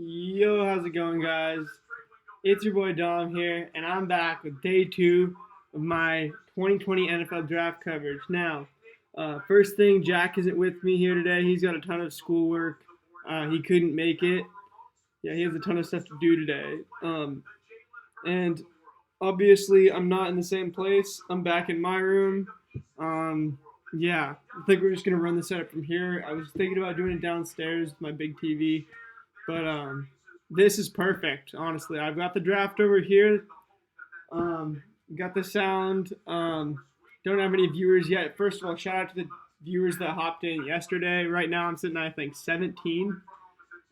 Yo, how's it going, guys? It's your boy Dom here, and I'm back with day two of my 2020 NFL draft coverage. Now, first thing, Jack isn't with me here today. He's got a ton of schoolwork. He couldn't make it. Yeah, he has a ton of stuff to do today. And obviously, I'm not in the same place. I'm back in my room. Yeah, I think we're just gonna run the setup from here. I was thinking about doing it downstairs with my big TV. But this is perfect, honestly. I've got the draft over here. Got the sound. Don't have any viewers yet. First of all, shout out to the viewers that hopped in yesterday. Right now, I'm sitting at, I think, 17.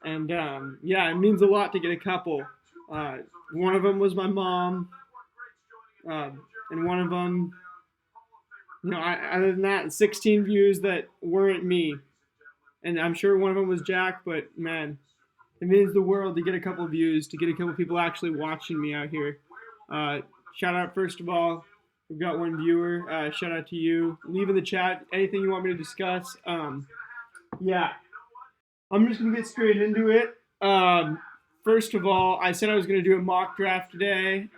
And yeah, it means a lot to get a couple. One of them was my mom. And one of them, other than that, 16 views that weren't me. And I'm sure one of them was Jack, but man, it means the world to get a couple views, to get a couple people actually watching me out here. Shout out, first of all, we've got one viewer. Shout out to you. Leave in the chat anything you want me to discuss. Yeah, I'm just going to get straight into it. First of all, I said I was going to do a mock draft today.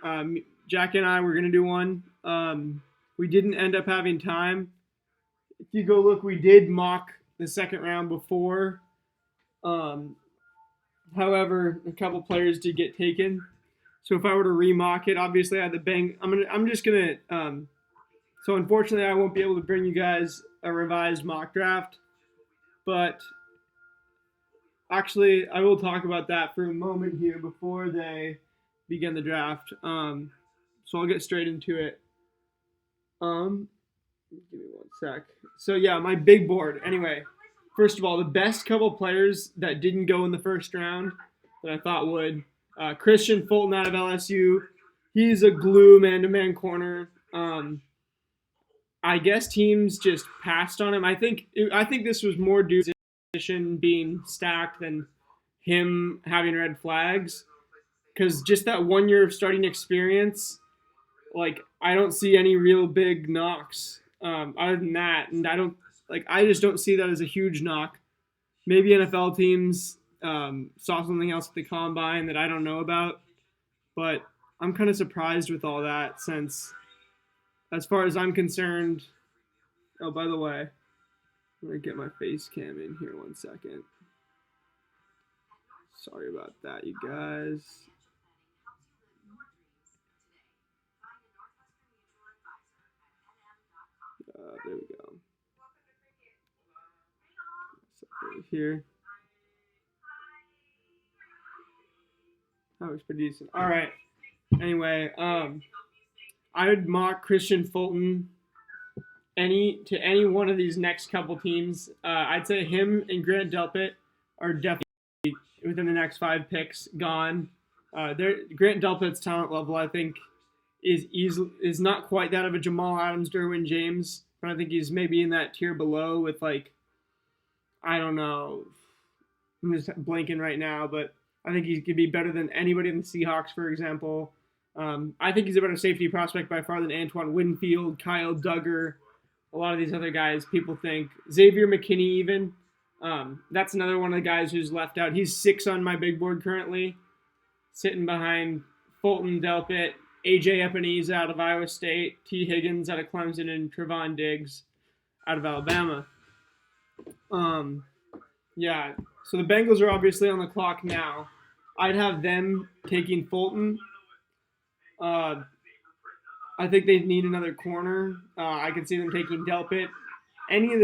Jack and I were going to do one. We didn't end up having time. If you go look, we did mock the second round before. However, a couple players did get taken. So if I were to remock it, obviously I had the bang. I'm just gonna. So unfortunately, I won't be able to bring you guys a revised mock draft. But actually, I will talk about that for a moment here before they begin the draft. So I'll get straight into it. Give me one sec. So yeah, my big board. Anyway. First of all, the best couple players that didn't go in the first round that I thought would. Christian Fulton out of LSU. He's a glue man-to-man corner. I guess teams just passed on him. I think this was more due to his position being stacked than him having red flags. Because just that 1 year of starting experience, like, I don't see any real big knocks other than that. And I just don't see that as a huge knock. Maybe NFL teams saw something else at the combine that I don't know about, but I'm kind of surprised with all that since, as far as I'm concerned. Oh, by the way, I'm gonna get my face cam in here 1 second. Sorry about that, you guys. There we go. Over here. That was pretty decent. All right. Anyway, I would mock Christian Fulton to any one of these next couple teams. I'd say him and Grant Delpit are definitely within the next 5 picks gone. Grant Delpit's talent level, I think, is not quite that of a Jamal Adams, Derwin James, but I think he's maybe in that tier below with, like, I don't know. I'm just blanking right now, but I think he could be better than anybody in the Seahawks, for example. I think he's a better safety prospect by far than Antoine Winfield, Kyle Duggar, a lot of these other guys people think. Xavier McKinney even. That's another one of the guys who's left out. He's 6 on my big board currently, sitting behind Fulton, Delpit, A.J. Epinesa out of Iowa State, T. Higgins out of Clemson, and Trevon Diggs out of Alabama. Yeah, so the Bengals are obviously on the clock now. I'd have them taking Fulton. I think they need another corner. I can see them taking Delpit. Any of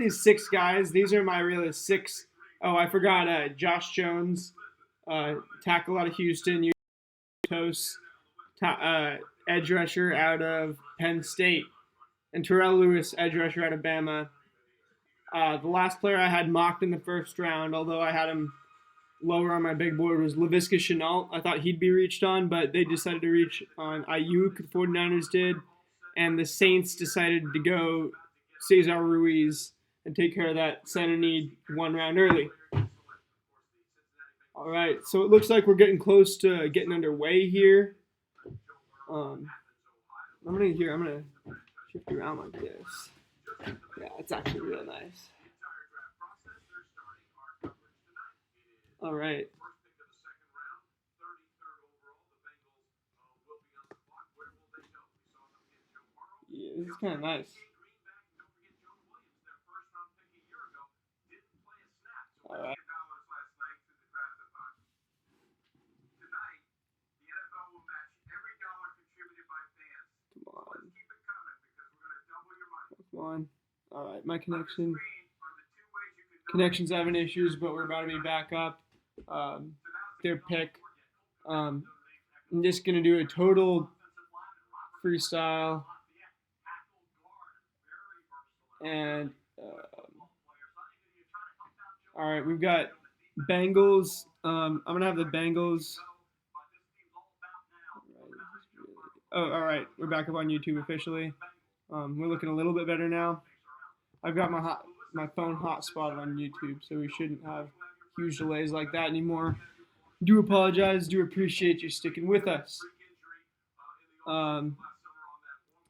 these 6 guys, these are my really 6. Oh, I forgot Josh Jones, tackle out of Houston, Toast, edge rusher out of Penn State, and Terrell Lewis, edge rusher out of Bama. The last player I had mocked in the first round, although I had him lower on my big board, was Laviska Shenault. I thought he'd be reached on, but they decided to reach on Ayuk, the 49ers did, and the Saints decided to go Cesar Ruiz and take care of that center need 1 round early. All right, so it looks like we're getting close to getting underway here. I'm gonna shift around like this. Yeah, it's actually real nice. All right. Yeah, this is kind of nice. All right. Come on. Come on. All right, my connection's having issues, but we're about to be back up. Their pick. I'm just gonna do a total freestyle, and all right, we've got Bengals. I'm gonna have the Bengals. Oh, all right, we're back up on YouTube officially. We're looking a little bit better now. I've got my phone hotspot on YouTube, so we shouldn't have huge delays like that anymore. Do apologize. Do appreciate you sticking with us.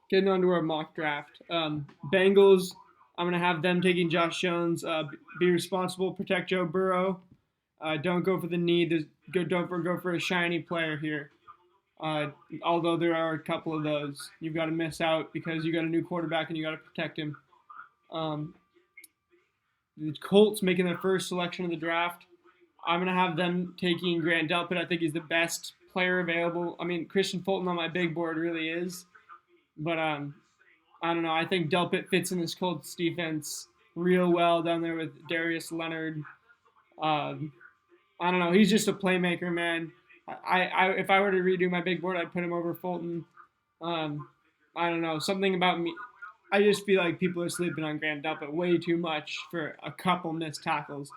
Getting on to our mock draft. Bengals. I'm gonna have them taking Josh Jones. Be responsible. Protect Joe Burrow. Don't go for the need. Don't go for a shiny player here. Although there are a couple of those, you've got to miss out because you got a new quarterback and you got to protect him. The Colts making their first selection of the draft. I'm gonna have them taking Grant Delpit. I think he's the best player available. I mean, Christian Fulton on my big board really is, but I don't know. I think Delpit fits in this Colts defense real well down there with Darius Leonard. I don't know. He's just a playmaker, man. I if I were to redo my big board, I'd put him over Fulton. I don't know. Something about me. I just feel like people are sleeping on Grant Delpit way too much for a couple missed tackles.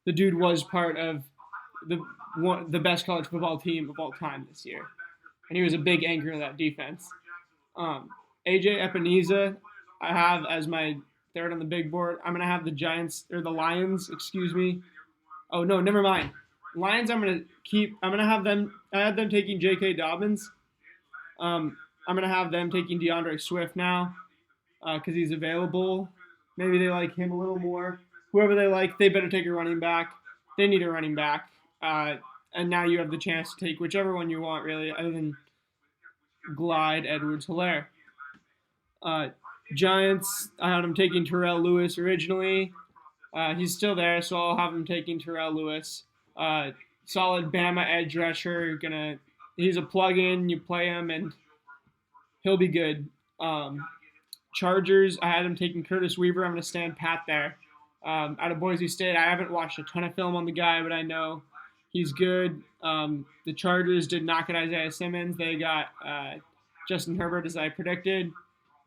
The dude was part of the best college football team of all time this year, and he was a big anchor of that defense. AJ Epineza, I have as my third on the big board. I'm gonna have the Lions. Excuse me. Oh no, never mind. Lions. I'm gonna have them. I had them taking J.K. Dobbins. I'm gonna have them taking DeAndre Swift now because he's available. Maybe they like him a little more. Whoever they like, they better take a running back. They need a running back. And now you have the chance to take whichever one you want, really, other than Glide Edwards-Helaire. Giants, I had them taking Terrell Lewis originally. He's still there, so I'll have him taking Terrell Lewis. Solid Bama edge rusher. He's a plug-in. You play him, and he'll be good. Chargers, I had him taking Curtis Weaver. I'm going to stand pat there. Out of Boise State, I haven't watched a ton of film on the guy, but I know he's good. The Chargers did not get Isaiah Simmons. They got Justin Herbert, as I predicted.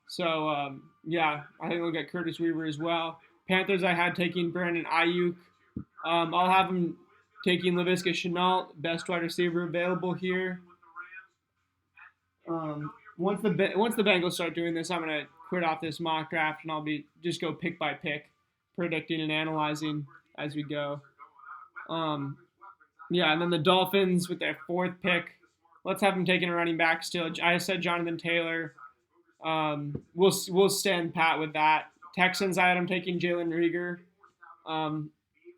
So, yeah, I think we'll get Curtis Weaver as well. Panthers, I had taking Brandon Ayuk. I'll have him taking Laviska Shenault, best wide receiver available here. Once the Bengals start doing this, I'm going to quit off this mock draft, and I'll just go pick by pick, predicting and analyzing as we go. Yeah, and then the Dolphins with their fourth pick. Let's have them taking a running back still. I said Jonathan Taylor. We'll stand pat with that. Texans, I had them taking Jalen Reagor.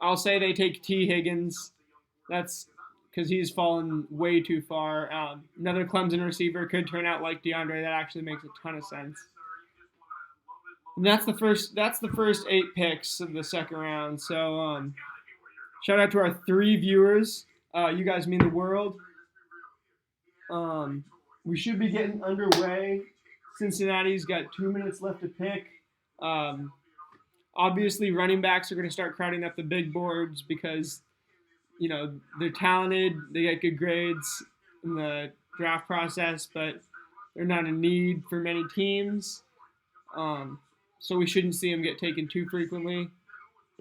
I'll say they take T. Higgins. That's because he's fallen way too far. Another Clemson receiver could turn out like DeAndre. That actually makes a ton of sense. And that's the first 8 picks of the second round. So shout out to our 3 viewers. You guys mean the world. We should be getting underway. Cincinnati's got 2 minutes left to pick. Obviously, running backs are going to start crowding up the big boards because, you know, they're talented. They get good grades in the draft process, but they're not a need for many teams. So we shouldn't see them get taken too frequently.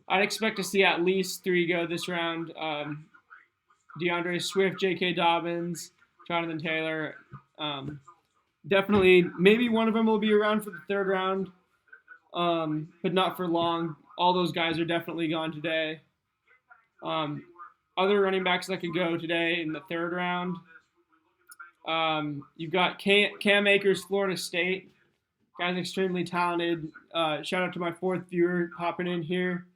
I'd expect to see at least 3 go this round. DeAndre Swift, J.K. Dobbins, Jonathan Taylor. Definitely, maybe one of them will be around for the 3rd round, but not for long. All those guys are definitely gone today. Other running backs that could go today in the 3rd round. You've got Cam Akers, Florida State. Guy's extremely talented. Shout out to my 4th viewer popping in here.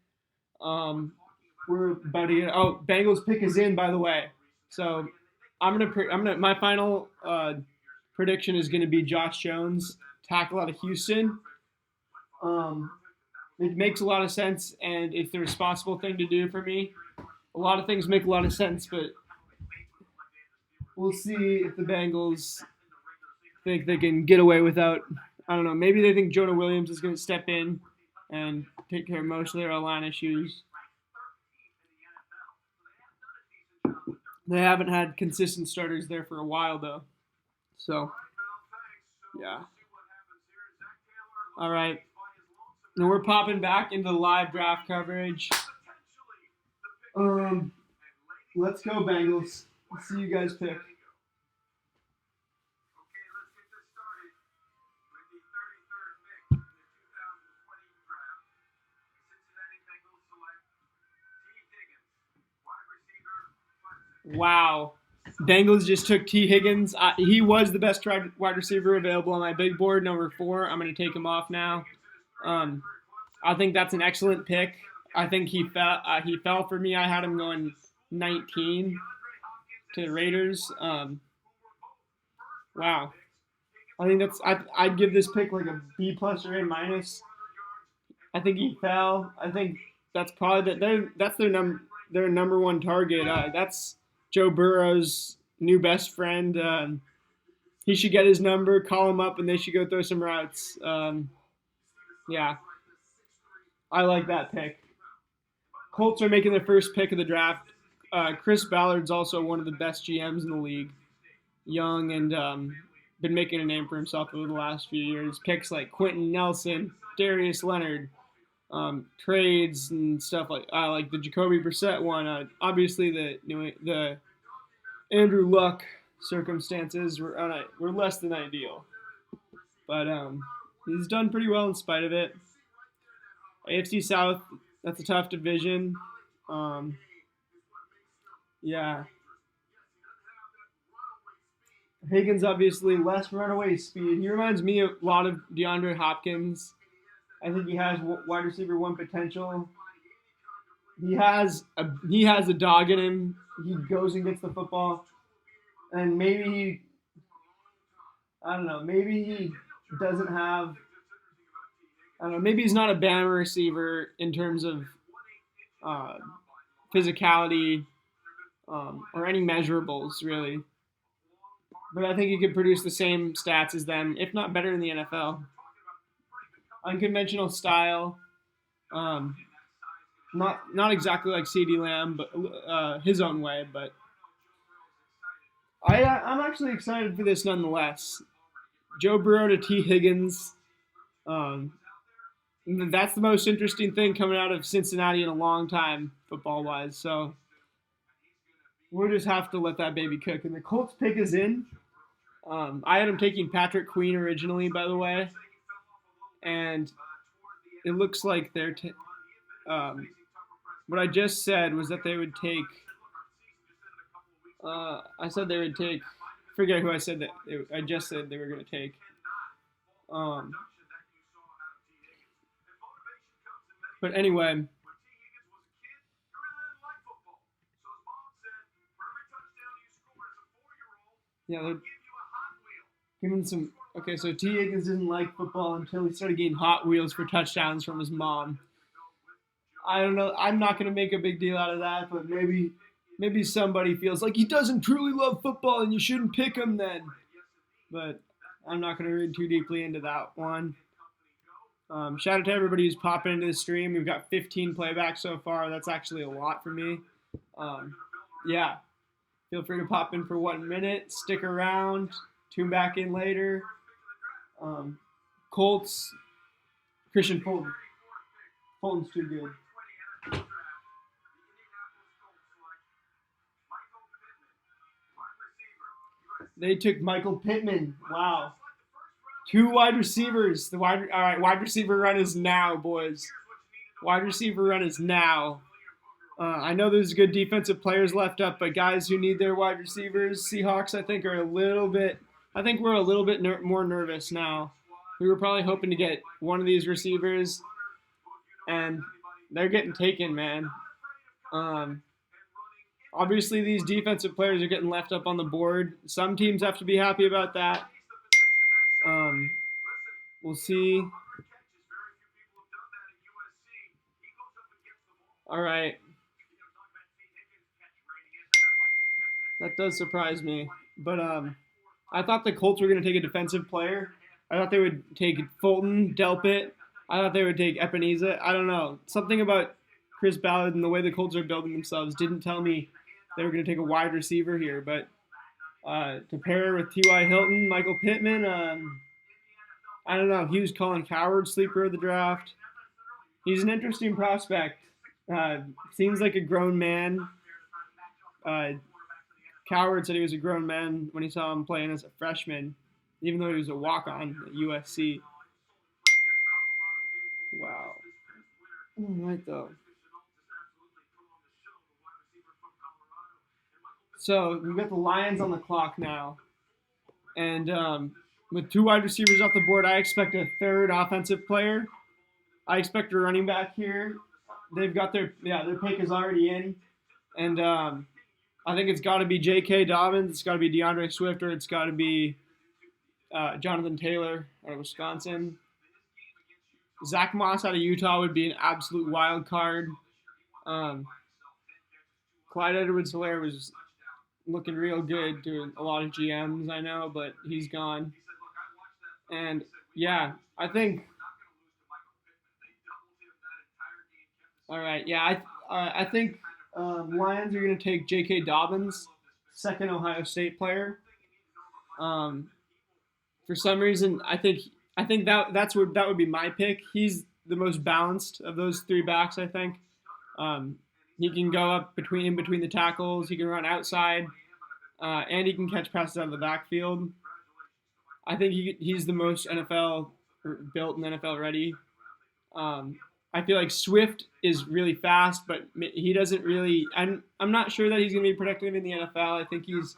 We're about to get. Oh, Bengals pick is in, by the way. So I'm gonna. My final prediction is gonna be Josh Jones tackle out of Houston. It makes a lot of sense, and it's the responsible thing to do for me. A lot of things make a lot of sense, but we'll see if the Bengals think they can get away without, I don't know, maybe they think Jonah Williams is going to step in and take care of most of their O-line issues. They haven't had consistent starters there for a while, though. So, yeah. All right. Now we're popping back into the live draft coverage. Let's go, Bengals. Let's see you guys pick. Wow. Bengals just took T. Higgins. He was the best wide receiver available on my big board, number 4. I'm going to take him off now. I think that's an excellent pick. I think he fell for me. I had him going 19 to the Raiders. Wow. I think I'd give this pick like a B+ or A-. I think he fell. I think that's probably their number one target. That's Joe Burrow's new best friend. He should get his number, call him up, and they should go throw some routes. Yeah, I like that pick. Colts are making their first pick of the draft. Chris Ballard's also one of the best GMs in the league. Young and been making a name for himself over the last few years. Picks like Quentin Nelson, Darius Leonard, trades and stuff like the Jacoby Brissett one. Obviously, the Andrew Luck circumstances were less than ideal, but he's done pretty well in spite of it. AFC South, that's a tough division. Yeah. Higgins obviously less runaway speed. He reminds me a lot of DeAndre Hopkins. I think he has wide receiver 1 potential. He has a dog in him. He goes and gets the football, and maybe he doesn't have. I don't know. Maybe he's not a Bama receiver in terms of physicality or any measurables, really. But I think he could produce the same stats as them, if not better in the NFL. Unconventional style. Not exactly like CeeDee Lamb, but his own way. But I'm actually excited for this nonetheless. Joe Burrow to T. Higgins. That's the most interesting thing coming out of Cincinnati in a long time, football-wise. So we'll just have to let that baby cook. And the Colts pick is in. I had him taking Patrick Queen originally, by the way. And it looks like they're what I just said was that they would take I said they would take, forget who I said that I just said they were going to take. But anyway, yeah, they're giving some. Okay, so T. Higgins didn't like football until he started getting Hot Wheels for touchdowns from his mom. I don't know. I'm not going to make a big deal out of that, but maybe somebody feels like he doesn't truly love football and you shouldn't pick him then. But I'm not going to read too deeply into that one. Shout out to everybody who's popping into the stream. We've got 15 playbacks so far. That's actually a lot for me. Yeah. Feel free to pop in for 1 minute. Stick around. Tune back in later. Colts. Christian Fulton. Fulton's too good. They took Michael Pittman. Wow. 2 wide receivers. All right, wide receiver run is now, boys. Wide receiver run is now. I know there's good defensive players left up, but guys who need their wide receivers, Seahawks, I think, we're a little bit more nervous now. We were probably hoping to get one of these receivers, and they're getting taken, man. Obviously, these defensive players are getting left up on the board. Some teams have to be happy about that. We'll see. All right. That does surprise me. But I thought the Colts were going to take a defensive player. I thought they would take Fulton, Delpit. I thought they would take Ebenezer. I don't know. Something about Chris Ballard and the way the Colts are building themselves didn't tell me they were going to take a wide receiver here. But to pair with T.Y. Hilton, Michael Pittman, I don't know. He was Colin Cowherd, sleeper of the draft. He's an interesting prospect. Seems like a grown man. Cowherd said he was a grown man when he saw him playing as a freshman, even though he was a walk-on at USC. Wow. All right, though. So we've got the Lions on the clock now. And with 2 wide receivers off the board, I expect a third offensive player. I expect a running back here. They've got their pick is already in. And I think it's got to be J.K. Dobbins, it's got to be DeAndre Swift, or it's got to be Jonathan Taylor out of Wisconsin. Zach Moss out of Utah would be an absolute wild card. Clyde Edwards-Helaire was looking real good to a lot of GMs, I know, but he's gone. And, yeah, I think – all right, yeah, I think Lions are going to take J.K. Dobbins, second Ohio State player. For some reason, I think that would be my pick. He's the most balanced of those 3 backs, I think. He can go up between the tackles. He can run outside, and he can catch passes out of the backfield. I think he's the most built and NFL ready. I feel like Swift is really fast, but he doesn't really. I'm not sure that he's going to be productive in the NFL. I think he's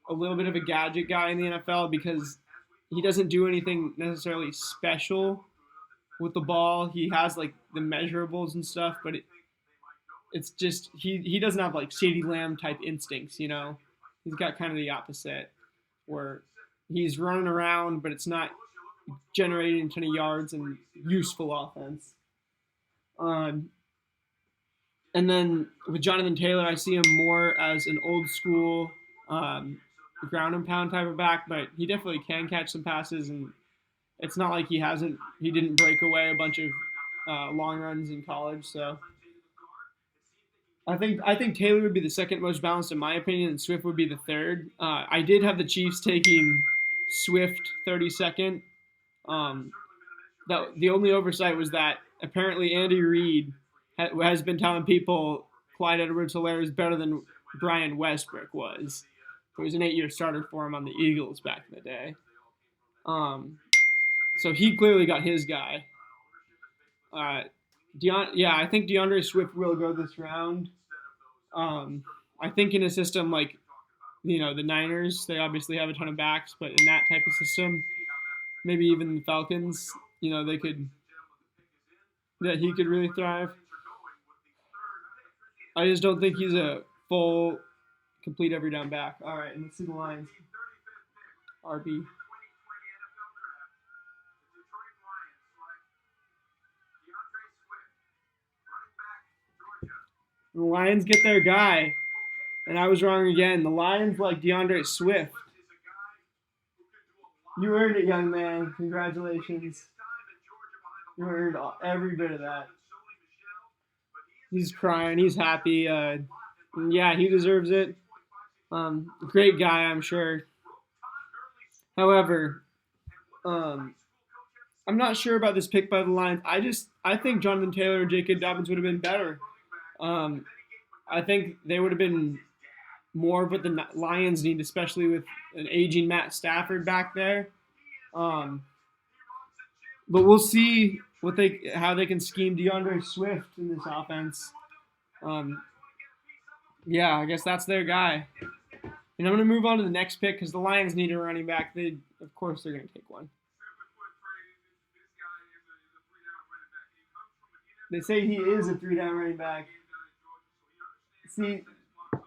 a little bit of a gadget guy in the NFL because he doesn't do anything necessarily special with the ball. He has like the measurables and stuff, but it's just he doesn't have like CeeDee Lamb type instincts, you know. He's got kind of the opposite, where he's running around, but it's not generating a ton of yards and useful offense. And then with Jonathan Taylor, I see him more as an old school ground and pound type of back, but he definitely can catch some passes, and it's not like he didn't break away a bunch of long runs in college. So I think Taylor would be the second most balanced in my opinion, and Swift would be the third. I did have the Chiefs taking Swift 32nd. The only oversight was that apparently Andy Reid has been telling people Clyde Edwards-Helaire is better than Brian Westbrook was. He was an 8-year starter for him on the Eagles back in the day. So he clearly got his guy. I think DeAndre Swift will go this round. I think in a system like, the Niners, they obviously have a ton of backs, but in that type of system, maybe even the Falcons, he could really thrive. I just don't think he's a full, complete every down back. All right, and let's see the Lions. RB. The Lions get their guy, and I was wrong again. The Lions like DeAndre Swift. You earned it, young man. Congratulations. You earned every bit of that. He's crying. He's happy. Yeah, he deserves it. Great guy, I'm sure. However, I'm not sure about this pick by the Lions. I think Jonathan Taylor and J.K. Dobbins would have been better. I think they would have been more of what the Lions need, especially with an aging Matt Stafford back there. But we'll see how they can scheme DeAndre Swift in this offense. Yeah, I guess that's their guy. And I'm going to move on to the next pick because the Lions need a running back. Of course, they're going to take one. They say he is a 3-down running back. See,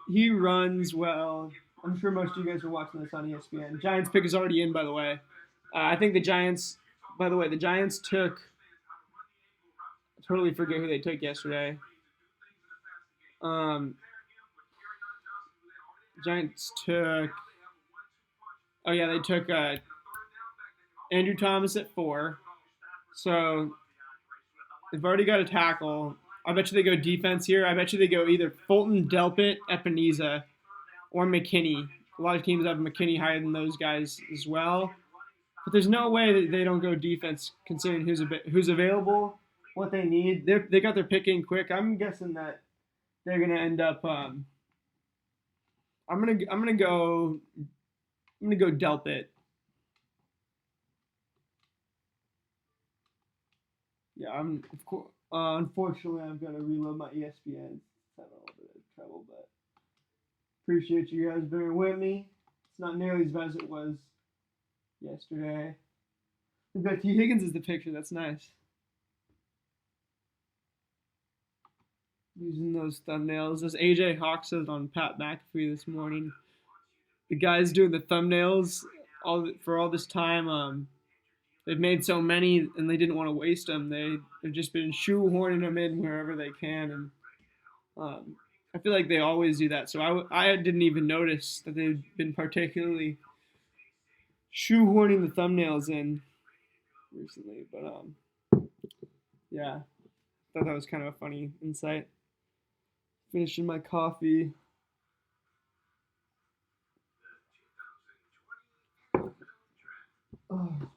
he runs well. I'm sure most of you guys are watching this on ESPN. Giants pick is already in, by the way. I think the Giants By the way, the Giants took. I totally forget who they took yesterday. Um, Giants took. Oh yeah, they took Andrew Thomas at 4. So they've already got a tackle. I bet you they go defense here. I bet you they go either Fulton, Delpit, Epineza, or McKinney. A lot of teams have McKinney higher than those guys as well. But there's no way that they don't go defense considering who's available, what they need. They got their pick in quick. I'm guessing that they're gonna end up. I'm gonna go Delpit. Yeah, I'm of course. Unfortunately, I've got to reload my ESPN. It's having a little bit of trouble, but appreciate you guys being with me. It's not nearly as bad as it was yesterday. We've got T. Higgins as the picture. That's nice. Using those thumbnails. As AJ Hawk says on Pat McAfee this morning, the guys doing the thumbnails for all this time. They've made so many and they didn't want to waste them. They've just been shoehorning them in wherever they can, and I feel like they always do that. So I didn't even notice that they've been particularly shoehorning the thumbnails in recently. But yeah, I thought that was kind of a funny insight. Finishing my coffee. Oh.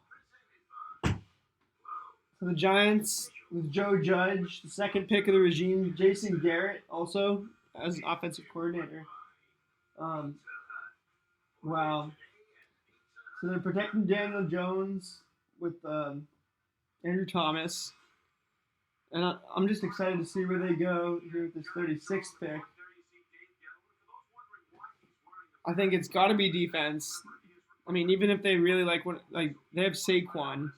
So the Giants with Joe Judge, the second pick of the regime, Jason Garrett also as an offensive coordinator. Wow. So they're protecting Daniel Jones with Andrew Thomas. And I'm just excited to see where they go here with this 36th pick. I think it's got to be defense. I mean, even if they really like they have Saquon.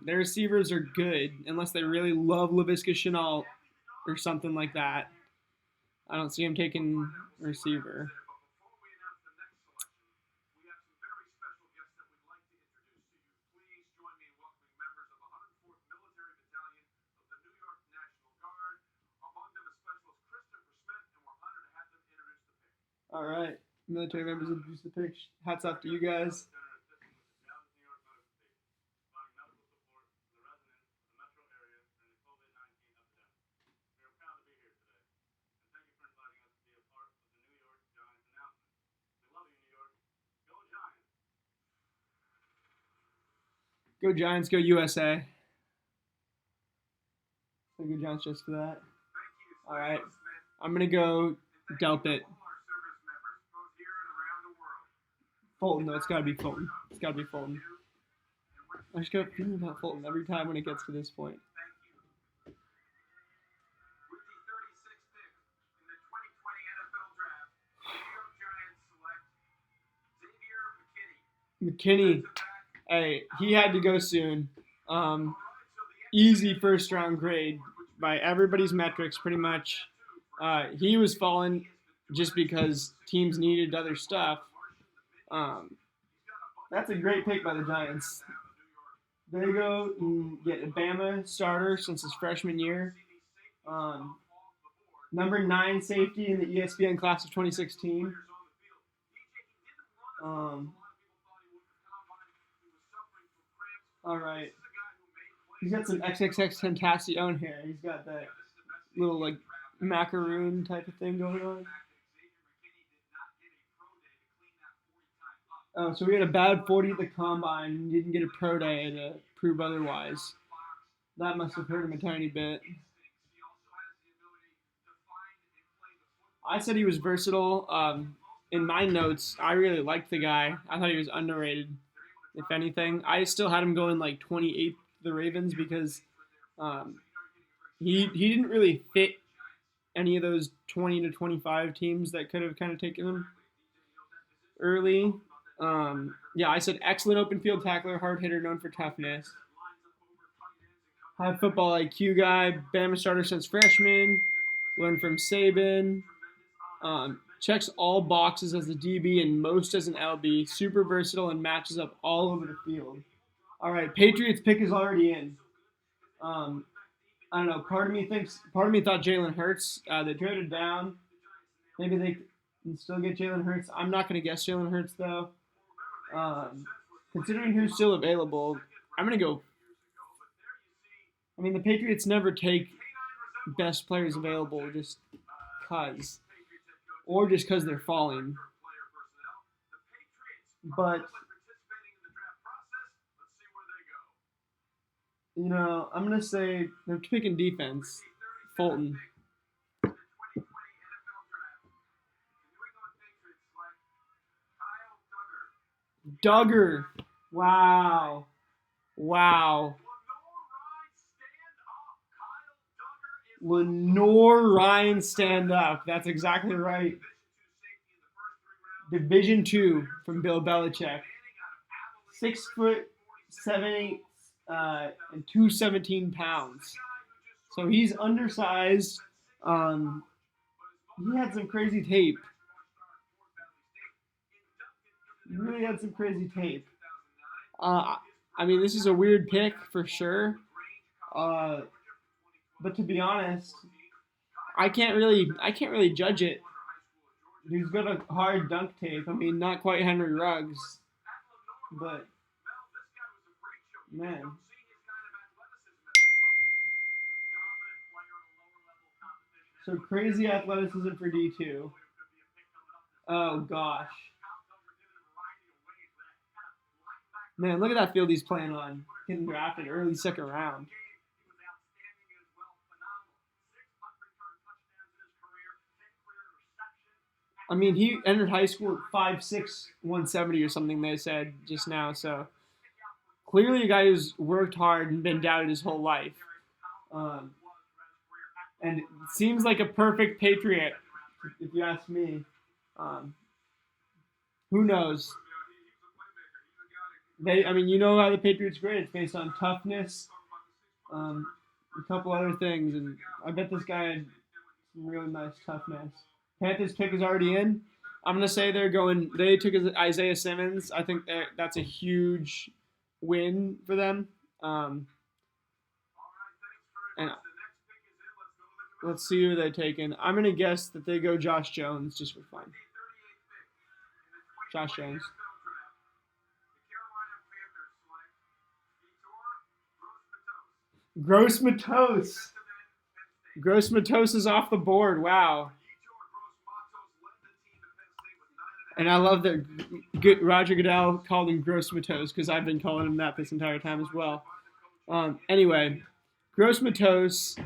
Their receivers are good unless they really love Laviska Shenault or something like that. I don't see him taking a receiver. All right, military members introduce the pick. Hats off to you guys. Go Giants, go USA. So go Giants just for that. All right, I'm gonna go Delpit. Fulton, though. It's got to be Fulton. It's got to be Fulton. I just got a feeling about Fulton every time when it gets to this point. McKinney, hey, he had to go soon. Easy first round grade by everybody's metrics, pretty much. He was falling just because teams needed other stuff. That's a great pick by the Giants. They go and get a Bama starter since his freshman year. Number 9 safety in the ESPN class of 2016. All right. He's got some XXX Tentacion hair. He's got that little like macaroon type of thing going on. Oh, so we had a bad 40 at the combine and didn't get a pro day to prove otherwise. That must have hurt him a tiny bit. I said he was versatile. In my notes, I really liked the guy. I thought he was underrated, if anything. I still had him going like 28th the Ravens because he didn't really fit any of those 20 to 25 teams that could have kind of taken him early. Yeah, I said excellent open field tackler, hard hitter, known for toughness. High football IQ guy, Bama starter since freshman, learned from Saban. Checks all boxes as a DB and most as an LB. Super versatile and matches up all over the field. All right, Patriots pick is already in. Um, I don't know. Part of me thought Jalen Hurts. They traded down. Maybe they can still get Jalen Hurts. I'm not going to guess Jalen Hurts though. Um, Considering who's still available, I'm going to go. I mean, the Patriots never take best players available just cause, or just because they're falling. But I'm gonna say they're picking defense. Fulton. Duggar. Wow. Wow. Lenore Ryan stand up. That's exactly right. Division two from Bill Belichick. 6 foot 7'8", and 217 pounds. So he's undersized. He had some crazy tape. He really had some crazy tape. I mean, this is a weird pick for sure. But to be honest, I can't really judge it. He's got a hard dunk tape. I mean, not quite Henry Ruggs, but man. So crazy athleticism for D2. Oh gosh. Man, look at that field he's playing on. Getting drafted early second round. I mean, he entered high school at 5'6", 170 or something, they said just now. So clearly a guy who's worked hard and been doubted his whole life. And it seems like a perfect Patriot, if you ask me. Who knows? You know how the Patriots grade. It's based on toughness, a couple other things, and I bet this guy had some really nice toughness. Panthers pick is already in. I'm gonna say they took Isaiah Simmons. I think that's a huge win for them. And let's see who they're taking. I'm gonna guess that they go Josh Jones just for fun. Josh Jones. Gross Matos. Gross Matos is off the board. Wow. And I love that Roger Goodell called him Gross Matos because I've been calling him that this entire time as well. Anyway, Gross Matos,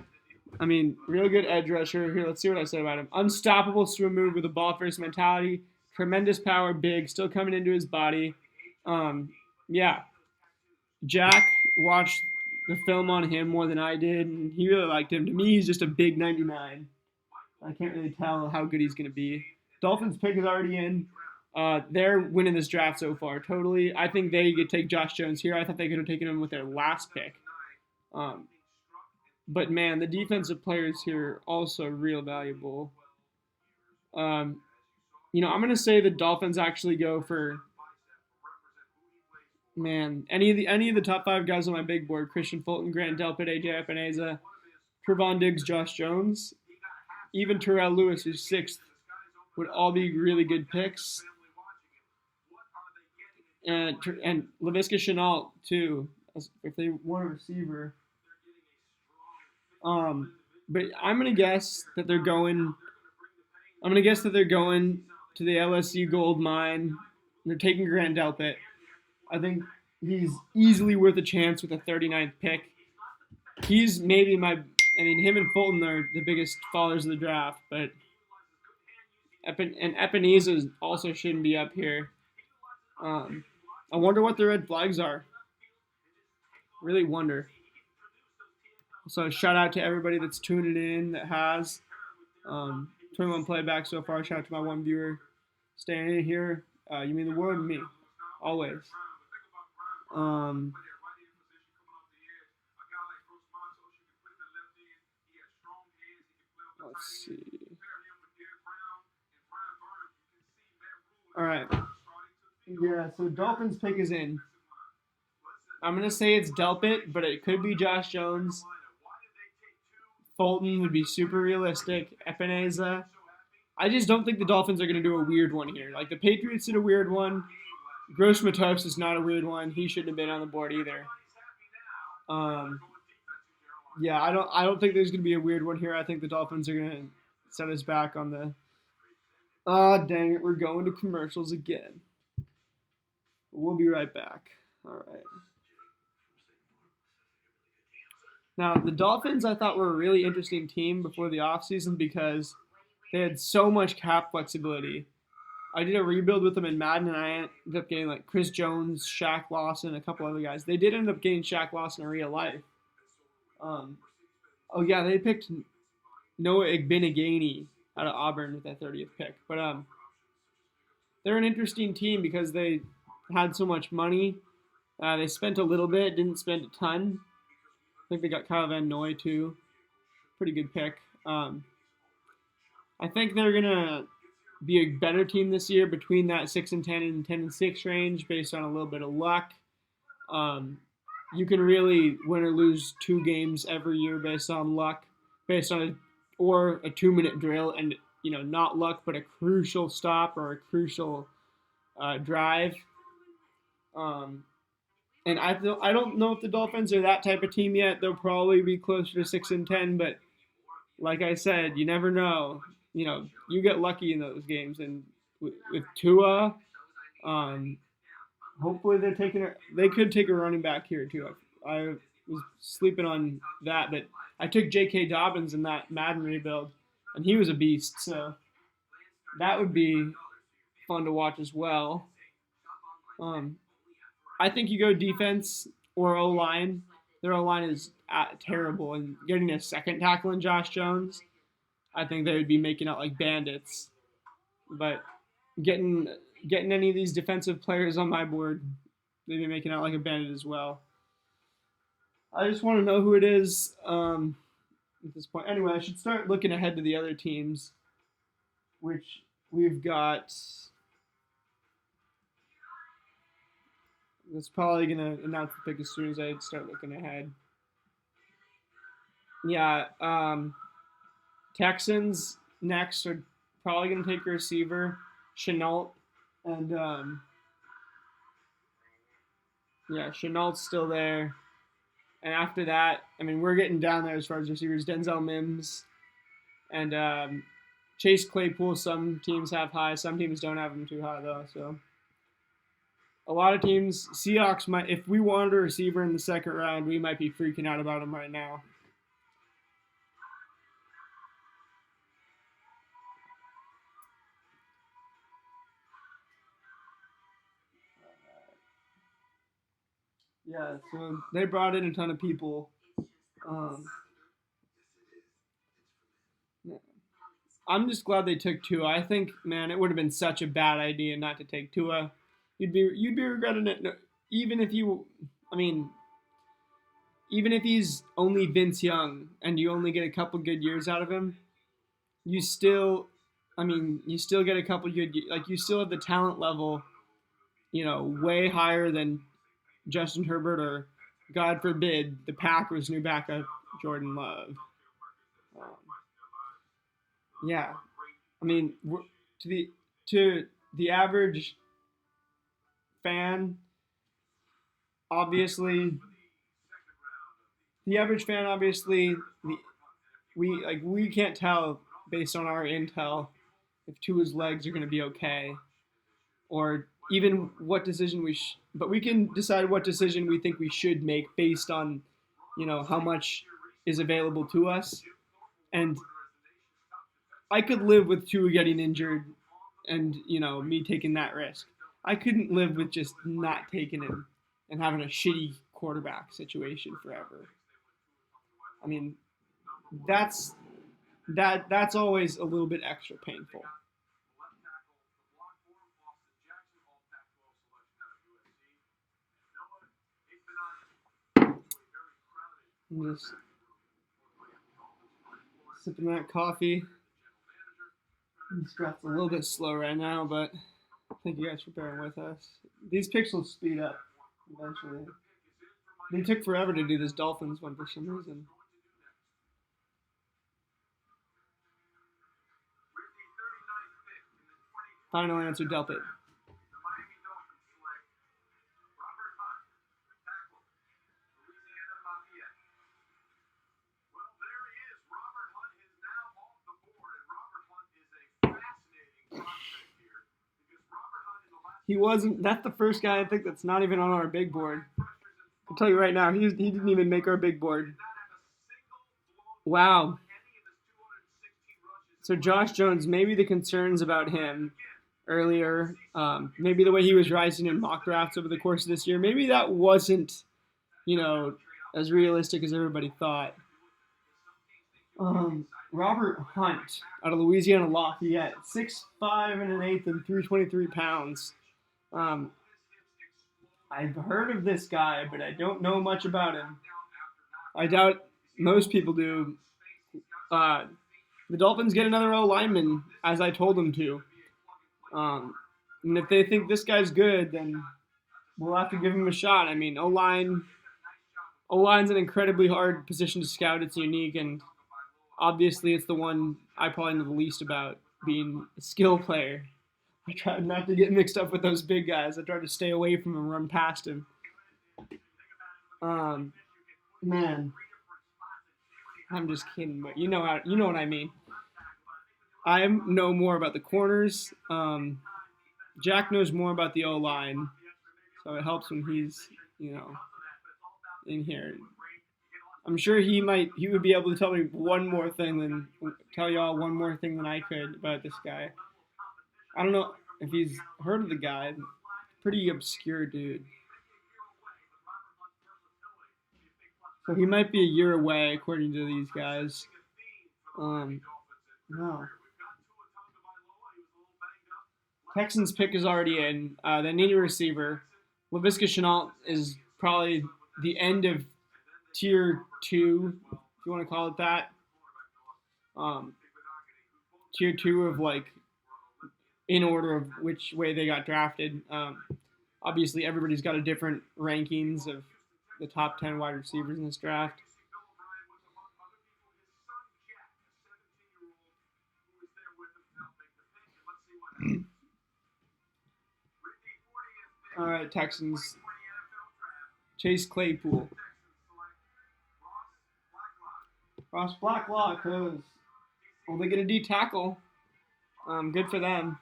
real good edge rusher. Here, let's see what I said about him. Unstoppable swim move with a ball first mentality. Tremendous power, big, still coming into his body. Yeah. Jack watched the film on him more than I did, and he really liked him. To me, he's just a big 99. I can't really tell how good he's going to be. Dolphins pick is already in. They're winning this draft so far, totally. I think they could take Josh Jones here. I thought they could have taken him with their last pick. But, man, the defensive players here are also real valuable. I'm going to say the Dolphins actually go for, man, any of the top 5 guys on my big board: Christian Fulton, Grant Delpit, AJ Epineza, Trevon Diggs, Josh Jones, even Terrell Lewis, who's 6th, would all be really good picks. And Laviska Shenault too, if they want a receiver. But I'm gonna guess that they're going. I'm gonna guess that they're going to the LSU gold mine. They're taking Grant Delpit. I think he's easily worth a chance with a 39th pick. He's maybe him and Fulton are the biggest fallers of the draft, but Epineza also shouldn't be up here. I wonder what the red flags are. Really wonder. So shout out to everybody that's tuning in that has 21 playback so far. Shout out to my one viewer staying in here. You mean the world to me, always. Let's see. All right. Yeah, so Dolphins pick is in. I'm gonna say it's Delpit, but it could be Josh Jones. Fulton would be super realistic. Epineza. I just don't think the Dolphins are gonna do a weird one here. Like the Patriots did a weird one. Gross Matos is not a weird one. He shouldn't have been on the board either. Um, yeah, I don't think there's gonna be a weird one here. I think the Dolphins are gonna set us back on the. Ah, dang it, we're going to commercials again. We'll be right back. All right. Now, the Dolphins I thought were a really interesting team before the offseason because they had so much cap flexibility. I did a rebuild with them in Madden, and I ended up getting like Chris Jones, Shaq Lawson, a couple other guys. They did end up getting Shaq Lawson in real life. Oh yeah, they picked Noah Igbinoghene out of Auburn with that 30th pick. But they're an interesting team because they had so much money. They spent a little bit, didn't spend a ton. I think they got Kyle Van Noy too. Pretty good pick. I think they're gonna be a better team this year between that 6-10 and 10-6 range, based on a little bit of luck. You can really win or lose 2 games every year based on luck, based on a 2-minute drill, and not luck, but a crucial stop or a crucial drive. And I don't know if the Dolphins are that type of team yet. They'll probably be closer to 6-10, but like I said, you never know. You get lucky in those games, and with Tua, hopefully they could take a running back here too. I was sleeping on that, but I took J.K. Dobbins in that Madden rebuild, and he was a beast. So that would be fun to watch as well. I think you go defense or O line. Their O line is terrible, and getting a second tackle in Josh Jones, I think they would be making out like bandits. But getting any of these defensive players on my board, they'd be making out like a bandit as well. I just want to know who it is at this point. Anyway, I should start looking ahead to the other teams, which we've got. That's probably going to announce the pick as soon as I start looking ahead. Yeah, Texans next are probably going to take a receiver, Chenault, and Chenault's still there. And after that, I mean, we're getting down there as far as receivers. Denzel Mims and Chase Claypool. Some teams have high, some teams don't have them too high though. So a lot of teams, Seahawks might, if we wanted a receiver in the second round, we might be freaking out about him right now. Yeah, so they brought in a ton of people. I'm just glad they took Tua. I think, man, it would have been such a bad idea not to take Tua. You'd be regretting it, even if even if he's only Vince Young and you only get a couple good years out of him, you still get a couple good, like you still have the talent level, way higher than Justin Herbert or, God forbid, the Packers' new backup Jordan Love. Yeah, I mean, to the average fan, obviously, we can't tell based on our intel if Tua's legs are going to be okay, or even what decision but we can decide what decision we think we should make based on, how much is available to us. And I could live with Tua getting injured and, me taking that risk. I couldn't live with just not taking him and having a shitty quarterback situation forever. I mean, that's always a little bit extra painful. I'm just sipping that coffee. This drop's a little bit slow right now, but thank you guys for bearing with us. These picks will speed up eventually. They took forever to do this Dolphins one for some reason. Final answer, Delpit. He wasn't. That's the first guy I think that's not even on our big board. I'll tell you right now, he didn't even make our big board. Wow. So Josh Jones, maybe the concerns about him earlier, maybe the way he was rising in mock drafts over the course of this year, maybe that wasn't, as realistic as everybody thought. Robert Hunt out of Louisiana Lafayette, 6'5" and an eighth and 323 pounds. I've heard of this guy, but I don't know much about him. I doubt most people do. The Dolphins get another O-lineman, as I told them to. And if they think this guy's good, then we'll have to give him a shot. I mean, O-line's an incredibly hard position to scout. It's unique, and obviously it's the one I probably know the least about, being a skill player. I tried not to get mixed up with those big guys. I tried to stay away from him, run past him. Man, I'm just kidding, but you know what I mean. I know more about the corners. Jack knows more about the O-line, so it helps when he's, in here. I'm sure he would be able to tell me tell y'all one more thing than I could about this guy. I don't know if he's heard of the guy. Pretty obscure dude. So he might be a year away, according to these guys. No. Texans pick is already in. They need a receiver. Laviska Shenault is probably the end of tier 2, if you want to call it that. Tier 2 of, in order of which way they got drafted. Obviously, everybody's got a different rankings of the top 10 wide receivers in this draft. All right, Texans. Chase Claypool. Ross Blacklock, they get a D tackle. Good for them.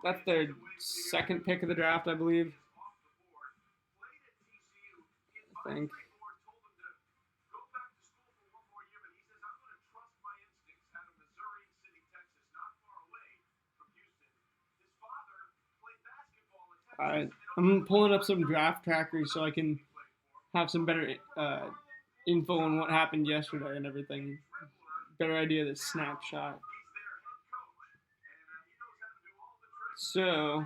That's their second pick of the draft, I believe. I think. Alright, I'm pulling up some draft trackers so I can have some better info on what happened yesterday and everything. Better idea of the snapshot. So,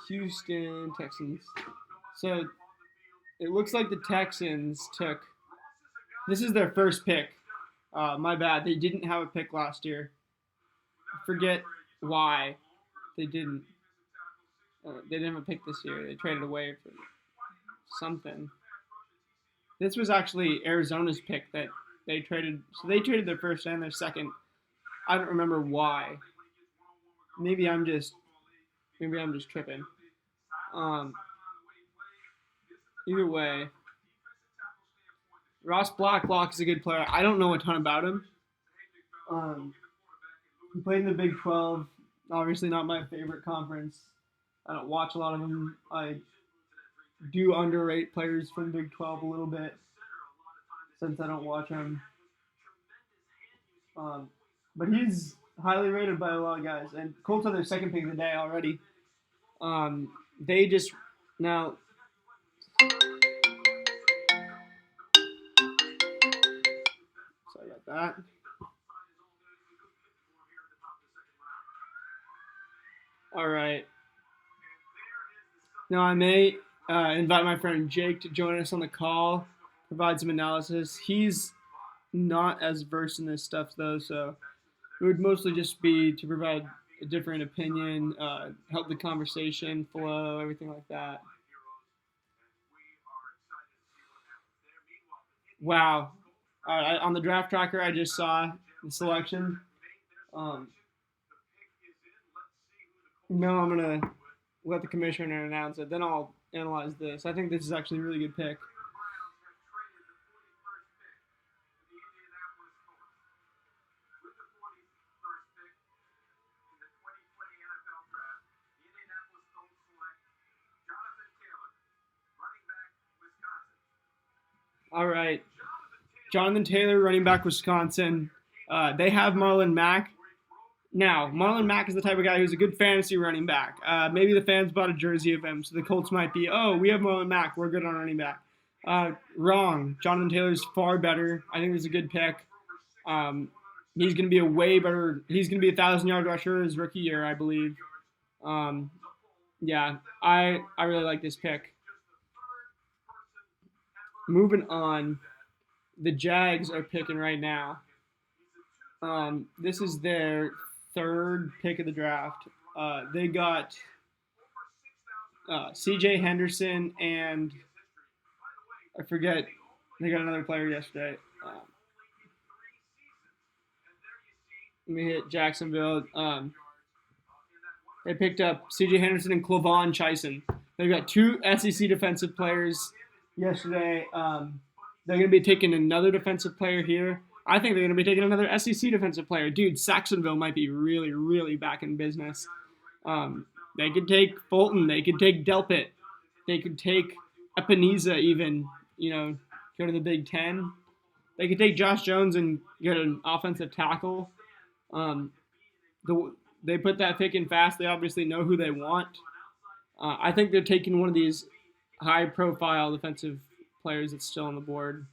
Houston Texans. So, it looks like the Texans took. This is their first pick. My bad. They didn't have a pick last year. I forget why they didn't. They didn't have a pick this year. They traded away for something. This was actually Arizona's pick that they traded. So they traded their first and their second. I don't remember why. Maybe I'm just tripping. Either way, Ross Blacklock is a good player. I don't know a ton about him. He played in the Big 12. Obviously not my favorite conference. I don't watch a lot of them. I do underrate players from Big 12 a little bit since I don't watch them. But he's highly rated by a lot of guys. And Colts are their second pick of the day already. They just now. Sorry about that. All right. Now I may invite my friend Jake to join us on the call, provide some analysis. He's not as versed in this stuff though, so It would mostly just be to provide a different opinion, help the conversation flow, everything like that. Wow. On the draft tracker, I just saw the selection. Um, no, I'm gonna let the commissioner announce it. Then I'll analyze this. I think this is actually a really good pick. All right, Jonathan Taylor, running back, Wisconsin. They have Marlon Mack. Now, Marlon Mack is the type of guy who's a good fantasy running back. Maybe the fans bought a jersey of him, so the Colts might be, oh, we have Marlon Mack. We're good on running back. Wrong. Jonathan Taylor's far better. I think this is a good pick. He's going to be a way better. He's going to be a 1,000-yard rusher his rookie year, I believe. Yeah, I really like this pick. Moving on, the Jags are picking right now. This is their third pick of the draft. They got C.J. Henderson and I forget. They got another player yesterday. Let me hit Jacksonville. They picked up C.J. Henderson and Clavon Chaisson. They've got two SEC defensive players yesterday. They're going to be taking another defensive player here. I think they're going to be taking another SEC defensive player. Dude, Saxonville might be really, really back in business. They could take Fulton. They could take Delpit. They could take Epineza even, go to the Big Ten. They could take Josh Jones and get an offensive tackle. They put that pick in fast. They obviously know who they want. I think they're taking one of these high-profile defensive players that's still on the board.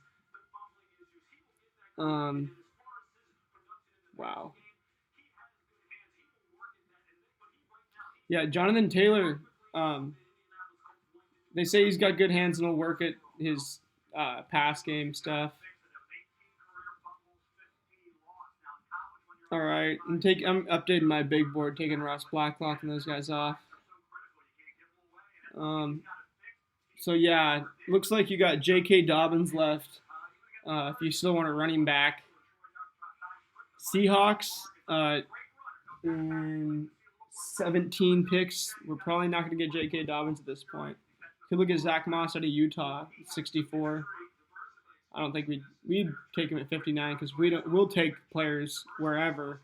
Wow. Yeah, Jonathan Taylor. They say he's got good hands and will work at his pass game stuff. All right, I'm updating my big board, taking Ross Blacklock and those guys off. So yeah, looks like you got J.K. Dobbins left. If you still want a running back, Seahawks. 17 picks. We're probably not going to get J.K. Dobbins at this point. Could look at Zach Moss out of Utah, 64. I don't think we'd take him at 59 because we'll take players wherever.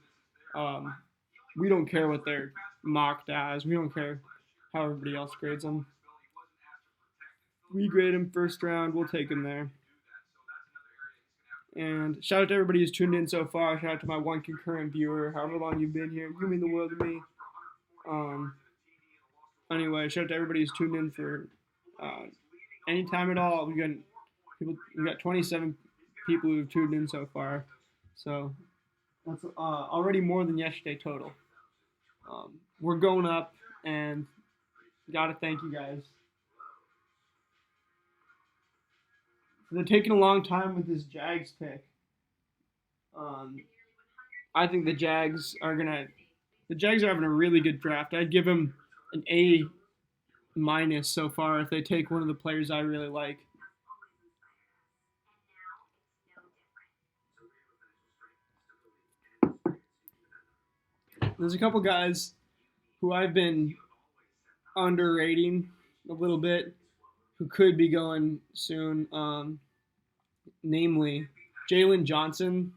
We don't care what they're mocked as. We don't care how everybody else grades them. We grade them first round. We'll take them there. And shout out to everybody who's tuned in so far. Shout out to my one concurrent viewer. However long you've been here, you mean the world to me. Anyway, shout out to everybody who's tuned in for any time at all. We got 27 people who've tuned in so far, so that's already more than yesterday total. We're going up, and gotta thank you guys. They're taking a long time with this Jags pick. I think the Jags are having a really good draft. I'd give them an A- so far if they take one of the players I really like. There's a couple guys who I've been underrating a little bit who could be going soon. Namely, Jalen Johnson.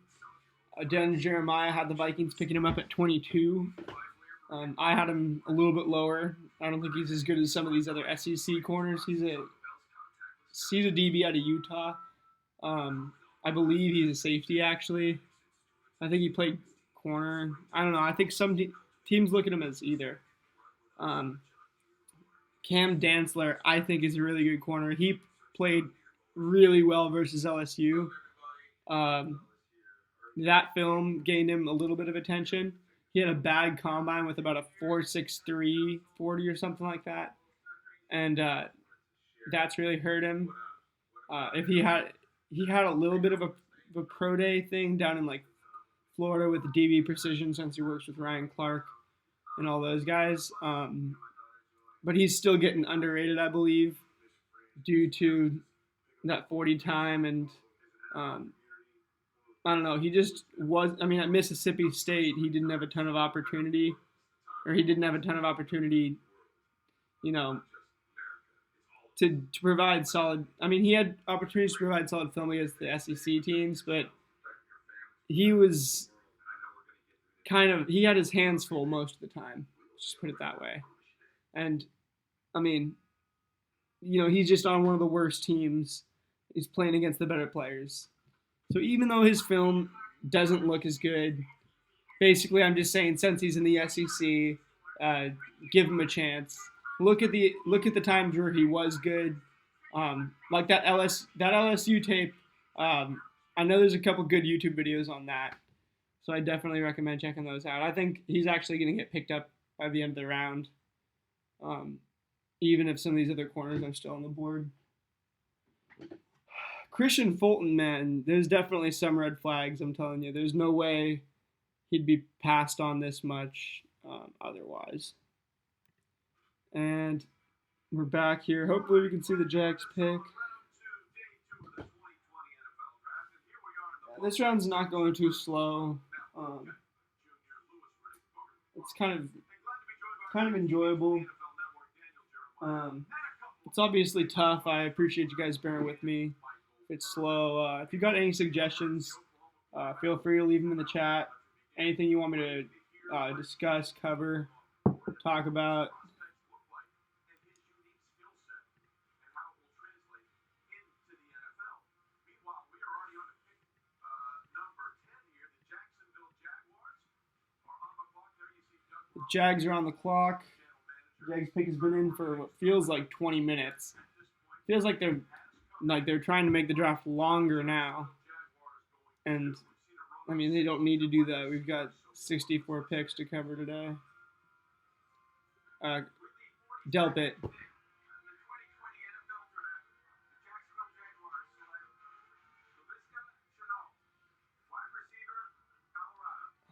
Dan Jeremiah had the Vikings picking him up at 22. I had him a little bit lower. I don't think he's as good as some of these other SEC corners. He's a DB out of Utah. I believe he's a safety, actually. I think he played corner. I don't know. I think some teams look at him as either. Cam Dantzler, I think, is a really good corner. He played really well versus LSU. That film gained him a little bit of attention. He had a bad combine with about a 4.63 40 or something like that, and that's really hurt him. If he had a little bit of a pro day thing down in like Florida with the DB precision since he works with Ryan Clark and all those guys. But he's still getting underrated, I believe, due to that 40 time and I don't know. He just was. I mean, at Mississippi State, he didn't have a ton of opportunity, or he didn't have a ton of opportunity, you know, to provide solid. I mean, he had opportunities to provide solid film against the SEC teams, but he was he had his hands full most of the time. Just put it that way. And I mean, he's just on one of the worst teams. He's playing against the better players. So even though his film doesn't look as good, basically I'm just saying since he's in the SEC, give him a chance. Look at the times where he was good, like that LSU tape. I know there's a couple good YouTube videos on that, so I definitely recommend checking those out. I think he's actually going to get picked up by the end of the round, even if some of these other corners are still on the board. Christian Fulton, man, there's definitely some red flags, I'm telling you. There's no way he'd be passed on this much otherwise. And we're back here. Hopefully we can see the Jags pick. This round's not going too slow. It's kind of enjoyable. It's obviously tough. I appreciate you guys bearing with me. It's slow. If you got any suggestions, feel free to leave them in the chat. Anything you want me to discuss, cover, talk about. The Jags are on the clock. The Jags pick has been in for what feels like 20 minutes. Feels like they're trying to make the draft longer now. And I mean, they don't need to do that. We've got 64 picks to cover today. Delp it.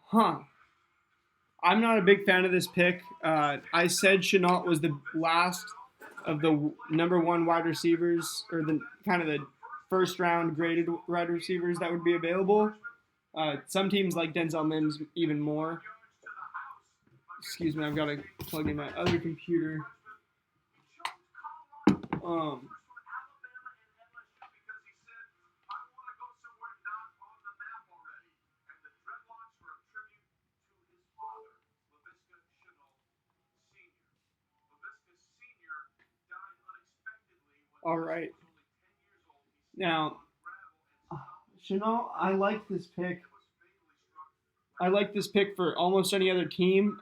Huh. I'm not a big fan of this pick. I said Shenault was the last of the number one wide receivers, or the kind of the first round graded wide receivers that would be available. Some teams like Denzel Mims even more. Excuse me, I've got to plug in my other computer. All right. Now, Shenault, I like this pick. I like this pick for almost any other team.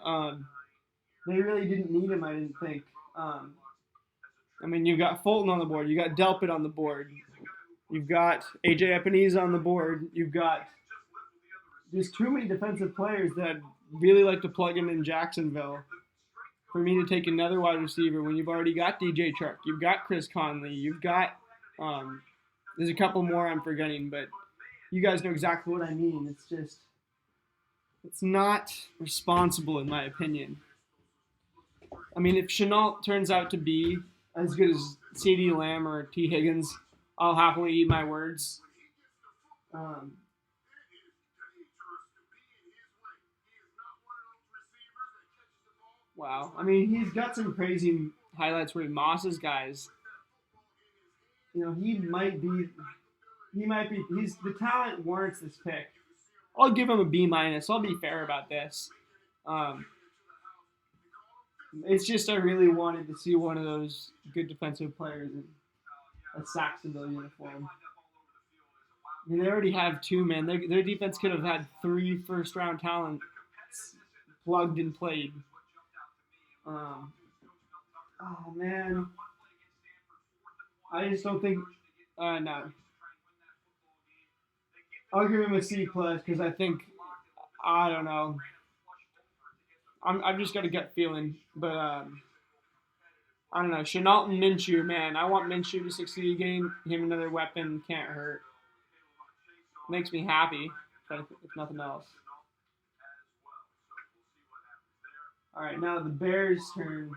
They really didn't need him, I didn't think. I mean, you've got Fulton on the board. You've got Delpit on the board. You've got A.J. Epinese on the board. You've got just too many defensive players that I'd really like to plug in Jacksonville for me to take another wide receiver when you've already got DJ Chark. You've got Chris Conley. You've got there's a couple more I'm forgetting, but you guys know exactly what I mean. It's not responsible in my opinion. I mean, if Shenault turns out to be as good as CeeDee Lamb or T. Higgins, I'll happily eat my words. Wow. I mean, he's got some crazy highlights where he mosses guys. He might be, the talent warrants this pick. I'll give him a B-. I'll be fair about this. It's just I really wanted to see one of those good defensive players in a Saxonville uniform. I mean, they already have two, man. Their defense could have had 3 first-round talent plugged and played. Oh, man. I just don't think – no. I'll give him a C+ because I think – I don't know. I've just got a gut feeling. But I don't know. Shenault and Minshew, man. I want Minshew to succeed. Getting him another weapon can't hurt. Makes me happy, if nothing else. All right, now the Bears' turn.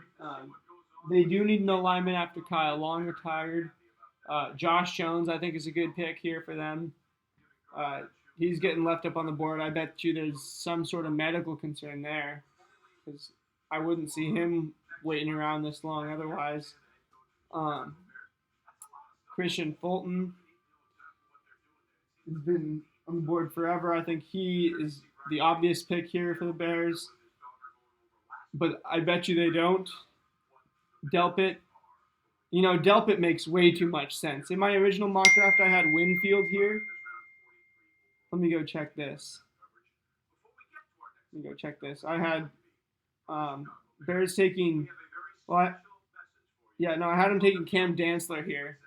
They do need an alignment after Kyle Long retired. Josh Jones, I think, is a good pick here for them. Uh, he's getting left up on the board. I bet you there's some sort of medical concern there, because I wouldn't see him waiting around this long otherwise. Um, Christian Fulton has been on the board forever. I think he is the obvious pick here for the Bears, but I bet you they don't. Delpit. Delpit makes way too much sense. In my original mock draft, I had Winfield here. Let me go check this. I had Bears taking. I had him taking Cam Dantzler here.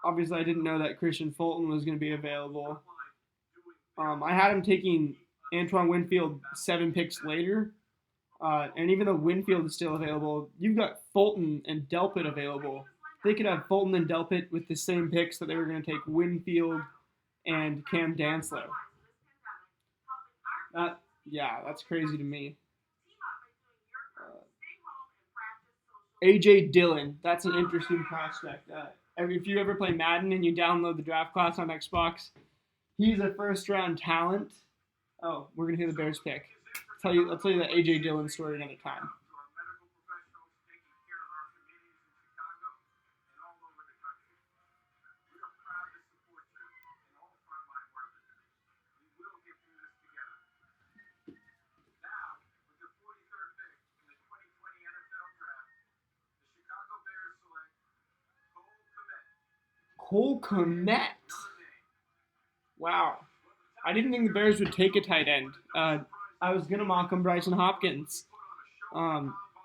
Obviously, I didn't know that Christian Fulton was going to be available. I had him taking Antoine Winfield 7 picks later. And even though Winfield is still available, you've got Fulton and Delpit available. They could have Fulton and Delpit with the same picks that they were going to take Winfield and Cam Dantzler. That's crazy to me. A.J. Dillon, that's an interesting prospect. If you ever play Madden and you download the draft class on Xbox, he's a first-round talent. Oh, we're going to hear the Bears pick. I'll tell you the A.J. Dillon story another time. Cole Kmet. Wow. I didn't think the Bears would take a tight end. I was going to mock him Bryson Hopkins.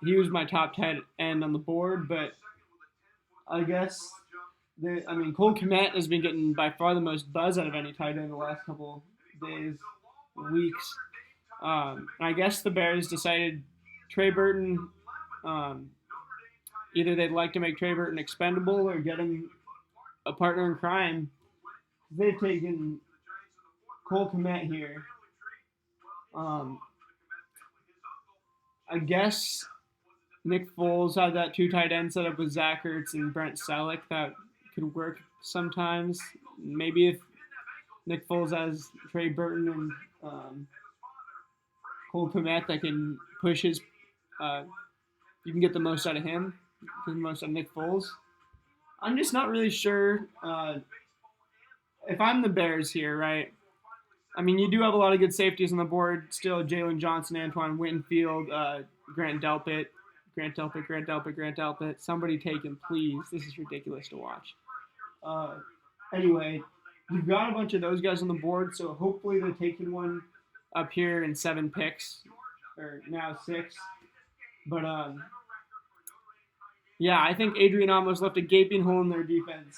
He was my top tight end on the board, but I guess Cole Kmet has been getting by far the most buzz out of any tight end in the last couple days, weeks. I guess the Bears decided Trey Burton, either they'd like to make Trey Burton expendable or get him a partner in crime. They've taken Cole Kmet here. I guess Nick Foles had that 2 tight end set up with Zach Ertz and Brent Selleck that could work sometimes. Maybe if Nick Foles has Trey Burton and Cole Kmet that can push his, you can get the most out of him, get the most out of Nick Foles. I'm just not really sure if I'm the Bears here, right? I mean, you do have a lot of good safeties on the board still. Jalen Johnson, Antoine Winfield, Grant Delpit. Somebody take him, please. This is ridiculous to watch. Anyway, you've got a bunch of those guys on the board, so hopefully they're taking one up here in 7 picks, or now 6. But, I think Adrian Amos left a gaping hole in their defense,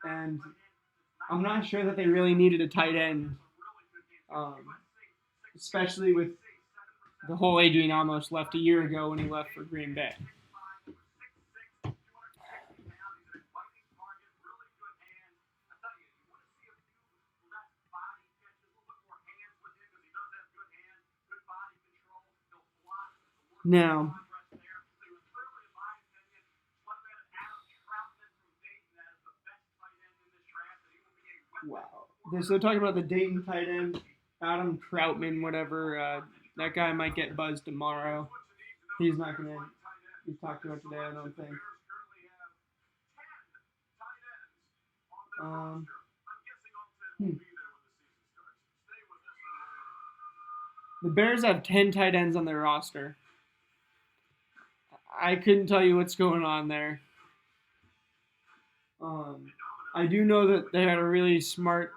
and I'm not sure that they really needed a tight end. Especially with the whole Adrian Amos left a year ago when he left for Green Bay. Now, wow. So talking about the Dayton tight end, Adam Troutman, whatever. That guy might get buzzed tomorrow. He's not going to be talked about today, I don't think. The Bears have 10 tight ends on their roster. I couldn't tell you what's going on there. I do know that they had a really smart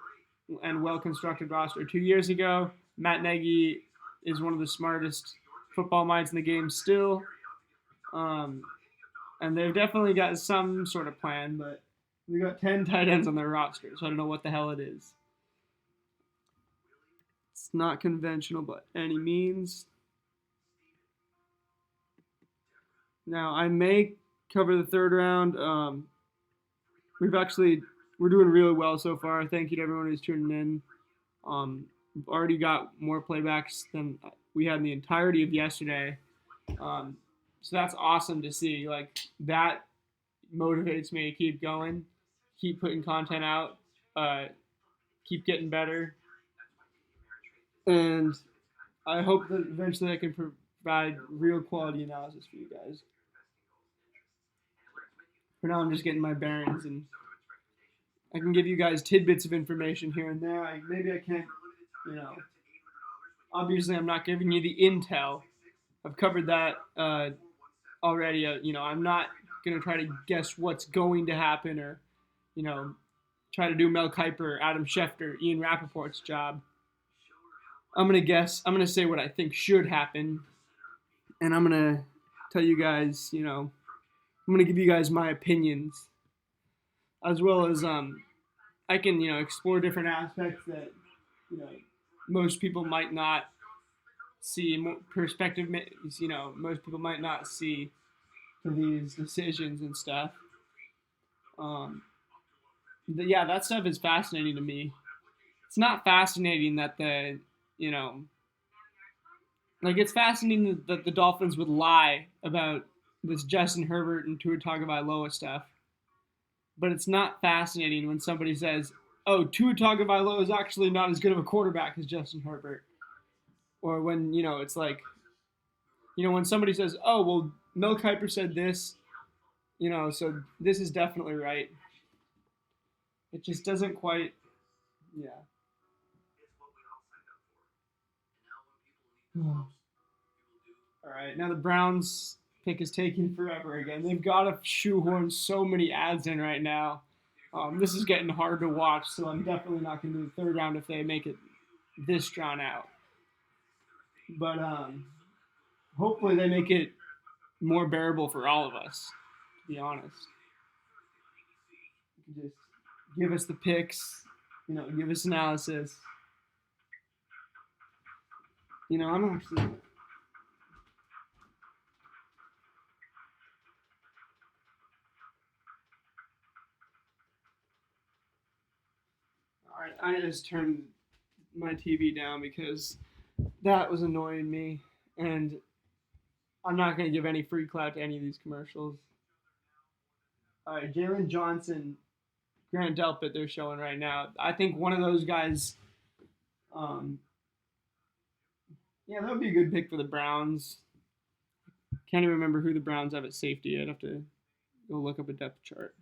and well-constructed roster 2 years ago. Matt Nagy is one of the smartest football minds in the game still. And they've definitely got some sort of plan, but they got 10 tight ends on their roster, so I don't know what the hell it is. It's not conventional by any means. Now, I may cover the 3rd round. We're doing really well so far. Thank you to everyone who's tuning in. We've already got more playbacks than we had in the entirety of yesterday. So that's awesome to see. Like that motivates me to keep going, keep putting content out, uh, keep getting better, and I hope that eventually I can provide real quality analysis for you guys. For now, I'm just getting my bearings, and I can give you guys tidbits of information here and there. Maybe I can't, you know. Obviously, I'm not giving you the intel. I've covered that already. I'm not gonna try to guess what's going to happen, or, try to do Mel Kiper, Adam Schefter, Ian Rappaport's job. I'm gonna guess. I'm gonna say what I think should happen, and I'm gonna tell you guys. I'm gonna give you guys my opinions, as well as I can explore different aspects that most people might not see. Perspective, most people might not see for these decisions and stuff. Um, yeah, that stuff is fascinating to me. It's not fascinating that you know, it's fascinating that the Dolphins would lie about this Justin Herbert and Tua Tagovailoa stuff, but it's not fascinating when somebody says, "Oh, Tua Tagovailoa is actually not as good of a quarterback as Justin Herbert," or when it's like, when somebody says, "Oh, well, Mel Kiper said this," so this is definitely right. It just doesn't quite, yeah. All right, now the Browns pick is taking forever again. They've got to shoehorn so many ads in right now. This is getting hard to watch, so I'm definitely not going to do the third round if they make it this drawn out. But hopefully they make it more bearable for all of us, to be honest. Just give us the picks, give us analysis. I'm actually. All right, I just turned my TV down because that was annoying me, and I'm not going to give any free clout to any of these commercials. All right, Jalen Johnson, Grant Delpit, they're showing right now. I think one of those guys, yeah, that would be a good pick for the Browns. Can't even remember who the Browns have at safety. I'd have to go look up a depth chart.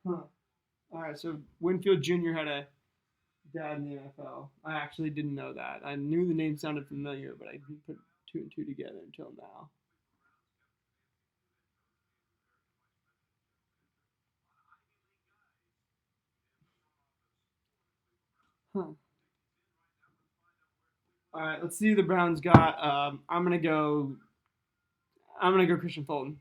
Huh. All right, so Winfield Jr. had a dad in the NFL. I actually didn't know that. I knew the name sounded familiar, but I didn't put two and two together until now. Huh. All right, let's see who the Browns got. I'm gonna go Christian Fulton.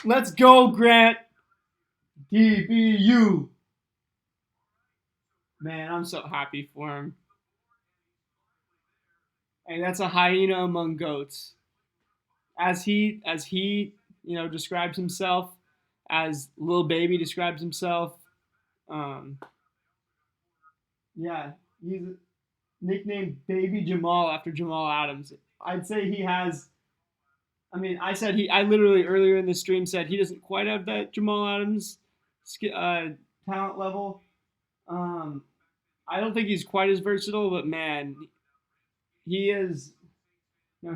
Let's go, Grant. DBU. Man, I'm so happy for him. Hey, that's a hyena among goats. As he describes himself, as Lil Baby describes himself. Um, yeah, he's nicknamed Baby Jamal after Jamal Adams. I'd say he has. I mean, I literally earlier in the stream said he doesn't quite have that Jamal Adams talent level. Um, I don't think he's quite as versatile, but man, he is.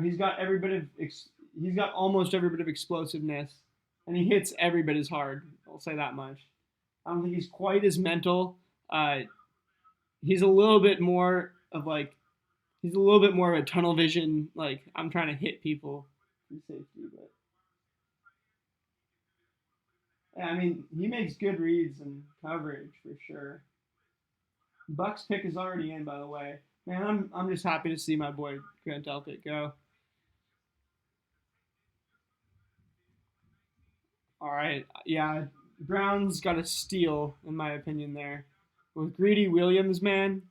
He's got every bit of he's got almost every bit of explosiveness, and he hits every bit as hard. I'll say that much. I don't think he's quite as mental. He's a little bit more of he's a little bit more of a tunnel vision. Like I'm trying to hit people for safety, but yeah, I mean he makes good reads and coverage for sure. Buck's pick is already in, by the way. Man, I'm just happy to see my boy Grant Delpit go. All right, yeah, Browns got a steal, in my opinion, there. With Greedy Williams, man,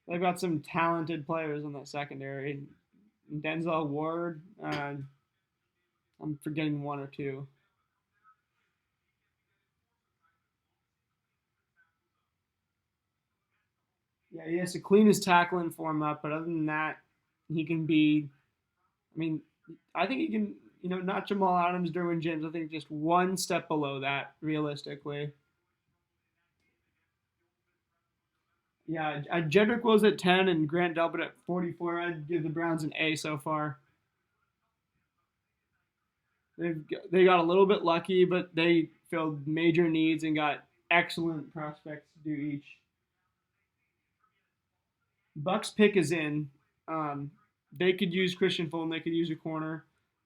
they've got some talented players in that secondary. Denzel Ward, I'm forgetting one or two. Yeah, he has to clean his tackling form up, but other than that, he can be. I mean, I think he can. Not Jamal Adams, Derwin James. I think just one step below that, realistically. Yeah, Jedrick was at 10 and Grant Delpit at 44. I'd give the Browns an A so far. They got a little bit lucky, but they filled major needs and got excellent prospects to do each. Bucks pick is in. They could use Christian Fulton. They could use a corner.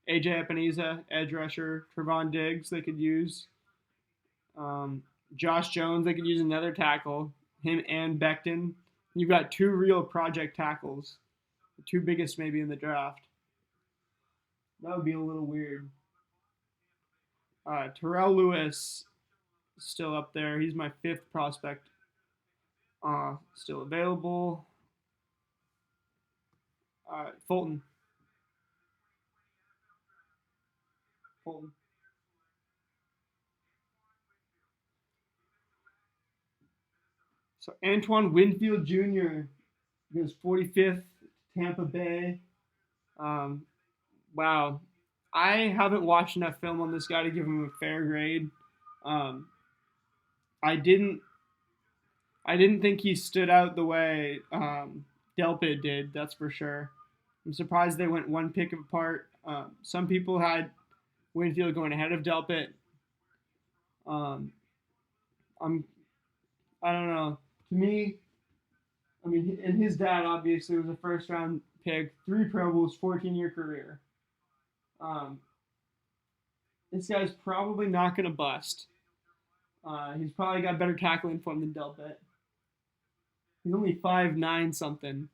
AJ Epineza, edge rusher. Trevon Diggs, they could use. Josh Jones, they could use another tackle. Him and Becton. You've got two real project tackles. The two biggest maybe in the draft. That would be a little weird. Terrell Lewis still up there. He's my fifth prospect. Still available. Fulton. Fulton. So Antoine Winfield Jr. goes 45th, Tampa Bay. Um, wow. I haven't watched enough film on this guy to give him a fair grade. Um, I didn't. I didn't think he stood out the way Delpit did. That's for sure. I'm surprised they went one pick apart. Some people had Winfield going ahead of Delpit. Um, I'm. I don't know. To me, I mean, and his dad obviously was a first round pick, 3 Pro Bowls, 14-year career. Um, this guy's probably not going to bust. He's probably got better tackling form than Delpit. He's only 5'9" something.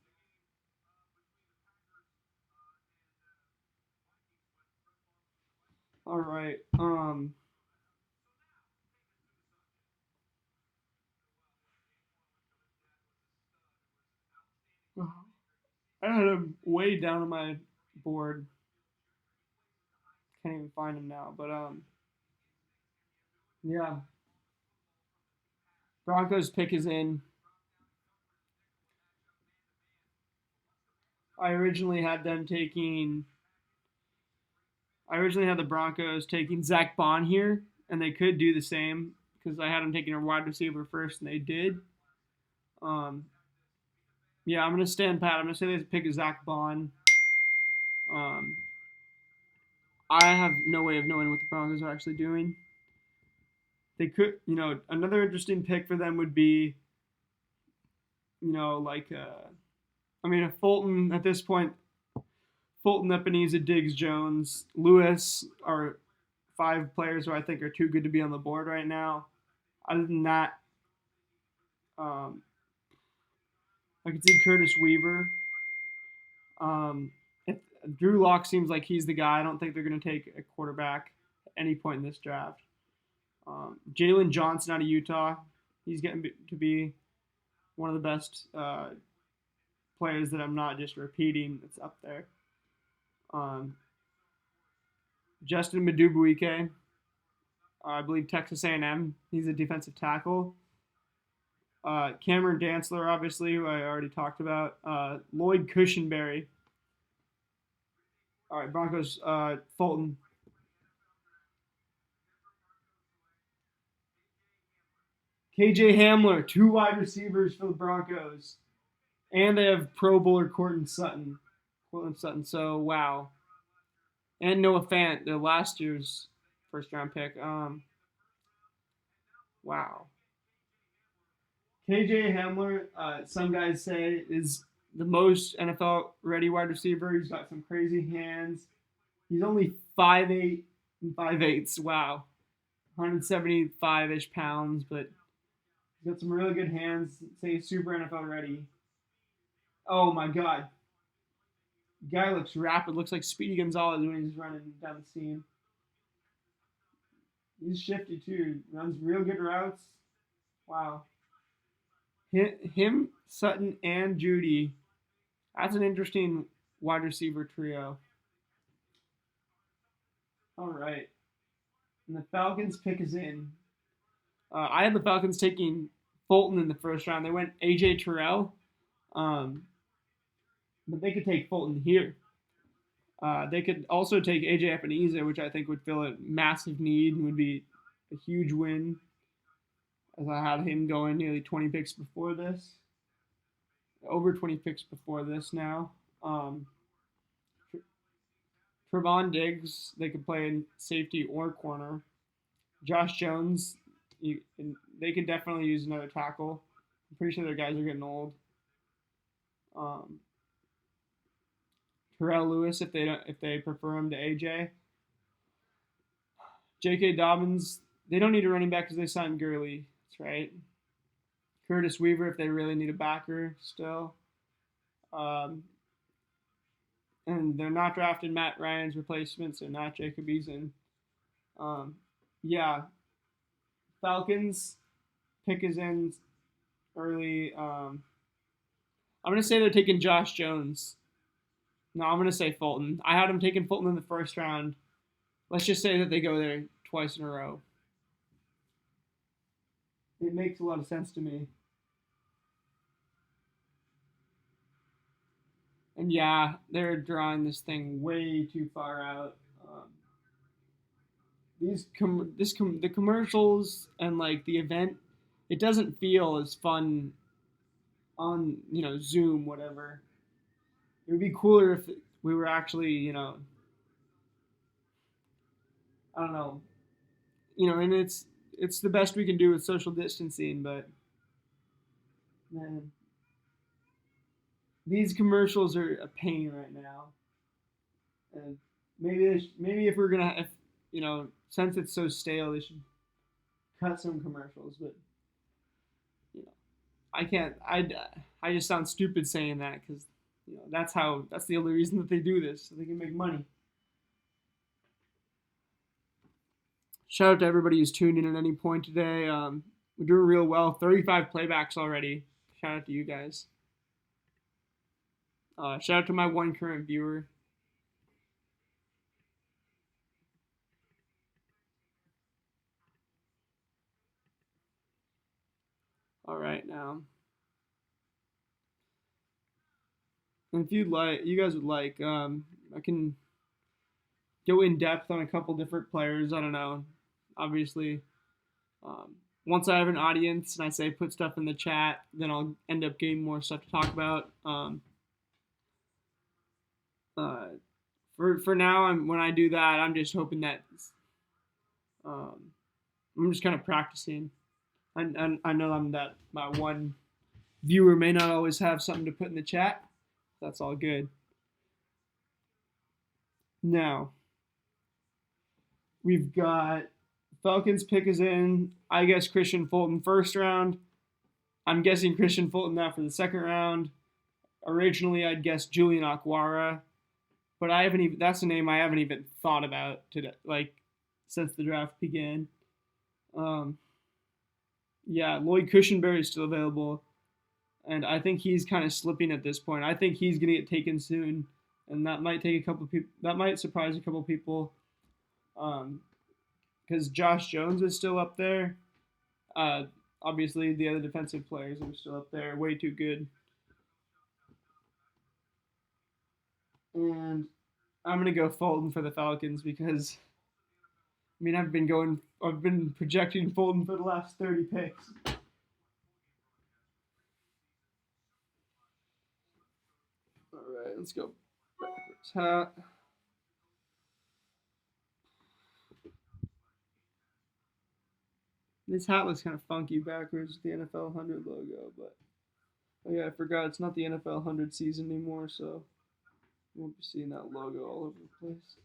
All right. I had him way down on my board. Can't even find him now. But yeah. Broncos pick is in. I originally had them taking. I originally had the Broncos taking Zach Bond here, and they could do the same because I had them taking a wide receiver first, and they did. Um, yeah, I'm gonna stand pat. I'm gonna say they pick Zach Bond. Um, I have no way of knowing what the Broncos are actually doing. They could, another interesting pick for them would be, like, I mean, if Fulton at this point, Fulton, Epineza, Diggs, Jones, Lewis are 5 players who I think are too good to be on the board right now. Other than that, um, I could see Curtis Weaver. If Drew Lock seems like he's the guy. I don't think they're going to take a quarterback at any point in this draft. Jalen Johnson out of Utah, he's getting to be one of the best players that I'm not just repeating. It's up there. Um, Justin Madubuike, I believe Texas A&M. He's a defensive tackle. Cameron Dantzler, obviously, who I already talked about. Lloyd Cushenberry. All right, Broncos. Fulton. KJ Hamler, 2 wide receivers for the Broncos. And they have Pro Bowler Cortland Sutton. So, wow. And Noah Fant, the last year's first round pick. Wow. KJ Hamler, some guys say, is the most NFL ready wide receiver. He's got some crazy hands. He's only 5'8" and 5/8. Wow. 175-ish pounds, but he's got some really good hands. Say super NFL ready. Oh my God. Guy looks rapid. Looks like Speedy Gonzalez when he's running down the seam. He's shifty too. Runs real good routes. Wow. Him, Sutton, and Judy. That's an interesting wide receiver trio. All right. And the Falcons pick is in. I had the Falcons taking Fulton in the first round. They went AJ Terrell, um, but they could take Fulton here. They could also take AJ Epineza, which I think would fill a massive need and would be a huge win, as I had him going nearly 20 picks before this. Over 20 picks before this now. Trevon Diggs, they could play in safety or corner. Josh Jones, they could definitely use another tackle. I'm pretty sure their guys are getting old. Um, Terrell Lewis, if they prefer him to AJ. J.K. Dobbins, they don't need a running back because they signed Gurley. That's right. Curtis Weaver, if they really need a backer still. Um, and they're not drafting Matt Ryan's replacement, so not Jacob Eason. Yeah, Falcons pick is in early. I'm gonna say they're taking Josh Jones. No, I'm gonna say Fulton. I had them taking Fulton in the first round. Let's just say that they go there twice in a row. It makes a lot of sense to me. And yeah, they're drawing this thing way too far out. The commercials and like the event, it doesn't feel as fun on Zoom, whatever. It would be cooler if we were actually I don't know, and it's the best we can do with social distancing, but man, these commercials are a pain right now, and maybe if we're gonna if since it's so stale, they should cut some commercials, but you know I can't. I just sound stupid saying that because that's the only reason that they do this, so they can make money. Shout out to everybody who's tuned in at any point today. We're doing real well. 35 playbacks already. Shout out to you guys. Shout out to my one current viewer. All right, now. And if you guys would like, I can go in depth on a couple different players. I don't know. Obviously, once I have an audience and I say put stuff in the chat, then I'll end up getting more stuff to talk about. For now, when I do that, I'm just hoping that I'm just kind of practicing. I know that my one viewer may not always have something to put in the chat. That's all good. Now, we've got Falcons pick is in. I guess Christian Fulton first round. I'm guessing Christian Fulton now for the second round. Originally, I'd guess Julian Akwara, but I haven't even. That's a name I haven't even thought about today, like since the draft began. Yeah, Lloyd Cushenberry is still available, and I think he's kind of slipping at this point. I think he's gonna get taken soon, and that might take a couple people. That might surprise a couple people, because Josh Jones is still up there. Obviously, the other defensive players are still up there, way too good. And I'm gonna go Fulton for the Falcons because I've been projecting Fulton for the last 30 picks. All right, let's go backwards hat. This hat looks kind of funky backwards with the NFL 100 logo, but oh yeah, I forgot it's not the NFL 100 season anymore, so you won't be seeing that logo all over the place.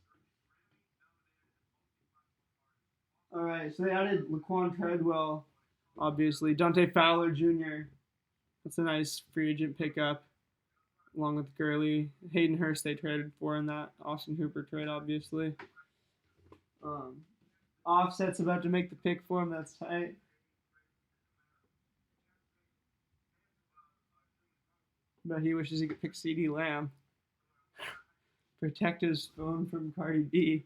All right, so they added Laquan Treadwell, obviously. Dante Fowler Jr. That's a nice free agent pickup, along with Gurley. Hayden Hurst they traded for in that Austin Hooper trade, obviously. Offset's about to make the pick for him. That's tight. But he wishes he could pick CD Lamb. Protect his phone from Cardi B.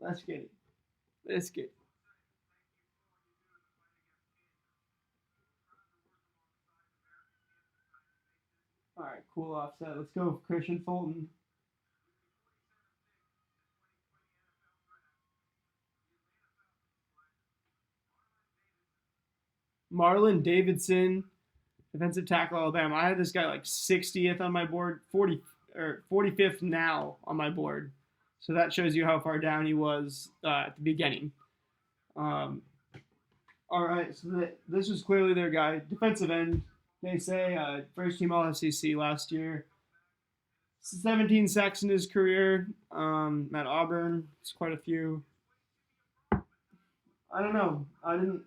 Let's get it. Let's get it. All right, cool offset. Let's go with Christian Fulton. Marlon Davidson, defensive tackle, Alabama. I had this guy like 60th on my board, 40 or 45th now on my board. So that shows you how far down he was at the beginning. All right, so this was clearly their guy. Defensive end, they say, first team All SEC last year. 17 sacks in his career at Auburn. It's quite a few. I don't know. I didn't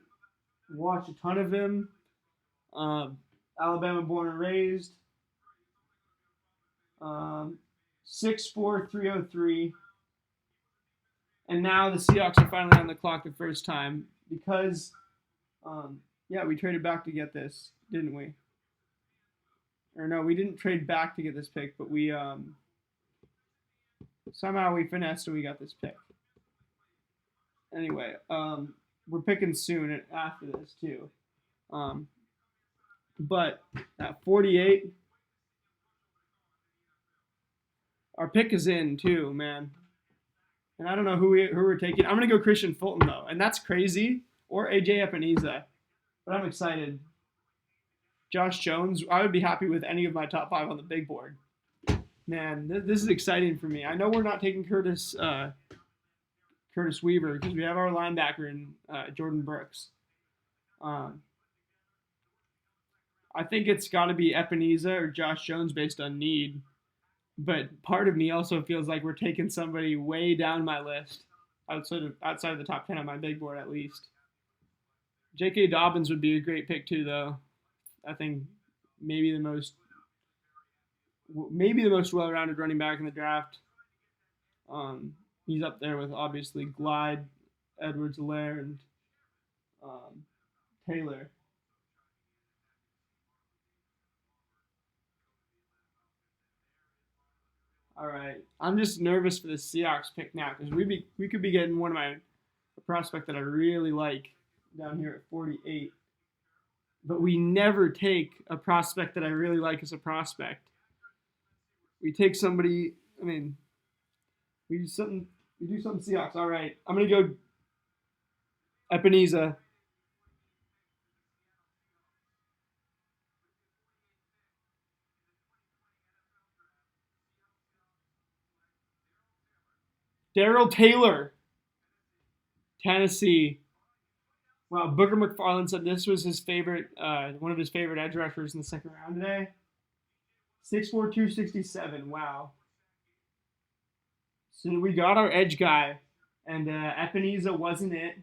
watch a ton of him. Alabama born and raised. 6'4", 303. And now the Seahawks are finally on the clock the first time because, yeah, we traded back to get this, didn't we? Or no, we didn't trade back to get this pick, but we somehow we finessed and we got this pick. Anyway, we're picking soon after this too. But at 48, our pick is in too, man. And I don't know who we're taking. I'm gonna go Christian Fulton though, and that's crazy. Or AJ Epineza, but I'm excited. Josh Jones, I would be happy with any of my top 5 on the big board. Man, this is exciting for me. I know we're not taking Curtis Weaver because we have our linebacker in Jordan Brooks. I think it's got to be Epineza or Josh Jones based on need. But part of me also feels like we're taking somebody way down my list, outside of the top 10 on my big board at least. J.K. Dobbins would be a great pick too, though. I think maybe the most well-rounded running back in the draft. He's up there with obviously Glide, Edwards-Helaire, and Taylor. All right, I'm just nervous for the Seahawks pick now because we could be getting one of a prospect that I really like down here at 48. But we never take a prospect that I really like as a prospect. We take somebody. I mean, we do something Seahawks. All right, I'm gonna go Epineza. Darrell Taylor, Tennessee. Wow, Booker McFarland said this was his favorite, one of his favorite edge rushers in the second round today. 6'4", 267. Wow. So we got our edge guy, and Epineza wasn't it.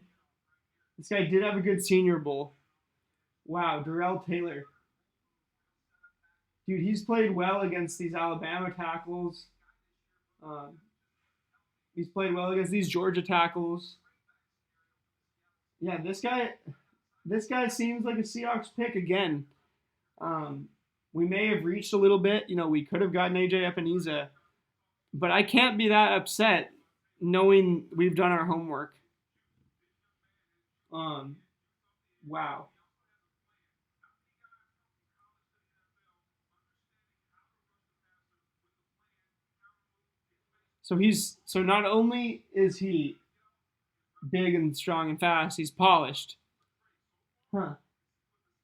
This guy did have a good Senior Bowl. Wow, Darrell Taylor. Dude, he's played well against these Alabama tackles. He's played well against these Georgia tackles. Yeah, this guy seems like a Seahawks pick again. We may have reached a little bit. You know, we could have gotten AJ Epineza, but I can't be that upset knowing we've done our homework. Wow. So not only is he big and strong and fast, he's polished. Huh. I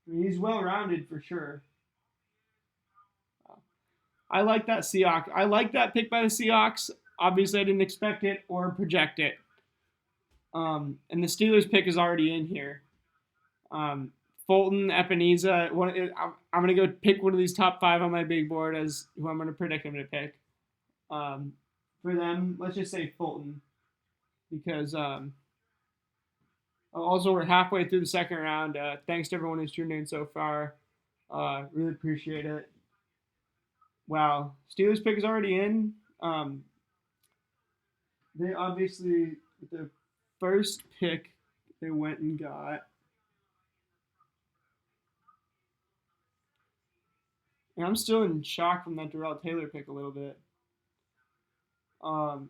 mean, he's well rounded for sure. I like that Seahawks. I like that pick by the Seahawks. Obviously, I didn't expect it or project it. And the Steelers pick is already in here. Fulton, Epineza. I'm going to go pick one of these top 5 on my big board as who I'm going to predict I'm going to pick. For them, let's just say Fulton. Because also we're halfway through the second round. Thanks to everyone who's tuned in so far. Really appreciate it. Wow, Steelers pick is already in. They obviously with the first pick they went and got. And I'm still in shock from that Darrell Taylor pick a little bit. Um,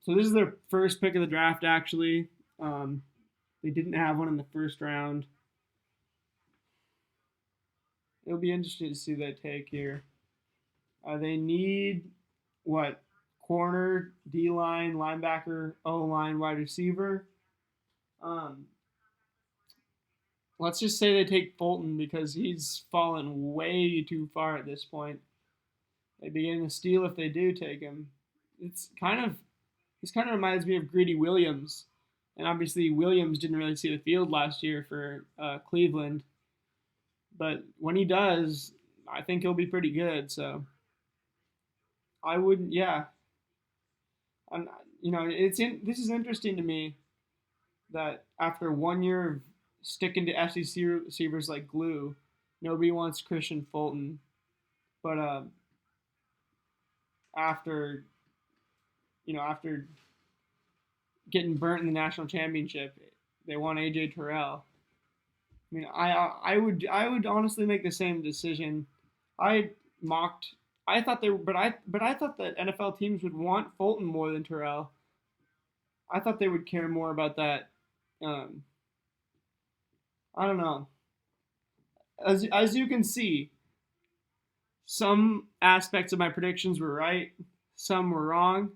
so this is their first pick of the draft. Actually, they didn't have one in the first round. It'll be interesting to see that take here. They need what? Corner, D line, linebacker, O line, wide receiver. Um, let's just say they take Fulton because he's fallen way too far at this point. They'd be getting a steal if they do take him. This kind of reminds me of Greedy Williams, and obviously Williams didn't really see the field last year for Cleveland, but when he does, I think he'll be pretty good. So I would, yeah, I'm, this is interesting to me that after 1 year of sticking to SEC receivers like glue, nobody wants Christian Fulton, but after after getting burnt in the national championship, they want AJ Terrell. I mean, I would honestly make the same decision. I mocked. I thought they were, but I thought that NFL teams would want Fulton more than Terrell. I thought they would care more about that. Um, I don't know. As you can see, some aspects of my predictions were right, some were wrong,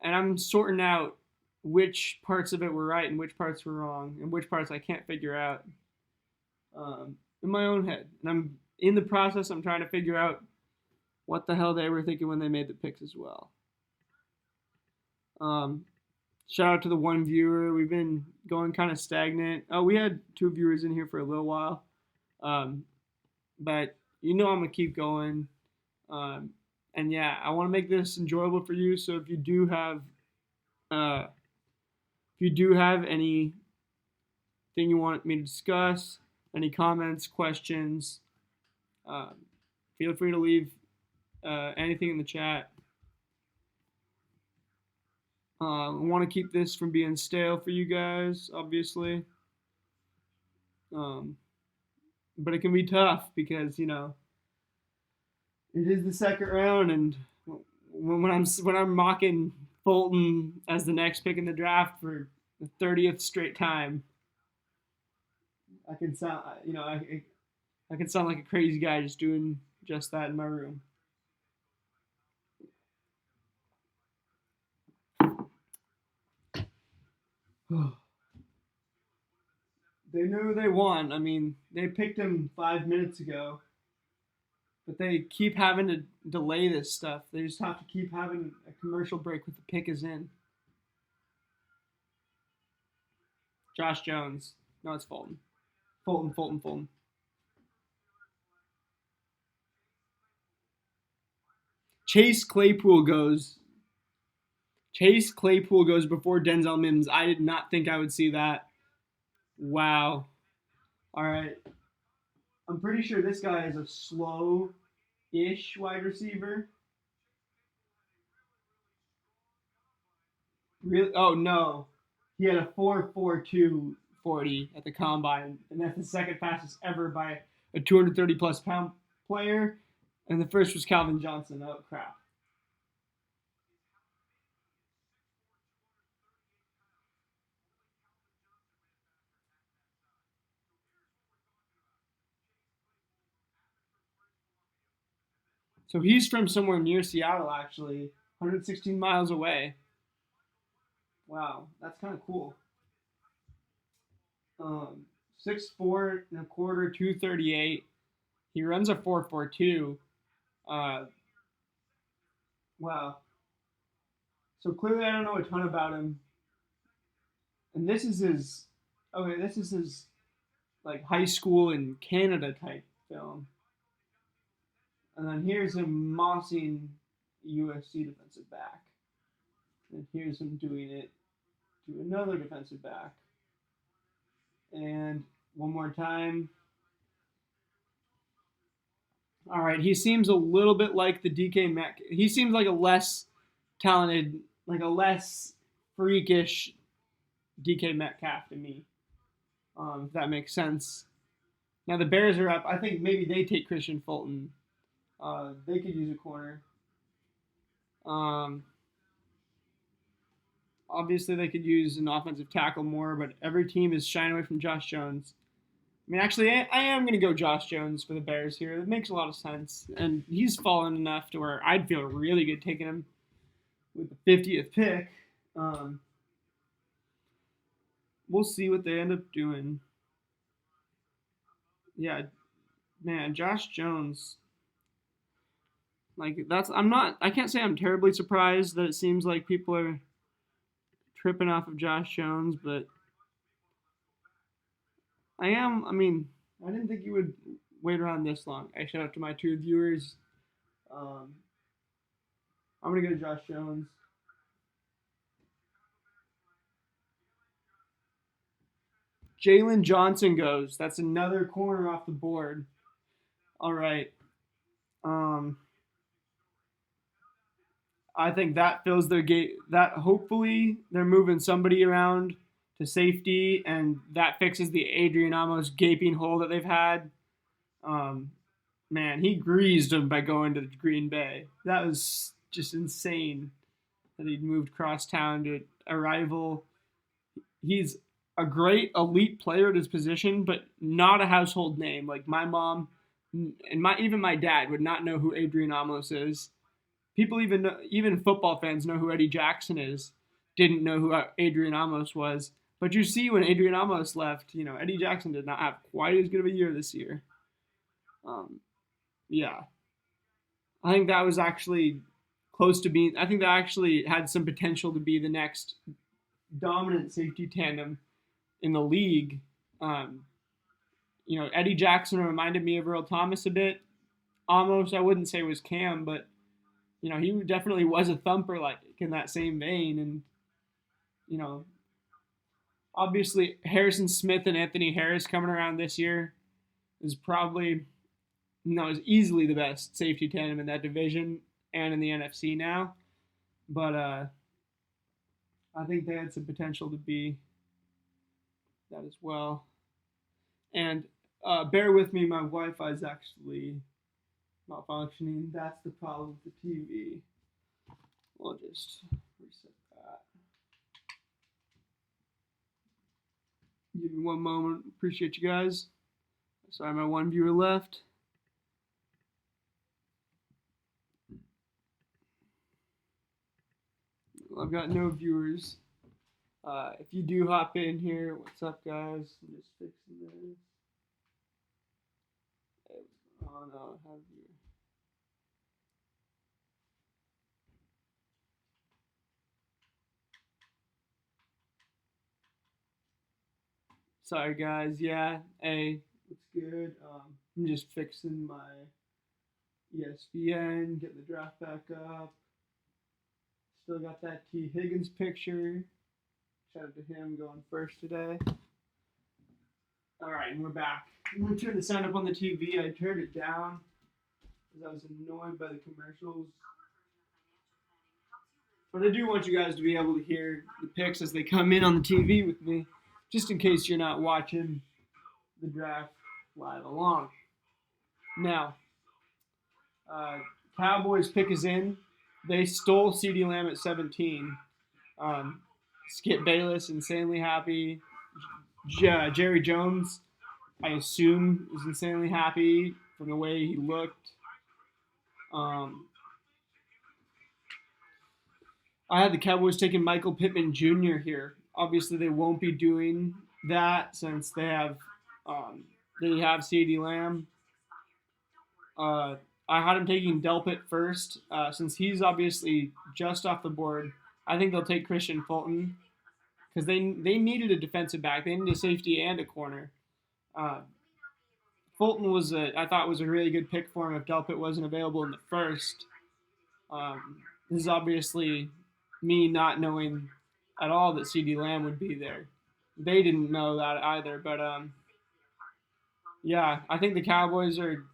and I'm sorting out which parts of it were right and which parts were wrong and which parts I can't figure out in my own head. And I'm in the process. I'm trying to figure out what the hell they were thinking when they made the picks as well. Um, Shout out to the one viewer. We've been going kind of stagnant. Oh, we had 2 viewers in here for a little while, but I'm gonna keep going. Um, and yeah, I want to make this enjoyable for you. So uh, if you do have anything you want me to discuss, any comments, questions, um, feel free to leave anything in the chat. I want to keep this from being stale for you guys, obviously. But it can be tough because it is the second round, and when I'm mocking Fulton as the next pick in the draft for the 30th straight time, I can sound I can sound like a crazy guy just doing just that in my room. They knew they won. I mean, they picked him 5 minutes ago, but they keep having to delay this stuff. They just have to keep having a commercial break with the pick is in. Josh Jones. No, it's Fulton. Fulton. Chase Claypool goes. Chase Claypool goes before Denzel Mims. I did not think I would see that. Wow. All right. I'm pretty sure this guy is a slow-ish wide receiver. Really? Oh no, he had a 4.42 40 at the combine, and that's the second fastest ever by a 230 plus pound player. And the first was Calvin Johnson. Oh crap. So he's from somewhere near Seattle, actually, 116 miles away. Wow, that's kind of cool. 6'4" and a quarter, 238. He runs a 4.42. Uh, wow. So clearly, I don't know a ton about him. And this is his. Okay, this is his like high school in Canada type film. And then here's him mossing USC defensive back. And here's him doing it to another defensive back. And one more time. All right, he seems a little bit like the DK Metcalf. He seems like a less talented, like a less freakish DK Metcalf to me. If that makes sense. Now the Bears are up. I think maybe they take Christian Fulton. They could use a corner. Um, Obviously, they could use an offensive tackle more, but every team is shying away from Josh Jones. I mean, actually, I am going to go Josh Jones for the Bears here. It makes a lot of sense. And he's fallen enough to where I'd feel really good taking him with the 50th pick. We'll see what they end up doing. Yeah, man, Josh Jones. Like, I can't say I'm terribly surprised that it seems like people are tripping off of Josh Jones, but I am. I mean, I didn't think you would wait around this long. I shout out to my two viewers. Um, I'm gonna go to Josh Jones. Jalen Johnson goes. That's another corner off the board. All right. Um, I think that fills their gate. That hopefully they're moving somebody around to safety, and that fixes the Adrian Amos gaping hole that they've had. Um, Man, he greased him by going to Green Bay. That was just insane that he'd moved cross town to a rival. He's a great elite player at his position, but not a household name. Like my mom and even my dad would not know who Adrian Amos is. People even football fans know who Eddie Jackson is. Didn't know who Adrian Amos was. But you see, when Adrian Amos left, Eddie Jackson did not have quite as good of a year this year. Yeah, I think that was actually close to being. I think that actually had some potential to be the next dominant safety tandem in the league. Um, Eddie Jackson reminded me of Earl Thomas a bit. Almost, I wouldn't say was Cam, but he definitely was a thumper like in that same vein. And you know, obviously Harrison Smith and Anthony Harris coming around this year is probably is easily the best safety tandem in that division and in the NFC now. But I think they had some potential to be that as well. And bear with me, my Wi-Fi is actually not functioning. That's the problem with the TV. We'll just reset that. Give me one moment. Appreciate you guys. Sorry, my one viewer left. I've got no viewers. If you do hop in here, what's up, guys? I'm just fixing this. Oh no, I have you. Sorry, guys. Yeah, hey, what's good? I'm just fixing my ESPN, getting the draft back up. Still got that T. Higgins picture. Shout out to him going first today. All right, and we're back. I'm going to turn the sound up on the TV. I turned it down because I was annoyed by the commercials. But I do want you guys to be able to hear the picks as they come in on the TV with me, just in case you're not watching the draft live along. Now, Cowboys pick is in. They stole CeeDee Lamb at 17. Skip Bayless, insanely happy. Jerry Jones, I assume, is insanely happy from the way he looked. I had the Cowboys taking Michael Pittman Jr. here. Obviously, they won't be doing that since they have CeeDee Lamb. I had him taking Delpit first since he's obviously just off the board. I think they'll take Christian Fulton because they needed a defensive back. They needed a safety and a corner. Fulton I thought was a really good pick for him if Delpit wasn't available in the first. This is obviously me not knowing at all that CeeDee Lamb would be there. They didn't know that either, but yeah, I think the Cowboys are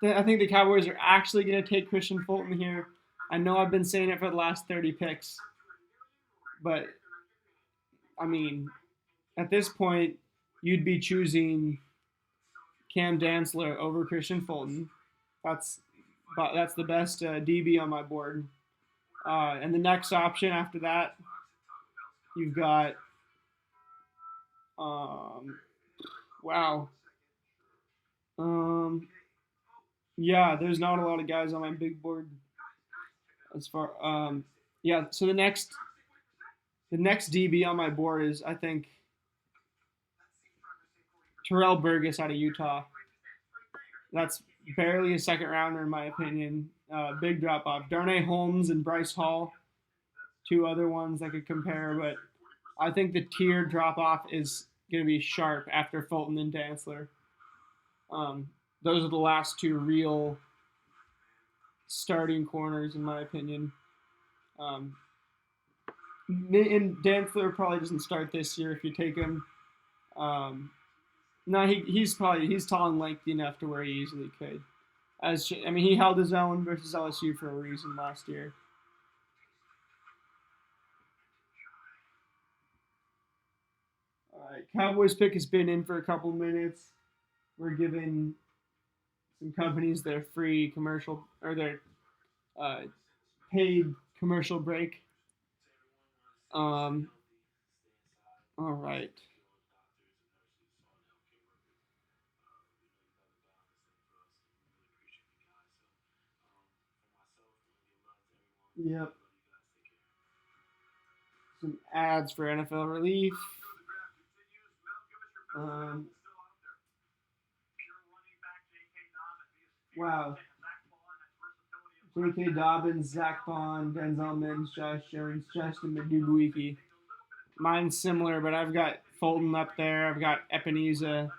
I think the Cowboys are actually going to take Christian Fulton here. I know I've been saying it for the last 30 picks, but I mean, at this point, you'd be choosing Cam Dantzler over Christian Fulton. That's the best DB on my board. And the next option after that, you've got wow. Yeah, there's not a lot of guys on my big board as far yeah, so the next DB on my board is, I think, Terrell Burgess out of Utah. That's barely a second rounder in my opinion. Big drop off. Darnay Holmes and Bryce Hall, two other ones I could compare, but I think the tier drop off is going to be sharp after Fulton and Dantzler. Those are the last two real starting corners in my opinion. And Dantzler probably doesn't start this year if you take him. No, he's tall and lengthy enough to where he easily could. He held his own versus LSU for a reason last year. All right, Cowboys pick has been in for a couple minutes. We're giving some companies their free commercial or their paid commercial break. All right. Yep. Some ads for NFL Relief. Wow. J.K. Dobbins, Zach Bond, Denzel Mims, Josh Jones, Justin Madubuike. Mine's similar, but I've got Fulton up there. I've got Epineza,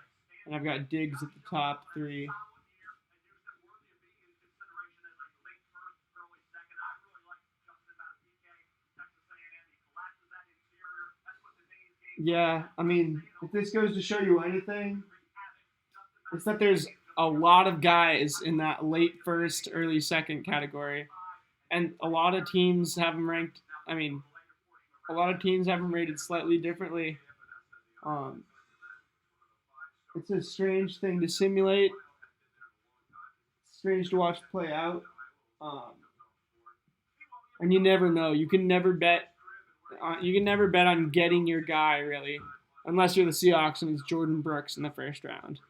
and I've got Diggs at the top three. Yeah, I mean, if this goes to show you anything, it's that there's a lot of guys in that late first, early second category, and a lot of teams have them ranked. I mean, a lot of teams have them rated slightly differently. It's a strange thing to simulate. It's strange to watch play out. And you never know. You can never bet. You can never bet on getting your guy really, unless you're the Seahawks and it's Jordan Brooks in the first round.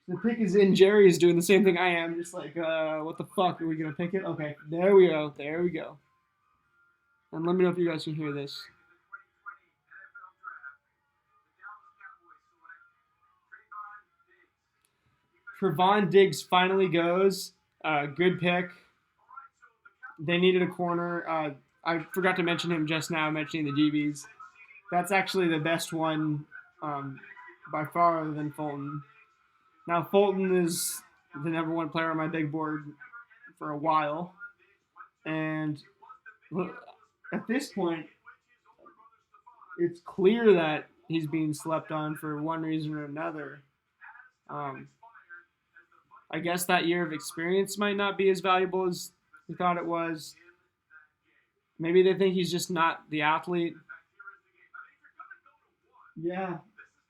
The pick is in. Jerry's doing the same thing I am. Just like, what the fuck? Are we going to pick it? Okay, there we go. There we go. And let me know if you guys can hear this. Trevon Diggs finally goes. Good pick. They needed a corner. I forgot to mention him just now, mentioning the DBs. That's actually the best one by far other than Fulton. Now, Fulton is the number one player on my big board for a while. And at this point, it's clear that he's being slept on for one reason or another. I guess that year of experience might not be as valuable as we thought it was. Maybe they think he's just not the athlete. Yeah,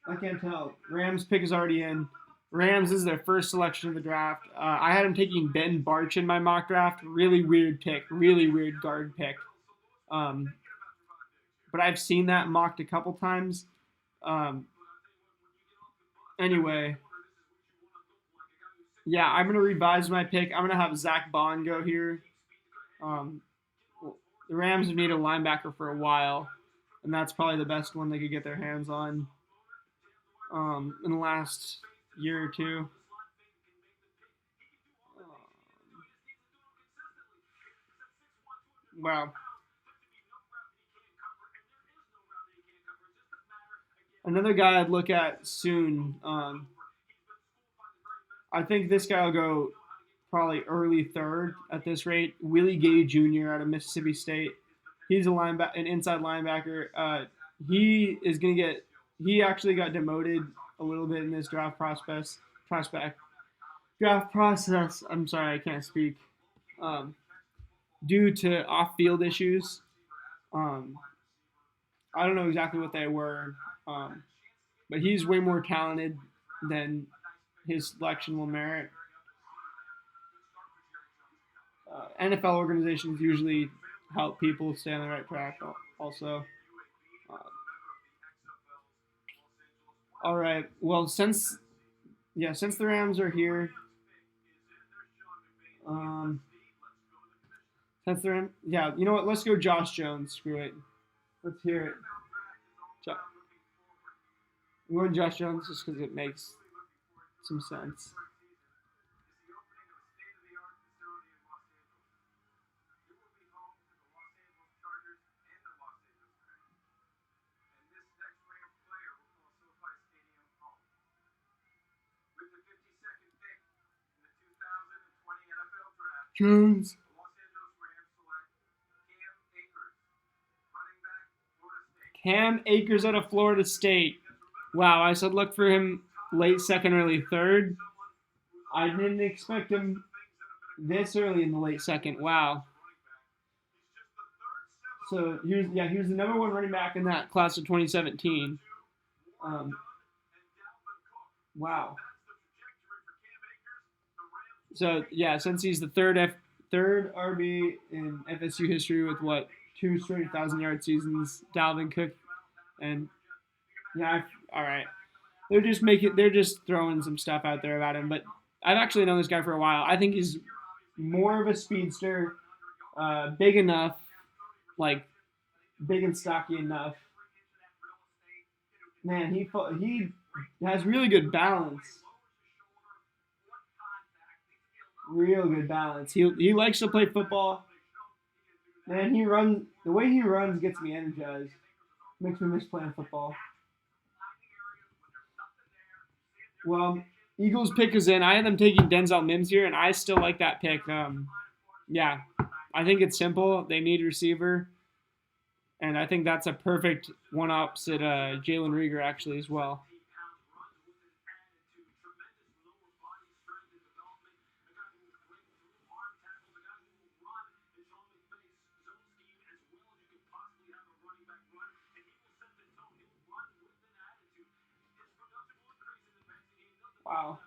I can't tell. Rams pick is already in. Rams is their first selection of the draft. I had him taking Ben Barch in my mock draft. Really weird pick. Really weird guard pick. But I've seen that mocked a couple times. Anyway. Yeah, I'm going to revise my pick. I'm going to have Zach Bond go here. The Rams have needed a linebacker for a while, and that's probably the best one they could get their hands on in the last year or two. Wow. Another guy I'd look at soon. I think this guy will go probably early third at this rate. Willie Gay Jr. out of Mississippi State. He's an inside linebacker. He is going to get he actually got demoted a little bit in this draft process. I'm sorry, I can't speak. Um, Due to off-field issues. Um, I don't know exactly what they were, but he's way more talented than his selection will merit. NFL organizations usually help people stay on the right track. Also, uh, all right. Well, since the Rams are here, um, since the Rams, yeah, you know what? Let's go, Josh Jones. Screw it. Let's hear it. I'm going Josh Jones just because it makes some sense. Jones. Cam Akers out of Florida State. Wow, I said look for him late second, early third. I didn't expect him this early in the late second. Wow. So he was the number one running back in that class of 2017. Um, wow. So yeah, since he's the third RB in FSU history with what 2 straight 1,000-yard seasons, Dalvin Cook, and yeah, all right. They're just throwing some stuff out there about him, but I've actually known this guy for a while. I think he's more of a speedster, big enough, like big and stocky enough. Man, he has really good balance. Real good balance. He likes to play football. Man, the way he runs gets me energized. Makes me miss playing football. Well, Eagles pick is in. I had them taking Denzel Mims here, and I still like that pick. Yeah, I think it's simple. They need a receiver, and I think that's a perfect one opposite Jalen Reagor actually as well. Wow.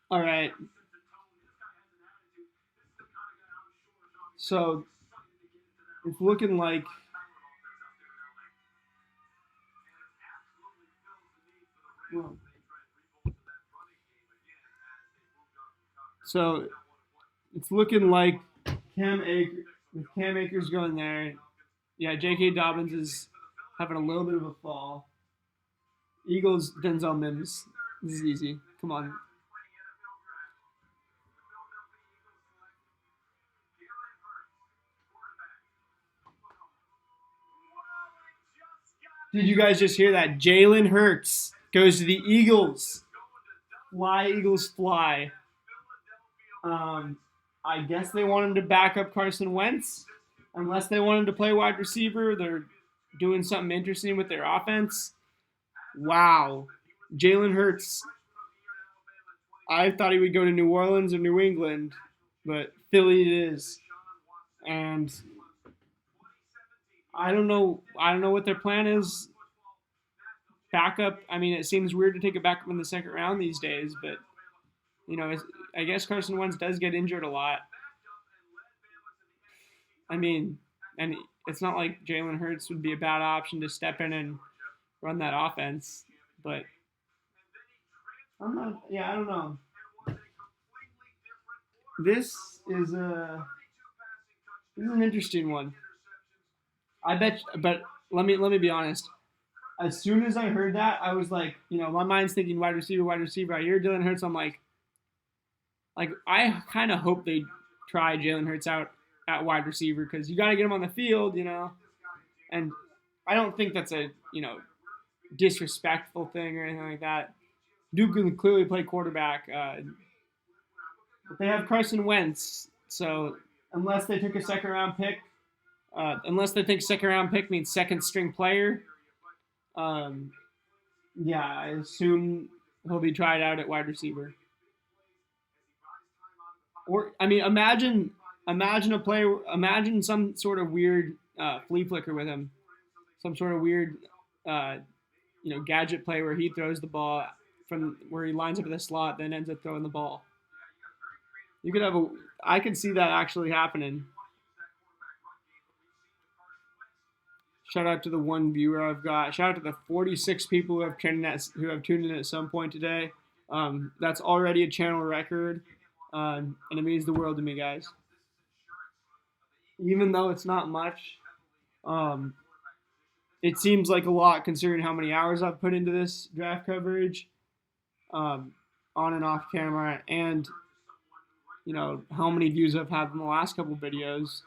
All right. So it's looking like so it's looking like Cam Akers going there. Yeah, J.K. Dobbins is having a little bit of a fall. Eagles Denzel Mims. This is easy. Come on. Did you guys just hear that? Jalen Hurts goes to the Eagles. Fly, Eagles, fly. I guess they want him to back up Carson Wentz. Unless they want him to play wide receiver, they're doing something interesting with their offense. Wow. Jalen Hurts. I thought he would go to New Orleans or New England, but Philly it is. And I don't know what their plan is. Backup. I mean, it seems weird to take a backup in the second round these days, but I guess Carson Wentz does get injured a lot. I mean, and it's not like Jalen Hurts would be a bad option to step in and run that offense, but I'm not. Yeah, I don't know. This is an interesting one. I bet, but let me be honest. As soon as I heard that, I was like, my mind's thinking wide receiver, wide receiver. I hear Jalen Hurts, I'm like I kind of hope they try Jalen Hurts out at wide receiver because you got to get him on the field, And I don't think that's a disrespectful thing or anything like that. Duke can clearly play quarterback, but they have Carson Wentz, so unless they took a second round pick, unless they think second round pick means second string player, Yeah, I assume he'll be tried out at wide receiver. Or I mean, imagine a player, imagine some sort of weird flea flicker with him, some sort of weird, uh, gadget play where he throws the ball from where he lines up at the slot, then ends up throwing the ball. You could have a, I could see that actually happening. Shout out to the one viewer I've got. Shout out to the 46 people who have tuned in at some point today. That's already a channel record, and it means the world to me, guys. Even though it's not much, um, it seems like a lot considering how many hours I've put into this draft coverage, um, on and off camera, and how many views I've had in the last couple videos.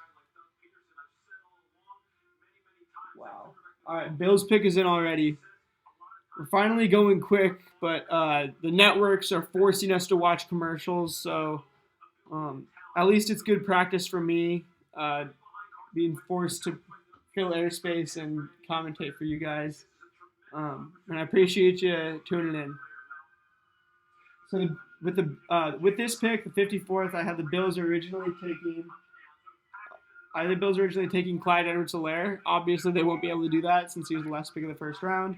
Wow. All right, Bill's pick is in already. We're finally going quick, but the networks are forcing us to watch commercials, so at least it's good practice for me, being forced to fill airspace and commentate for you guys. And I appreciate you tuning in. So with this pick, the 54th, I had the Bills originally taking Clyde Edwards-Helaire. Obviously, they won't be able to do that since he was the last pick of the first round.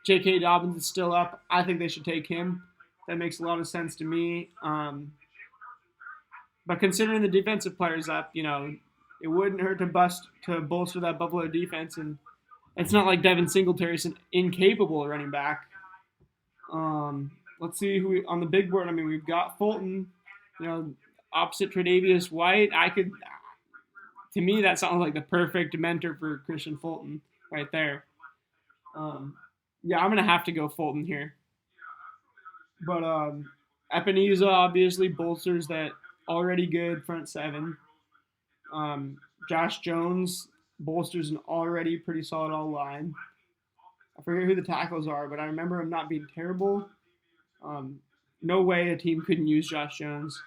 J.K. Dobbins is still up. I think they should take him. That makes a lot of sense to me. But considering the defensive players up, it wouldn't hurt to bolster that Buffalo defense. And it's not like Devin Singletary's an incapable running back. Let's see who on the big board. I mean, we've got Fulton, opposite Tre'Davious White. To me, that sounds like the perfect mentor for Christian Fulton right there. Yeah, I'm gonna have to go Fulton here. But Epineza obviously bolsters that already good front seven. Josh Jones bolsters an already pretty solid all line. I forget who the tackles are, but I remember him not being terrible. No way a team couldn't use Josh Jones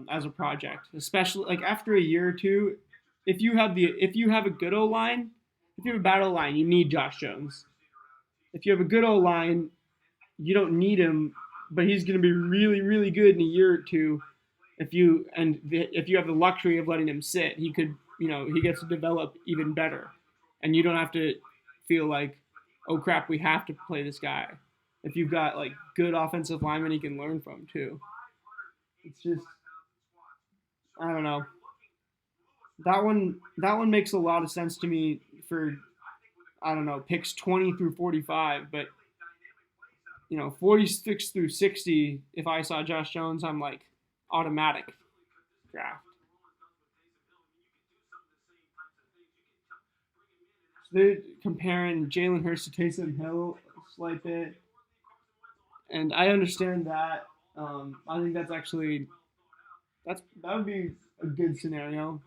as a project, especially like after a year or two. If you have a good O line, if you have a bad O line, you need Josh Jones. If you have a good O line, you don't need him, but he's going to be really, really good in a year or two. If you have the luxury of letting him sit, he gets to develop even better, and you don't have to feel like, oh crap, we have to play this guy. If you've got like good offensive linemen he can learn from too. It's just, I don't know. That one makes a lot of sense to me for, I don't know, picks 20 through 45, but 46 through 60, if I saw Josh Jones, I'm like automatic draft. So they're comparing Jalen Hurts to Taysom Hill a slight bit, and I understand that. I think that would be a good scenario.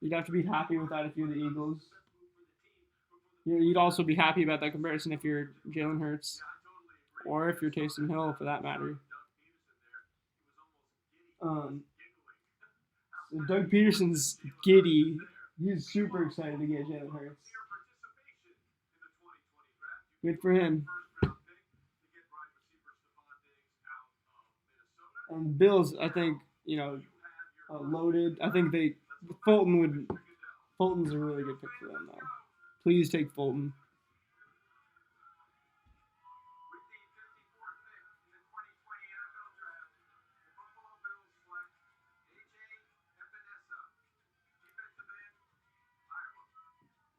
You'd have to be happy with that if you're the Eagles. You'd also be happy about that comparison if you're Jalen Hurts, or if you're Taysom Hill, for that matter. Doug Peterson's giddy. He's super excited to get Jalen Hurts. Good for him. And the Bills, I think, loaded. I think Fulton's a really good pick for them, though. Please take Fulton.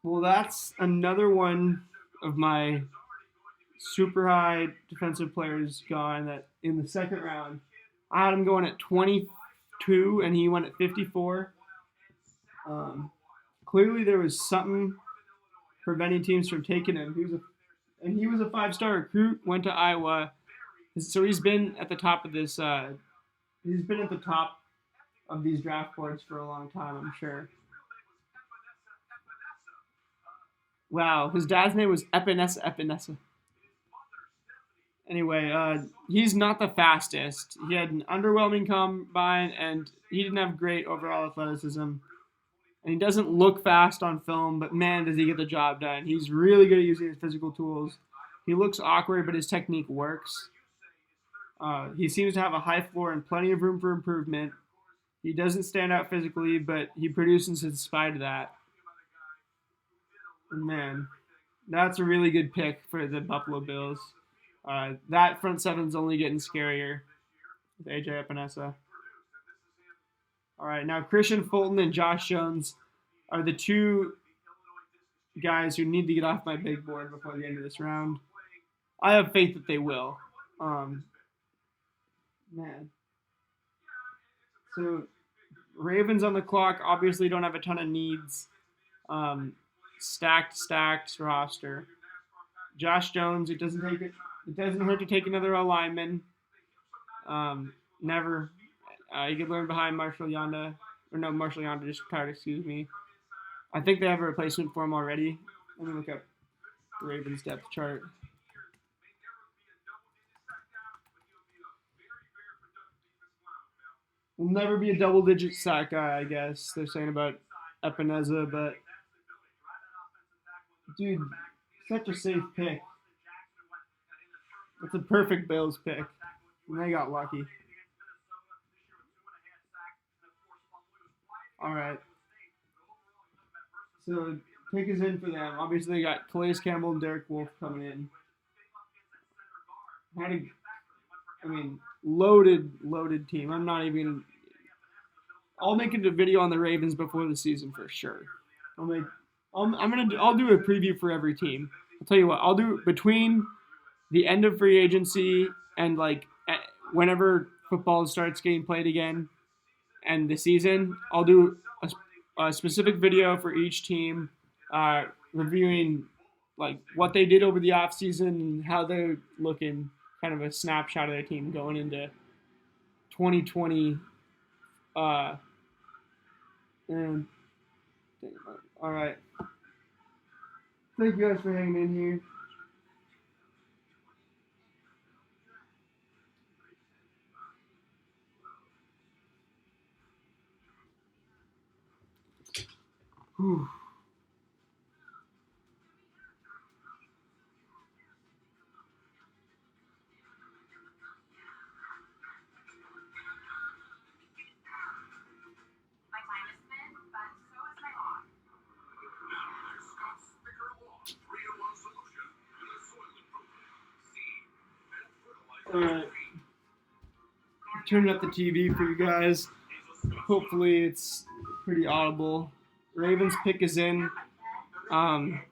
Well, that's another one of my super high defensive players gone that in the second round. I had him going at 22, and he went at 54. Clearly, there was something preventing teams from taking him. He was a 5-star recruit. Went to Iowa, so he's been at the top of this. He's been at the top of these draft boards for a long time, I'm sure. Wow, his dad's name was Epinesa. Anyway, he's not the fastest. He had an underwhelming combine, and he didn't have great overall athleticism. And he doesn't look fast on film, but man, does he get the job done. He's really good at using his physical tools. He looks awkward, but his technique works. He seems to have a high floor and plenty of room for improvement. He doesn't stand out physically, but he produces in spite of that. And man, that's a really good pick for the Buffalo Bills. That front seven's only getting scarier with AJ Epinesa. All right, now Christian Fulton and Josh Jones are the two guys who need to get off my big board before the end of this round. I have faith that they will. Man. So, Ravens on the clock obviously don't have a ton of needs. Stacked roster. Josh Jones, it doesn't hurt to take another lineman. Never. You could learn behind Marshall Yanda. Marshall Yanda just retired, excuse me. I think they have a replacement for him already. Let me look up the Ravens depth chart. Will never be a double-digit sack guy, I guess. They're saying about Epinesa, but dude, such a safe pick. That's a perfect Bills pick. And they got lucky. All right. So pick is in for them. Obviously, they got Calais Campbell and Derek Wolfe coming in. Loaded team. I'm not even. I'll make a video on the Ravens before the season for sure. I'll do a preview for every team. I'll tell you what. I'll do between the end of free agency and whenever football starts getting played again, and the season. I'll do a specific video for each team, reviewing what they did over the offseason and how they're looking. Kind of a snapshot of their team going into 2020. All right. Thank you guys for hanging in here. Whew. Alright. Turning up the TV for you guys. Hopefully it's pretty audible. Ravens pick is in. I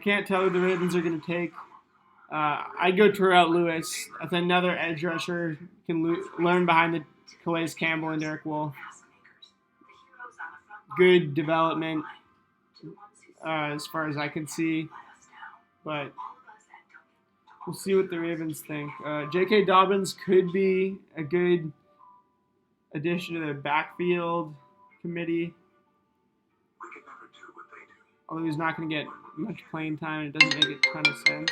can't tell who the Ravens are going to take. I go Terrell Lewis. That's another edge rusher. Can learn behind the Calais Campbell and Derek Wolfe. Good development as far as I can see. But we'll see what the Ravens think. J.K. Dobbins could be a good addition to the backfield committee. Although he's not going to get much playing time, it doesn't make a ton of sense.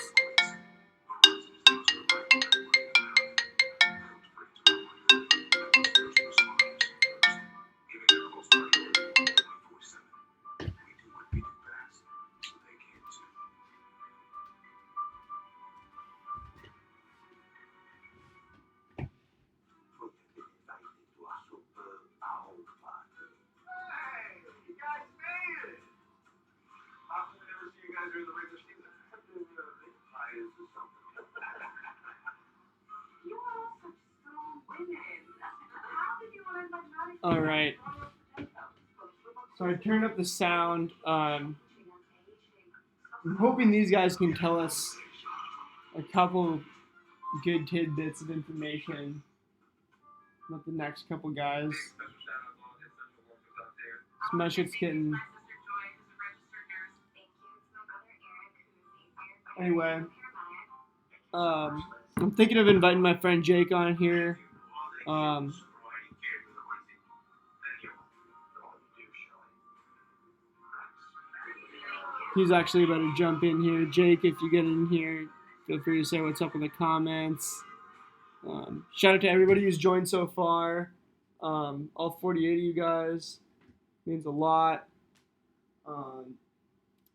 All right. So I turned up the sound. I'm hoping these guys can tell us a couple good tidbits of information about the next couple guys. Smeshik's getting. Anyway, I'm thinking of inviting my friend Jake on here. He's actually about to jump in here. Jake, if you get in here, feel free to say what's up in the comments. Shout out to everybody who's joined so far. All 48 of you guys. Means a lot.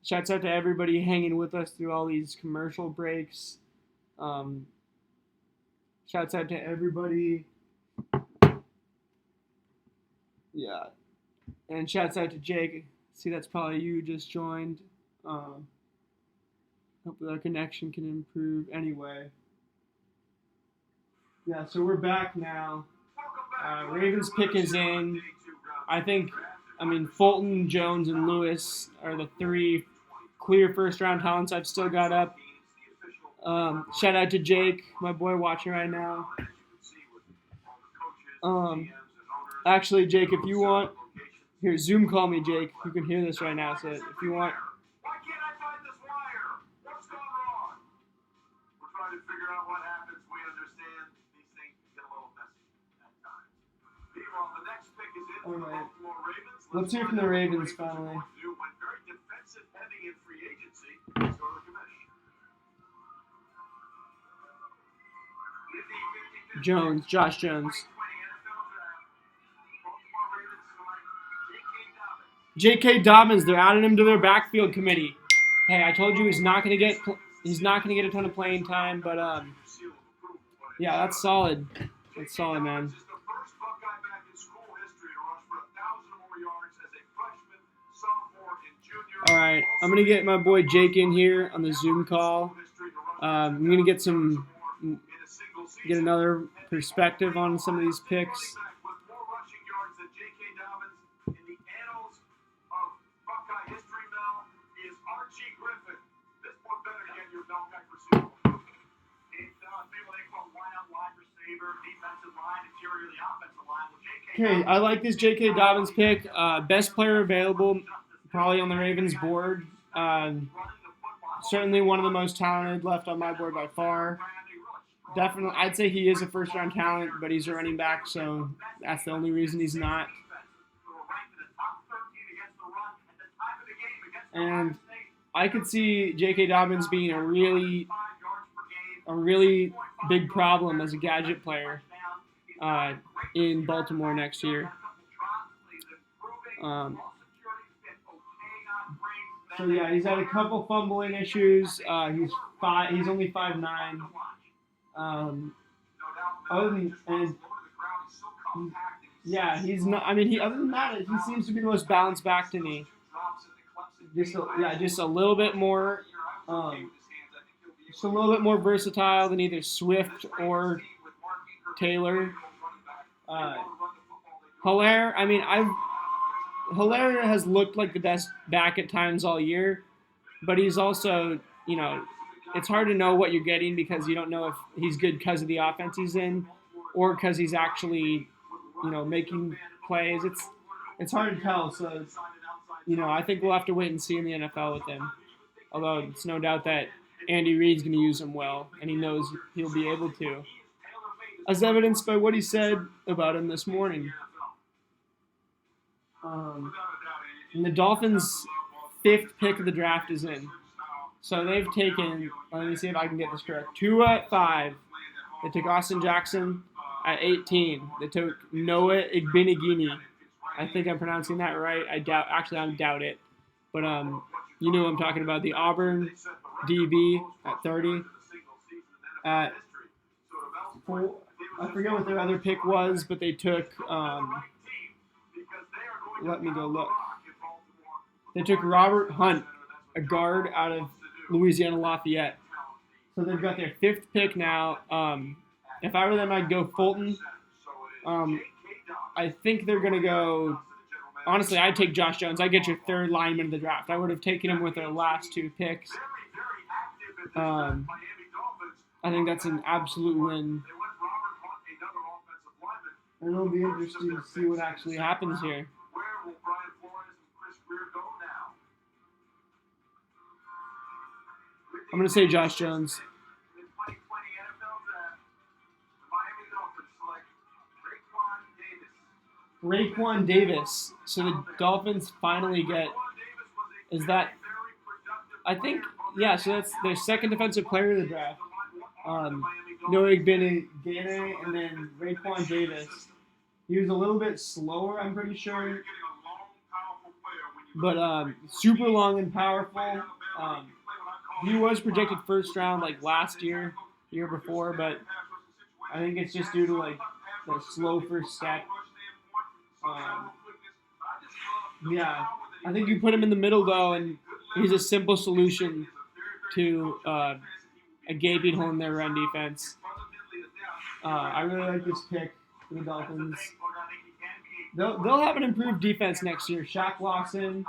Shouts out to everybody hanging with us through all these commercial breaks. Shouts out to everybody. Yeah. And shouts out to Jake. See, that's probably you just joined. Hopefully our connection can improve. Anyway. Yeah, so we're back now. Ravens pick is in. I mean, Fulton, Jones, and Lewis are the 3 clear first-round talents I've still got up. Shout out to Jake, my boy watching right now. Actually, Jake, if you want, here, Zoom call me, Jake. You can hear this right now, so if you want. Why can't I find this wire? What's gone wrong? We're trying to figure out what happens. We understand these things get a little messy at times. Meanwhile, the next pick is in for the Baltimore Ravens. Let's hear from the Ravens finally. Went very defensive heavy in free agency. Let's go to the committee. Josh Jones. J.K. Dobbins, they're adding him to their backfield committee. Hey, I told you he's not gonna get a ton of playing time, but yeah, that's solid. That's solid, man. All right, I'm gonna get my boy Jake in here on the Zoom call. I'm gonna get another perspective on some of these picks. Okay, I like this J.K. Dobbins pick. Best player available, probably on the Ravens board. Certainly one of the most talented left on my board by far. Definitely, I'd say he is a first-round talent, but he's a running back, so that's the only reason he's not. And I could see J.K. Dobbins being a really big problem as a gadget player in Baltimore next year. So yeah, he's had a couple fumbling issues. He's only 5'9". He's not. I mean, other than that, he seems to be the most balanced back to me. Just a little bit more. Just a little bit more versatile than either Swift or Taylor. Hilaire, Hilaire has looked like the best back at times all year, but he's also, it's hard to know what you're getting because you don't know if he's good because of the offense he's in or because he's actually, making plays. It's hard to tell, so, I think we'll have to wait and see in the NFL with him. Although it's no doubt that Andy Reid's going to use him well, and he knows he'll be able to, as evidenced by what he said about him this morning. And the Dolphins' 5th pick of the draft is in. So they've taken, let me see if I can get this correct, Tua at 5. They took Austin Jackson at 18. They took Noah Igbenegini. I think I'm pronouncing that right. I doubt it. But you know what I'm talking about. The Auburn DB at 30. At 4, I forget what their other pick was, but they took let me go look. They took Robert Hunt, a guard out of Louisiana Lafayette. So they've got their 5th pick now. If I were them, I'd go Fulton. I think they're going to go... Honestly, I'd take Josh Jones. I'd get your 3rd lineman of the draft. I would have taken him with their last 2 picks. I think that's an absolute win. And it'll be interesting to see what actually happens here. I'm going to say Josh Jones. Raekwon Davis. So the Dolphins finally get... Is that... I think... Yeah, so that's their 2nd defensive player of the draft. Noah Igbenegini and then Raekwon Davis. He was a little bit slower, I'm pretty sure. but super long and powerful. He was projected first round like last year, year before, but I think it's just due to like the slow first step. Um, yeah, I think you put him in the middle though, and he's a simple solution to a gaping hole in their run defense. I really like this pick for the Dolphins. They'll have an improved defense next year. Shaq Lawson,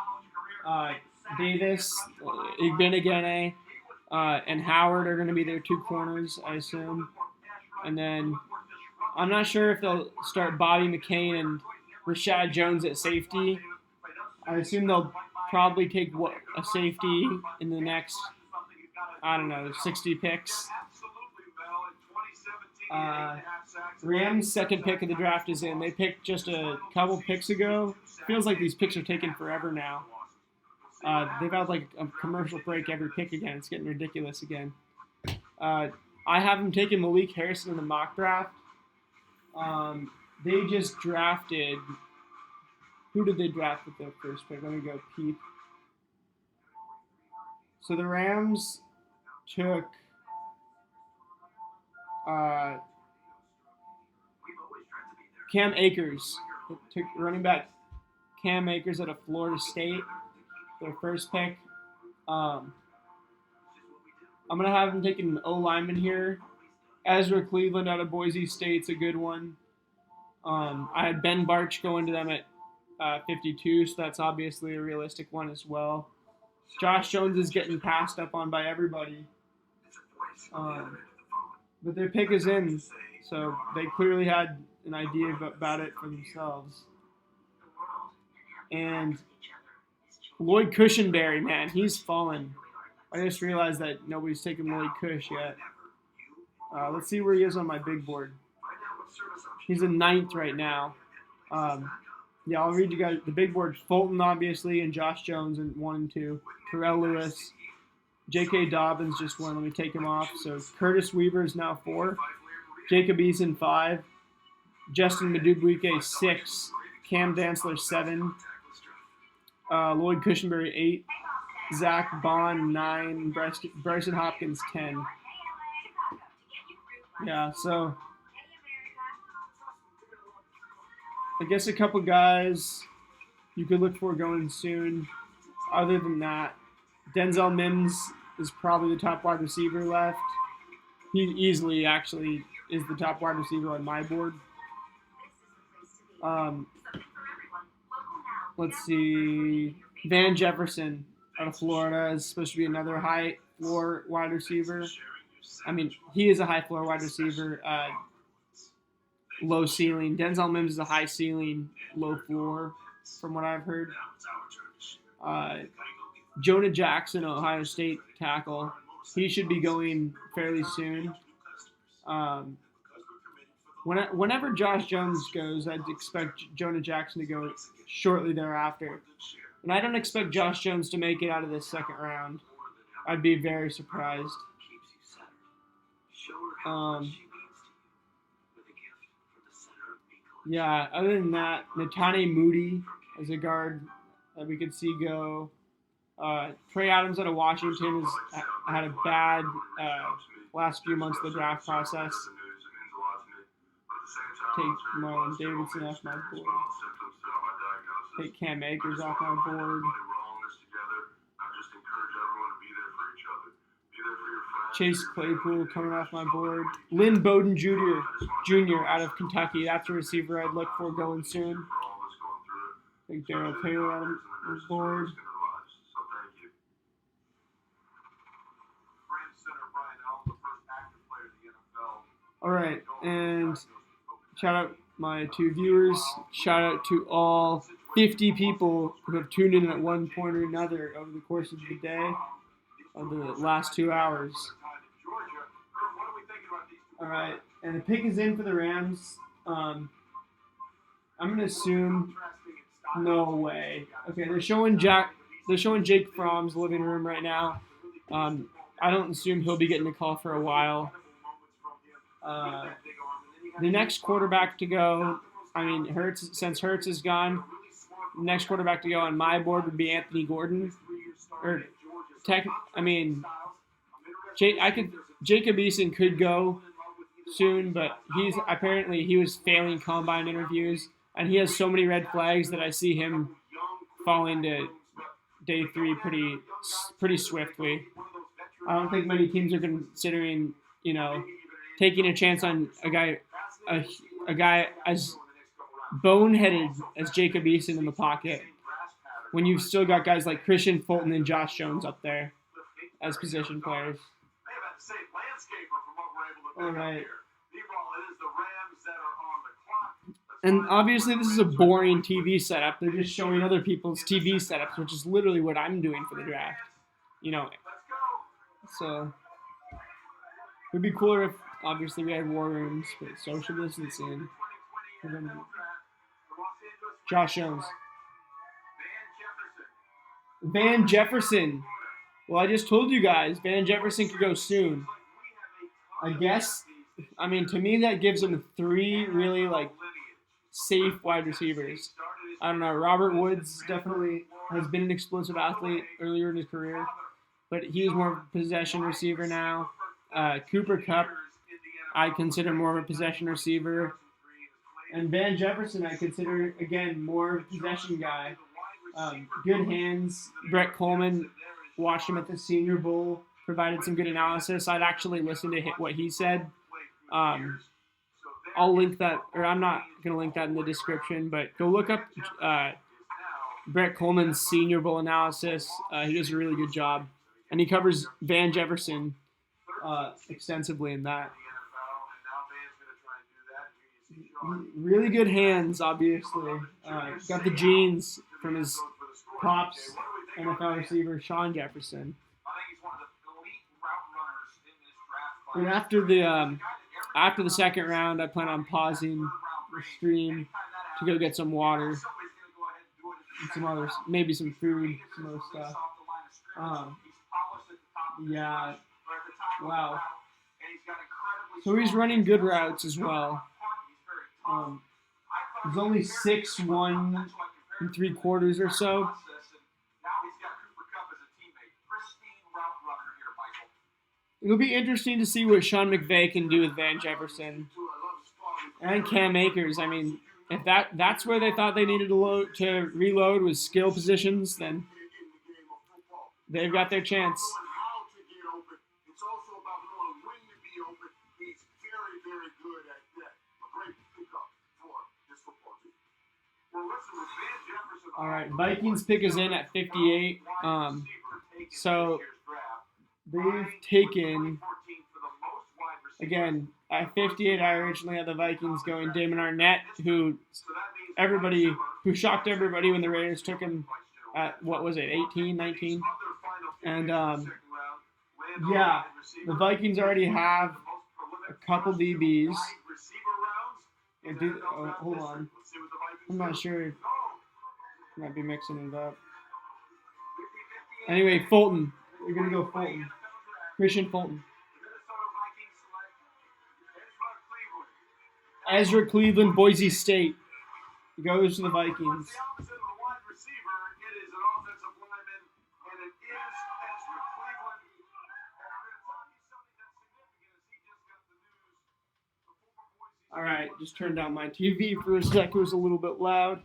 Davis, Igbenegene, and Howard are going to be their two corners, I assume. And then I'm not sure if they'll start Bobby McCain and Rashad Jones at safety. I assume they'll probably take a safety in the next, I don't know, 60 picks. Rams' second pick of the draft is in. They picked just a couple picks ago. Feels like these picks are taking forever now. They've had like a commercial break every pick again. It's getting ridiculous again. I have them taking Malik Harrison in the mock draft. They just drafted. Who did they draft with their first pick? Let me go peep. So the Rams took Cam Akers. They took running back Cam Akers out of Florida State, their first pick. I'm going to have them taking an O-lineman here. Ezra Cleveland out of Boise State's a good one. I had Ben Barch going to them at 52, so that's obviously a realistic one as well. Josh Jones is getting passed up on by everybody. But their pick is in, so they clearly had an idea about it for themselves. And Lloyd Cushenberry, man, he's fallen. I just realized that nobody's taken Lloyd Cush yet. Let's see where he is on my big board. He's in 9th right now. Yeah, I'll read you guys the big board. Fulton, obviously, and Josh Jones in 1 and 2. Terrell Lewis. J.K. Dobbins just won. Let me take him off. So Curtis Weaver is now 4. Jacob Eason 5. Justin Madubuike 6. Cam Dantzler 7. Lloyd Cushenberry 8. Zach Bond 9. Bryson Hopkins 10. Yeah, so I guess a couple guys you could look for going soon. Other than that, Denzel Mims is probably the top wide receiver left. He easily actually is the top wide receiver on my board. Let's see. Van Jefferson out of Florida is supposed to be another high floor wide receiver. I mean, he is a high floor wide receiver, low ceiling. Denzel Mims is a high ceiling, low floor, from what I've heard. Jonah Jackson, Ohio State tackle. He should be going fairly soon. Whenever Josh Jones goes, I'd expect Jonah Jackson to go shortly thereafter. And I don't expect Josh Jones to make it out of the second round. I'd be very surprised. Yeah, other than that, Netane Moody as a guard that we could see go. Trey Adams out of Washington has had a bad last few months of the draft process. Take Marlon Davidson off my board. Take Cam Akers off my board. Chase Claypool coming off my board. Lynn Bowden Jr. out of Kentucky. That's a receiver I'd look for going soon. Take Darrell Taylor on my board. All right, and shout out my 2 viewers. Shout out to all 50 people who have tuned in at one point or another over the course of the day, of the last 2 hours. All right, and the pick is in for the Rams. I'm gonna assume no way. Okay, they're showing Jake Fromm's living room right now. I don't assume he'll be getting a call for a while. The next quarterback to go, I mean, since Hurts is gone, next quarterback to go on my board would be Anthony Gordon. Or Jacob Eason could go soon, but he was failing combine interviews, and he has so many red flags that I see him falling to day 3 pretty swiftly. I don't think many teams are considering, taking a chance on a guy as boneheaded as Jacob Eason in the pocket when you've still got guys like Christian Fulton and Josh Jones up there as position players. All right. And obviously this is a boring TV setup. They're just showing other people's TV setups, which is literally what I'm doing for the draft. So it would be cooler if obviously we had war rooms, but social distancing. Josh Jones. Van Jefferson. Well, I just told you guys, Van Jefferson could go soon. I guess, to me that gives him 3 really, safe wide receivers. I don't know, Robert Woods definitely has been an explosive athlete earlier in his career, but he is more of a possession receiver now. Cooper Kupp, I consider more of a possession receiver. And Van Jefferson, I consider, again, more of a possession guy. Good hands. Brett Coleman, watched him at the Senior Bowl, provided some good analysis. I'd actually listen to what he said. I'll link that, or I'm not going to link that in the description, but go look up Brett Coleman's Senior Bowl analysis. He does a really good job. And he covers Van Jefferson extensively in that. Really good hands, obviously. Got the genes from his pops, NFL receiver Sean Jefferson. And after the second round, I plan on pausing the stream to go get some water, and some others, maybe some food, some other stuff. Yeah. Wow. So he's running good routes as well. He's only 6'1" and 3/4 or so. It'll be interesting to see what Sean McVay can do with Van Jefferson and Cam Akers. If that's where they thought they needed to reload with skill positions, then they've got their chance. All right, Vikings pick is in at 58. So they've taken, again, at 58, I originally had the Vikings going Damon Arnett, who shocked everybody when the Raiders took him at, 18, 19? And, the Vikings already have a couple DBs. Hold on. I'm not sure. Might be mixing it up. Anyway, Fulton. We're going to go Fulton. Christian Fulton. Ezra Cleveland, Boise State. He goes to the Vikings. All right, just turned down my TV for a sec. It was a little bit loud.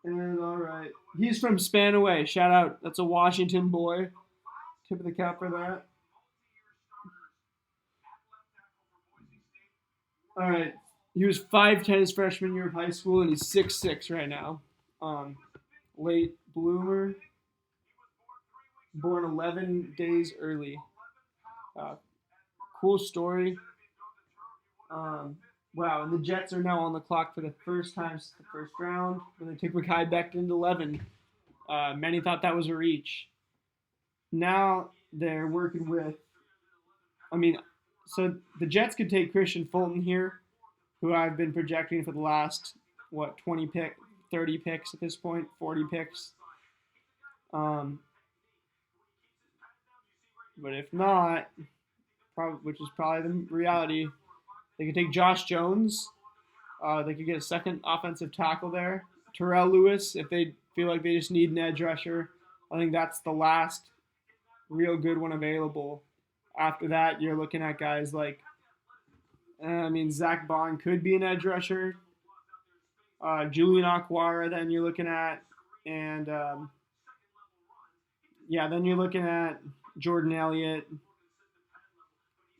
And all right, he's from Spanaway. Shout out. That's a Washington boy. Tip of the cap for that. All right, he was 5'10" his freshman year of high school, and he's 6'6" right now. Late bloomer. Born 11 days early. Cool story. Wow, and the Jets are now on the clock for the first time since the first round, when they took Mekhi Becton to 11. Many thought that was a reach. Now they're working with, so the Jets could take Christian Fulton here, who I've been projecting for the last, 30 picks at this point, 40 picks. But if not, which is probably the reality, they could take Josh Jones, They could get a second offensive tackle there. Terrell Lewis, if they feel like they just need an edge rusher. I think that's the last real good one available. After that, you're looking at guys like, Zach Bond could be an edge rusher. Julian Aquara, then you're looking at, and then you're looking at Jordan Elliott,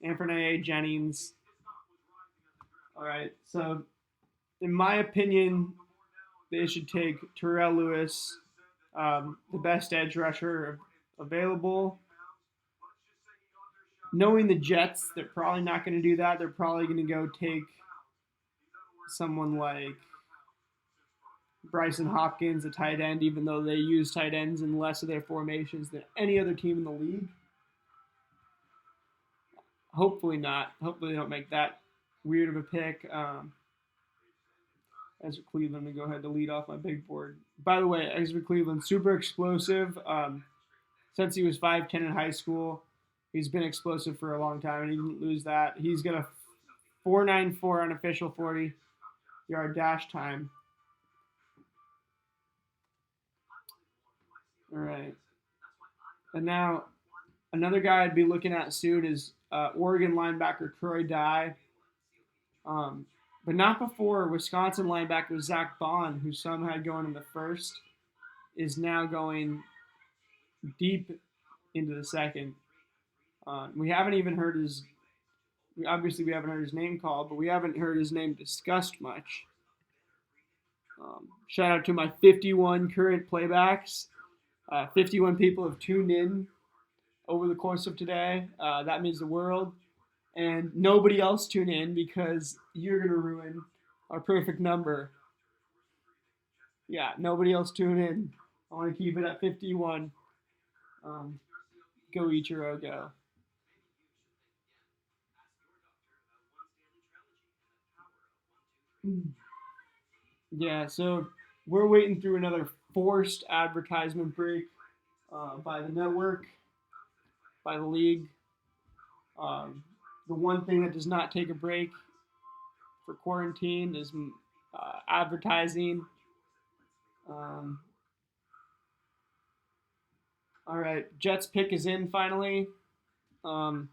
Anthony Jennings. All right, so in my opinion, they should take Terrell Lewis, the best edge rusher available. Knowing the Jets, they're probably not going to do that. They're probably going to go take someone like Bryson Hopkins, a tight end, even though they use tight ends in less of their formations than any other team in the league. Hopefully not. Hopefully they don't make that weird of a pick. Ezra Cleveland to go ahead to lead off my big board. By the way, Ezra Cleveland, super explosive. Since he was 5'10 in high school, he's been explosive for a long time, and he didn't lose that. He's got a 4.94 unofficial 40-yard dash time. All right. And now another guy I'd be looking at soon is Oregon linebacker Troy Dye. But not before Wisconsin linebacker Zach Bond, who some had going in the first, is now going deep into the second. We haven't even heard his. Obviously, we haven't heard his name called, but we haven't heard his name discussed much. Shout out to my 51 current playbacks. 51 people have tuned in over the course of today. That means the world. And nobody else tune in because you're going to ruin our perfect number. Yeah, nobody else tune in. I want to keep it at 51. Go Ichiro, go. Yeah, so we're waiting through another forced advertisement break by the network, by the league. The one thing that does not take a break for quarantine is advertising. All right, Jets pick is in finally. All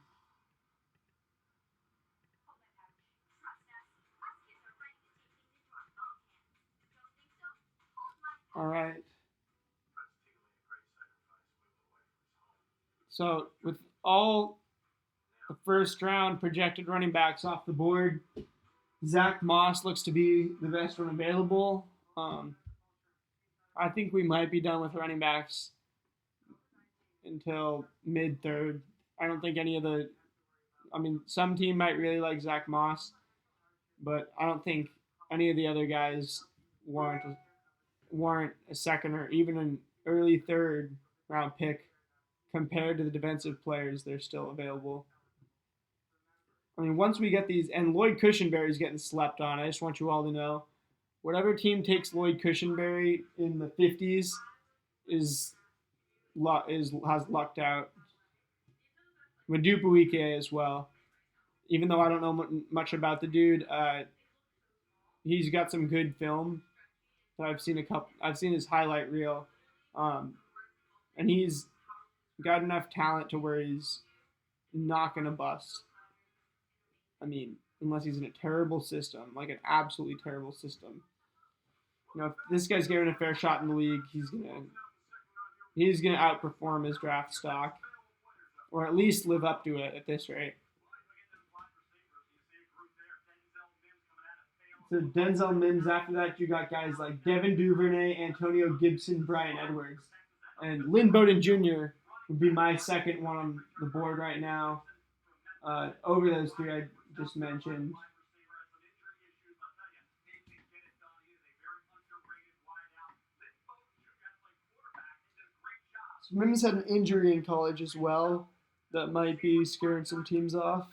right. So with all the first round projected running backs off the board, Zach Moss looks to be the best one available. I think we might be done with running backs until mid third. I don't think any of the. Some team might really like Zach Moss, but I don't think any of the other guys warrant a second or even an early third round pick compared to the defensive players that are still available. Once we get these, and Lloyd Cushenberry is getting slept on. I just want you all to know, whatever team takes Lloyd Cushenberry in the 50s has lucked out. Madubuike as well. Even though I don't know much about the dude, he's got some good film. So I've seen his highlight reel, and he's got enough talent to where he's not gonna bust. Unless he's in a terrible system, like an absolutely terrible system. If this guy's given a fair shot in the league, he's gonna outperform his draft stock, or at least live up to it at this rate. So Denzel Mims. After that, you got guys like Devin Duvernay, Antonio Gibson, Brian Edwards, and Lynn Bowden Jr. would be my second one on the board right now. Over those three I just mentioned. So Mims had an injury in college as well that might be scaring some teams off.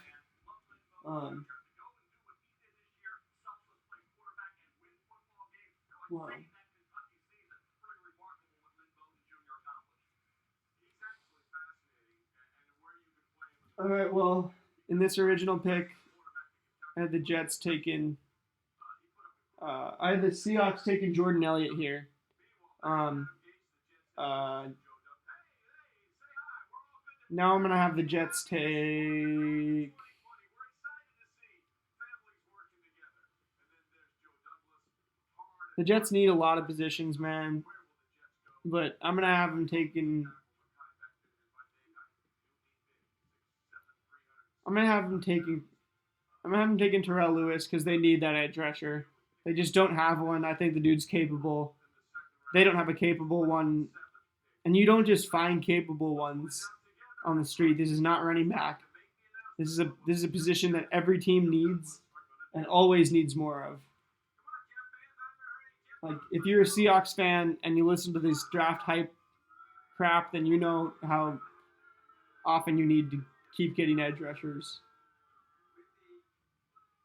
Wow. All right, well, in this original pick, I had the Jets taking I have the Seahawks taking Jordan Elliott here. Um, uh, Now I'm gonna have the Jets take. The Jets need a lot of positions, man. But I'm gonna have them taking. I'm gonna have them taking. I'm gonna have them taking Terrell Lewis because they need that edge rusher. They just don't have one. I think the dude's capable. They don't have a capable one, and you don't just find capable ones on the street. This is not running back. This is a position that every team needs and always needs more of. Like if you're a Seahawks fan and you listen to this draft hype crap, then you know how often you need to keep getting edge rushers.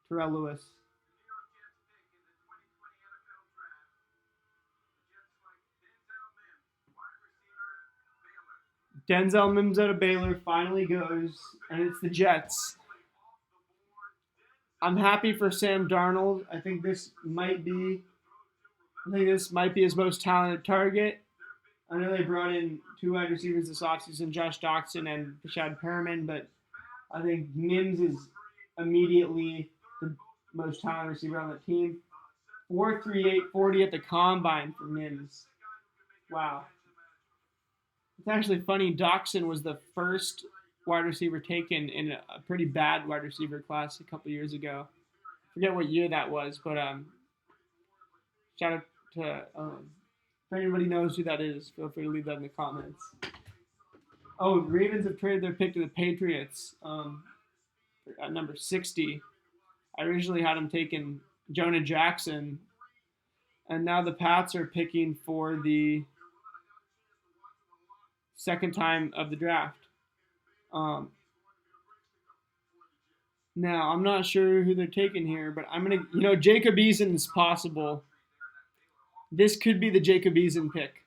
Terrell Lewis. Denzel Mims out of Baylor finally goes, and it's the Jets. I'm happy for Sam Darnold. I think this might be his most talented target. I know they brought in 2 wide receivers this offseason, Josh Doxson and Rashad Perriman, but I think Mims is immediately the most talented receiver on the team. 4.38 40 at the combine for Mims. Wow. It's actually funny. Doxson was the first wide receiver taken in a pretty bad wide receiver class a couple years ago. I forget what year that was, but shout out to if anybody knows who that is, feel free to leave that in the comments. Oh, Ravens have traded their pick to the Patriots at number 60. I originally had them taking Jonah Jackson, and now the Pats are picking for the second time of the draft. Now, I'm not sure who they're taking here, but I'm going to, Jacob Eason is possible. This could be the Jacob Eason pick.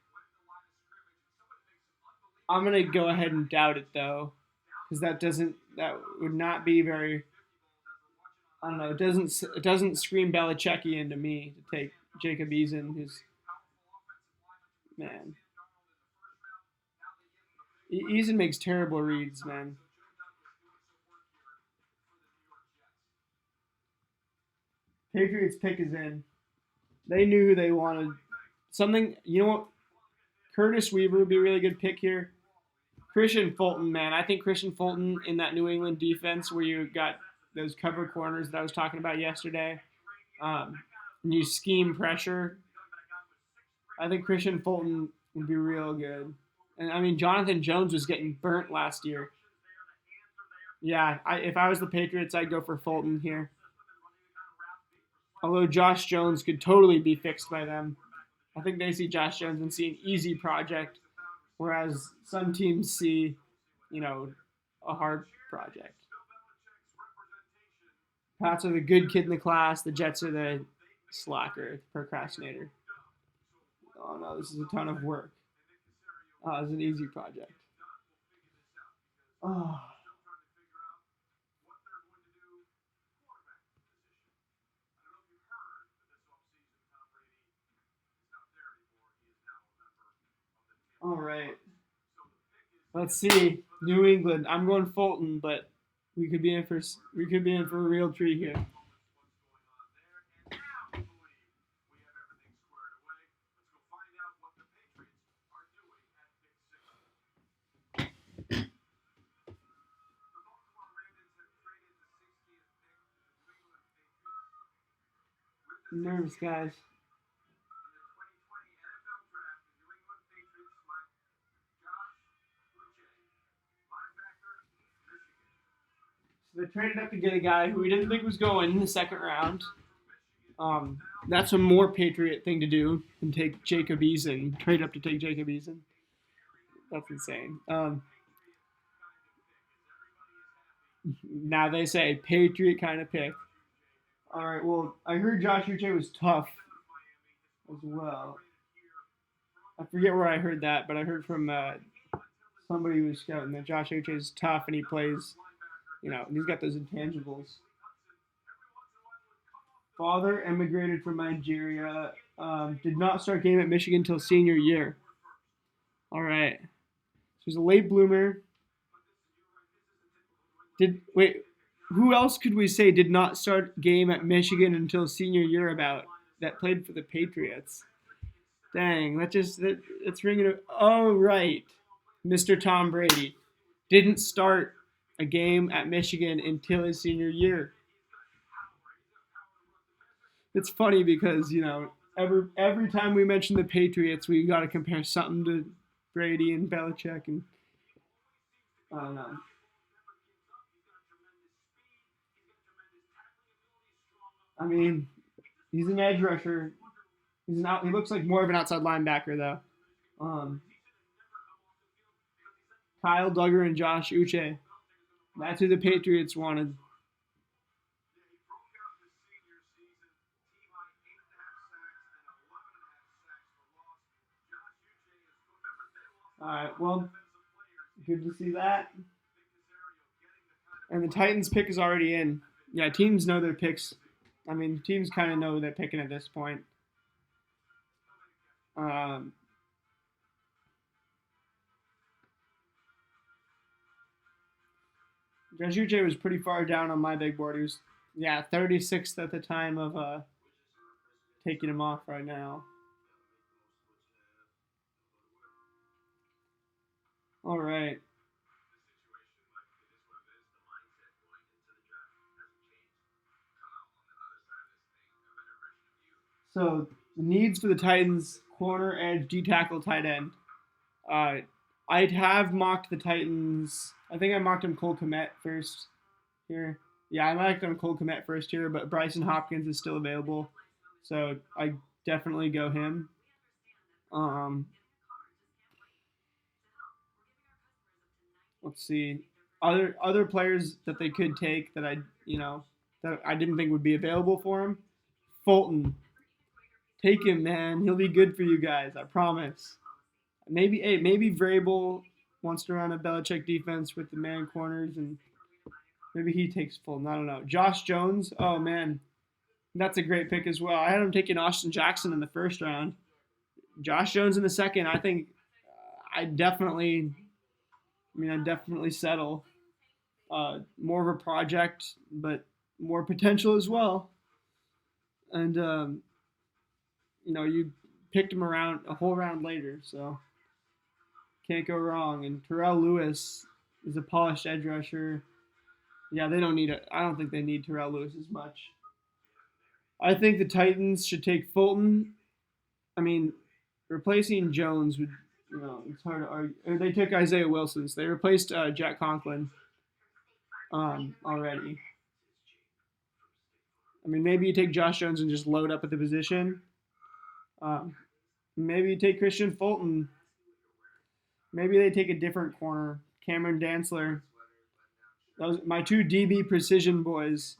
I'm going to go ahead and doubt it, though, because that would not be very, I don't know, it doesn't scream Belichickian to me to take Jacob Eason, who's, man. Eason makes terrible reads, man. Patriots pick is in. They knew who they wanted. You know what? Curtis Weaver would be a really good pick here. Christian Fulton, man. I think Christian Fulton in that New England defense where you got those cover corners that I was talking about yesterday, and you scheme pressure. I think Christian Fulton would be real good. And, I mean, Jonathan Jones was getting burnt last year. Yeah, if I was the Patriots, I'd go for Fulton here. Although Josh Jones could totally be fixed by them. I think they see Josh Jones and see an easy project, whereas some teams see, a hard project. Pats are the good kid in the class. The Jets are the slacker, the procrastinator. Oh, no, this is a ton of work. Oh, it's an easy project. Oh. All right. Let's see. New England. I'm going Fulton, but we could be in for a real treat here. I'm nervous, guys. So they traded up to get a guy who we didn't think was going in the second round. That's a more Patriot thing to do than take Jacob Eason. Trade up to take Jacob Eason. That's insane. Now they say Patriot kind of pick. All right. Well, I heard Josh Uche was tough as well. I forget where I heard that, but I heard from somebody who was scouting that Josh Uche is tough and he plays. He's got those intangibles. Father immigrated from Nigeria. Did not start game at Michigan until senior year. All right. So he's a late bloomer. Who else could we say did not start game at Michigan until senior year about that played for the Patriots? Dang, it's ringing. Oh right, Mr. Tom Brady didn't start a game at Michigan until his senior year. It's funny because every time we mention the Patriots, we got to compare something to Brady and Belichick, and I don't know. I mean, he's an edge rusher. He looks like more of an outside linebacker though. Um, Kyle Duggar and Josh Uche. That's who the Patriots wanted. All right, well, good to see that. And the Titans pick is already in. Yeah, teams know their picks. I mean, teams kind of know they're picking at this point. Um, Josh Uche was pretty far down on my big board. He was, 36th at the time of taking him off right now. All right. So the needs for the Titans: corner, edge, D tackle, tight end. I have mocked the Titans. I think I mocked him Cole Kmet first here. Yeah, I mocked him Cole Kmet first here, but Bryson Hopkins is still available, so I definitely go him. Um, let's see other players that they could take that I didn't think would be available for him. Fulton, take him, man. He'll be good for you guys. I promise. Maybe Vrabel wants to run a Belichick defense with the man corners, and maybe he takes Fulton. I don't know. Josh Jones. Oh man, that's a great pick as well. I had him taking Austin Jackson in the first round. Josh Jones in the second. I think I definitely. I definitely settle. More of a project, but more potential as well. And you picked him around a whole round later, so can't go wrong. And Terrell Lewis is a polished edge rusher. Yeah, they don't need it. I don't think they need Terrell Lewis as much. I think the Titans should take Fulton. I mean, replacing Jones would, it's hard to argue. They took Isaiah Wilson. So they replaced Jack Conklin already. I mean, maybe you take Josh Jones and just load up at the position. Maybe you take Christian Fulton. Maybe they take a different corner. Cameron Dantzler. Those my two DB Precision boys.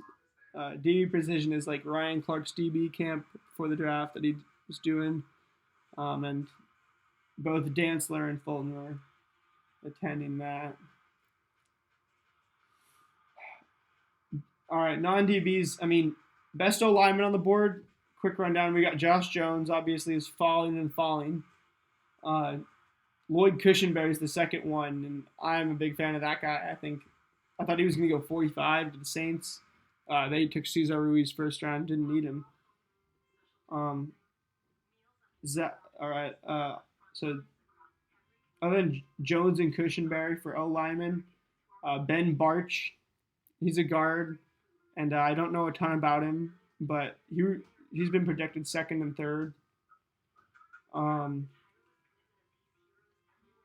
DB Precision is like Ryan Clark's DB camp for the draft that he was doing. And both Dantzler and Fulton were attending that. All right, non-DBs. I mean, best O lineman on the board. Quick rundown. We got Josh Jones, obviously, is falling and falling. Lloyd Cushenberry is the second one, and I'm a big fan of that guy. I thought he was going to go 45 to the Saints. They took Cesar Ruiz first round, didn't need him. All right. So other than Jones and Cushenberry for O lineman, Ben Barch, he's a guard, and I don't know a ton about him, but he's been projected second and third.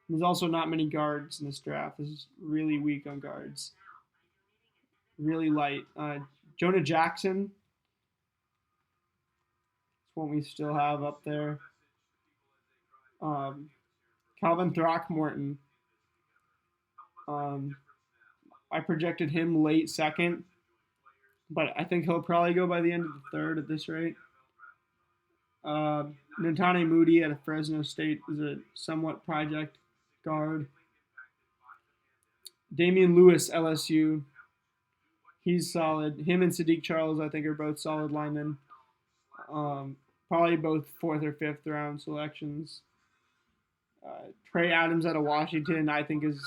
There's also not many guards in this draft. This is really weak on guards. Really light. Jonah Jackson. That's one we still have up there. Calvin Throckmorton. I projected him late second, but I think he'll probably go by the end of the third at this rate. Nantane Moody at Fresno State is a somewhat project guard. Damian Lewis, LSU. He's solid. Him and Sadiq Charles, I think, are both solid linemen. Probably both 4th or 5th round selections. Trey Adams out of Washington, I think is.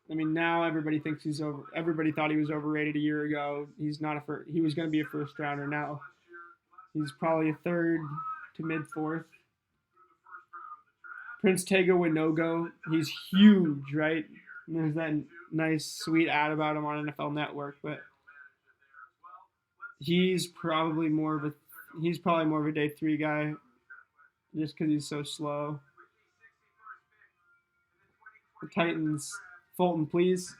I mean, now everybody thinks he's over. Everybody thought he was overrated a year ago. He's not a first. He was going to be a first rounder. Now he's probably a 3rd to mid 4th. Prince Tega Winogo, he's huge, right? And there's that nice, sweet ad about him on NFL Network, but he's probably more of a day 3 guy, just because he's so slow. The Titans, Fulton, please.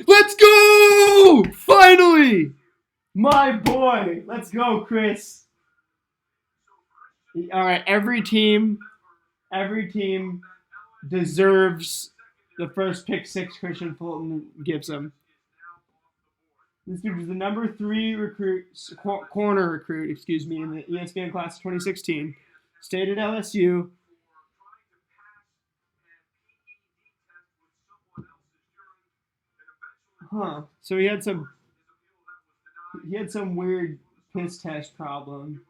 Let's go! Finally! My boy! Let's go, Chris. All right, every team deserves the first pick 6 Christian Fulton gives them. This dude was the number 3 corner recruit, in the ESPN class of 2016. Stayed at LSU. So he had some weird piss test problem.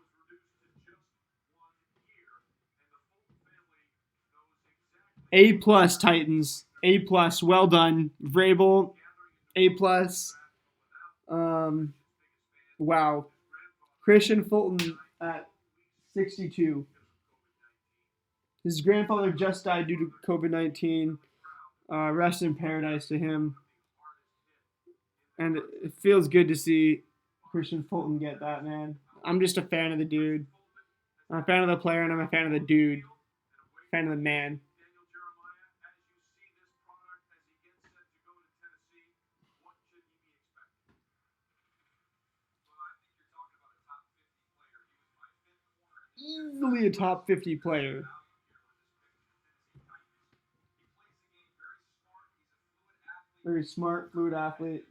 A+ Titans. A+, well done. Vrabel, A+. Wow. Christian Fulton at 62. His grandfather just died due to COVID-19. Rest in paradise to him. And it feels good to see Christian Fulton get that, man. I'm just a fan of the dude. I'm a fan of the player, and I'm a fan of the dude. Fan of the man. Easily a top 50 player. Very smart, fluid athlete.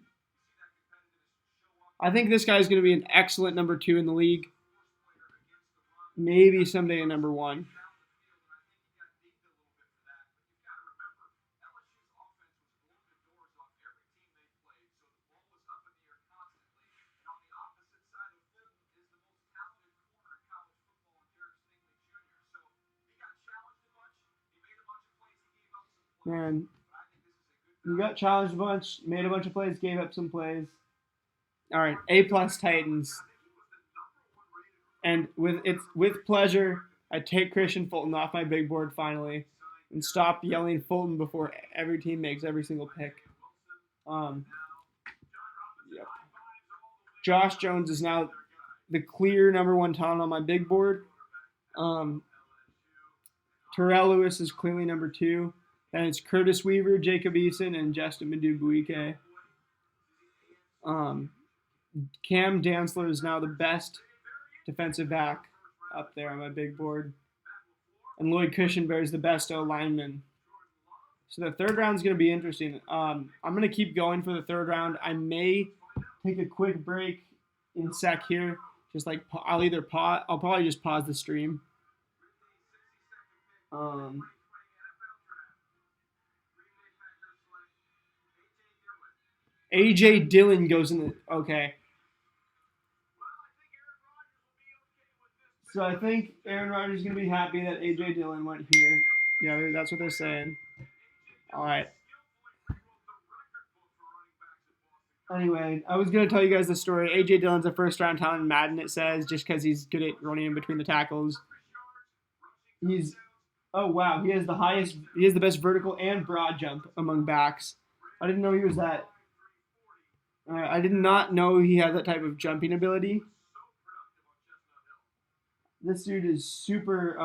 I think this guy's going to be an excellent number 2 in the league. Maybe someday a number 1. Man, you got challenged a bunch, made a bunch of plays, gave up some plays. All right, A+ Titans. And with pleasure, I take Christian Fulton off my big board finally, and stop yelling Fulton before every team makes every single pick. Yep. Josh Jones is now the clear number 1 talent on my big board. Terrell Lewis is clearly number 2. Then it's Curtis Weaver, Jacob Eason, and Justin Madubuike. Cam Dantzler is now the best defensive back up there on my big board. And Lloyd Cushenberry is the best O-lineman. So the 3rd round is going to be interesting. I'm going to keep going for the 3rd round. I may take a quick break in a sec here. Just like I'll probably just pause the stream. A.J. Dillon goes in the... Okay. So I think Aaron Rodgers is going to be happy that A.J. Dillon went here. Yeah, that's what they're saying. All right. Anyway, I was going to tell you guys the story. A.J. Dillon's a first-round talent in Madden, it says, just because he's good at running in between the tackles. Oh, wow. He has the best vertical and broad jump among backs. I didn't know he was that... I did not know he had that type of jumping ability. This dude is super,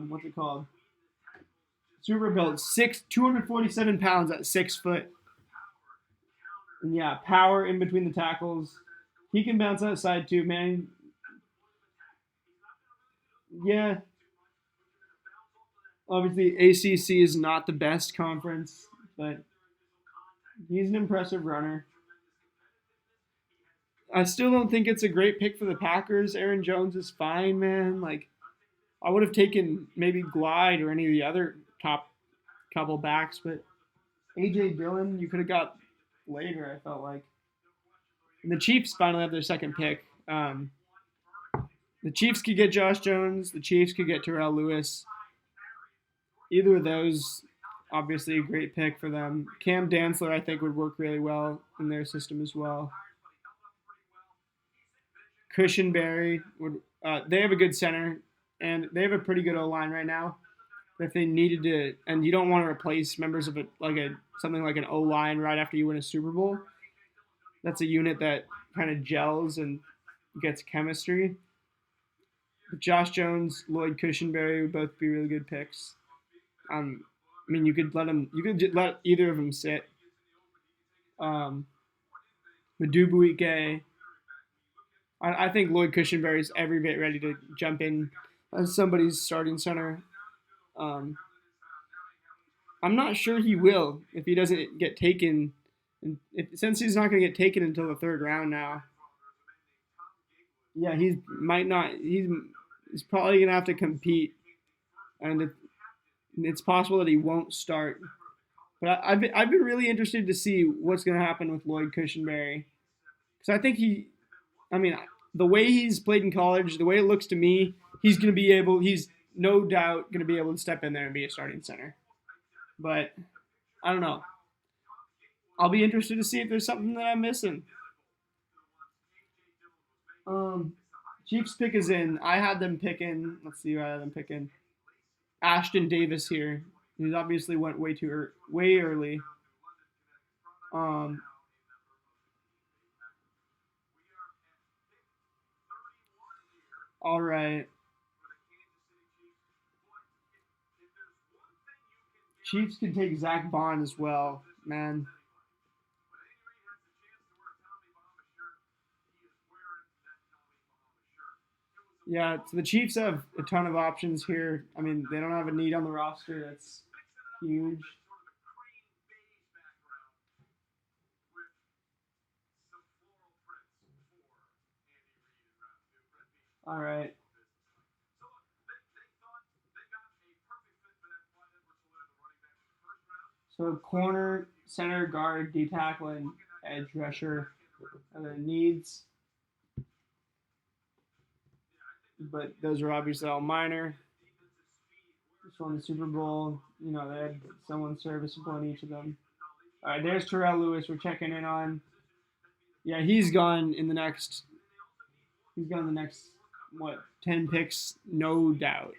what's it called? Super built. 247 pounds at 6 foot. And yeah, power in between the tackles. He can bounce outside too, man. Yeah. Obviously, ACC is not the best conference, but he's an impressive runner. I still don't think it's a great pick for the Packers. Aaron Jones is fine, man. Like, I would have taken maybe Glide or any of the other top couple backs, but A.J. Dillon, you could have got later, I felt like. And the Chiefs finally have their second pick. The Chiefs could get Josh Jones. The Chiefs could get Terrell Lewis. Either of those, obviously, a great pick for them. Cam Dantzler, I think, would work really well in their system as well. Cushenberry would. They have a good center, and they have a pretty good O line right now. If they needed to, and you don't want to replace members of something like an O line right after you win a Super Bowl. That's a unit that kind of gels and gets chemistry. But Josh Jones, Lloyd Cushenberry would both be really good picks. I mean, you could let either of them sit. Madubuike. I think Lloyd Cushenberry is every bit ready to jump in as somebody's starting center. I'm not sure he will if he doesn't get taken. Since he's not going to get taken until the third round now. Yeah, he might not. He's probably going to have to compete, and it's possible that he won't start. But I've been really interested to see what's going to happen with Lloyd Cushenberry, because I think the way he's played in college, the way it looks to me, he's no doubt going to be able to step in there and be a starting center. But I don't know. I'll be interested to see if there's something that I'm missing. Chiefs pick is in. I had them picking. Let's see who I had them picking. Ashton Davis here. He's obviously went way early. All right. Chiefs can take Zach Bond as well, man. Yeah, so the Chiefs have a ton of options here. I mean, they don't have a need on the roster that's huge. All right. So corner, center, guard, D tackle, and edge rusher are their needs. But those are obviously all minor. Just won the Super Bowl. They had someone serviceable in each of them. All right, there's Terrell Lewis. We're checking in on. Yeah, he's gone in the next. He's gone the next 10 picks, no doubt.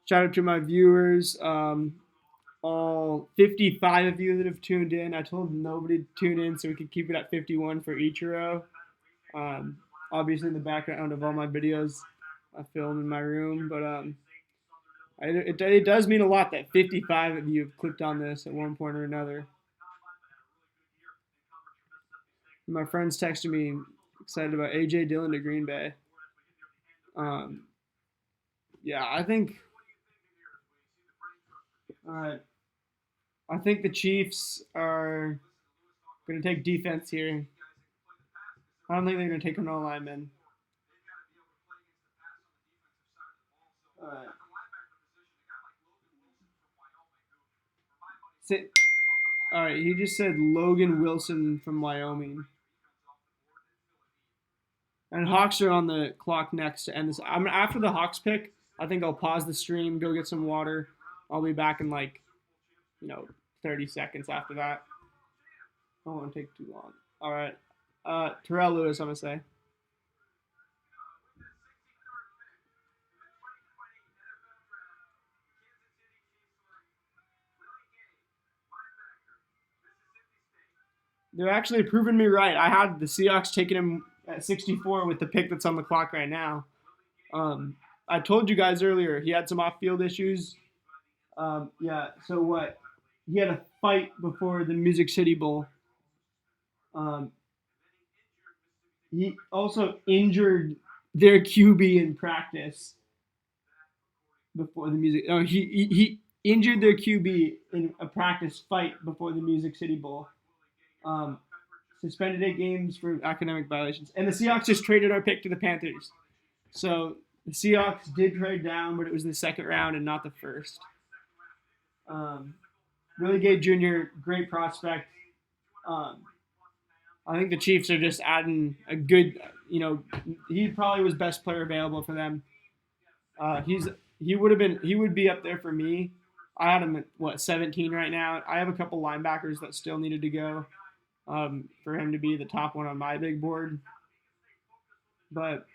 Shout out to my viewers, all 55 of you that have tuned in. I told nobody to tune in so we could keep it at 51 for each row. Obviously, in the background of all my videos, I film in my room, but it does mean a lot that 55 of you have clicked on this at one point or another. My friends texted me excited about A.J. Dillon to Green Bay. Yeah, I think. All right. I think the Chiefs are going to take defense here. I don't think they're going to take an O-lineman. All right. All right, he just said Logan Wilson from Wyoming. And Hawks are on the clock next to end this. After the Hawks pick, I think I'll pause the stream, go get some water. I'll be back in 30 seconds after that. I don't want to take too long. All right. Terrell Lewis, I'm going to say. They're actually proving me right. I had the Seahawks taking him at 64 with the pick that's on the clock right now. I told you guys earlier he had some off-field issues. Yeah, so what? He had a fight before the Music City Bowl. He also injured their QB in practice before the music. Oh, he injured their QB in a practice fight before the Music City Bowl. Suspended 8 games for academic violations. And the Seahawks just traded our pick to the Panthers. So the Seahawks did trade down, but it was in the second round and not the first. Willie Gay Jr., great prospect. Um, I think the Chiefs are just adding a good, he probably was best player available for them. He would be up there for me. I had him at 17 right now. I have a couple linebackers that still needed to go for him to be the top one on my big board. But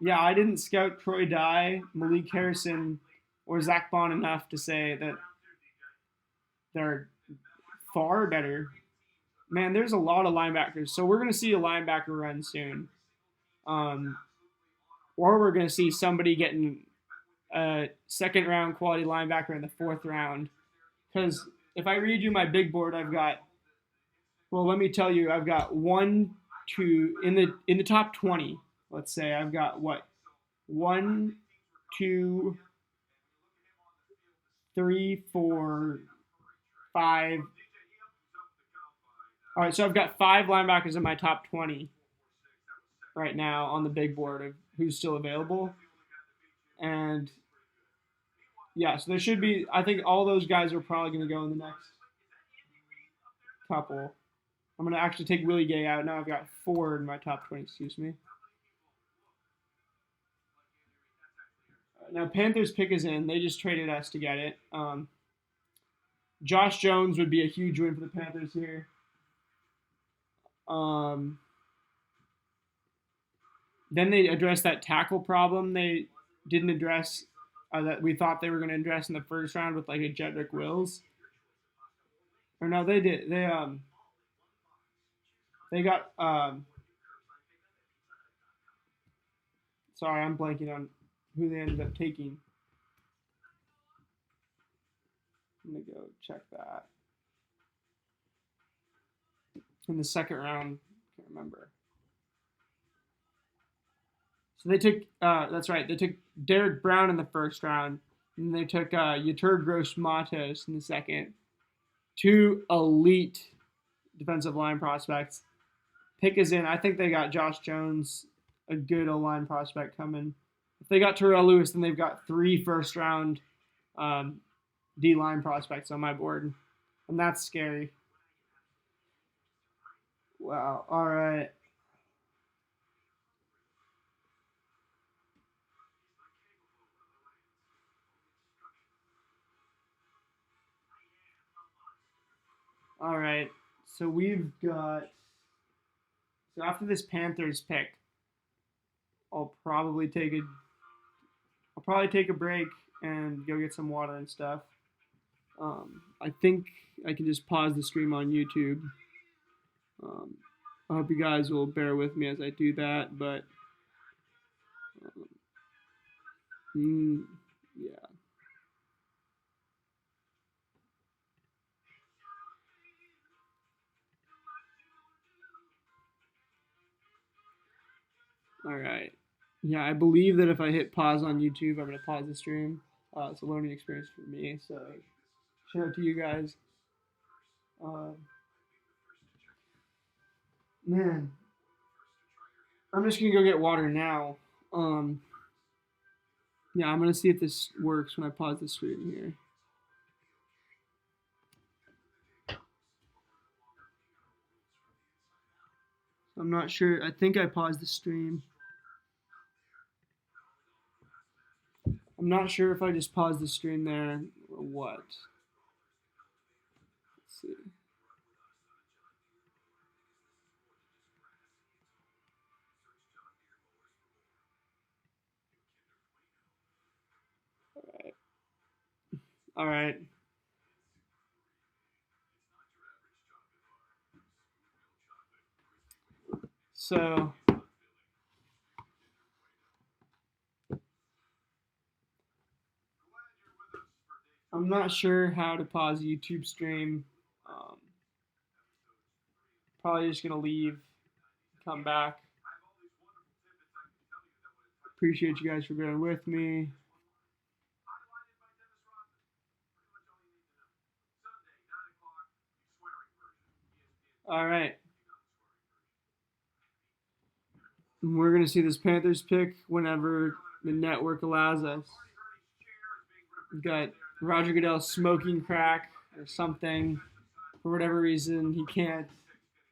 yeah, I didn't scout Troy Dye, Malik Harrison, or Zach Bond enough to say that they're far better. Man, there's a lot of linebackers, so we're gonna see a linebacker run soon, or we're gonna see somebody getting a second round quality linebacker in the fourth round. Because if I read you my big board, I've got, well, let me tell you, I've got one, two in the top 20. Let's say I've got what, 1, 2, 3, 4, 5. All right, so I've got 5 linebackers in my top 20 right now on the big board of who's still available. And yeah, so there should be, I think all those guys are probably going to go in the next couple. I'm going to actually take Willie Gay out. Now I've got 4 in my top 20, excuse me. Now Panthers pick is in. They just traded us to get it. Josh Jones would be a huge win for the Panthers here. Then they addressed that tackle problem they didn't address, that we thought they were going to address in the first round with like a Jedrick Wills. Or no, they did. They got sorry, I'm blanking on who they ended up taking. I'm gonna go check that. In the second round, can't remember. So they took, that's right, they took Derek Brown in the first round, and they took Yetur Gross-Matos in the second. 2 elite defensive line prospects. Pick is in. I think they got Josh Jones, a good O-line prospect coming. If they got Terrell Lewis, then they've got 3 first-round D-line prospects on my board, and that's scary. Wow. All right. All right. So we've got. So after this Panthers pick, I'll probably take a break and go get some water and stuff. I think I can just pause the stream on YouTube. I hope you guys will bear with me as I do that, but yeah. All right. Yeah, I believe that if I hit pause on YouTube, I'm going to pause the stream. It's a learning experience for me, so shout out to you guys. Man, I'm just going to go get water now. Yeah, I'm going to see if this works when I pause the stream here. I'm not sure. I think I paused the stream. I'm not sure if I just paused the stream there or what. Let's see. All right. So I'm not sure how to pause YouTube stream. Probably just gonna leave, come back. Appreciate you guys for being with me. All right. We're going to see this Panthers pick whenever the network allows us. We've got Roger Goodell smoking crack or something. For whatever reason, he can't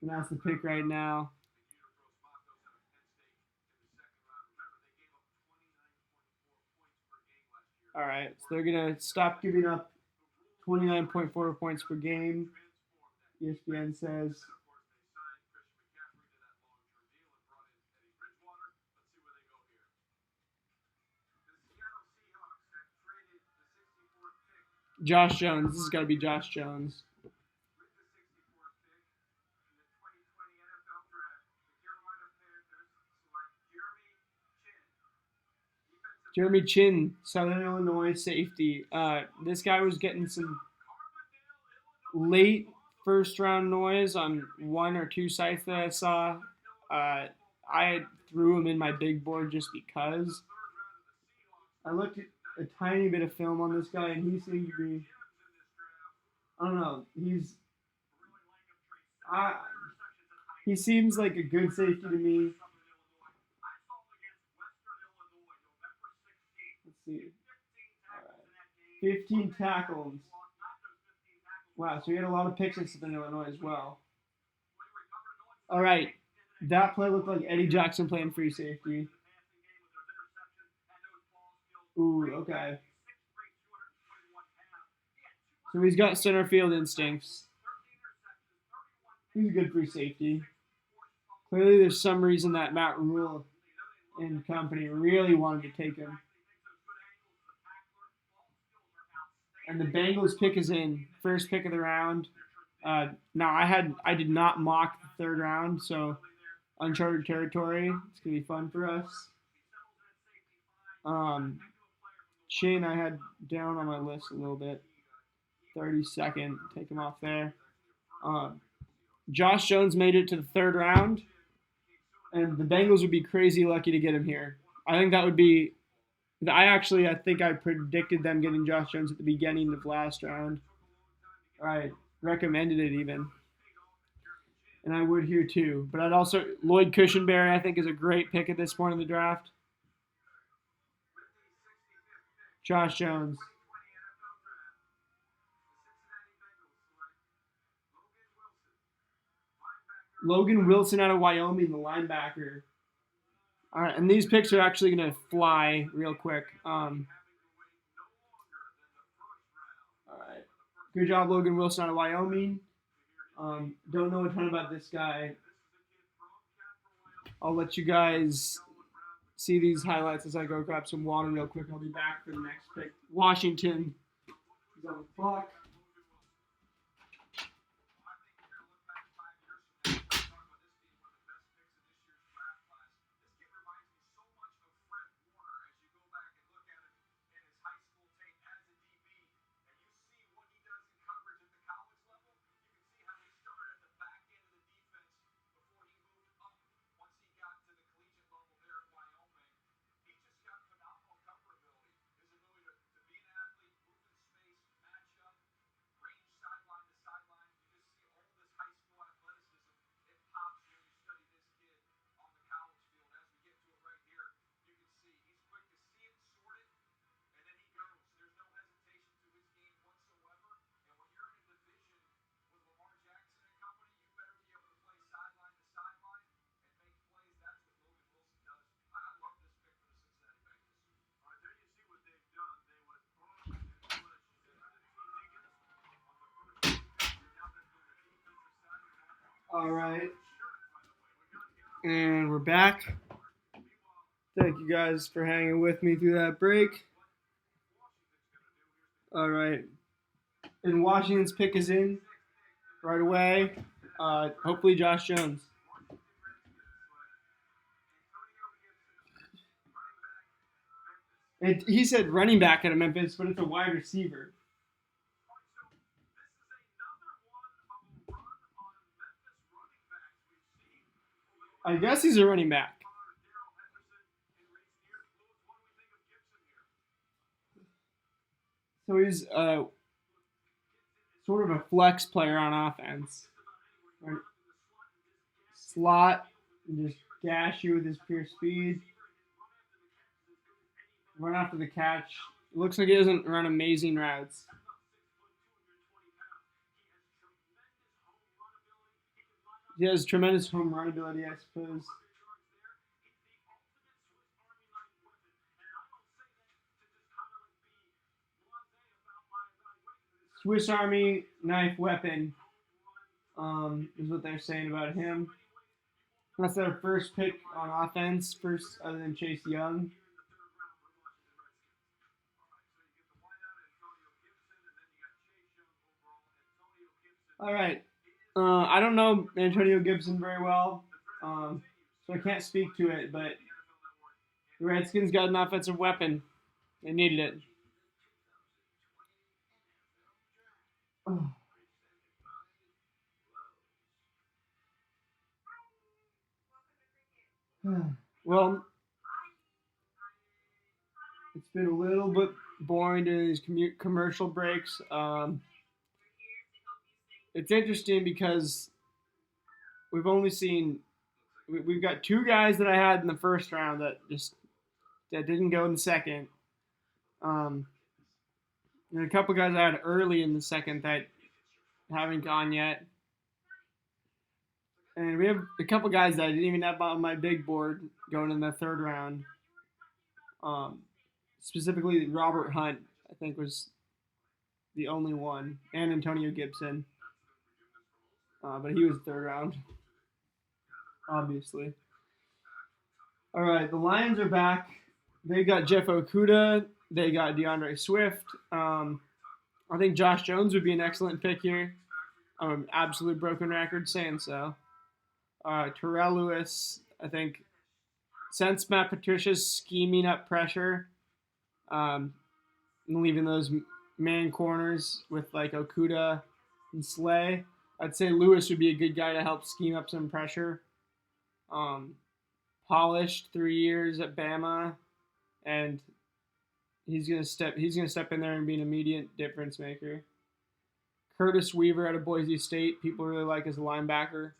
announce the pick right now. All right, so they're gonna stop giving up 29.4 points per game. ESPN says. Josh Jones. This has got to be Josh Jones. Jeremy Chin, Southern Illinois safety. This guy was getting some late first round noise on one or two sites that I saw. I threw him in my big board just because. I looked at a tiny bit of film on this guy, and he seemed to be. I don't know. He seems like a good safety to me. Let's see. All right. 15 tackles. Wow, so he had a lot of picks in Southern Illinois as well. All right. That play looked like Eddie Jackson playing free safety. Ooh, okay. So he's got center field instincts. He's a good free safety. Clearly, there's some reason that Matt Rule and company really wanted to take him. And the Bengals pick is in, first pick of the round. Now I did not mock the third round, so uncharted territory. It's gonna be fun for us. Chin I had down on my list a little bit. 32nd, take him off there. Josh Jones made it to the third round, and the Bengals would be crazy lucky to get him here. I think that would be. I think I predicted them getting Josh Jones at the beginning of last round. I recommended it even, and I would here too. But I'd also Lloyd Cushenberry I think is a great pick at this point in the draft. Josh Jones. Logan Wilson out of Wyoming, the linebacker. All right, and these picks are actually going to fly real quick. All right. Good job, Logan Wilson out of Wyoming. Don't know a ton about this guy. I'll let you guys see these highlights as I go grab some water real quick. I'll be back for the next pick. Washington is on the clock. All right. And we're back. Thank you guys for hanging with me through that break. All right. And Washington's pick is in right away. Hopefully Josh Jones. He said running back out of Memphis, but it's a wide receiver. I guess he's a running back. So he's sort of a flex player on offense. Right. Slot and just gash you with his pure speed. Run after the catch It looks like he doesn't run amazing routes. He has tremendous home run ability, I suppose. Swiss Army knife weapon is what they're saying about him. That's their first pick on offense, first other than Chase Young. All right. I don't know Antonio Gibson very well, so I can't speak to it, but the Redskins got an offensive weapon. They needed it. Well, it's been a little bit boring during these commercial breaks. It's interesting because we've only seen we've got two guys that I had in the first round that didn't go in the second. And a couple guys I had early in the second that haven't gone yet. And we have a couple guys that I didn't even have on my big board going in the third round. Specifically, Robert Hunt, I think, was the only one, and Antonio Gibson. But he was third round, obviously. All right, the Lions are back. They got Jeff Okudah. They got DeAndre Swift. I think Josh Jones would be an excellent pick here. I'm an absolute broken record saying so. Terrell Lewis, I think, since Matt Patricia's scheming up pressure, and leaving those man corners with like Okudah and Slay, I'd say Lewis would be a good guy to help scheme up some pressure. Polished 3 years at Bama, and he's gonna step in there and be an immediate difference maker. Curtis Weaver out of Boise State, people really like as a linebacker.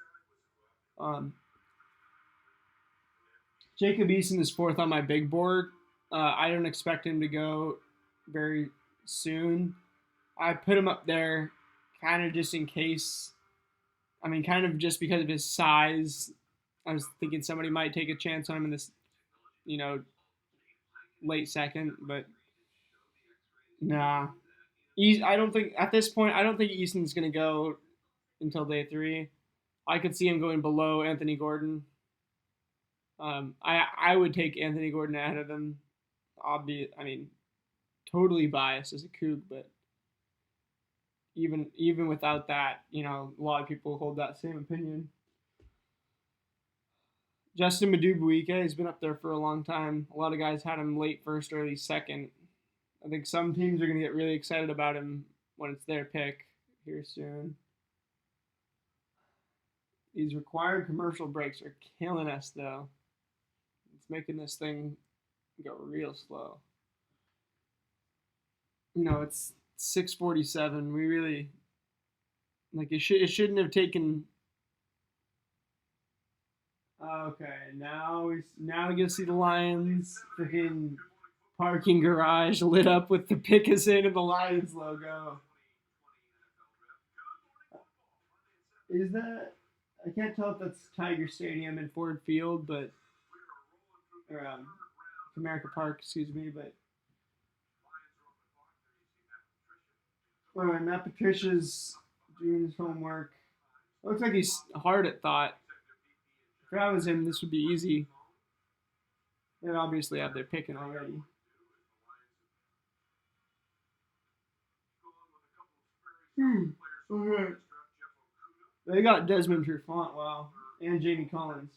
Jacob Eason is fourth on my big board. I don't expect him to go very soon. I put him up there kind of just in case. I mean, kind of just because of his size. I was thinking somebody might take a chance on him in this, late second, but nah. I don't think at this point. I don't think Eason's gonna go until day 3. I could see him going below Anthony Gordon. I would take Anthony Gordon ahead of him. Totally biased as a Coug, but even without that, a lot of people hold that same opinion. Justin Madubuike has been up there for a long time. A lot of guys had him late first, early second. I think some teams are going to get really excited about him when it's their pick here soon. These required commercial breaks are killing us, though. It's making this thing go real slow. It's 6:47. We really it shouldn't have taken. Okay, now we get to see the Lions freaking parking garage lit up with the pick us in and the Lions logo. Is that? I can't tell if that's Tiger Stadium and Ford Field, or Comerica Park, excuse me, but. All right, Matt Patricia's doing his homework. Looks like he's hard at thought. If I was him, this would be easy. They obviously have their picking already. Okay. They got Desmond Trufant, wow, and Jamie Collins.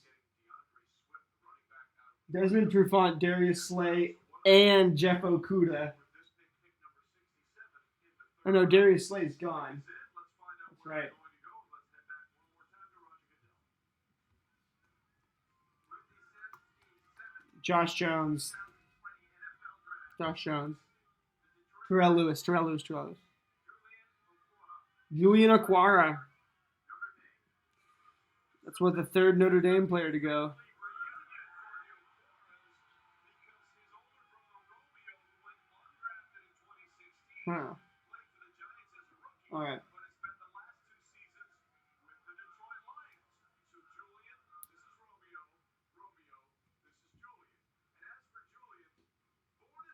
Desmond Trufant, Darius Slay, and Jeff Okudah. Oh no, Darius Slay's gone. That's right. Josh Jones. Terrell Lewis. Julian Okwara. That's what the third Notre Dame player to go.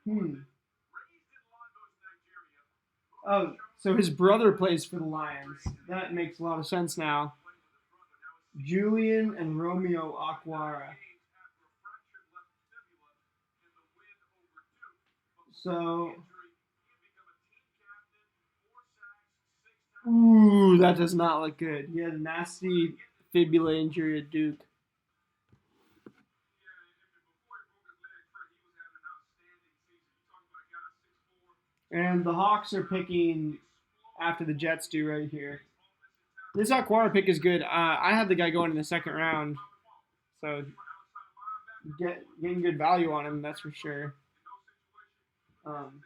Hmm. Oh, so his brother plays for the Lions. That makes a lot of sense now. Julian and Romeo Aquara. So, ooh, that does not look good. He had a nasty fibula injury at Duke. And the Hawks are picking after the Jets do right here. This Aquara pick is good. I had the guy going in the second round, so getting good value on him, that's for sure. Um,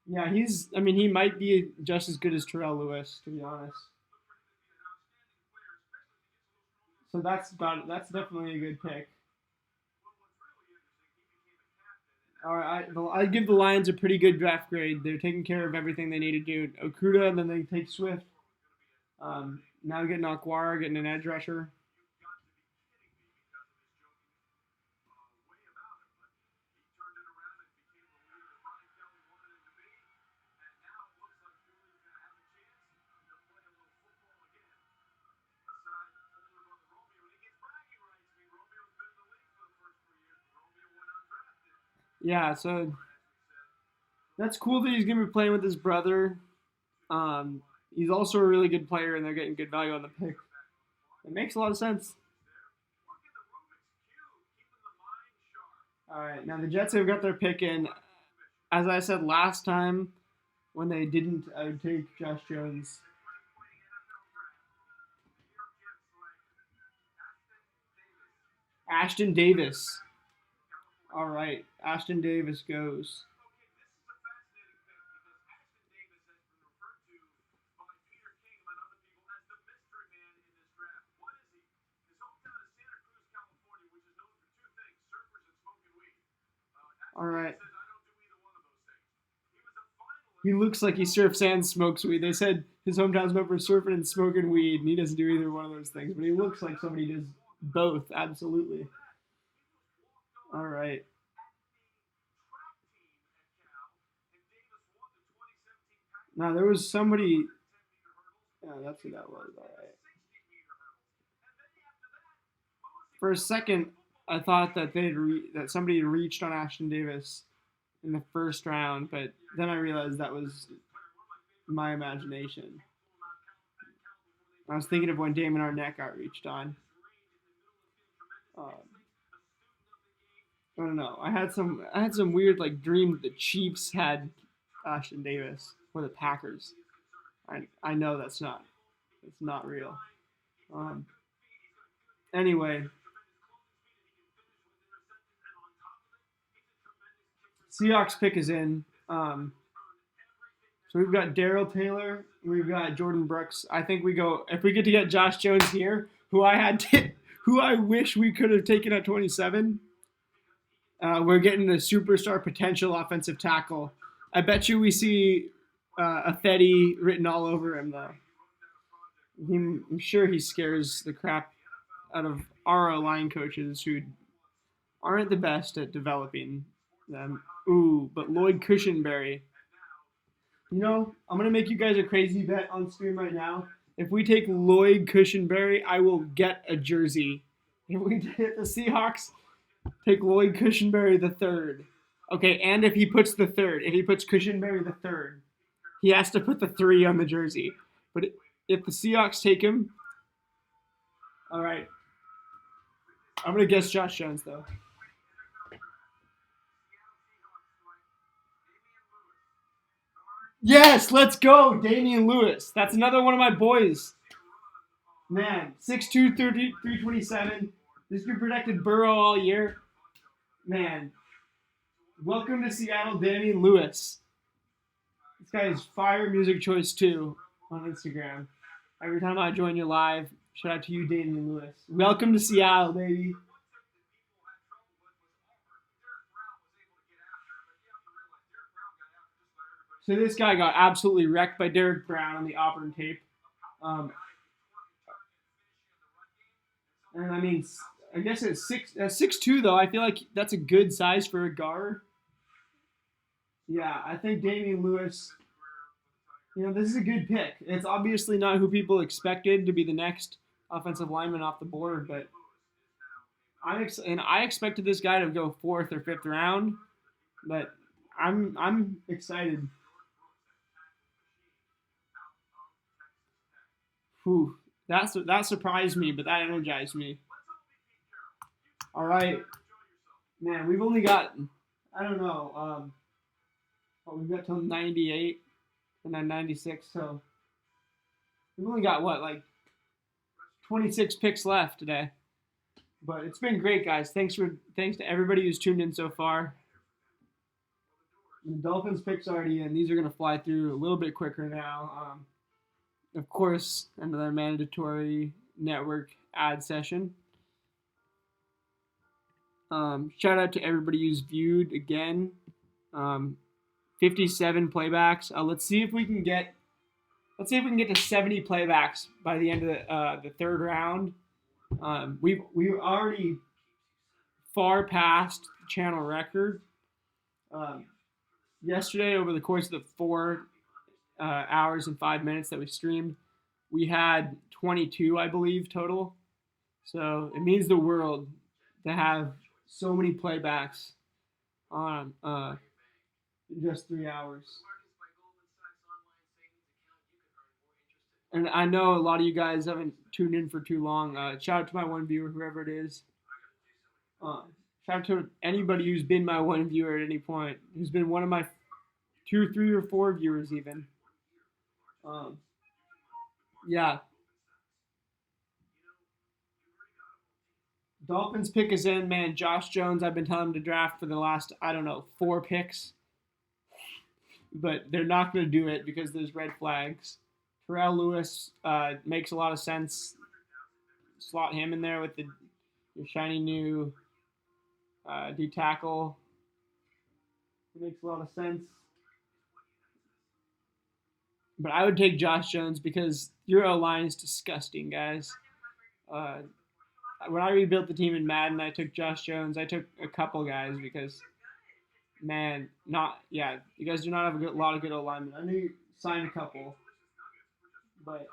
yeah, he's. I mean, he might be just as good as Terrell Lewis, to be honest. So that's definitely a good pick. All right, I give the Lions a pretty good draft grade. They're taking care of everything they need to do. Okuda, and then they take Swift. Now getting Aquara, getting an edge rusher. Yeah, so that's cool that he's gonna be playing with his brother. Um, he's also a really good player, and they're getting good value on the pick. It makes a lot of sense. All right, now the Jets have got their pick in. As I said last time, when they didn't, I would take Josh Jones. Ashton Davis. All right, Ashton Davis goes. All right. He looks like he surfs and smokes weed. They said his hometown's known for surfing and smoking weed, and he doesn't do either one of those things. But he looks like somebody does both. Absolutely. All right. Now there was somebody. Yeah, that's who that was. All right. For a second, I thought that that somebody had reached on Ashton Davis in the first round, but then I realized that was my imagination. I was thinking of when Damon Arnett got reached on. Um, I don't know. I had some weird like dream that the Chiefs had Ashton Davis or the Packers. I know that's not real. Um, anyway, Seahawks pick is in. So we've got Daryl Taylor, we've got Jordan Brooks. I think we go if we get to get Josh Jones here, who I wish we could have taken at 27. We're getting a superstar potential offensive tackle. I bet you we see a Fetty written all over him though. I'm sure he scares the crap out of our line coaches who aren't the best at developing them. Ooh, but Lloyd Cushenberry. I'm gonna make you guys a crazy bet on stream right now. If we take Lloyd Cushenberry, I will get a jersey. If we hit the Seahawks, take Lloyd Cushenberry the third. Okay, and if he puts Cushenberry the third, he has to put the 3 on the jersey. But if the Seahawks take him, all right. I'm gonna guess Josh Jones though. Yes, let's go, Damian Lewis. That's another one of my boys. Man, 6'2", 327. This dude protected Burrow all year. Man, welcome to Seattle, Damian Lewis. This guy is fire music choice 2 on Instagram. Every time I join you live, shout out to you, Damian Lewis. Welcome to Seattle, baby. So this guy got absolutely wrecked by Derek Brown on the Auburn tape. And I mean, I guess at 6'2", though, I feel like that's a good size for a guard. Yeah, I think Damian Lewis. This is a good pick. It's obviously not who people expected to be the next offensive lineman off the board, but I expected this guy to go fourth or fifth round, but I'm excited. Whew, that surprised me, but that energized me. All right, man. We've only got I don't know. We've got till 98 and then 96, so we've only got what like 26 picks left today. But it's been great, guys. Thanks to everybody who's tuned in so far. The Dolphins picks already in. These are gonna fly through a little bit quicker now. Of course, another mandatory network ad session. Shout out to everybody who's viewed again. 57 playbacks. Let's see if we can get to 70 playbacks by the end of the third round. We've already far past the channel record. Yesterday, over the course of the 4 hours and 5 minutes that we streamed, we had 22, I believe, total. So it means the world to have so many playbacks on in just 3 hours. And I know a lot of you guys haven't tuned in for too long. Shout out to my one viewer, whoever it is. Shout out to anybody who's been my one viewer at any point, who's been one of my 2, 3, or 4 viewers even. Yeah. Dolphins pick is in, man. Josh Jones, I've been telling him to draft for the last, I don't know, 4 picks. But they're not going to do it because there's red flags. Terrell Lewis makes a lot of sense. Slot him in there with the shiny new D tackle. It makes a lot of sense. But I would take Josh Jones because your O-line is disgusting, guys. When I rebuilt the team in Madden, I took Josh Jones. I took a couple guys because, man, you guys do not have a lot of good O-linemen. I knew you signed a couple, but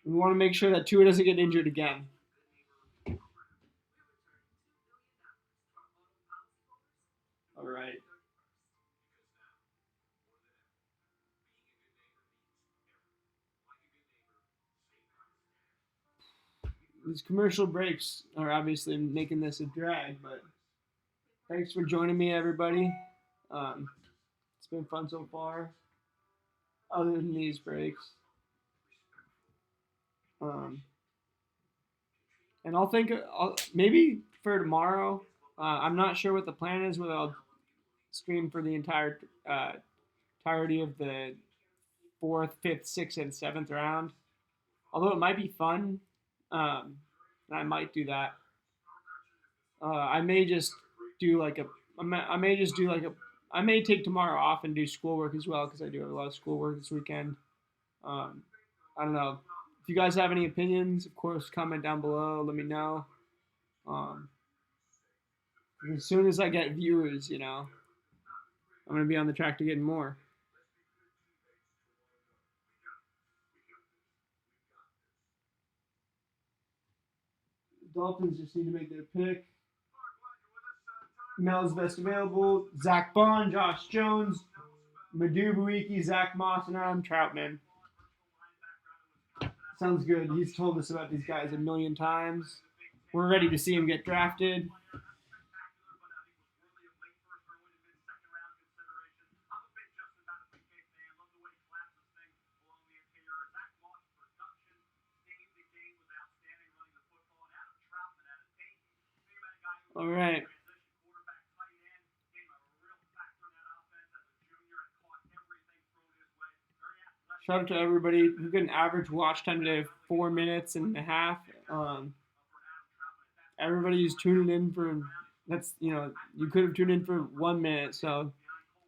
we want to make sure that Tua doesn't get injured again. All right. These commercial breaks are obviously making this a drag, but thanks for joining me, everybody. It's been fun so far, other than these breaks. And maybe for tomorrow. I'm not sure what the plan is, whether I'll stream for the entirety of the 4th, 5th, 6th, and 7th round. Although it might be fun, and I might do that. I may just do like a. I may just do like a. I may take tomorrow off and do schoolwork as well because I do have a lot of schoolwork this weekend. I don't know. If you guys have any opinions, of course, comment down below. Let me know. As soon as I get viewers, I'm going to be on the track to getting more. The Dolphins just need to make their pick. Mel's best available. Zach Bond, Josh Jones, Madu Buiki, Zach Moss, and Adam Troutman. Sounds good. He's told us about these guys a million times. We're ready to see him get drafted. All right. Shout out to everybody. We've got an average watch time today of 4 minutes and a half. Everybody who's tuning in for you could have tuned in for 1 minute, so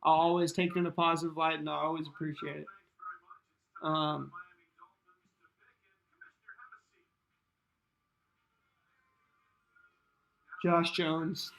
I'll always take it in a positive light and I always appreciate it. Josh Jones.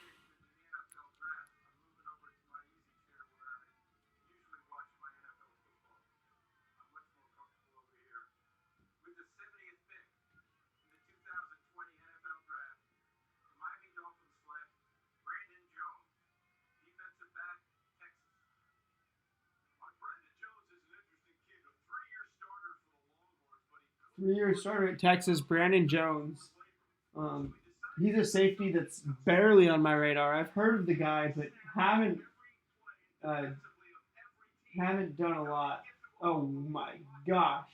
3-year starter at Texas, Brandon Jones. He's a safety that's barely on my radar. I've heard of the guy, but uh, haven't done a lot. Oh my gosh.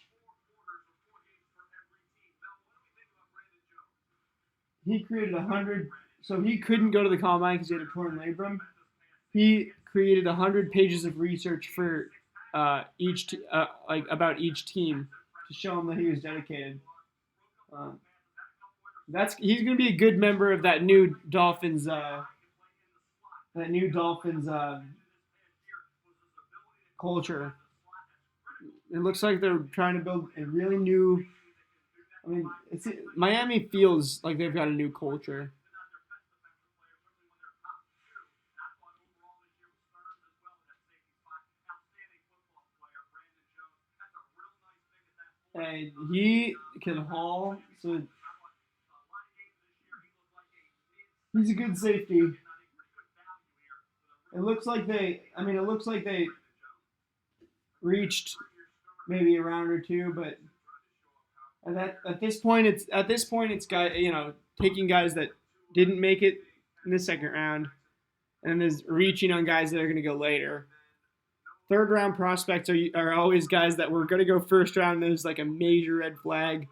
He created 100, so he couldn't go to the combine because he had a torn labrum. He created 100 pages of research for about each team to show him that he was dedicated. He's going to be a good member of that new Dolphins. Culture. It looks like they're trying to build a really new. I mean, Miami feels like they've got a new culture. And he can haul, so he's a good safety. It looks like they reached maybe a round or two, but at this point it's taking guys that didn't make it in the second round, and is reaching on guys that are going to go later. Third round prospects are always guys that were going to go first round. And there's like a major red flag,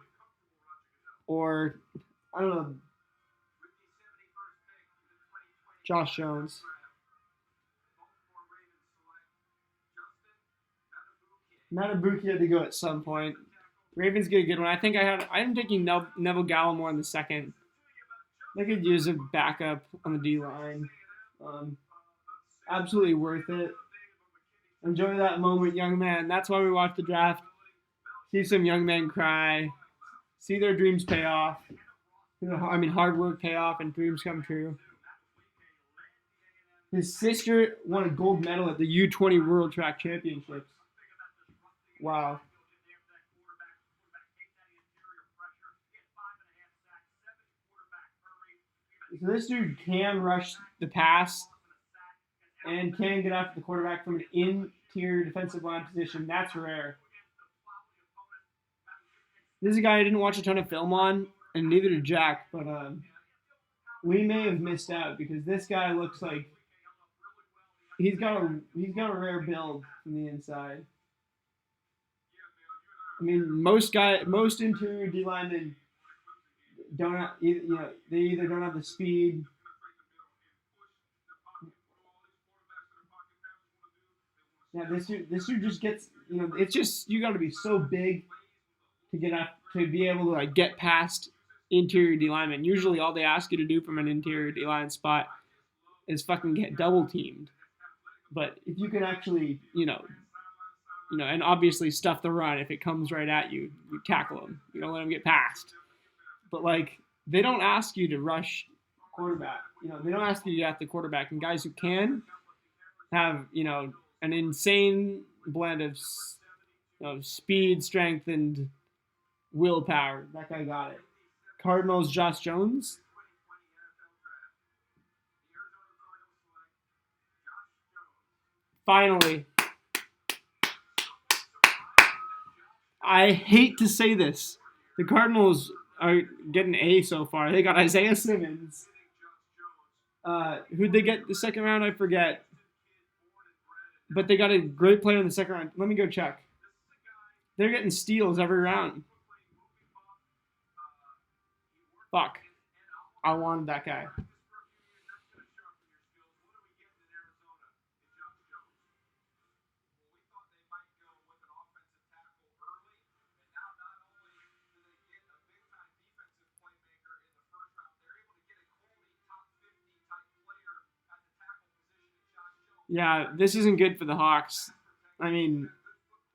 or I don't know. Josh Jones. Matabuki had to go at some point. Ravens get a good one. I think I'm taking Neville Gallimore in the second. They could use a backup on the D line. Absolutely worth it. Enjoy that moment, young man. That's why we watch the draft. See some young men cry. See their dreams pay off. Hard work pay off and dreams come true. His sister won a gold medal at the U20 World Track Championships. Wow. So this dude can rush the pass and can get after the quarterback from an interior defensive line position. That's rare. This is a guy I didn't watch a ton of film on, and neither did Jack, but we may have missed out because this guy looks like he's got a rare build from the inside. I mean, most interior D linemen don't have, they either don't have the speed. Yeah, this dude just gets, it's just, you got to be so big to be able to like get past interior D linemen. Usually, all they ask you to do from an interior D line spot is fucking get double teamed. But if you can actually, and obviously stuff the run, if it comes right at you, you tackle them. You don't let them get past. But like, they don't ask you to rush quarterback. They don't ask you to get at the quarterback. And guys who can have, an insane blend of speed, strength, and willpower. That guy got it. Cardinals, Josh Jones. Finally. I hate to say this. The Cardinals are getting A so far. They got Isaiah Simmons. Who'd they get the second round? I forget. But they got a great player in the second round. Let me go check. They're getting steals every round. Fuck. I wanted that guy. Yeah, this isn't good for the Hawks. I mean,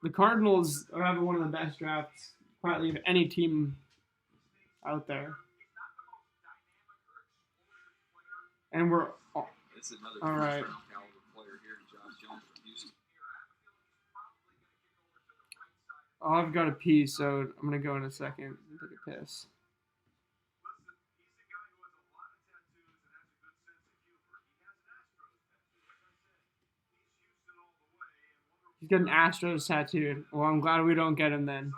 the Cardinals are having one of the best drafts probably of any team out there. And we're all right. Oh, I've got to pee, so I'm going to go in a second and take a piss. He's got an Astros tattooed. Well, I'm glad we don't get him then.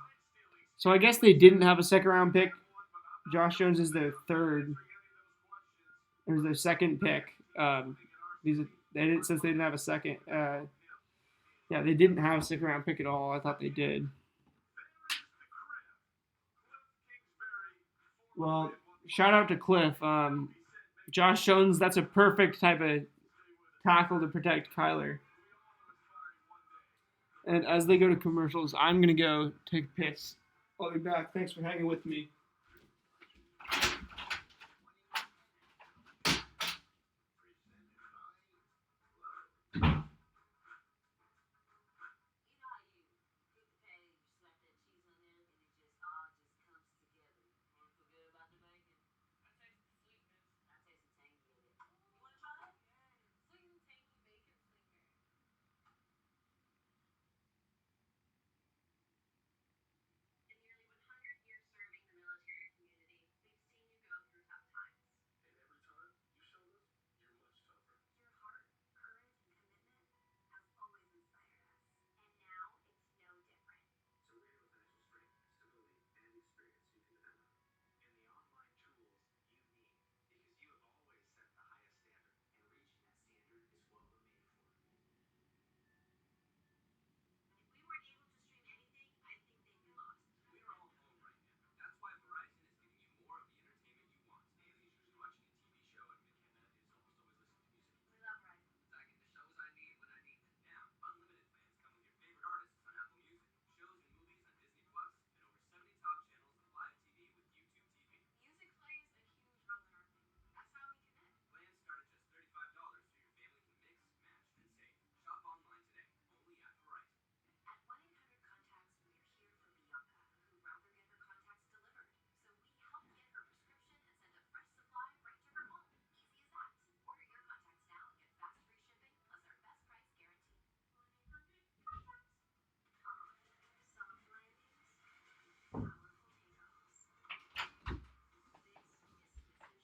So I guess they didn't have a second round pick. Josh Jones is their third. It was their second pick. These they didn't since they didn't have a second. Yeah, they didn't have a second round pick at all. I thought they did. Well, shout out to Cliff. Josh Jones, that's a perfect type of tackle to protect Kyler. And as they go to commercials, I'm going to go take a piss. I'll be back. Thanks for hanging with me.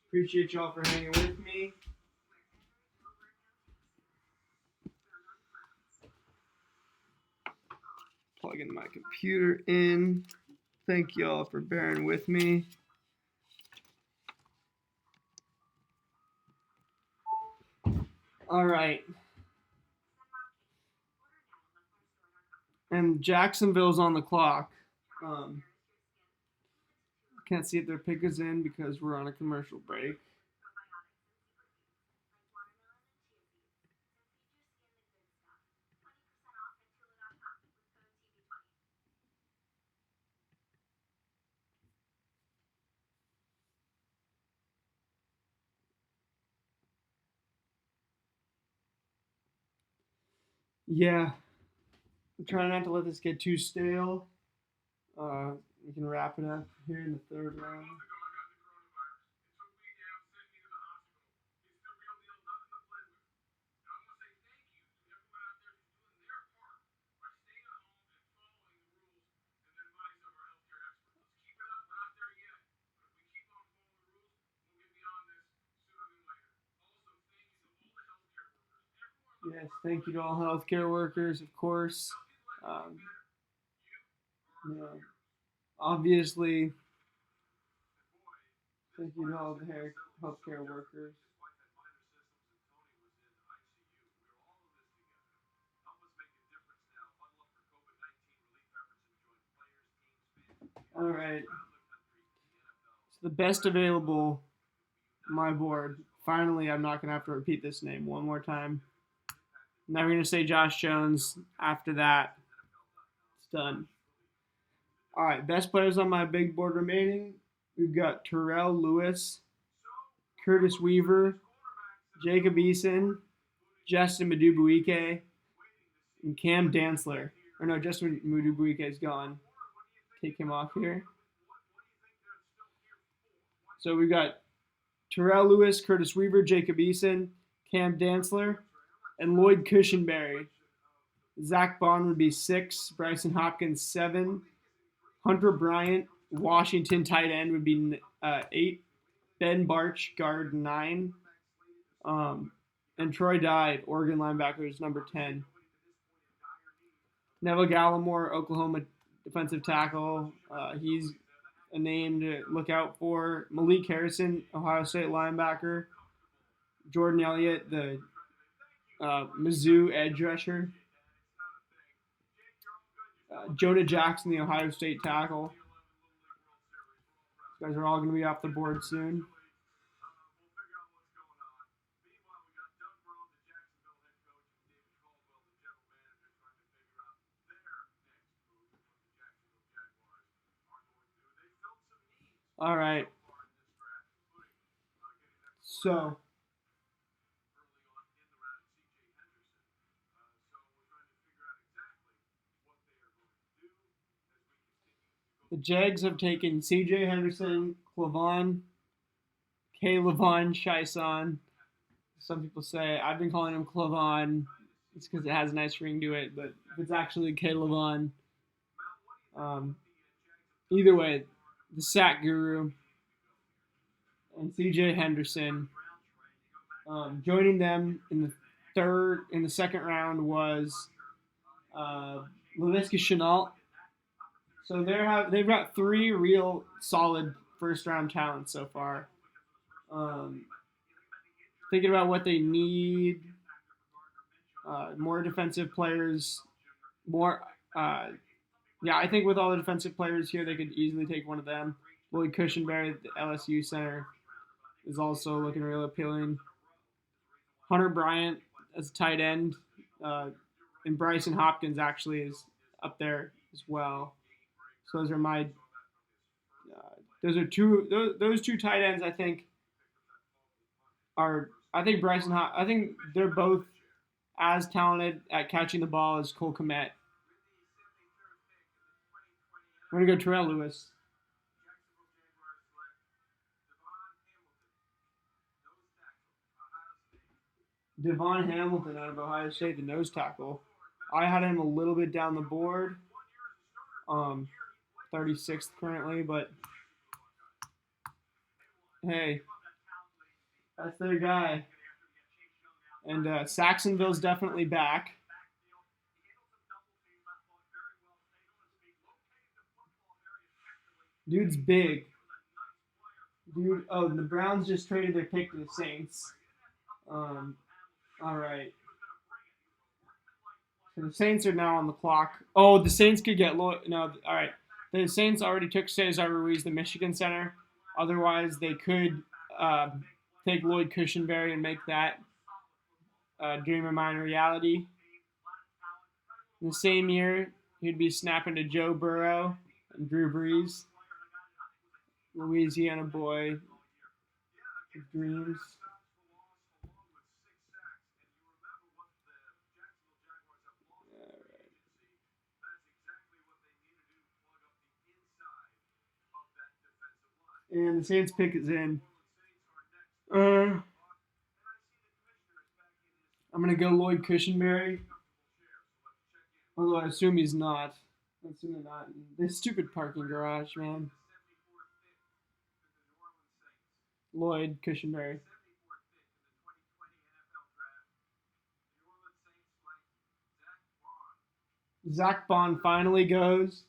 Appreciate y'all for hanging with me. Plugging my computer in. Thank y'all for bearing with me. All right. And Jacksonville's on the clock. Can't see if their pick is in because we're on a commercial break. Yeah, I'm trying not to let this get too stale. We can wrap it up here in the third round. Yes, thank you to all healthcare workers, of course. You know, obviously, thank you to all the healthcare workers. All right. So the best available, my board. Finally, I'm not going to have to repeat this name one more time. Never going to say Josh Jones. After that, it's done. All right, best players on my big board remaining. We've got Terrell Lewis, Curtis Weaver, Jacob Eason, Justin Madubuike, and Cam Dantzler. Or no, Justin Madubuike is gone. Take him off here. So we've got Terrell Lewis, Curtis Weaver, Jacob Eason, Cam Dantzler, and Lloyd Cushenberry. Zach Bond would be 6, Bryson Hopkins 7, Hunter Bryant, Washington tight end would be 8, Ben Barch guard 9, and Troy Dye, Oregon linebacker, is number 10. Neville Gallimore, Oklahoma defensive tackle. He's a name to look out for. Malik Harrison, Ohio State linebacker. Jordan Elliott, the Mizzou edge rusher. Jonah Jackson, the Ohio State tackle. These guys are all going to be off the board soon. All right. So the Jags have taken C.J. Henderson, Clavon, Levon Chaisson. Some people say I've been calling him Clavon. It's because it has a nice ring to it, but it's actually Levon. Either way, the sack guru and C.J. Henderson. Joining them in the second round was Laviska Shenault. So they've got 3 real solid first round talents so far. Thinking about what they need, more defensive players, more. I think with all the defensive players here, they could easily take one of them. Lloyd Cushenberry, the LSU center, is also looking real appealing. Hunter Bryant as a tight end, and Bryson Hopkins actually is up there as well. So those are my. Those two tight ends. I think Bryson. I think they're both as talented at catching the ball as Cole Kmet. We're gonna go Terrell Lewis. Devon Hamilton out of Ohio State, the nose tackle. I had him a little bit down the board, 36th currently, but hey, that's their guy. And Saxonville's definitely back. Dude's big. The Browns just traded their pick to the Saints. All right. So the Saints are now on the clock. Oh, the Saints could get All right. The Saints already took Cesar Ruiz, the Michigan center. Otherwise, they could take Lloyd Cushenberry and make that dream of mine a reality. In the same year, he'd be snapping to Joe Burrow and Drew Brees. Louisiana boy. Dreams. And the Saints pick is in. I'm going to go Lloyd Cushenberry. Although I assume he's not. I assume they're not. This stupid parking garage, man. Lloyd Cushenberry. Zach Bond finally goes.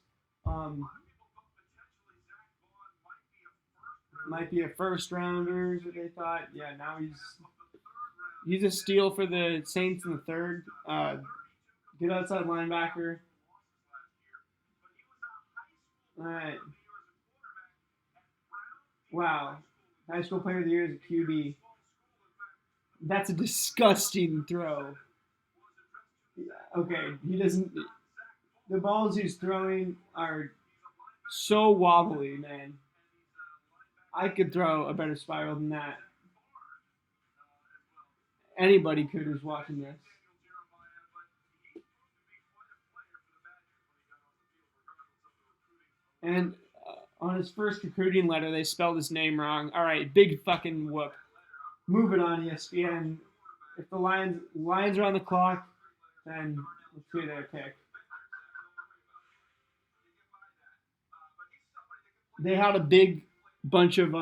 Might be a first rounder, is what they thought. Yeah, now he's a steal for the Saints in the third. Good outside linebacker. All right. Wow. High school player of the year is a QB. That's a disgusting throw. Okay, he doesn't. The balls he's throwing are so wobbly, man. I could throw a better spiral than that. Anybody could who's watching this. And on his first recruiting letter, they spelled his name wrong. All right, big fucking whoop. Moving on, ESPN. If the Lions are on the clock, then let's see their pick. They had a big bunch of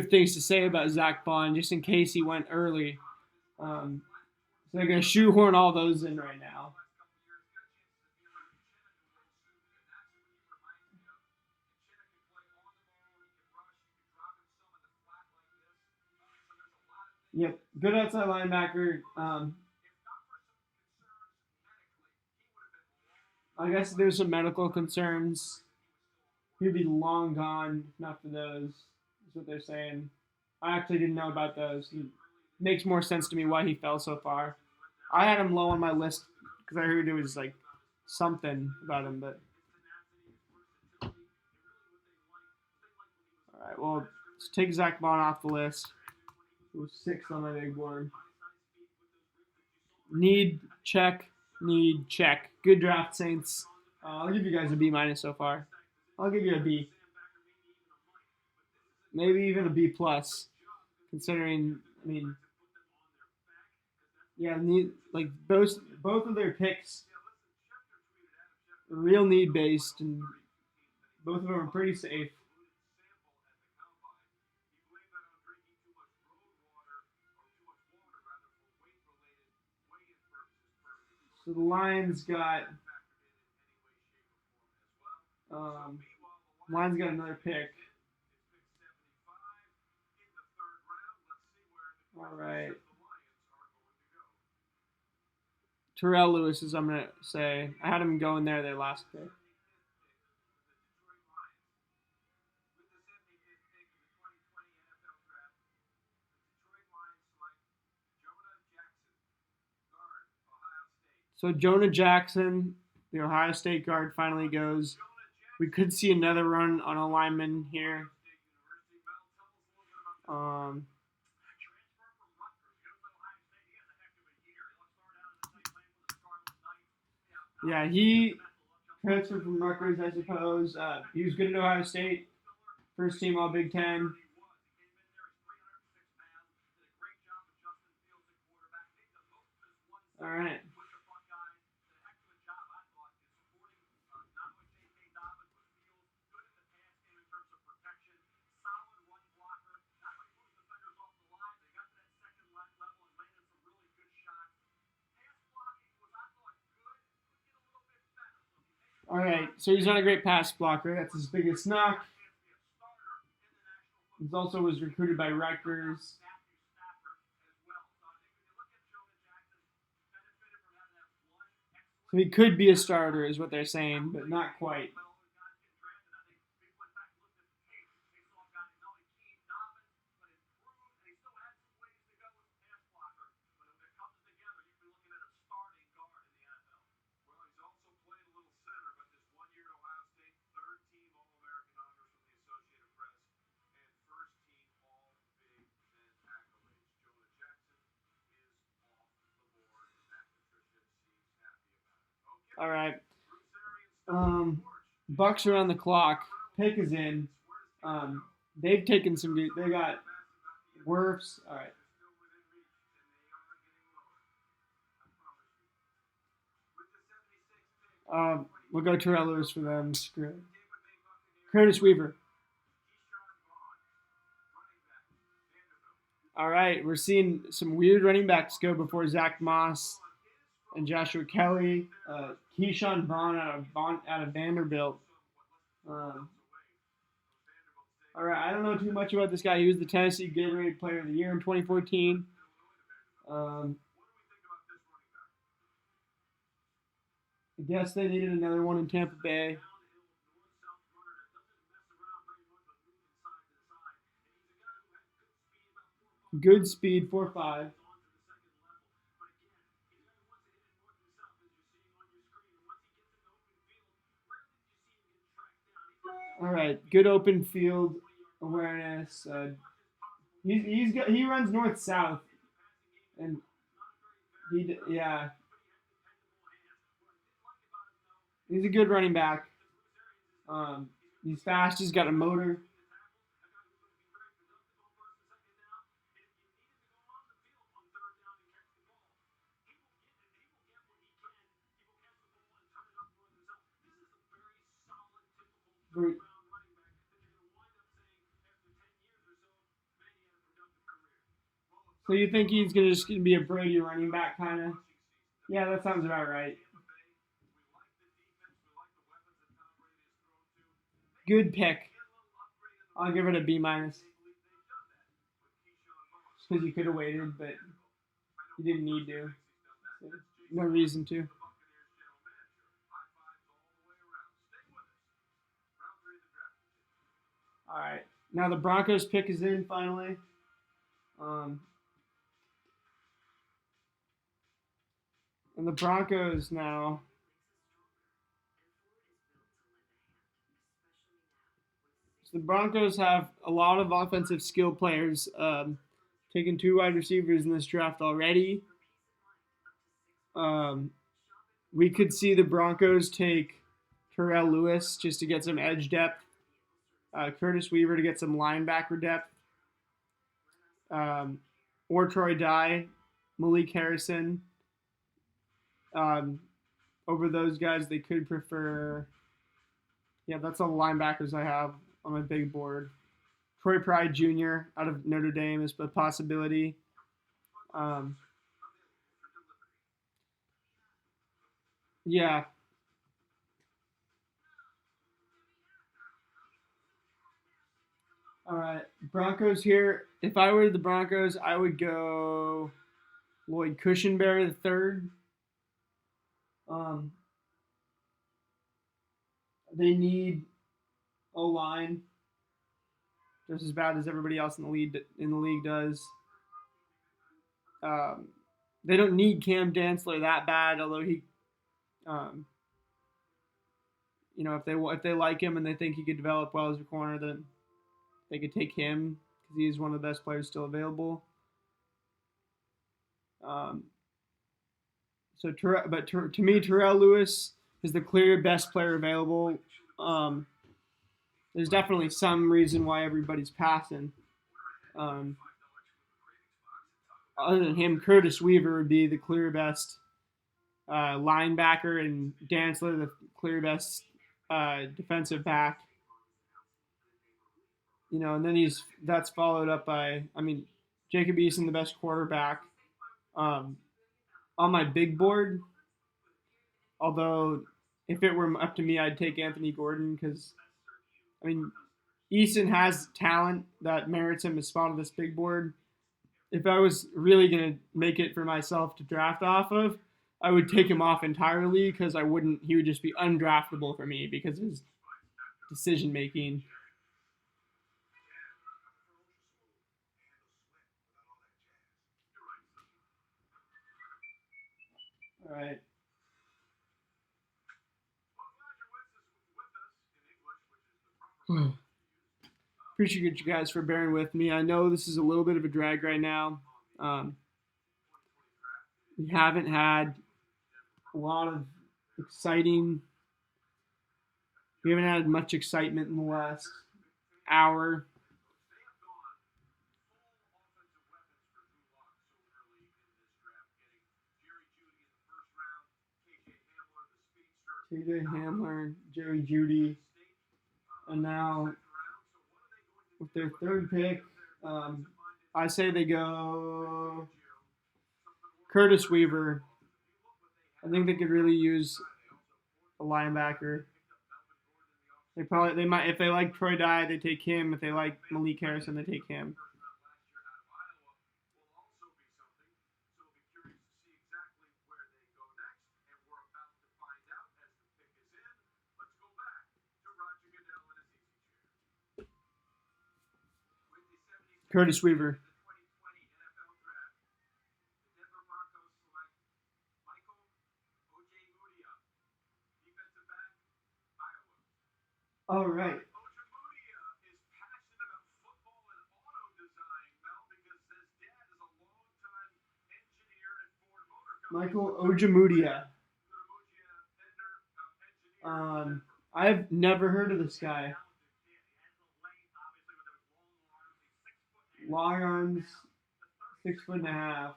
things to say about Zach Bond, just in case he went early. So they're gonna shoehorn all those in right now. Yep, good outside linebacker. I guess there's some medical concerns. He'd be long gone, if not for those. Is what they're saying. I actually didn't know about those. It makes more sense to me why he fell so far. I had him low on my list because I heard it was like something about him, but all right. Well, let's take Zach Bond off the list. It was sixth on my big board. Need check. Need check. Good draft, Saints. I'll give you guys a B minus so far. I'll give you a B. Maybe even a B plus, considering. I mean, yeah, need like both of their picks are real need based, and both of them are pretty safe. So the Lions got um, Lions got another pick. All right. Terrell Lewis is I'm gonna say. I had him going there their last pick. So Jonah Jackson, the Ohio State guard, finally goes. We could see another run on a lineman here. Yeah, he transferred from Rutgers, I suppose. He was good at Ohio State, first team All Big Ten. All right. All right, so he's not a great pass blocker. That's his biggest knock. He also was recruited by Rutgers. So he could be a starter, is what they're saying, but not quite. All right. Bucks are on the clock. Pick is in. They've taken some good. They got Wirfs. All right. We'll go Terrell Lewis for them. Screw it. Curtis Weaver. All right, we're seeing some weird running backs go before Zach Moss and Joshua Kelly. Keyshawn Vaughn out of Vanderbilt. All right, I don't know too much about this guy. He was the Tennessee Gatorade Player of the Year in 2014. I guess they needed another one in Tampa Bay. Good speed, 4.5. All right, good open field awareness. He runs north south, and yeah, he's a good running back. He's fast. He's got a motor. So you think he's just gonna be a Brady running back kind of? Yeah, that sounds about right. Good pick. I'll give it a B minus. because you could have waited, but you didn't need to. So, no reason to. All right, now the Broncos pick is in finally. And the Broncos now. So the Broncos have a lot of offensive skill players. Taken 2 wide receivers in this draft already. We could see the Broncos take Terrell Lewis just to get some edge depth. Curtis Weaver to get some linebacker depth. Or Troy Dye, Malik Harrison. Over those guys, they could prefer. Yeah, that's all the linebackers I have on my big board. Troy Pride Jr. out of Notre Dame is a possibility. Yeah. All right, Broncos here. If I were the Broncos, I would go Lloyd Cushenberry the third. They need O line just as bad as everybody else in the league does. They don't need Cam Dantzler that bad, although he, if they like him and they think he could develop well as a corner, then they could take him because he's one of the best players still available. To me, Terrell Lewis is the clear best player available. There's definitely some reason why everybody's passing. Other than him, Curtis Weaver would be the clear best linebacker, and Dantzler the clear best defensive back. And then that's followed up by, Jacob Eason, the best quarterback. On my big board, although if it were up to me, I'd take Anthony Gordon because, Eason has talent that merits him a spot on this big board. If I was really going to make it for myself to draft off of, I would take him off entirely because he would just be undraftable for me because of his decision making. All right. Appreciate you guys for bearing with me. I know this is a little bit of a drag right now. We haven't had a lot of we haven't had much excitement in the last hour. TJ Hamler, Jerry Jeudy, and now with their third pick, I say they go Curtis Weaver. I think they could really use a linebacker. They might, if they like Troy Dye, they take him. If they like Malik Harrison, they take him. Curtis Weaver. All right. Michael Ojemudia. I've never heard of this guy. Long arms, 6'1.5".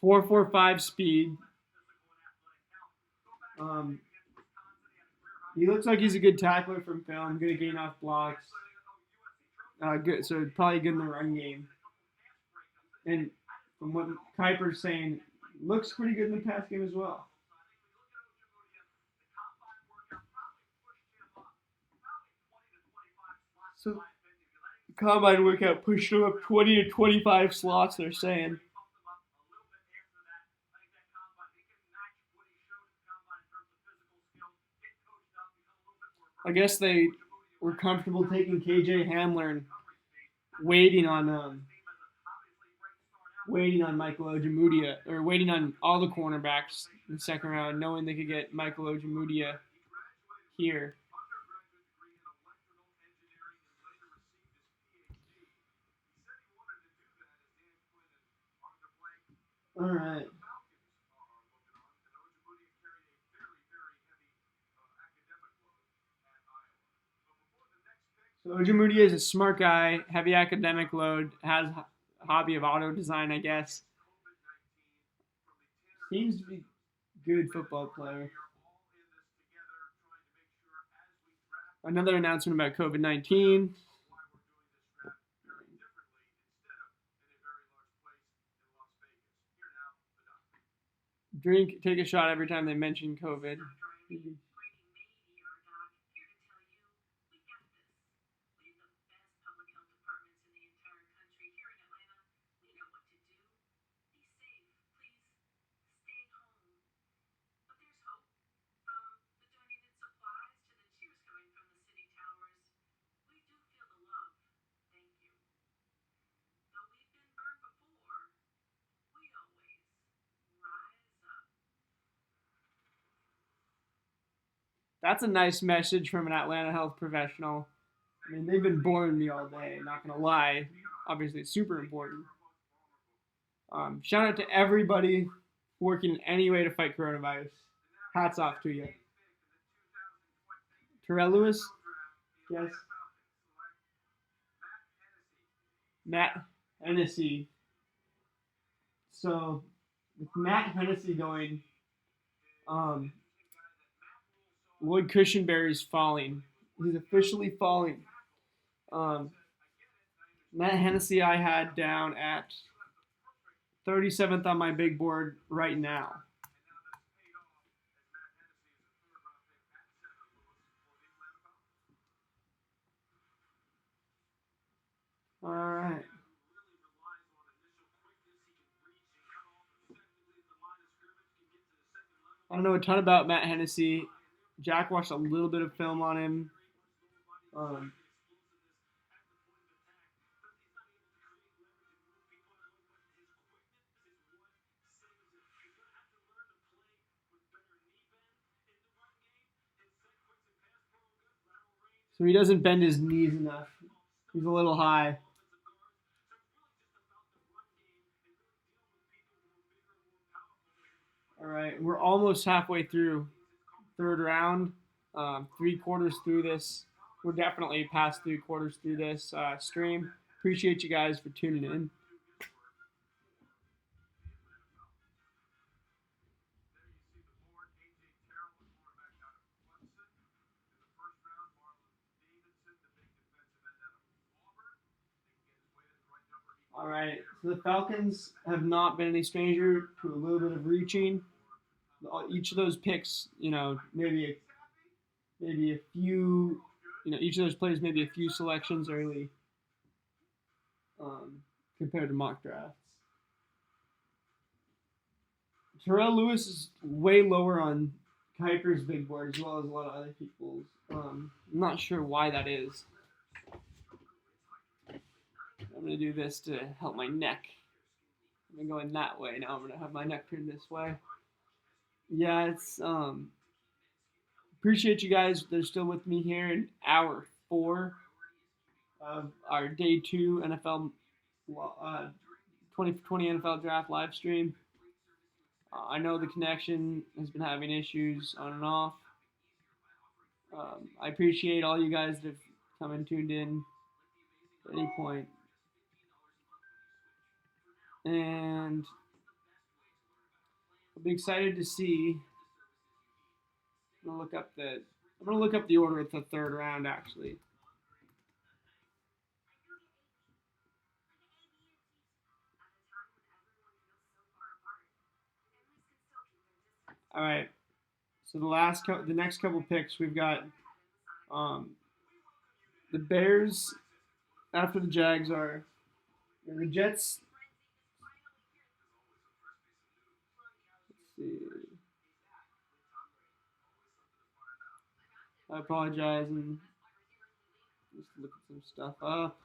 4.45 speed. He looks like he's a good tackler from film, good at getting off blocks. Good, so probably good in the run game. And from what Kuiper's saying, looks pretty good in the pass game as well. So combine workout pushed them up 20 to 25 slots, they're saying. I guess they were comfortable taking KJ Hamler and waiting on Michael Ojemudia, or waiting on all the cornerbacks in the second round, knowing they could get Michael Ojemudia here. All right. So Ojemudia is a smart guy, heavy academic load, has a hobby of auto design, I guess. Seems to be a good football player. Another announcement about COVID-19. Take a shot every time they mention COVID. That's a nice message from an Atlanta health professional. I mean, they've been boring me all day, not going to lie. Obviously, it's super important. Shout out to everybody working in any way to fight coronavirus. Hats off to you. Terrell Lewis? Yes. Matt Hennessy. So, with Matt Hennessy going, Lloyd Cushenberry's falling. He's officially falling. Matt Hennessy I had down at 37th on my big board right now. All right. I don't know a ton about Matt Hennessy. Jack watched a little bit of film on him. So he doesn't bend his knees enough. He's a little high. All right, we're almost halfway through third round. 3/4 through this. We're definitely past 3/4 through this stream. Appreciate you guys for tuning in. All right, so the Falcons have not been any stranger to a little bit of reaching. Each of those picks, maybe a few, each of those players maybe a few selections early compared to mock drafts. Terrell Lewis is way lower on Kuiper's big board as well as a lot of other people's. I'm not sure why that is. I'm going to do this to help my neck. I'm going that way. Now I'm going to have my neck turned this way. Yeah, it's appreciate you guys that are still with me here in hour 4 of our day 2 NFL 2020 NFL Draft live stream. I know the connection has been having issues on and off. I appreciate all you guys that have come and tuned in at any point. And I'll be excited to see. I'm gonna look up the order of the third round actually. All right. So the next couple picks we've got the Bears after the Jags are the Jets. Let's see. I apologize and just look at some stuff up.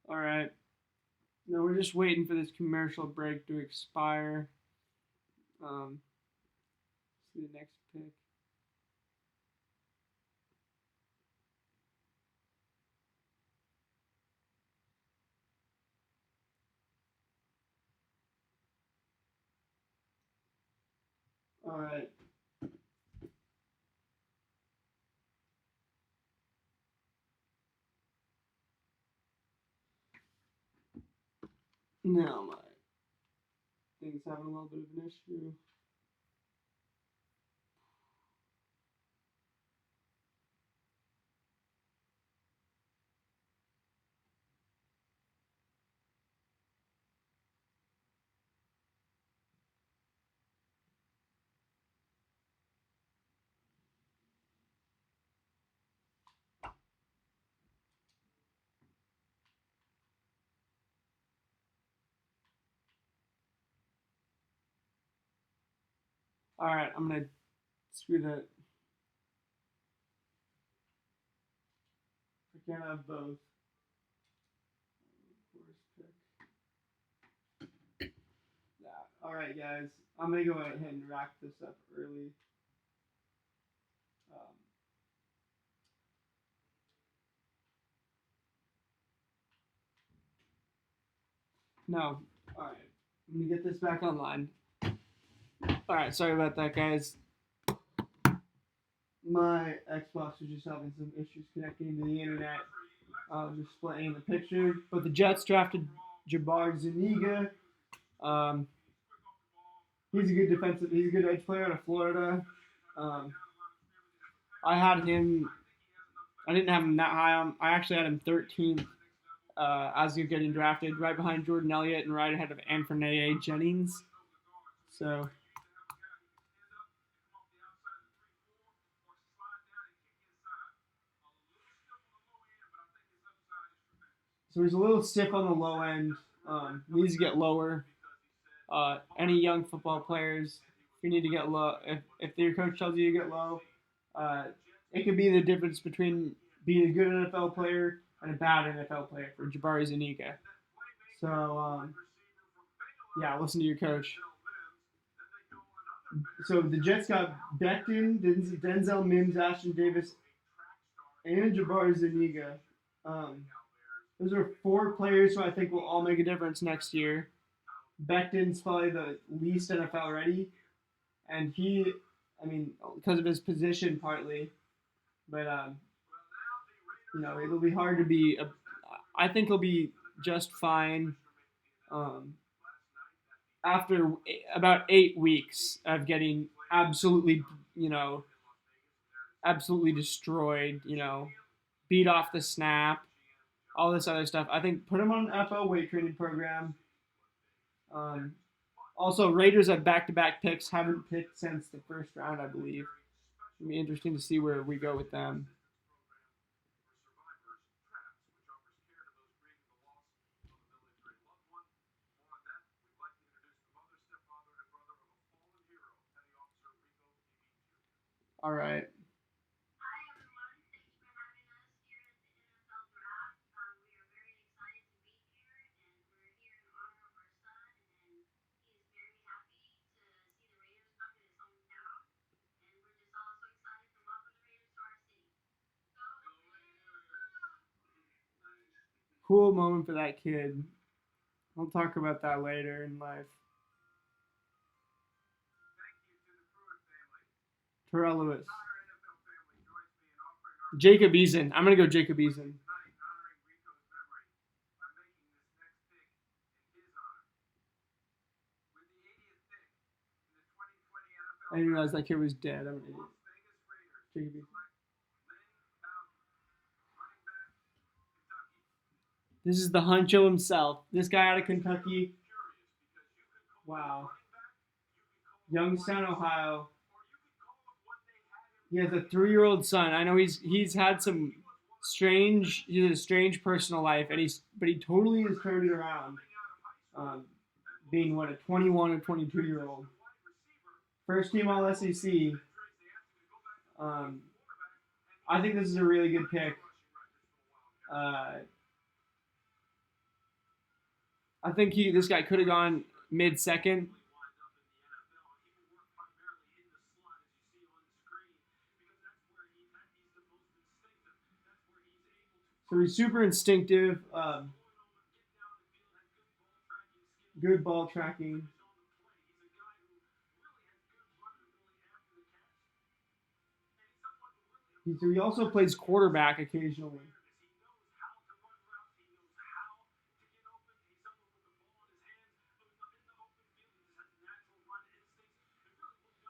All right. No, we're just waiting for this commercial break to expire. Um, see the next pick. All right. Now my thing's having a little bit of an issue. All right, I'm gonna screw that. I can't have both. All right, guys. I'm gonna go ahead and wrap this up early. Um, no. All right. I'm gonna get this back online. All right. Sorry about that, guys. My Xbox was just having some issues connecting to the internet, displaying the picture. But the Jets drafted Jabbar Zuniga. He's a good defensive. He's a good edge player out of Florida. Um, I had him. I didn't have him that high. I actually had him 13th as he was getting drafted, right behind Jordan Elliott and right ahead of Anfernee Jennings. So. So he's a little stiff on the low end. Needs to get lower. Any young football players, if you need to get low, if your coach tells you to get low, it could be the difference between being a good NFL player and a bad NFL player for Jabari Zuniga. So, yeah, listen to your coach. So the Jets got Becton, Denzel Mims, Ashton Davis, and Jabari Zuniga. Those are 4 players who I think will all make a difference next year. Becton's probably the least NFL ready, and because of his position partly, but it'll be hard to be. I think he'll be just fine. After about 8 weeks of getting absolutely destroyed, beat off the snap, all this other stuff. I think put him on an FL weight training program. Also, Raiders have back-to-back picks. Haven't picked since the first round, I believe. It'll be interesting to see where we go with them. All right. Cool moment for that kid. We'll talk about that later in life. Terrell Lewis. Jacob Eason. I'm going to go Jacob Eason. I didn't realize that kid was dead. I'm an idiot. Jacob Eason. This is the Huncho himself. This guy out of Kentucky. Wow. Youngstown, Ohio. He has a 3-year-old son. I know he's had some strange. He has a strange personal life, and but he totally has turned it around. Being what, a 21 or 22-year-old. First team All SEC. I think this is a really good pick. I think this guy could have gone mid-second. So he's super instinctive, good ball tracking. He also plays quarterback occasionally.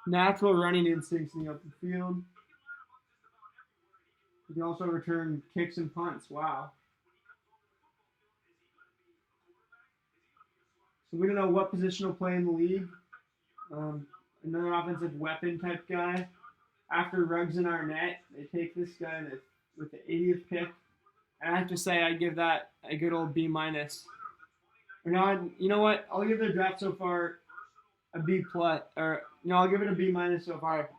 Natural running instincts in the open field. He can also return kicks and punts. Wow. So we don't know what position he'll play in the league. Another offensive weapon type guy. After Ruggs and Arnett, they take this guy with the 80th pick. And I have to say, I'd give that a good old B-. Or no, you know what? I'll give their draft so far a B+. Or no, I'll give it a B- so far.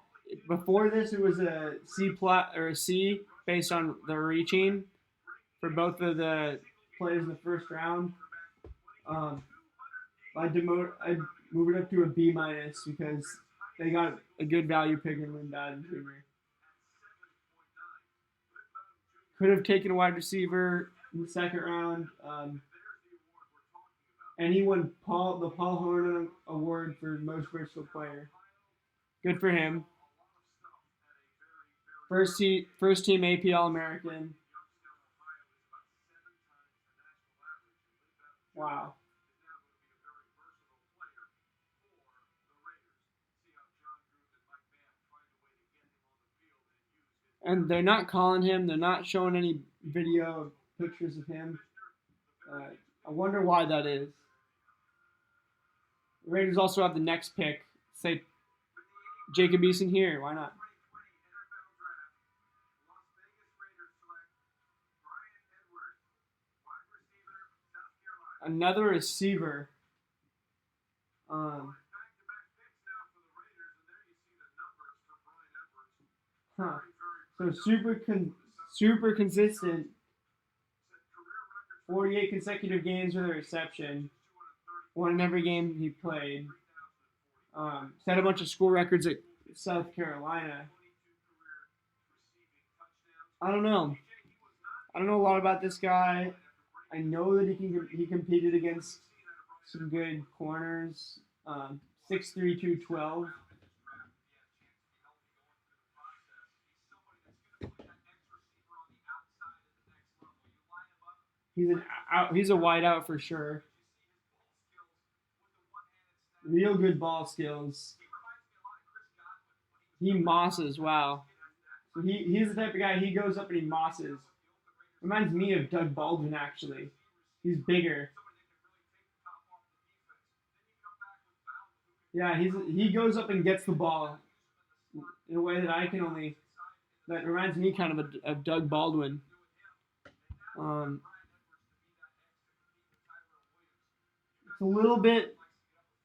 Before this, it was a C+ or a C based on the reaching for both of the players in the first round. I'd move it up to a B- because they got a good value pick in Lindad Jr. Could have taken a wide receiver in the second round. And he won the Paul Hornung Award for most versatile player. Good for him. First team AP All-American. Wow. And they're not calling him. They're not showing any video of pictures of him. I wonder why that is. The Raiders also have the next pick. Say Jacob Eason here. Why not? Another receiver. So super consistent. 48 consecutive games with a reception. Won in every game he played. Set a bunch of school records at South Carolina. I don't know a lot about this guy. I know that he competed against some good corners. 6'3", 212. He's a wide out for sure. Real good ball skills. He mosses. Wow. So he's the type of guy, he goes up and he mosses. Reminds me of Doug Baldwin, actually. He's bigger. Yeah, he goes up and gets the ball in a way that that reminds me kind of Doug Baldwin.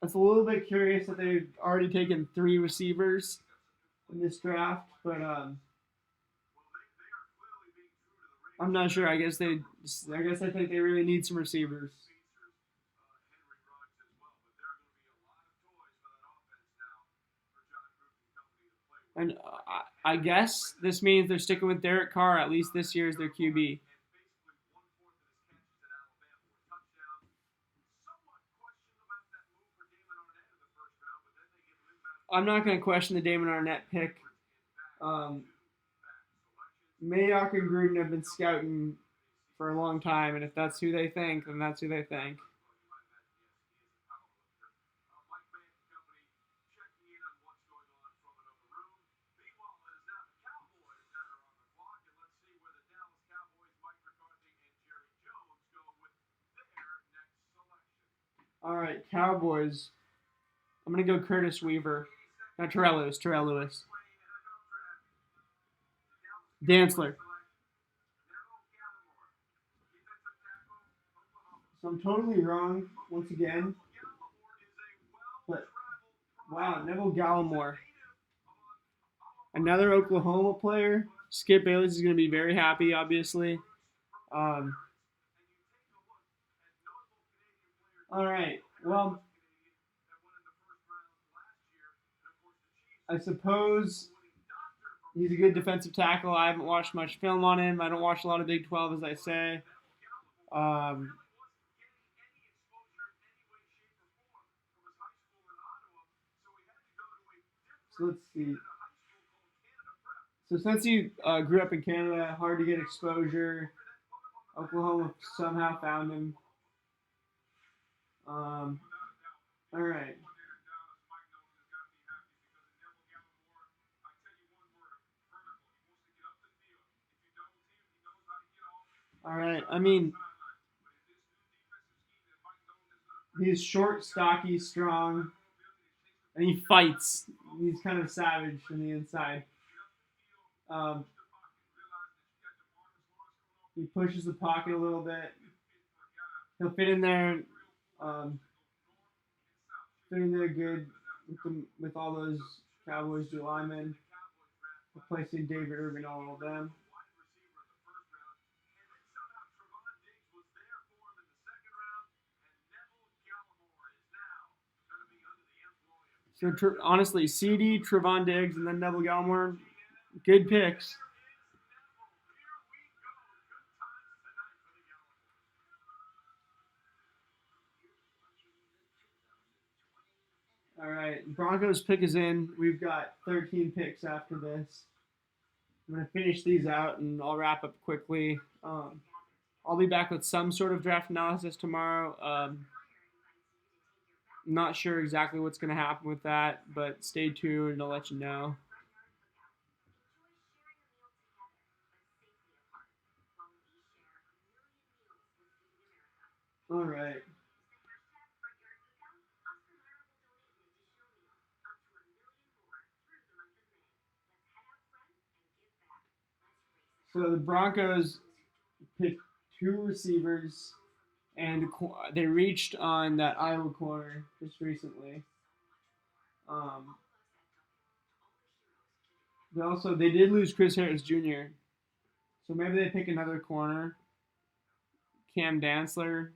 It's a little bit curious that they've already taken 3 receivers in this draft, but I'm not sure. I guess I think they really need some receivers. And I guess this means they're sticking with Derek Carr at least this year as their QB. I'm not going to question the Damon Arnett pick. Mayock and Gruden have been scouting for a long time, and if that's who they think, then that's who they think. All right, Cowboys. I'm gonna go Curtis Weaver. Not Terrell Lewis. Terrell Lewis. Dantzler. So I'm totally wrong once again. But wow, Neville Gallimore. Another Oklahoma player. Skip Bayless is going to be very happy, obviously. Um, all right. Well, I suppose he's a good defensive tackle. I haven't watched much film on him. I don't watch a lot of Big 12, as I say. Um, so let's see. So since he grew up in Canada, hard to get exposure. Oklahoma somehow found him. All right. All right. I mean, he's short, stocky, strong, and he fights. He's kind of savage from the inside. Um, he pushes the pocket a little bit. He'll fit in there. Um, Fit in there good with all those Cowboys D linemen, replacing David Irving, all of them. So honestly, CD, Trevon Diggs, and then Neville Gallimore, good picks. All right, Broncos pick is in. We've got 13 picks after this. I'm gonna finish these out and I'll wrap up quickly. I'll be back with some sort of draft analysis tomorrow. Not sure exactly what's gonna happen with that, but stay tuned and I'll let you know. All right. So the Broncos picked two receivers, and they reached on that Iowa corner just recently. Um, they did lose Chris Harris Jr., so maybe they pick another corner, Cam Dantzler.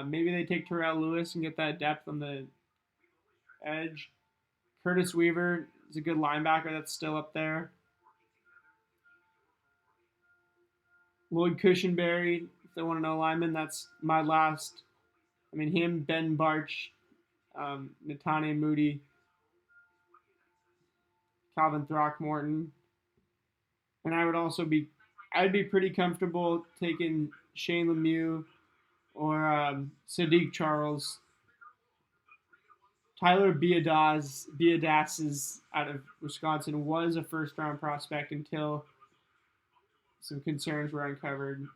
Maybe they take Terrell Lewis and get that depth on the edge. Curtis Weaver is a good linebacker that's still up there. Lloyd Cushenberry, if they want to know lineman, that's my last. I mean, him, Ben Barch, Netanya Moody, Calvin Throckmorton, and I'd be pretty comfortable taking Shane Lemieux or Sadiq Charles. Tyler Biadasz is out of Wisconsin, was a first-round prospect until some concerns were uncovered.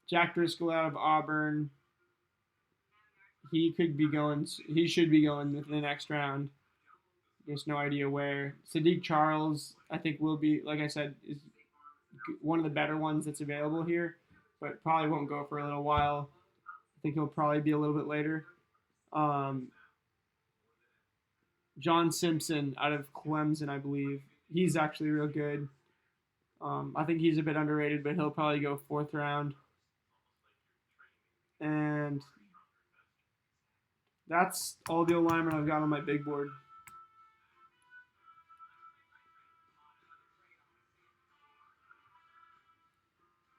Jack Driscoll out of Auburn. He should be going within the next round. There's no idea where. Sadiq Charles, I think, will be, like I said, is one of the better ones that's available here, but probably won't go for a little while. I think he'll probably be a little bit later. John Simpson out of Clemson, I believe. He's actually real good. I think he's a bit underrated, but he'll probably go fourth round. And that's all the alignment I've got on my big board.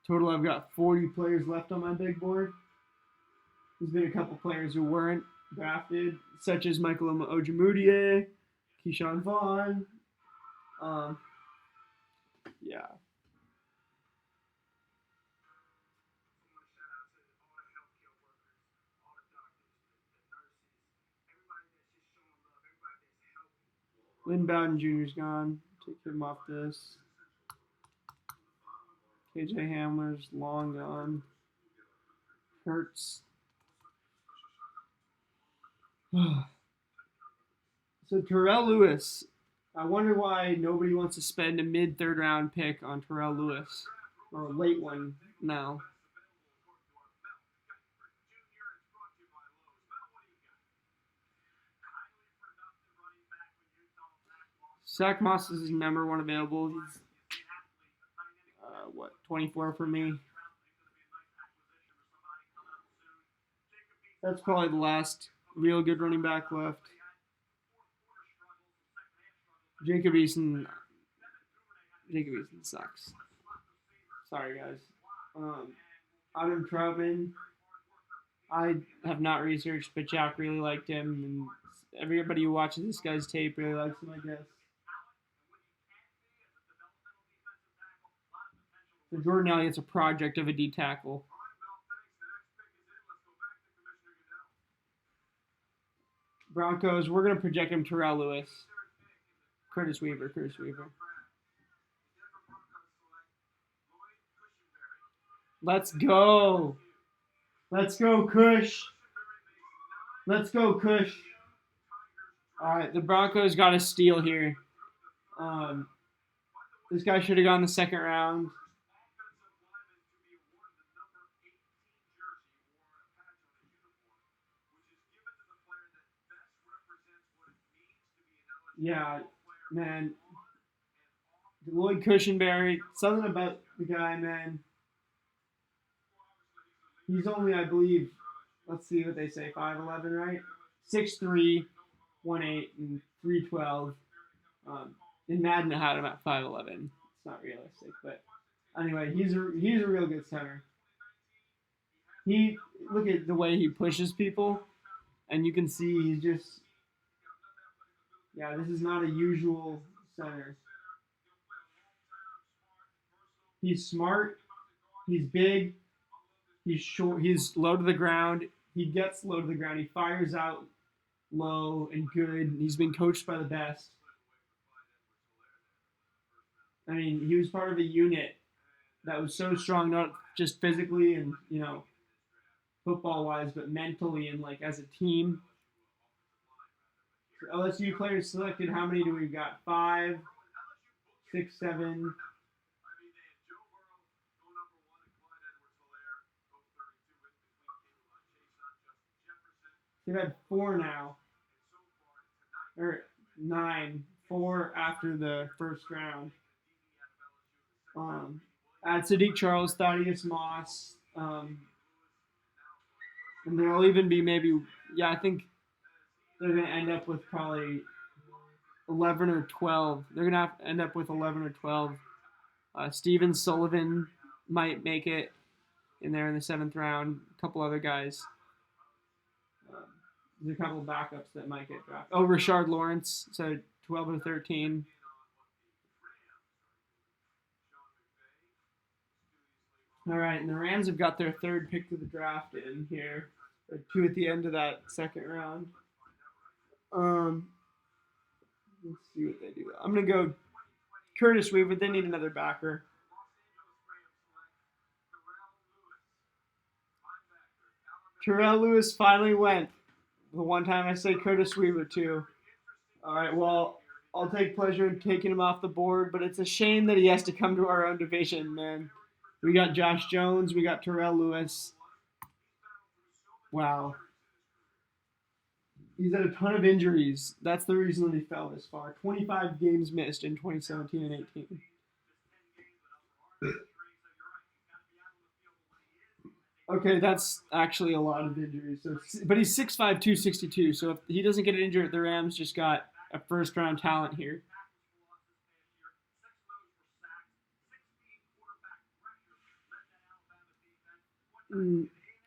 Total, I've got 40 players left on my big board. There's been a couple players who weren't drafted, such as Michael Ojemudia, Keyshawn Vaughn. Yeah. Lynn Bowden Jr.'s gone. Take him off this. KJ Hamler's long gone. Hurts. So Terrell Lewis, I wonder why nobody wants to spend a mid-third round pick on Terrell Lewis, or a late one now. Zach Moss is number one available. He's 24 for me. That's probably the last real good running back left. Jacob Eason sucks. Sorry, guys. Adam Troutman, I have not researched, but Jack really liked him, and everybody who watches this guy's tape really likes him, I guess. So Jordan Elliott's a project of a D tackle. Broncos, we're going to project him Terrell Lewis. Curtis Weaver. Let's go. Let's go, Kush. Let's go, Kush. All right, the Broncos got a steal here. This guy should have gone the second round. Yeah, man. Lloyd Cushenberry, something about the guy, man. He's only, I believe, let's see what they say, 5'11", right? 6'3", 1'8", and 312. In Madden, I had him at 5'11". It's not realistic, but anyway, he's a real good center. Look at the way he pushes people, and you can see he's just, yeah, this is not a usual center. He's smart. He's big. He's short. He's low to the ground. He gets low to the ground. He fires out low and good. He's been coached by the best. I mean, he was part of a unit that was so strong, not just physically and, football-wise, but mentally and, as a team. LSU players selected, how many do we got? 5, 6, 7. They've had 4 now. Or 9. 4 after the first round. Add Sadiq Charles, Thaddeus Moss. And there'll even be maybe, I think they're going to end up with probably 11 or 12. They're going to end up with 11 or 12. Steven Sullivan might make it in there in the 7th round. A couple other guys. There's a couple of backups that might get drafted. Oh, Rashard Lawrence, so 12 or 13. All right, and the Rams have got their 3rd pick of the draft in here. Or 2 at the end of that 2nd round. Let's see what they do. I'm going to go Curtis Weaver. They need another backer. Terrell Lewis finally went. The one time I say Curtis Weaver, too. All right, well, I'll take pleasure in taking him off the board, but it's a shame that he has to come to our own division, man. We got Josh Jones. We got Terrell Lewis. Wow. He's had a ton of injuries. That's the reason that he fell this far. 25 games missed in 2017 and 18. Okay, that's actually a lot of injuries. So, but he's 6'5", 262. So if he doesn't get injured, the Rams just got a first-round talent here.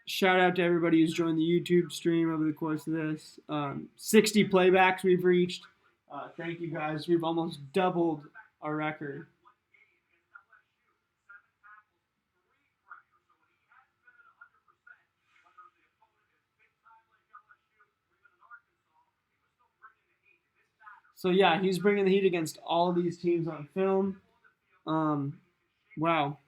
Shout out to everybody who's joined the YouTube stream over the course of this. 60 playbacks we've reached. Thank you guys. We've almost doubled our record. So yeah, he's bringing the heat against all these teams on film. Wow.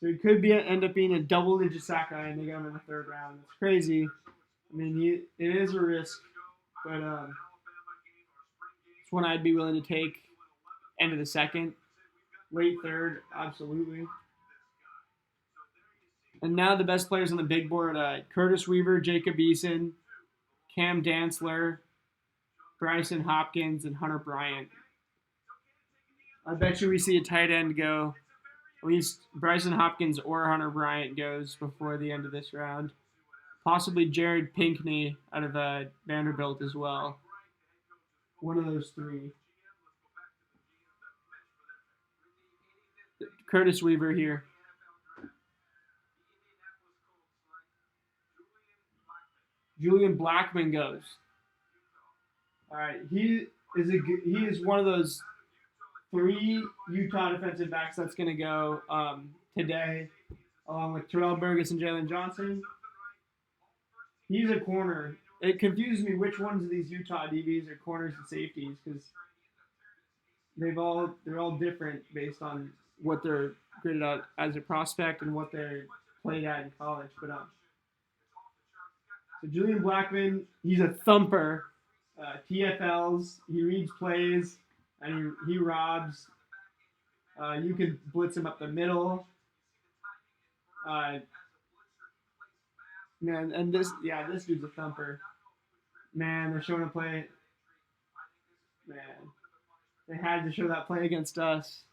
So he could end up being a double-digit sack guy, and they got him in the third round. It's crazy. I mean, it is a risk, but it's one I'd be willing to take. End of the second, late third, absolutely. And now the best players on the big board: Curtis Weaver, Jacob Eason, Cam Dantzler, Bryson Hopkins, and Hunter Bryant. I bet you we see a tight end go. At least Bryson Hopkins or Hunter Bryant goes before the end of this round. Possibly Jared Pinkney out of Vanderbilt as well. One of those three. Curtis Weaver here. Julian Blackman goes. All right, he is one of those 3 Utah defensive backs that's going to go today, along with Terrell Burgess and Jalen Johnson. He's a corner. It confuses me which ones of these Utah DBs are corners and safeties because they're all different based on what they're graded out as a prospect and what they're played at in college. But so Julian Blackman, he's a thumper. TFLs, he reads plays, and he robs. You can blitz him up the middle. Man, and this dude's a thumper. Man, they're showing a play. Man, they had to show that play against us.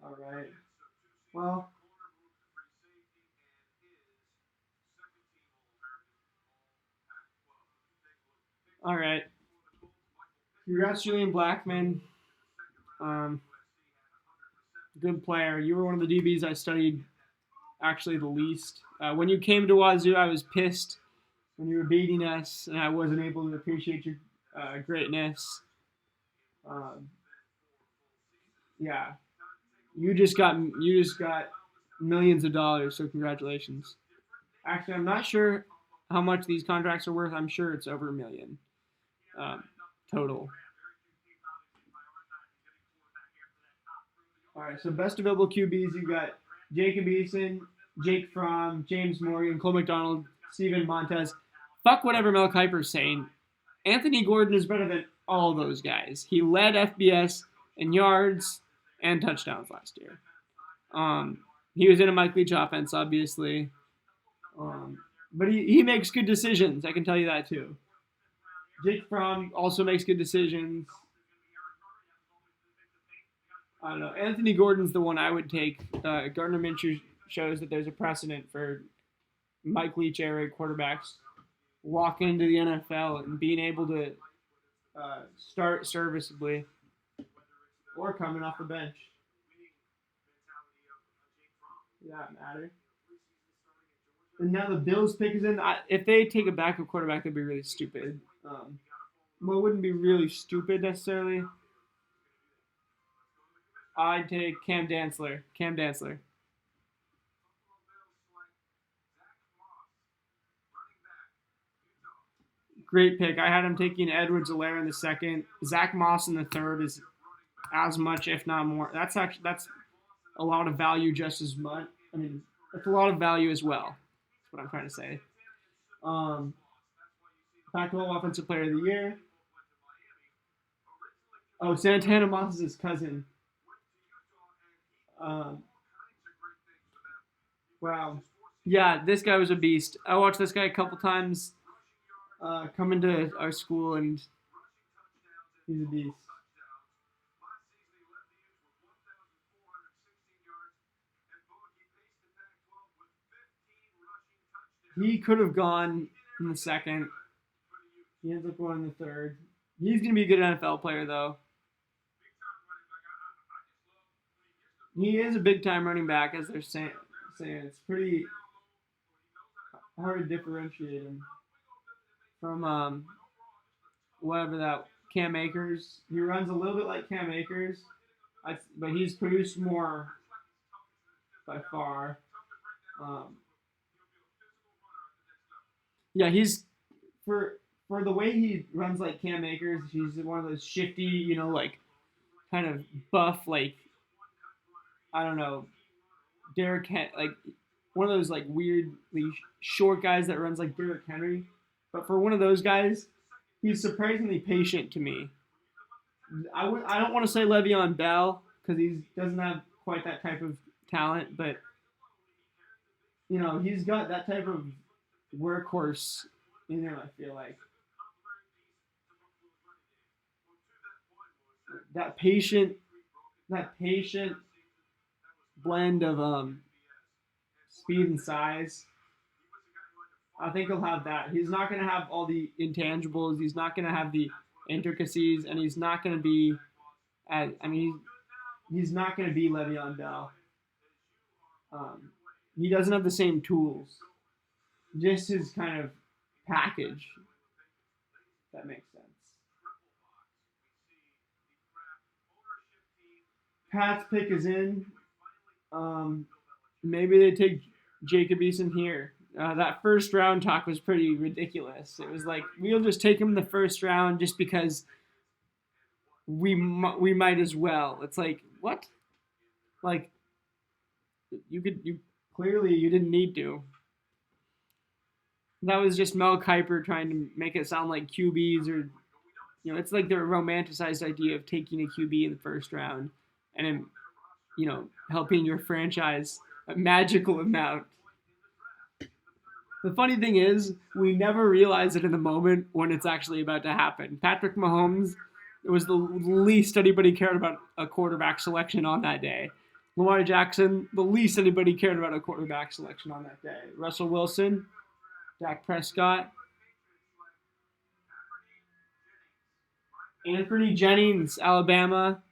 All right. Well. All right. Congrats, Julian Blackman. Good player. You were one of the DBs I studied actually the least. When you came to Wazoo, I was pissed when you were beating us, and I wasn't able to appreciate your greatness. Yeah. You just got millions of dollars, so congratulations. Actually, I'm not sure how much these contracts are worth. I'm sure it's over $1 million total. All right, so best available QBs, you got Jacob Eason, Jake Fromm, James Morgan, Cole McDonald, Steven Montez. Fuck whatever Mel Kiper's saying. Anthony Gordon is better than all those guys. He led FBS in yards and touchdowns last year. He was in a Mike Leach offense, obviously. But he makes good decisions. I can tell you that too. Jake Fromm also makes good decisions. I don't know. Anthony Gordon's the one I would take. Gardner Minshew shows that there's a precedent for Mike Leach era quarterbacks walking into the NFL and being able to start serviceably or coming off the bench. Does that matter? And now the Bills pick is in. If they take a backup quarterback, that'd be really stupid. Well, it wouldn't be really stupid necessarily. I'd take Cam Dantzler. Great pick. I had him taking Edwards-Helaire in the second. Zach Moss in the third is as much, if not more. That's a lot of value just as much. I mean, that's a lot of value as well. That's what I'm trying to say. Pac-12 Offensive Player of the Year. Oh, Santana Moss is his cousin. Wow. Yeah, this guy was a beast. I watched this guy a couple times come into our school, and he's a beast. He could have gone in the second. He ends up going in the third. He's going to be a good NFL player, though. He is a big-time running back, as they're saying. It's pretty hard to differentiate him from whatever that Cam Akers. He runs a little bit like Cam Akers, but he's produced more by far. Yeah, he's for the way he runs like Cam Akers. He's one of those shifty, like kind of buff, like, I don't know, like one of those like weirdly short guys that runs like Derrick Henry. But for one of those guys, he's surprisingly patient to me. I don't want to say Le'Veon Bell because he doesn't have quite that type of talent, but he's got that type of workhorse in him. I feel like that patient, that patient blend of speed and size. I think he'll have that. He's not going to have all the intangibles. He's not going to have the intricacies, and he's not going to be. He's not going to be Le'Veon Bell. He doesn't have the same tools. Just his kind of package. If that makes sense. Pat's pick is in. Maybe they take Jacob Eason here. That first round talk was pretty ridiculous. It was like, we'll just take him in the first round just because we might as well. It's like, what? Like, you clearly you didn't need to. That was just Mel Kiper trying to make it sound like QBs or, it's like the romanticized idea of taking a QB in the first round and, helping your franchise a magical amount. The funny thing is, we never realize it in the moment when it's actually about to happen. Patrick Mahomes was the least anybody cared about a quarterback selection on that day. Lamar Jackson, the least anybody cared about a quarterback selection on that day. Russell Wilson, Dak Prescott, Anthony Jennings, Alabama.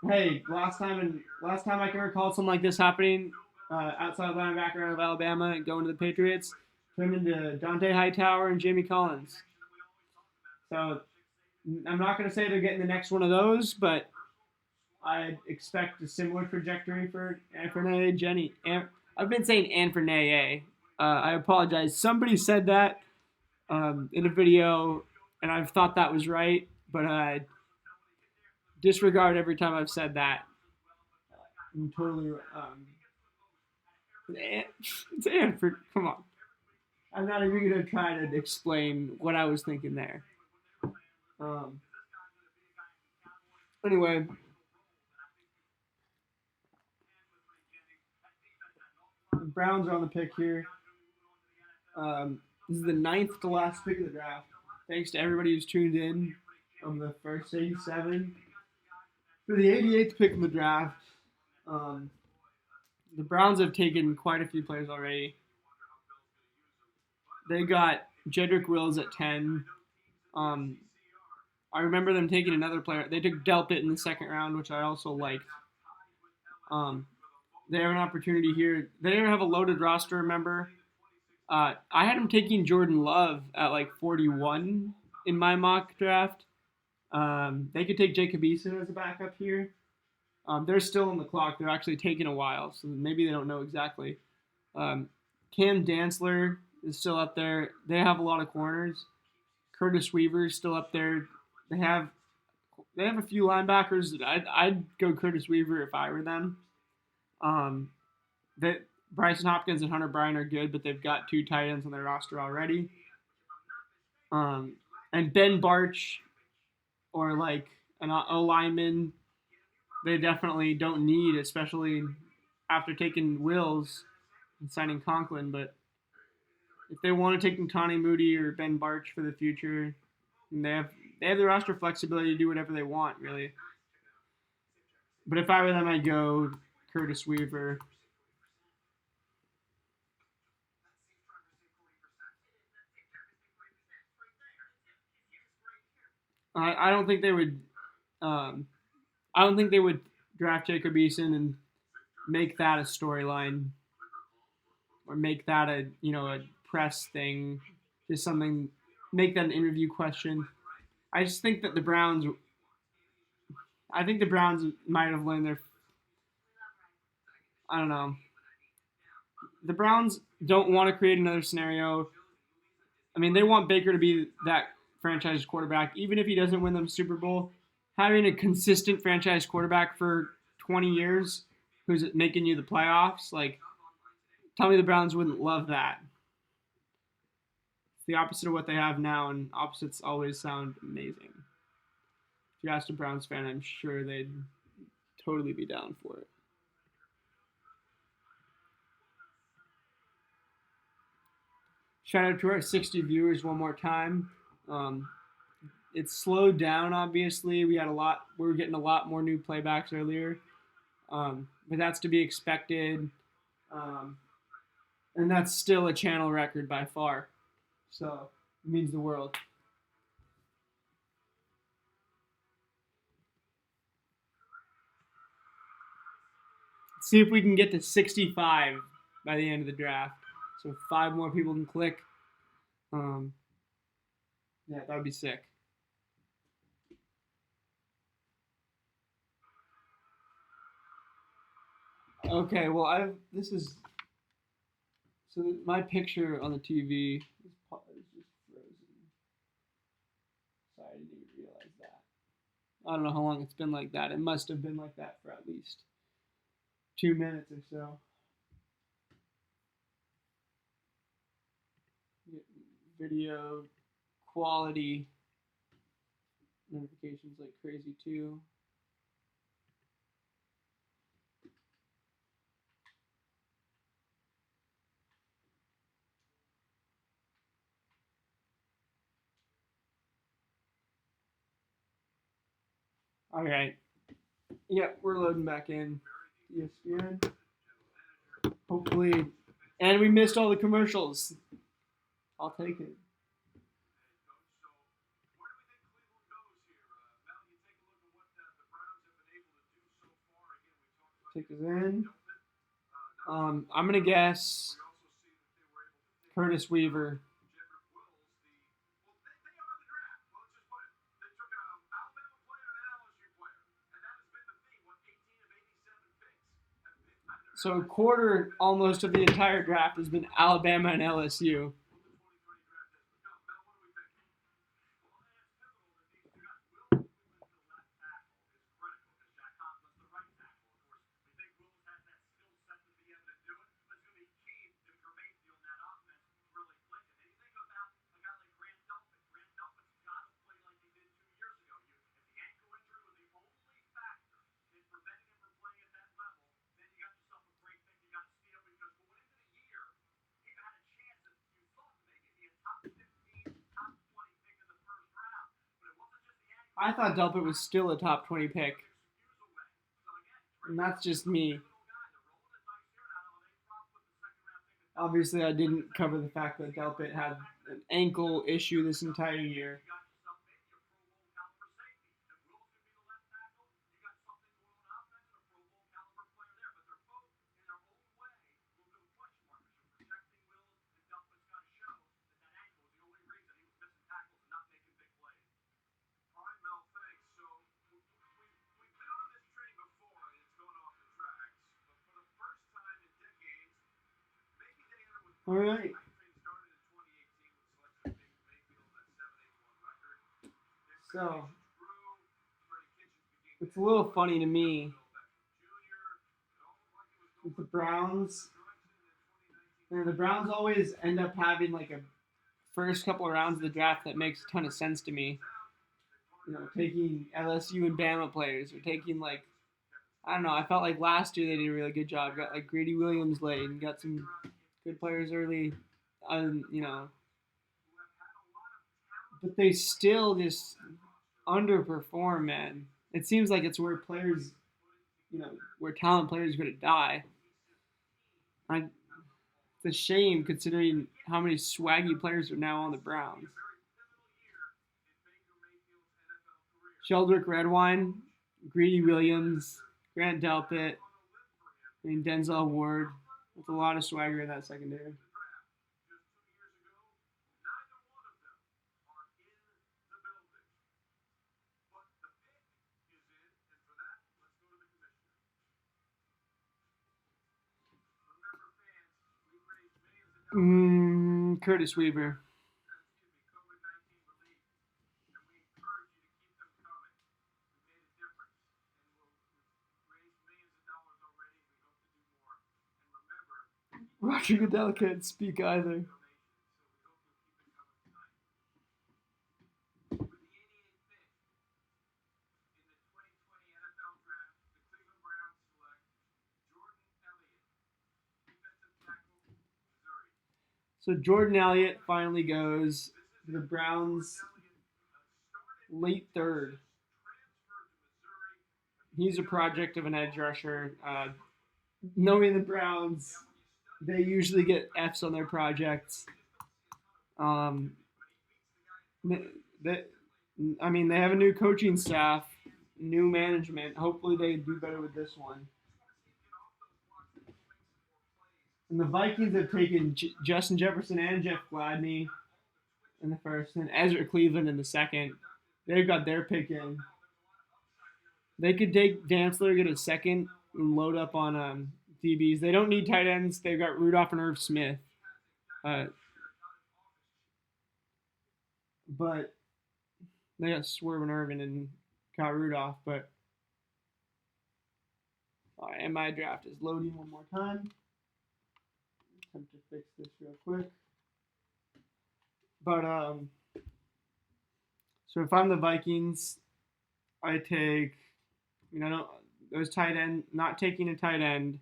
Hey, last time I can recall something like this happening, outside linebacker of Alabama and going to the Patriots, turned into Dante Hightower and Jamie Collins. So I'm not going to say they're getting the next one of those, but I expect a similar trajectory for Anfernee Jenny. I've been saying Anfernee. I apologize. Somebody said that in a video, and I've thought that was right, but disregard every time I've said that. I'm totally it's Anford. Come on. I'm not even going to try to explain what I was thinking there. Anyway. The Browns are on the pick here. This is the 9th to last pick of the draft. Thanks to everybody who's tuned in on the first 87. For the 88th pick in the draft, the Browns have taken quite a few players already. They got Jedrick Wills at 10. I remember them taking another player. They took Delpit in the second round, which I also liked. They have an opportunity here. They have a loaded roster, remember? I had them taking Jordan Love at like 41 in my mock draft. They could take Jacob Eason as a backup here. They're still on the clock. They're actually taking a while, so maybe they don't know exactly. Cam Dantzler is still up there. They have a lot of corners. Curtis Weaver is still up there. They have a few linebackers. I'd go Curtis Weaver if I were them. Bryson Hopkins and Hunter Bryant are good, but they've got 2 tight ends on their roster already. And Ben Barch or like an O-lineman, they definitely don't need, especially after taking Wills and signing Conklin. But if they want to take Ntani Moody or Ben Barch for the future, and they have the roster flexibility to do whatever they want, really. But if I were them, I'd go Curtis Weaver. I don't think they would. I don't think they would draft Jacob Eason and make that a storyline, or make that a press thing, just something. Make that an interview question. I just think that the Browns. I think the Browns might have learned their. I don't know. The Browns don't want to create another scenario. I mean, they want Baker to be that franchise quarterback, even if he doesn't win them Super Bowl. having a consistent franchise quarterback for 20 years who's making you the playoffs. Like, tell me the Browns wouldn't love that. It's the opposite of what they have now, and opposites always sound amazing. If you asked a Browns fan, I'm sure they'd totally be down for it. Shout out to our 60 viewers one more time. It's slowed down, obviously. We were getting a lot more new playbacks earlier, but that's to be expected. And that's still a channel record by far. So it means the world. Let's see if we can get to 65 by the end of the draft. So 5 more people can click. Yeah, that would be sick. Okay, well, this is so my picture on the TV is just frozen. Sorry, I didn't even realize that. I don't know how long it's been like that. It must have been like that for at least 2 minutes or so. Video quality notifications like crazy too. All right. Yep, we're loading back in ESPN. Hopefully, and we missed all the commercials. I'll take it. Take us in. I'm gonna guess Curtis Weaver. So a quarter almost of the entire draft has been Alabama and LSU. I thought Delpit was still a top 20 pick. And that's just me. Obviously, I didn't cover the fact that Delpit had an ankle issue this entire year. All right. So, it's a little funny to me. With the Browns, and the Browns always end up having like a first couple of rounds of the draft that makes a ton of sense to me. You know, taking LSU and Bama players, or taking like, I don't know. I felt like last year they did a really good job. Got like Grady Williams late, and got some good players early. You know, but they still just underperform, man. It seems like it's where players, you know, where talent players are going to die. It's a shame considering how many swaggy players are now on the Browns. Sheldrick Redwine, Greedy Williams, Grant Delpit, Denzel Ward. With a lot of swagger in that secondary. Curtis Weaver. Roger Goodell can't speak either. So Jordan Elliott finally goes to the Browns late third. He's a project of an edge rusher. Knowing the Browns, they usually get Fs on their projects. They, I mean, they have a new coaching staff, new management. Hopefully, they do better with this one. And the Vikings have taken Justin Jefferson and Jeff Gladney in the first, and Ezra Cleveland in the second. They've got their pick in. They could take Dantzler, get a second, and load up on DBs. They don't need tight ends. They've got Rudolph and Irv Smith. But they got Swerve and Irvin and Kyle Rudolph. But and my draft is loading one more time. Attempt to fix this real quick. But so if I'm the Vikings, I take, those tight end, not taking a tight end.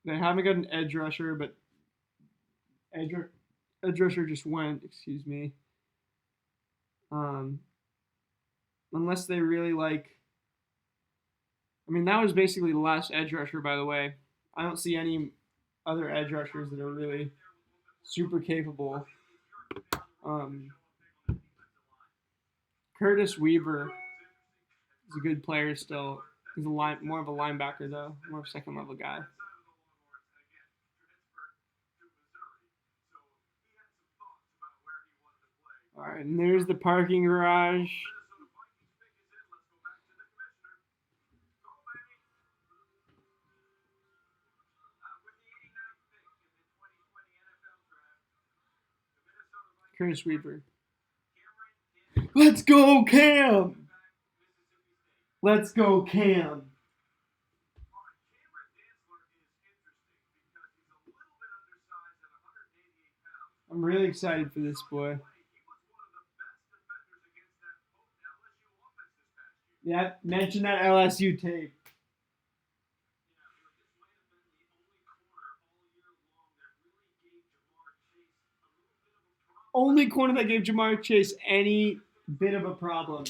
They haven't got an edge rusher, but edge rusher just went, excuse me. Unless they really like, that was basically the last edge rusher, by the way. I don't see any other edge rushers that are really super capable. Curtis Weaver is a good player still. He's more of a linebacker, though, more of a second level guy. All right, and there's the parking garage. Curtis Weaver. Let's go, Cam! Let's go, Cam! I'm really excited for this boy. Yeah, mention that LSU tape. Only corner that gave Jamar Chase any bit of a problem.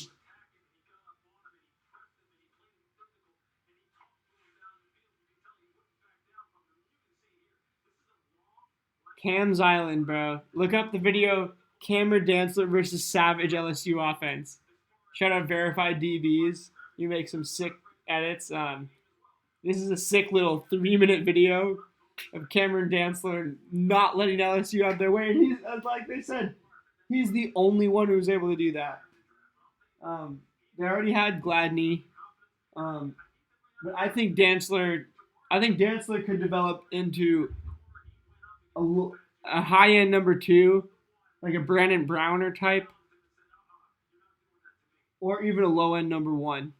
Cam's Island, bro. Look up the video, Cameron Dantzler versus Savage LSU offense. Shout out Verified DBs. You make some sick edits. This is a sick little 3-minute video of Cameron Dantzler not letting LSU out their way. He's, like they said, he's the only one who was able to do that. They already had Gladney, but I think Dantzler could develop into a high end number 2, like a Brandon Browner type, or even a low end number 1.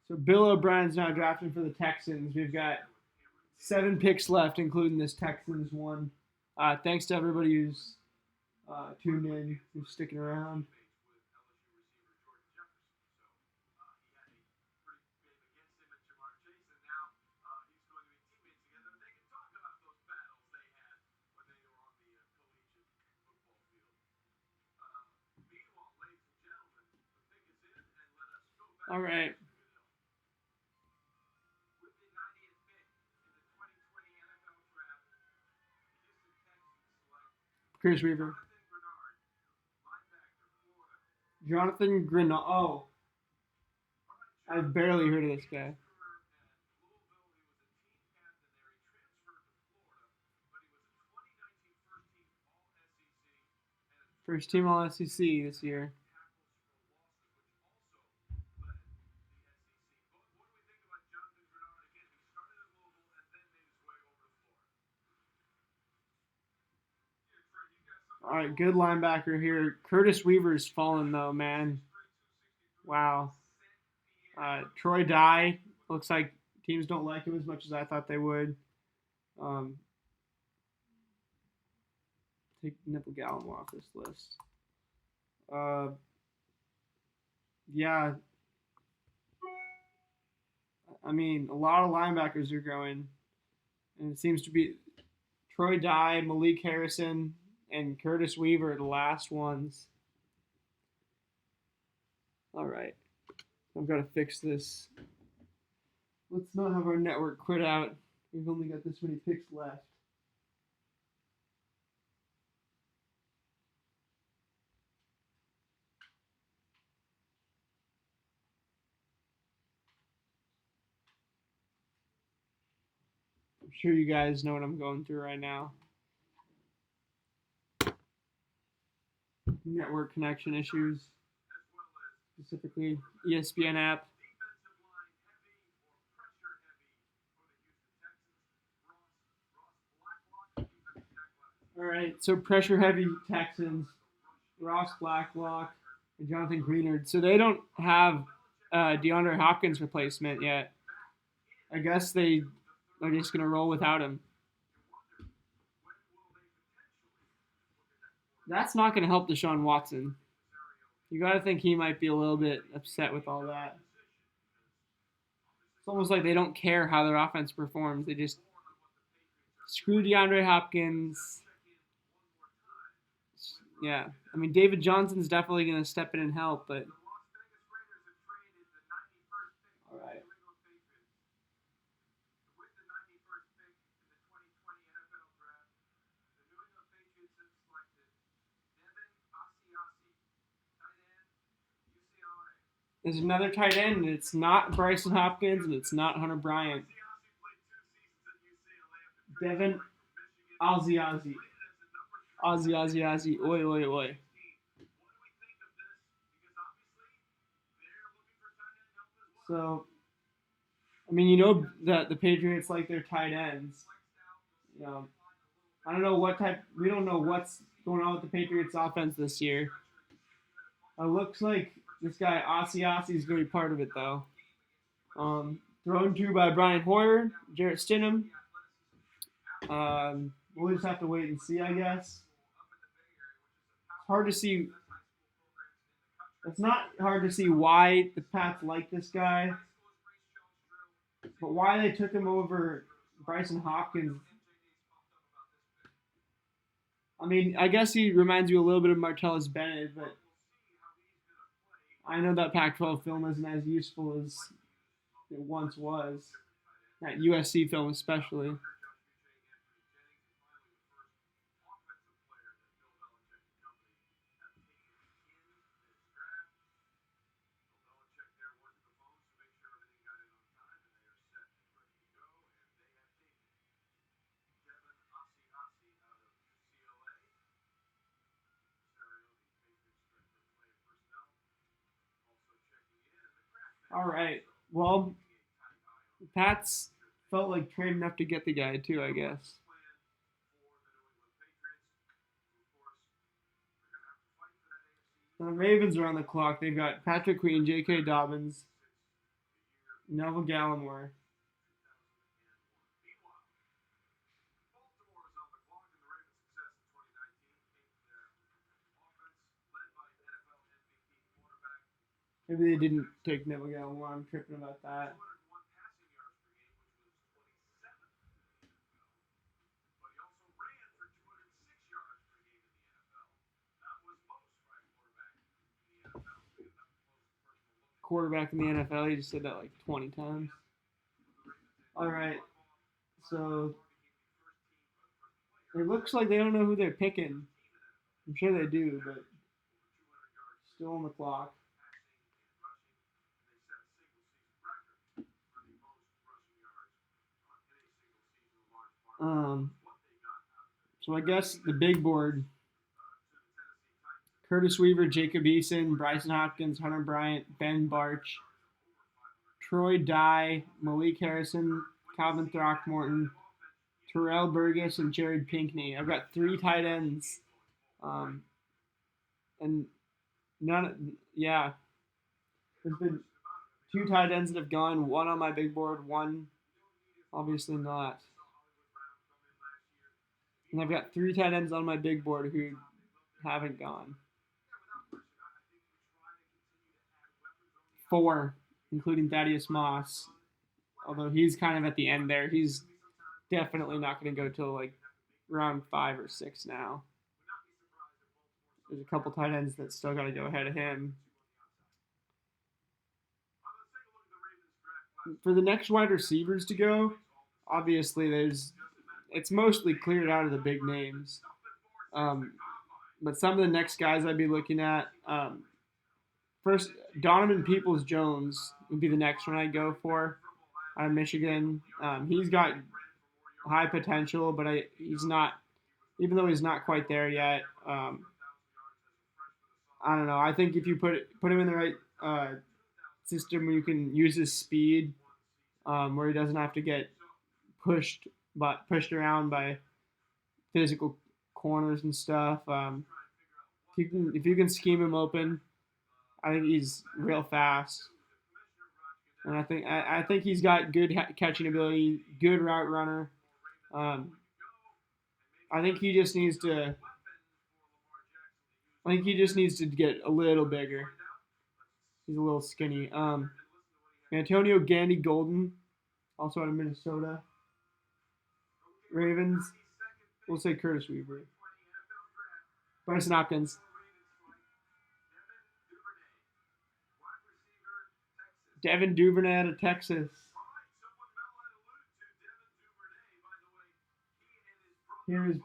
So Bill O'Brien's now drafting for the Texans. We've got 7 picks left, including this Texans one. Thanks to everybody who's tuned in, who's sticking around. All right. Chris Weaver. Jonathan Grenard. Oh. I've barely heard of this guy. First team All SEC this year. All right, good linebacker here. Curtis Weaver's fallen though, man. Wow. Troy Dye looks like teams don't like him as much as I thought they would. Um, take Nipple Gallimore off this list. Yeah, I mean, a lot of linebackers are going, and it seems to be Troy Dye, Malik Harrison, and Curtis Weaver are the last ones. All right, I've got to fix this. Let's not have our network quit out. We've only got this many picks left. I'm sure you guys know what I'm going through right now. Network connection issues, specifically ESPN app. All right, so pressure heavy Texans, Ross Blacklock, and Jonathan Greenard. So they don't have DeAndre Hopkins replacement yet. I guess they are just going to roll without him. That's not going to help Deshaun Watson. You got to think he might be a little bit upset with all that. It's almost like they don't care how their offense performs. They just screw DeAndre Hopkins. Yeah, I mean, David Johnson's definitely going to step in and help, but all right. There's another tight end, and it's not Bryson Hopkins, and it's not Hunter Bryant. Devin Ozzy. Oi, oi, oi. So, I mean, you know that the Patriots like their tight ends. You know, I don't know what type. We don't know what's going on with the Patriots offense this year. It looks like this guy Ozzy is going to be part of it though. Thrown to by Brian Hoyer, Jarrett Stidham. We'll just have to wait and see, I guess. It's hard to see. It's not hard to see why the Pats like this guy, but why they took him over Bryson Hopkins. I mean, I guess he reminds you a little bit of Martellus Bennett, but I know that Pac-12 film isn't as useful as it once was. That USC film, especially. All right. Well, the Pats felt like trading enough to get the guy too, I guess. The Ravens are on the clock. They've got Patrick Queen, J.K. Dobbins, Neville Gallimore. Maybe they didn't take Neville Gallimore. I'm tripping about that. Quarterback in the NFL. You just said that like 20 times. All right. So it looks like they don't know who they're picking. I'm sure they do, but still on the clock. So I guess the big board: Curtis Weaver, Jacob Eason, Bryson Hopkins, Hunter Bryant, Ben Barch, Troy Dye, Malik Harrison, Calvin Throckmorton, Terrell Burgess, and Jared Pinkney. I've got 3 tight ends And yeah, there's been 2 tight ends that have gone. One on my big board, one obviously not. And I've got 3 tight ends on my big board who haven't gone. 4, including Thaddeus Moss. Although he's kind of at the end there. He's definitely not going to go till like round 5 or 6 now. There's a couple tight ends that still got to go ahead of him. For the next wide receivers to go, obviously it's mostly cleared out of the big names. But some of the next guys I'd be looking at, first, Donovan Peoples-Jones would be the next one I'd go for out of Michigan. He's got high potential, but he's not, even though he's not quite there yet. I don't know. I think if you put him in the right system where you can use his speed, where he doesn't have to get pushed around by physical corners and stuff. If you can scheme him open, I think he's real fast, and I think he's got good catching ability, good route runner. I think he just needs to. I think he just needs to get a little bigger. He's a little skinny. Antonio Gandy Golden, also out of Minnesota. Ravens. We'll say Curtis Weaver. Bryson Hopkins. Devin Duvernay out of Texas. Here's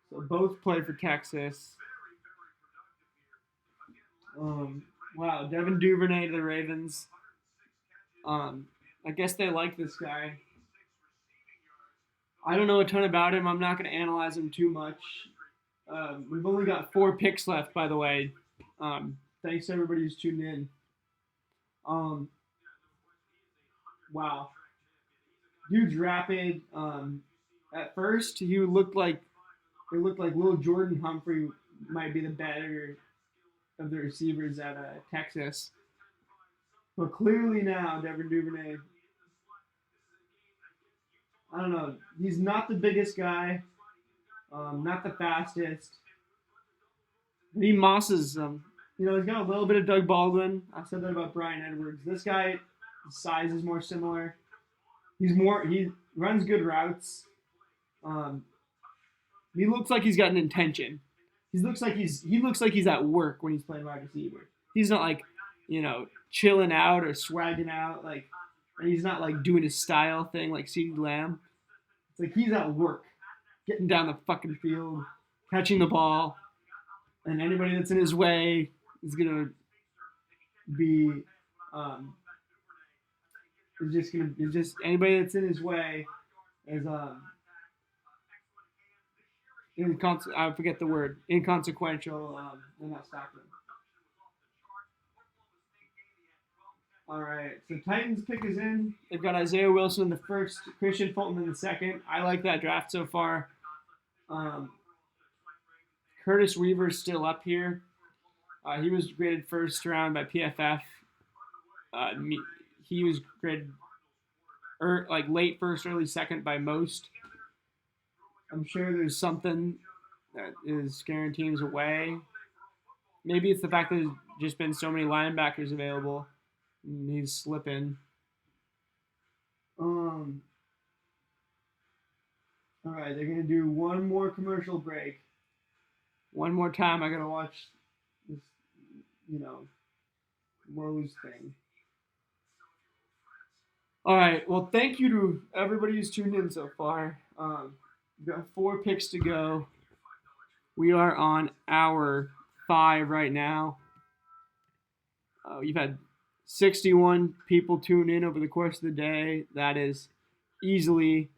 so both play for Texas. Wow, Devin Duvernay to the Ravens. I guess they like this guy. I don't know a ton about him. I'm not going to analyze him too much. We've only got 4 picks left, by the way. Thanks to everybody who's tuned in. Wow. Dude's rapid. At first, he looked like little Jordan Humphrey might be the better of the receivers at Texas. But clearly now, Devin Duvernay, I don't know. He's not the biggest guy, not the fastest. But he mosses them. He's got a little bit of Doug Baldwin. I said that about Brian Edwards. This guy, his size is more similar. He runs good routes. He looks like he's got an intention. He looks like he's at work when he's playing wide receiver. He's not like, chilling out or swagging out, and he's not like doing his style thing like CeeDee Lamb. It's like he's at work, getting down the fucking field, catching the ball, and anybody that's in his way is gonna be anybody that's in his way is I forget the word, inconsequential. They're not stopping him. All right, so Titans pick is in. They've got Isaiah Wilson in the first, Christian Fulton in the second. I like that draft so far. Curtis Weaver's still up here. He was graded first round by PFF. He was graded late first, early second by most. I'm sure there's something that is scaring teams away. Maybe it's the fact that there's just been so many linebackers available. And he's slipping. All right, they're gonna do one more commercial break. One more time, I gotta watch this, Lowe's thing. All right, well, thank you to everybody who's tuned in so far. We've got 4 picks to go. We are on hour 5 right now. You've had 61 people tune in over the course of the day. That is easily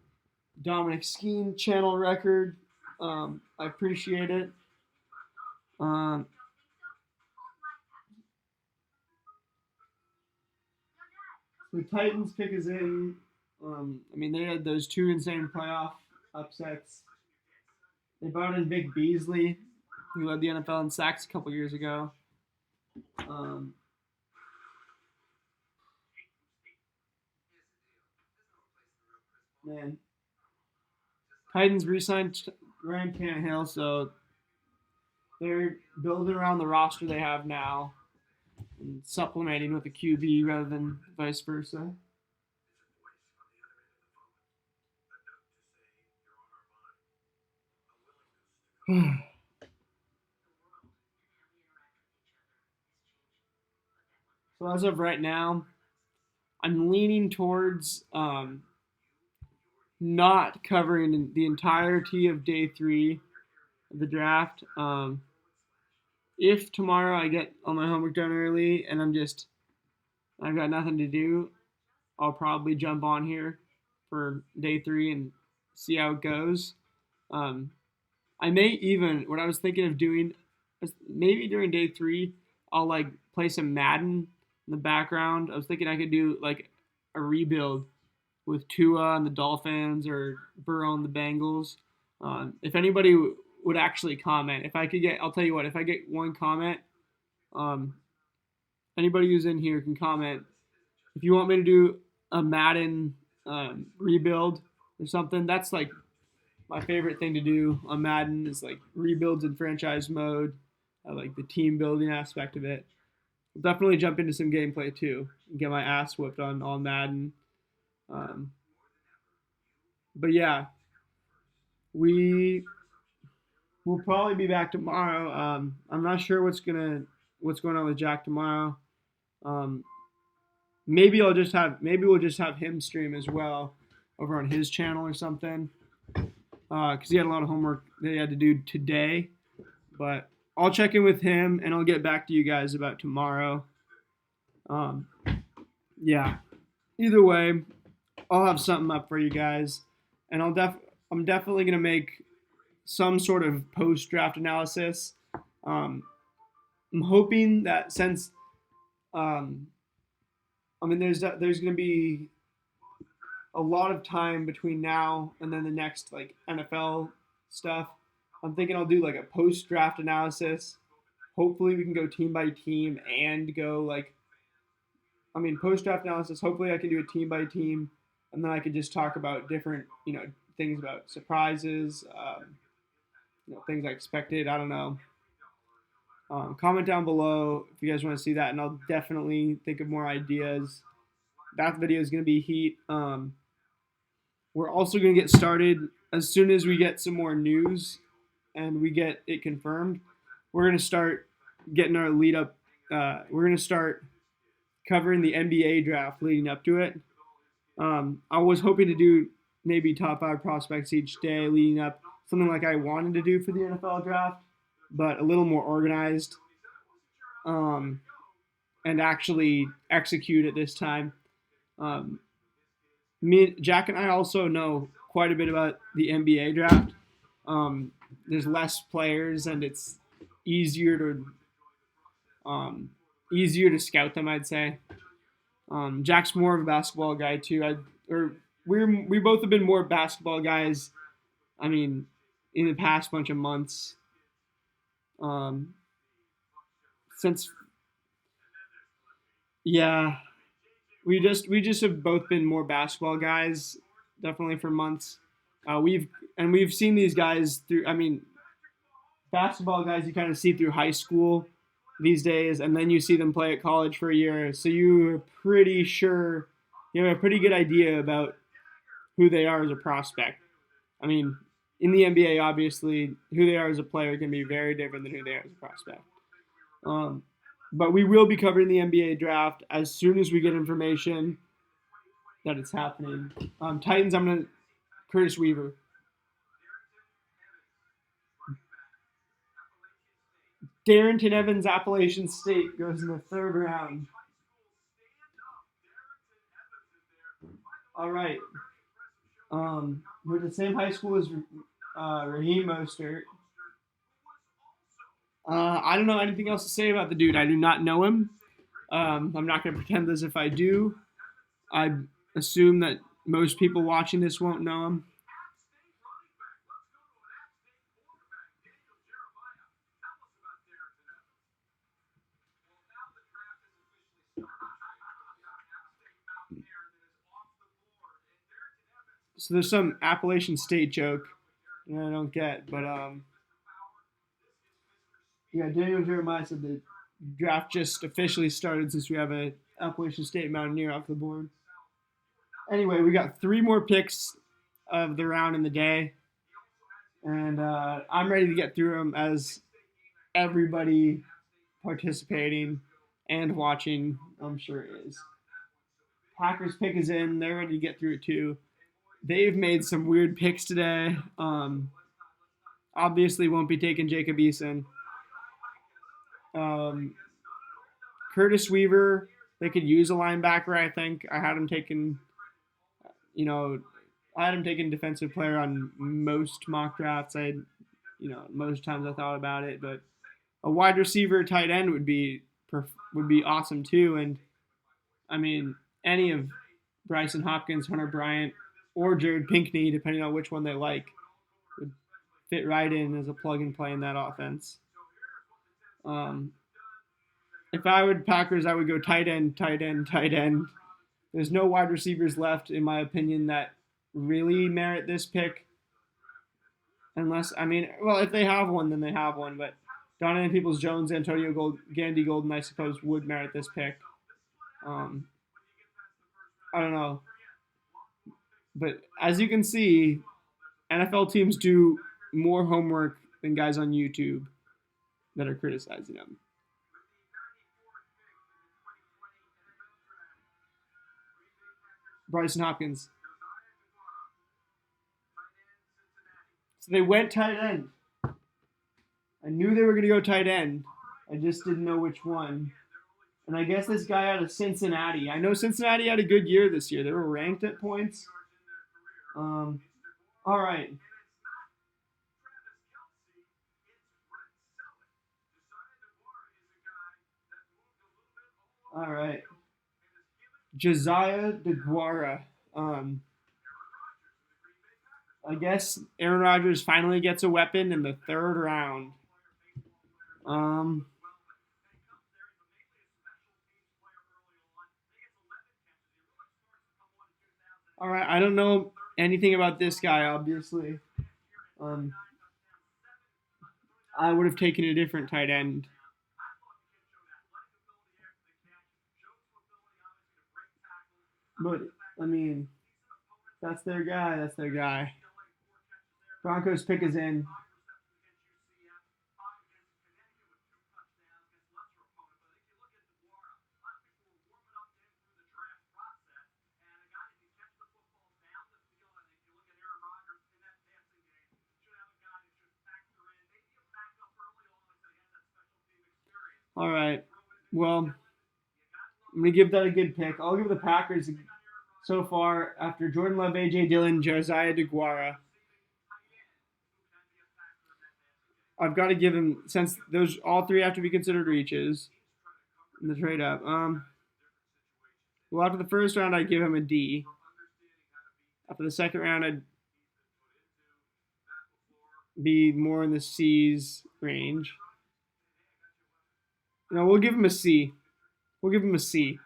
Dominic Skene channel record. I appreciate it. The Titans pick is in. I mean, they had those 2 insane playoff upsets. They brought in Vic Beasley, who led the NFL in sacks a couple years ago. Man, Titans re-signed Ryan Tannehill, so they're building around the roster they have now and supplementing with a QB rather than vice versa. So as of right now, I'm leaning towards not covering the entirety of day 3 of the draft. If tomorrow I get all my homework done early and I've got nothing to do, I'll probably jump on here for day 3 and see how it goes. I may even, what I was thinking of doing, maybe during day 3, I'll like play some Madden in the background. I was thinking I could do like a rebuild with Tua and the Dolphins or Burrow and the Bengals. If anybody would actually comment, if I could get, I'll tell you what, if I get one comment, anybody who's in here can comment. If you want me to do a Madden rebuild or something, that's like my favorite thing to do on Madden is like rebuilds in franchise mode. I like the team building aspect of it. I'll definitely jump into some gameplay too and get my ass whooped on Madden. But yeah, we will probably be back tomorrow. I'm not sure what's going on with Jack tomorrow. Maybe we'll just have him stream as well over on his channel or something. Because he had a lot of homework that he had to do today. But I'll check in with him and I'll get back to you guys about tomorrow. Yeah. Either way, I'll have something up for you guys, and I'm definitely gonna make some sort of post draft analysis. I'm hoping that since there's gonna be a lot of time between now and then the next like NFL stuff. I'm thinking I'll do like a post draft analysis. Hopefully we can go team by team and go post draft analysis. Hopefully I can do a team by team, and then I can just talk about different things about surprises, things I expected. I don't know. Comment down below if you guys want to see that, and I'll definitely think of more ideas. That video is going to be heat. We're also going to get started as soon as we get some more news and we get it confirmed. We're going to start getting our lead up. We're going to start covering the NBA draft leading up to it. I was hoping to do maybe top 5 prospects each day leading up, something like I wanted to do for the NFL draft, but a little more organized, and actually execute it this time. Jack and I also know quite a bit about the NBA draft. There's less players and it's easier to scout them, I'd say. Jack's more of a basketball guy too. We both have been more basketball guys. In the past bunch of months. We just have both been more basketball guys, definitely for months. We've seen these guys through. Basketball guys you kind of see through high school these days, and then you see them play at college for a year, so you're pretty sure you have a pretty good idea about who they are as a prospect. In the NBA, obviously, who they are as a player can be very different than who they are as a prospect. But we will be covering the NBA draft as soon as we get information that it's happening. Titans, I'm going to Curtis Weaver. Darrington Evans, Appalachian State, goes in the 3rd round. All right. We're at the same high school as Raheem Mostert. I don't know anything else to say about the dude. I do not know him. I'm not going to pretend as if I do. I assume that most people watching this won't know him. So there's some Appalachian State joke that I don't get, but yeah, Daniel Jeremiah said the draft just officially started since we have a Appalachian State Mountaineer off the board. Anyway, we got 3 more picks of the round in the day, and I'm ready to get through them as everybody participating and watching, I'm sure, is. Packers pick is in. They're ready to get through it too. They've made some weird picks today. Obviously, won't be taking Jacob Eason. Curtis Weaver, they could use a linebacker, I think. I had him taken, defensive player on most mock drafts. Most times I thought about it, but a wide receiver, tight end would be awesome too. And I mean, any of Bryson Hopkins, Hunter Bryant, or Jared Pinkney, depending on which one they like, would fit right in as a plug and play in that offense. If I would Packers, I would go tight end, tight end, tight end. There's no wide receivers left, in my opinion, that really merit this pick. Unless, if they have one, then they have one. But Donovan Peoples-Jones, Gandy Golden, I suppose, would merit this pick. I don't know. But as you can see, NFL teams do more homework than guys on YouTube that are criticizing them. Bryson Hopkins. So they went tight end. I knew they were going to go tight end. I just didn't know which one. And I guess this guy out of Cincinnati. I know Cincinnati had a good year this year. They were ranked at points. All right. All right. Josiah DeGuara. I guess Aaron Rodgers finally gets a weapon in the 3rd round. All right, I don't know anything about this guy, obviously. I would have taken a different tight end. But, that's their guy. That's their guy. Broncos pick is in. All right. Well, I'm going to give that a good pick. I'll give the Packers so far after Jordan Love, A.J. Dillon, Josiah DeGuara. I've got to give him, since those all 3 have to be considered reaches in the trade up. Well, after the 1st round, I'd give him a D. After the 2nd round, I'd be more in the C's range. We'll give him a C. We'll give him a C.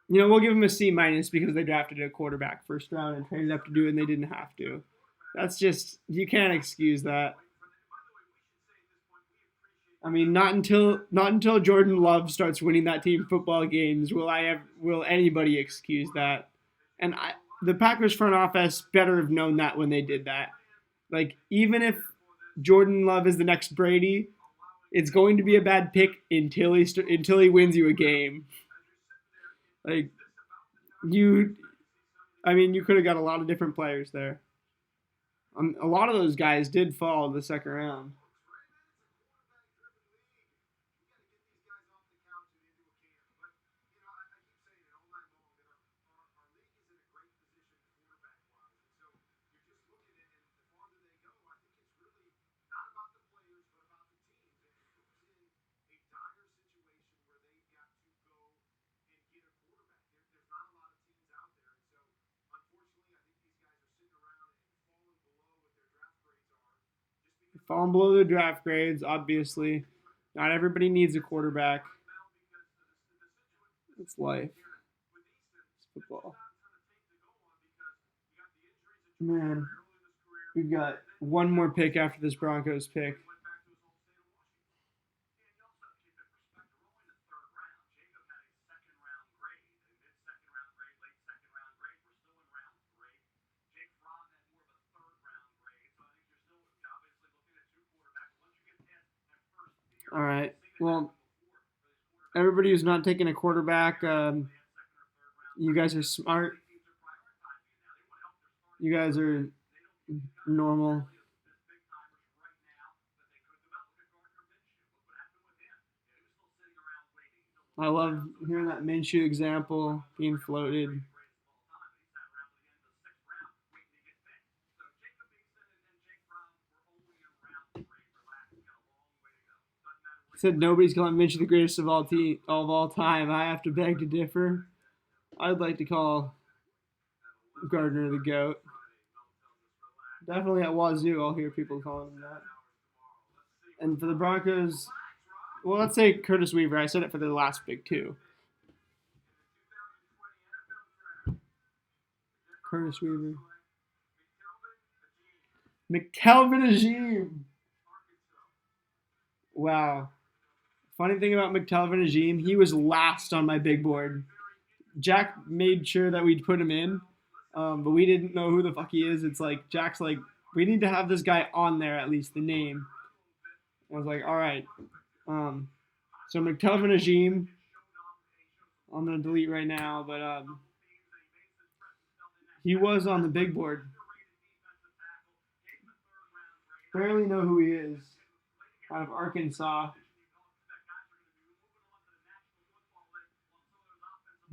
We'll give him a C minus because they drafted a quarterback 1st round and traded up to do it, and they didn't have to. That's just, you can't excuse that. Not until Jordan Love starts winning that team football games will anybody excuse that. And the Packers front office better have known that when they did that. Like, even if Jordan Love is the next Brady, it's going to be a bad pick until he wins you a game. Like, you could have got a lot of different players there. A lot of those guys did fall in the 2nd round. falling below their draft grades, obviously. Not everybody needs a quarterback. It's life. It's football. Man, we've got one more pick after this Broncos pick. All right. Well, everybody who's not taking a quarterback, you guys are smart. You guys are normal. I love hearing that Minshew example being floated. Said nobody's calling Minshew the greatest of all time. I have to beg to differ. I'd like to call Gardner the GOAT. Definitely at Wazoo, I'll hear people calling him that. And for the Broncos, well, let's say Curtis Weaver. I said it for the last pick too. Curtis Weaver. McTelvin Ajim. Wow. Funny thing about McTelvin Ajim, he was last on my big board. Jack made sure that we'd put him in, but we didn't know who the fuck he is. It's like, Jack's like, we need to have this guy on there, at least the name. I was like, all right. So McTelvin Ajim, I'm going to delete right now, but he was on the big board. Barely know who he is. Out of Arkansas.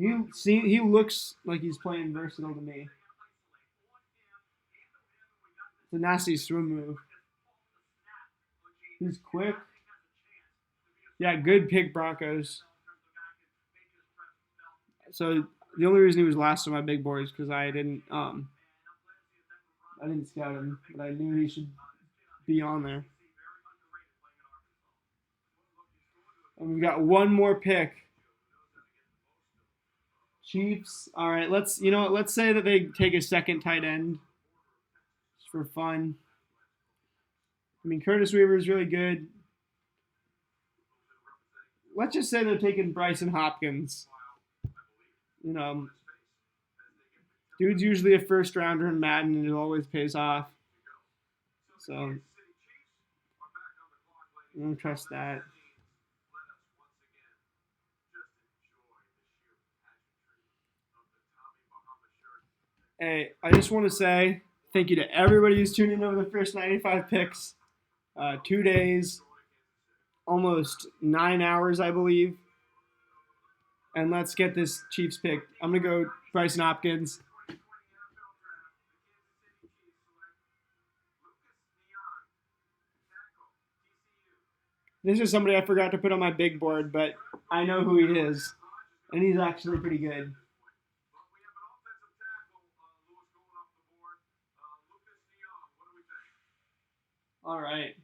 He looks like he's playing versatile to me. It's a nasty swim move. He's quick. Yeah, good pick, Broncos. So the only reason he was last on my big board is because I didn't scout him, but I knew he should be on there. And we've got one more pick. Chiefs. All right, let's say that they take a second tight end just for fun. I mean, Curtis Weaver is really good. Let's just say they're taking Bryson Hopkins. You know, dude's usually a first rounder in Madden, and it always pays off. So I don't trust that. Hey, I just want to say thank you to everybody who's tuned in over the first 95 picks. 2 days, almost 9 hours, I believe. And let's get this Chiefs pick. I'm going to go Bryson Hopkins. This is somebody I forgot to put on my big board, but I know who he is. And he's actually pretty good. All right.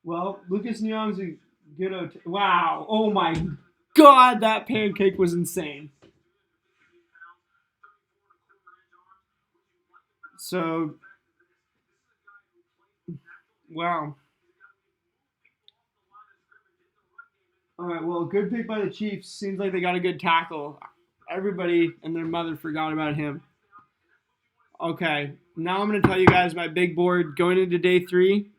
Well, Lucas Nyong's a good. Wow. Oh my God, that pancake was insane. So, wow. All right. Well, good pick by the Chiefs. Seems like they got a good tackle. Everybody and their mother forgot about him. Okay. Now I'm going to tell you guys my big board going into day 3.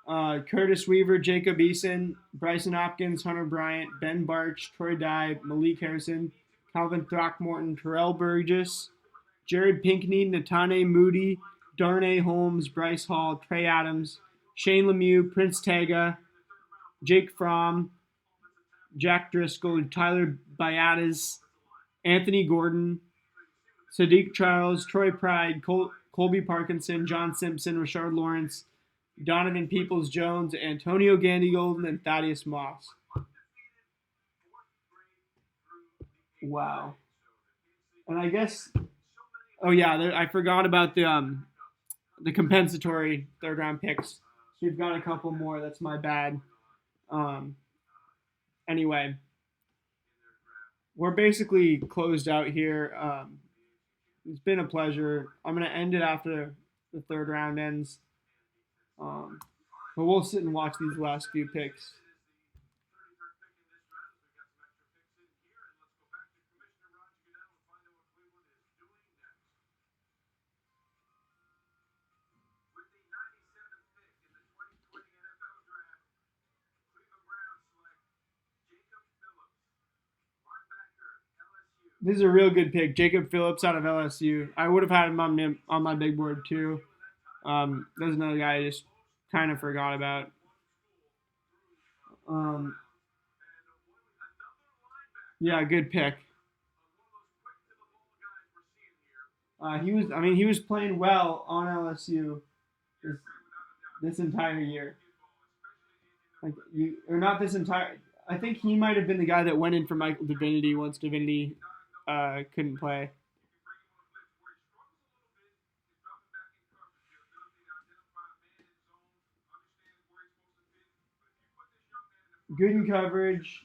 Curtis Weaver, Jacob Eason, Bryson Hopkins, Hunter Bryant, Ben Barch, Troy Dye, Malik Harrison, Calvin Throckmorton, Terrell Burgess, Jared Pinkney, Natane Moody, Darnay Holmes, Bryce Hall, Trey Adams, Shane Lemieux, Prince Tega, Jake Fromm, Jack Driscoll, Tyler Biadasz, Anthony Gordon, Sadiq Charles, Troy Pride, Colby Parkinson, John Simpson, Rashard Lawrence, Donovan Peoples-Jones, Antonio Gandy-Golden, and Thaddeus Moss. Wow. And I guess, oh yeah, I forgot about the the compensatory third round picks. So we've got a couple more. That's my bad. Anyway, we're basically closed out here. It's been a pleasure. I'm gonna end it after the third round ends. But we'll sit and watch these last few picks. This is a real good pick, Jacob Phillips out of LSU. I would have had him on my big board too. There's another guy I just kind of forgot about. Yeah, good pick. He was playing well on LSU this entire year. Not this entire. I think he might have been the guy that went in for Michael Divinity once Divinity couldn't play. Good in coverage,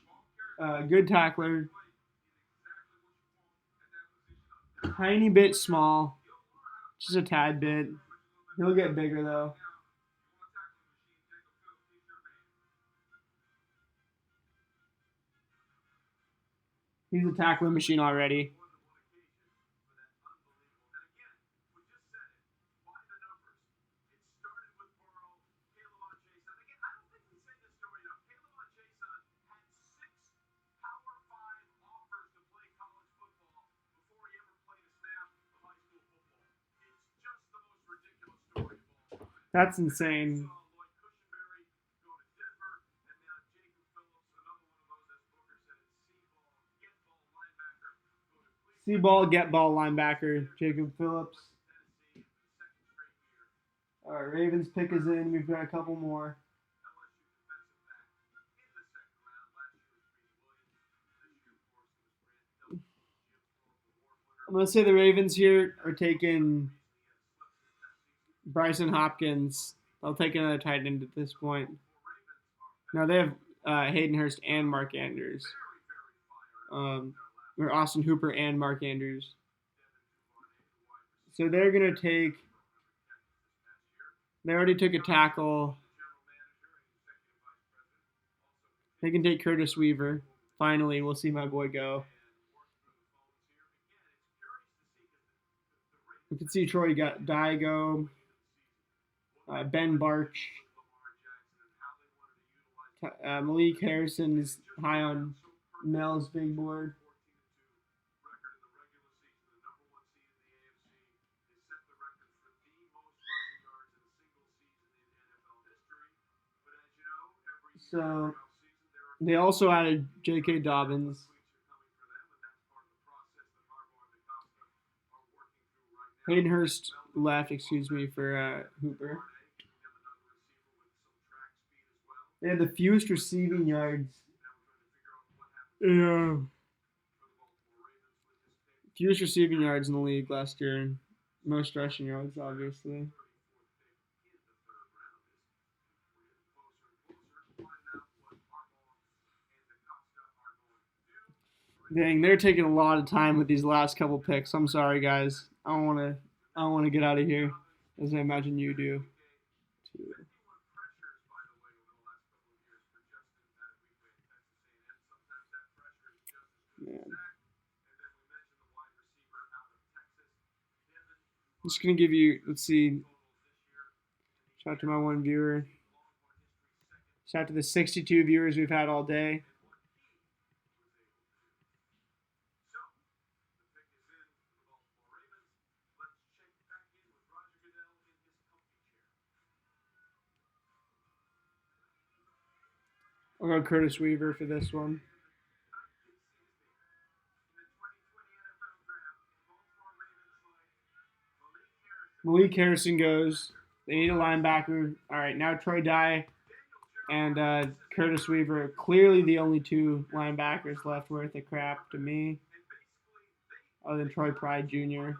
good tackler. Tiny bit small, just a tad bit. He'll get bigger though. He's a tackling machine already. That's insane. See ball, get ball linebacker, Jacob Phillips. All right, Ravens pick is in. We've got a couple more. I'm going to say the Ravens here are taking Bryson Hopkins. I'll take another tight end at this point. Now they have Hayden Hurst and Mark Andrews. Or Austin Hooper and Mark Andrews. So they're going to take. They already took a tackle. They can take Curtis Weaver. Finally, we'll see my boy go. We can see Troy Dye go. Ben Barch. Malik Harrison is high on Mel's big board. So they also added J.K. Dobbins. Hayden Hurst left, for Hooper. They had the fewest receiving yards. Yeah. Fewest receiving yards in the league last year. Most rushing yards, obviously. Dang, they're taking a lot of time with these last couple picks. I'm sorry, guys. I don't want to get out of here, as I imagine you do. Man. I'm just gonna give you. Let's see. Shout out to my one viewer. Shout out to the 62 viewers we've had all day. I'll go Curtis Weaver for this one. Malik Harrison goes. They need a linebacker. All right, now Troy Dye and Curtis Weaver are clearly the only two linebackers left worth a crap to me, other than Troy Pride Jr.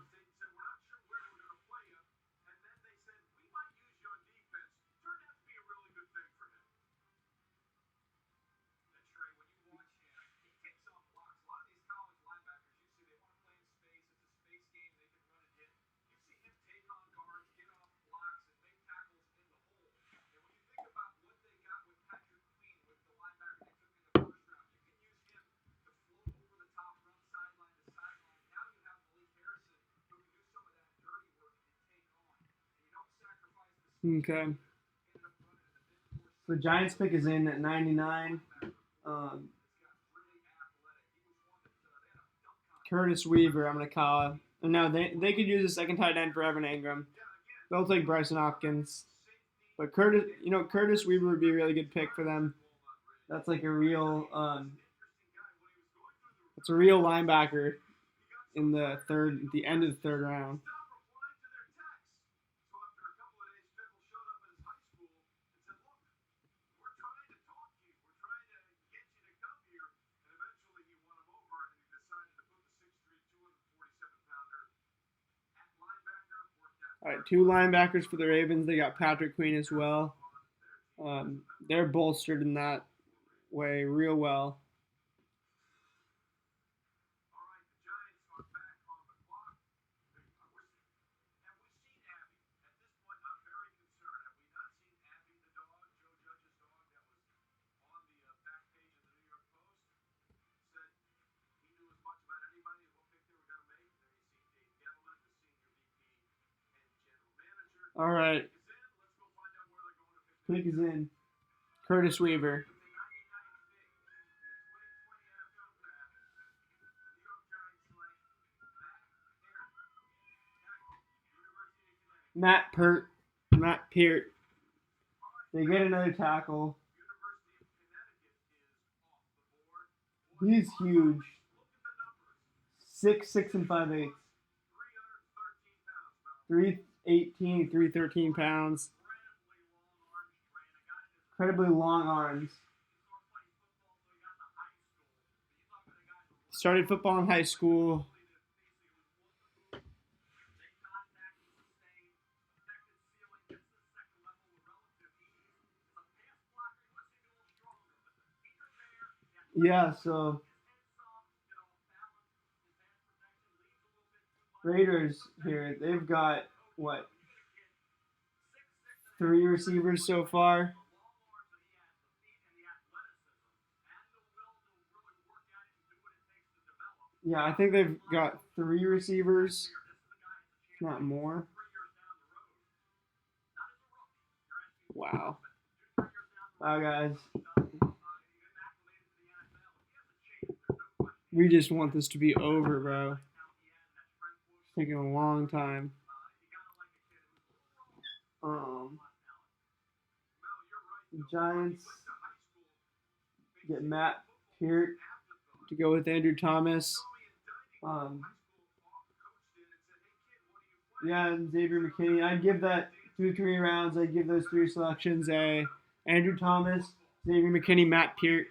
Okay. The Giants pick is in at 99. Um, Curtis Weaver, I'm going to call it. No, they could use a second tight end for Evan Ingram. They'll take Bryson Hopkins. But Curtis Weaver would be a really good pick for them. That's like a real it's a real linebacker in the end of the third round. All right, 2 linebackers for the Ravens. They got Patrick Queen as well. They're bolstered in that way real well. All right. Pick is in. Curtis Weaver. Matt Peart. They get another tackle. He's huge. 6'6" and 5'8". 318, 313 pounds. Incredibly long arms. Started football in high school. Yeah, so Raiders here, they've got what? 3 receivers so far. Yeah, I think they've got 3 receivers, if not more. Wow. Wow, guys. We just want this to be over, bro. It's taking a long time. The Giants get Matt Peart to go with Andrew Thomas. And Xavier McKinney. I'd give that 2-3 rounds. I'd give those 3 selections a Andrew Thomas, Xavier McKinney, Matt Peart.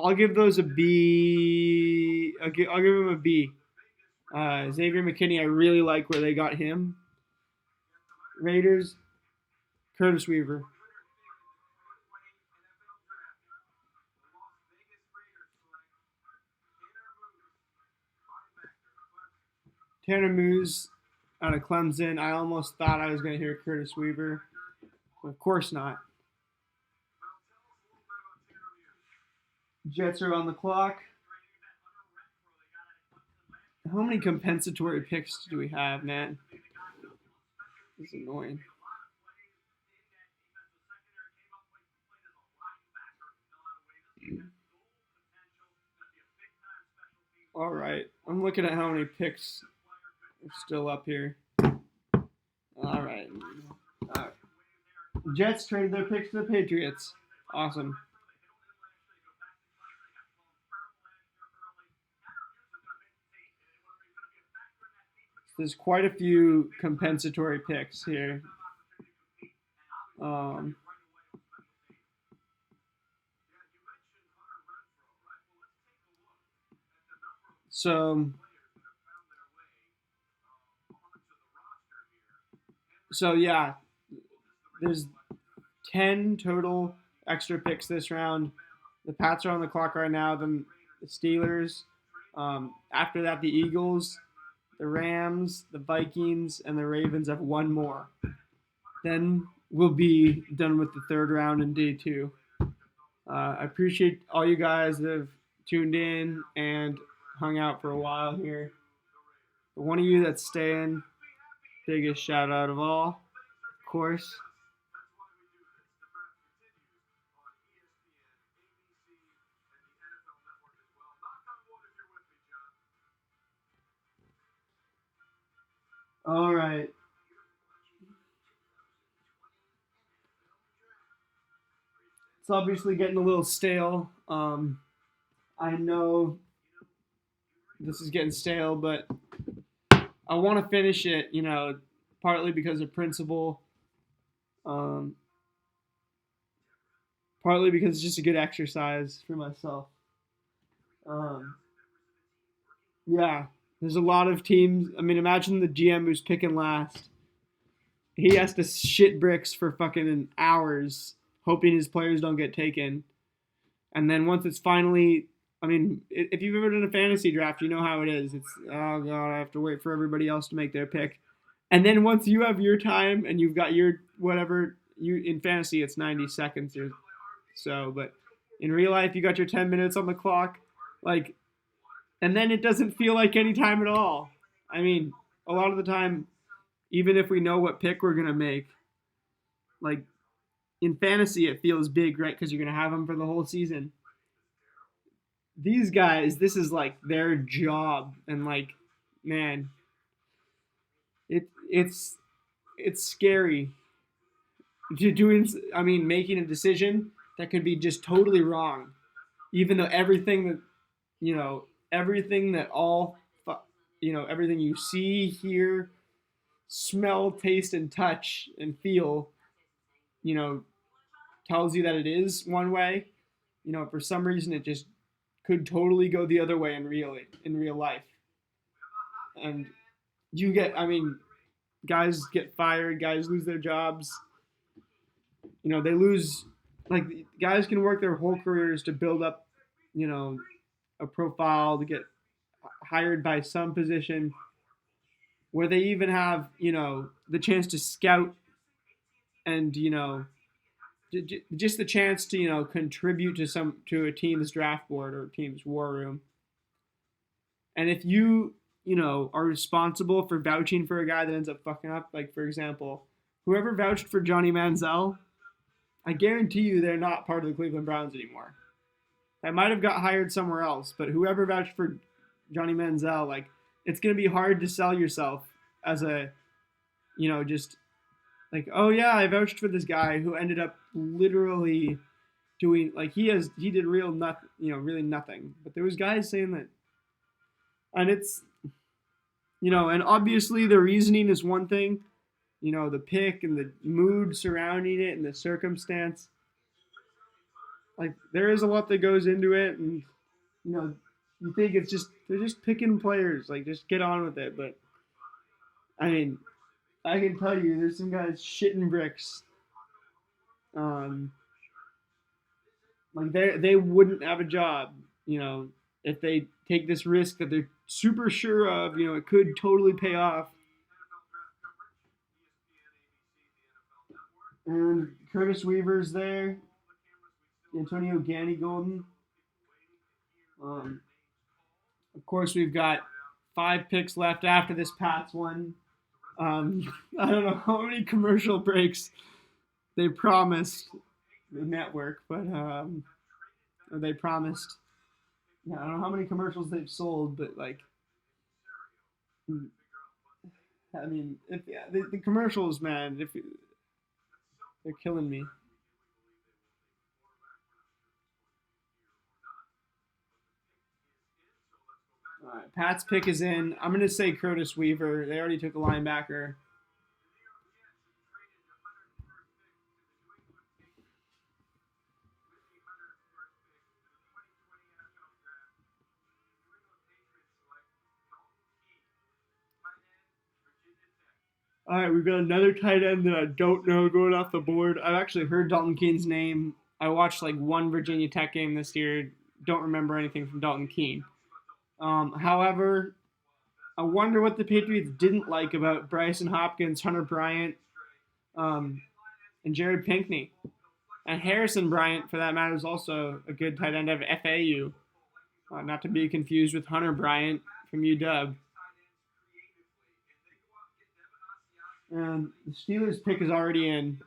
I'll give those a B. I'll give him a B. Xavier McKinney, I really like where they got him. Raiders, Curtis Weaver. Tanner Moose out of Clemson. I almost thought I was going to hear Curtis Weaver. Of course not. Jets are on the clock. How many compensatory picks do we have, man? This is annoying. All right. I'm looking at how many picks are still up here. All right. Jets traded their picks to the Patriots. Awesome. There's quite a few compensatory picks here. So yeah, there's 10 total extra picks this round. The Pats are on the clock right now. Then the Steelers. After that, the Eagles, the Rams, the Vikings, and the Ravens have 1 more. Then we'll be done with the 3rd round in day 2. I appreciate all you guys that have tuned in and hung out for a while here. But one of you that's staying, biggest shout out of all, of course. All right. It's obviously getting a little stale. I know this is getting stale, but I want to finish it, partly because of principle, um, partly because it's just a good exercise for myself. Um, yeah, there's a lot of teams. I mean, imagine the GM who's picking last. He has to shit bricks for fucking hours, hoping his players don't get taken. And then once it's finally, I mean, if you've ever done a fantasy draft, you know how it is. It's, oh God, I have to wait for everybody else to make their pick. And then once you have your time and you've got your whatever, in fantasy, it's 90 seconds or so. But in real life, you got your 10 minutes on the clock. Like, and then it doesn't feel like any time at all. I mean, a lot of the time, even if we know what pick we're going to make, like, in fantasy, it feels big, right? Because you're going to have them for the whole season. These guys, this is like their job, and like, man, it's scary making a decision that could be just totally wrong, even though everything that everything you see, hear, smell, taste, and touch and feel, tells you that it is one way. For some reason it just could totally go the other way in real life. And guys get fired, guys lose their jobs. They lose, like, guys can work their whole careers to build up, a profile to get hired by some position where they even have, the chance to scout and, just the chance to contribute to a team's draft board or a team's war room. And if you are responsible for vouching for a guy that ends up fucking up, like, for example, whoever vouched for Johnny Manziel, I guarantee you they're not part of the Cleveland Browns anymore. That might have got hired somewhere else, but whoever vouched for Johnny Manziel, like, it's going to be hard to sell yourself as a, just like, oh yeah, I vouched for this guy who ended up literally doing, like, he did really nothing. But there was guys saying that, and it's, and obviously the reasoning is one thing, the pick and the mood surrounding it and the circumstance. Like, there is a lot that goes into it, and you think they're just picking players, like, just get on with it. But I mean, I can tell you, there's some guys shitting bricks. Like, they wouldn't have a job, if they take this risk that they're super sure of. It could totally pay off. And Curtis Weaver's there. Antonio Gandy Golden. Of course, we've got 5 picks left after this Pats one. I don't know how many commercial breaks they promised the network, but or they promised. Yeah, I don't know how many commercials they've sold, but, like, I mean, the commercials, man, they're killing me. All right, Pat's pick is in. I'm going to say Curtis Weaver. They already took a linebacker. All right, we've got another tight end that I don't know going off the board. I've actually heard Dalton Keene's name. I watched, like, one Virginia Tech game this year. Don't remember anything from Dalton Keene. However, I wonder what the Patriots didn't like about Bryson Hopkins, Hunter Bryant, and Jared Pinkney. And Harrison Bryant, for that matter, is also a good tight end of FAU. Not to be confused with Hunter Bryant from UW. And the Steelers pick is already in.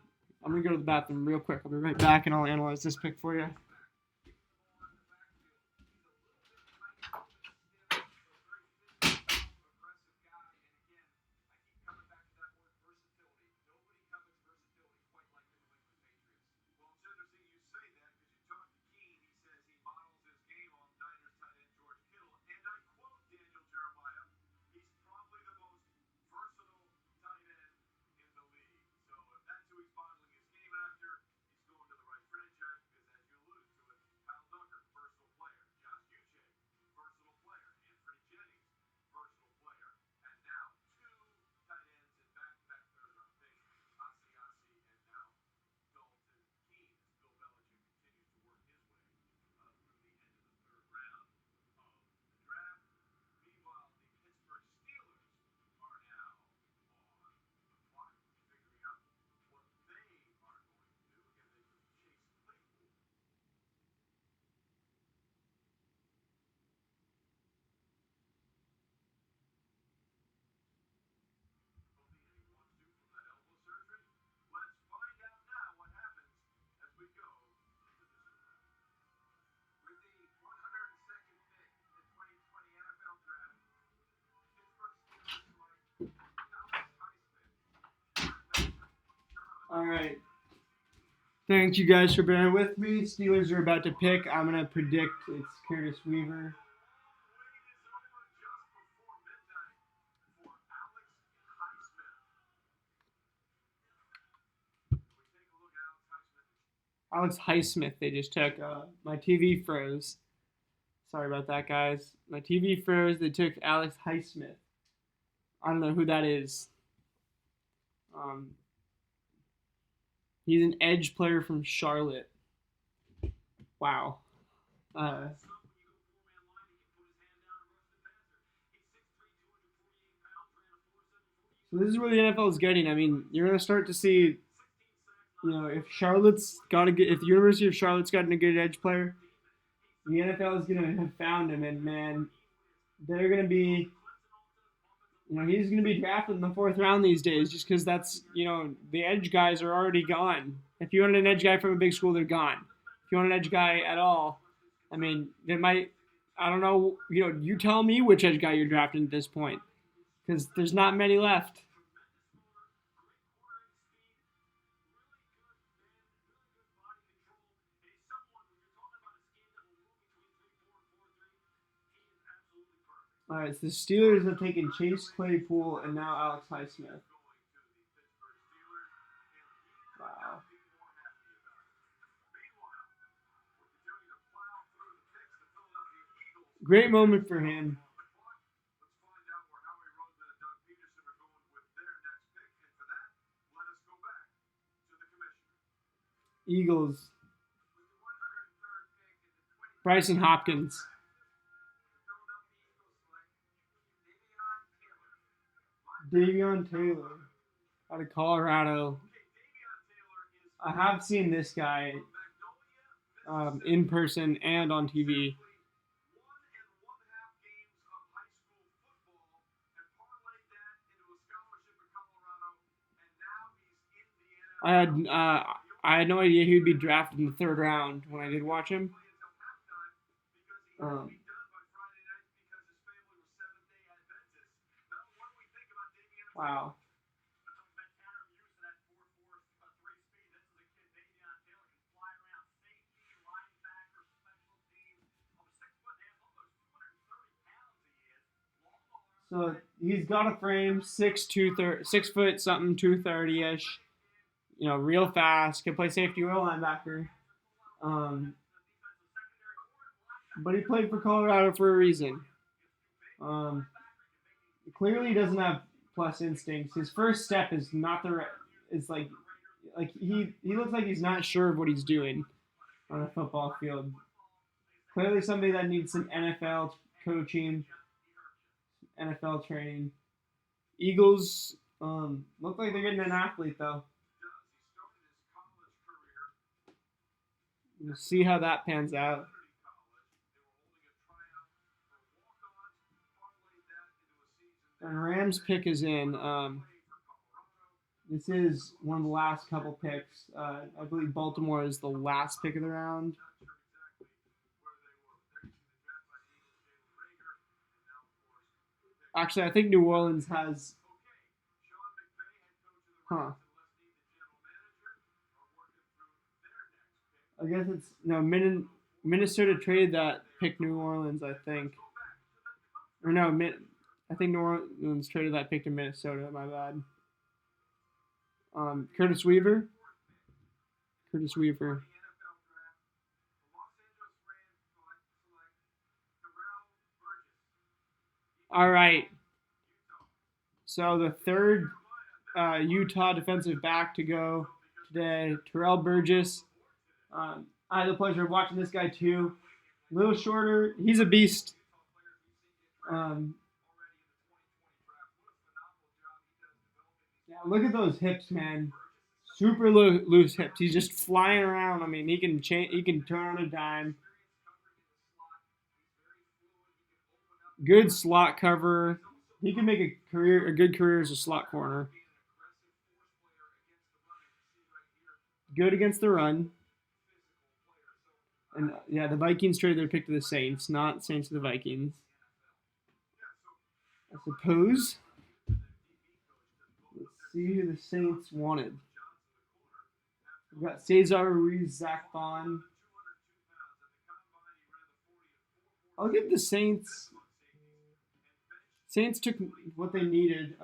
I'm gonna go to the bathroom real quick. I'll be right back and I'll analyze this pick for you. All right. Thank you guys for bearing with me. Steelers are about to pick. I'm gonna predict it's Curtis Weaver. Alex Highsmith. They just took. My TV froze. Sorry about that, guys. My TV froze. They took Alex Highsmith. I don't know who that is. He's an edge player from Charlotte. Wow. So this is where the NFL is getting. I mean, you're gonna start to see, if if the University of Charlotte's gotten a good edge player, the NFL is gonna have found him, and man, they're gonna be, he's gonna be drafted in the fourth round these days, just because that's, the edge guys are already gone. If you want an edge guy from a big school, they're gone. If you want an edge guy at all, I mean, they might. I don't know. You tell me which edge guy you're drafting at this point, because there's not many left. All right, so the Steelers have taken Chase Claypool and now Alex Highsmith. Wow. Great moment for him. Eagles. Bryson Hopkins. Davion Taylor out of Colorado. I have seen this guy in person and on TV. I had no idea he would be drafted in the third round when I did watch him. Wow. So he's got a frame, 6 foot something, 230 ish. Real fast. Can play safety or linebacker. But he played for Colorado for a reason. Clearly, he doesn't have plus instincts. His first step is not the right. It's like he looks like he's not sure of what he's doing on a football field. Clearly, somebody that needs some NFL coaching, NFL training. Eagles look like they're getting an athlete though. We'll see how that pans out. And Rams pick is in. This is one of the last couple picks. I believe Baltimore is the last pick of the round. Actually, I think New Orleans has. Huh. I guess it's no. Minnesota traded that pick. New Orleans, I think. Or no, I think New Orleans traded that pick to Minnesota. My bad. Curtis Weaver. Curtis Weaver. All right. So the third Utah defensive back to go today, Terrell Burgess. I had the pleasure of watching this guy too. A little shorter. He's a beast. Yeah, look at those hips, man. Super loose hips. He's just flying around. I mean, he can change. He can turn on a dime. Good slot cover. He can make a good career as a slot corner. Good against the run. And yeah, the Vikings traded their pick to the Saints, not Saints to the Vikings. I suppose. Let's see who the Saints wanted. We've got Cesar Ruiz, Zach Bond. I'll give the Saints. Saints took what they needed.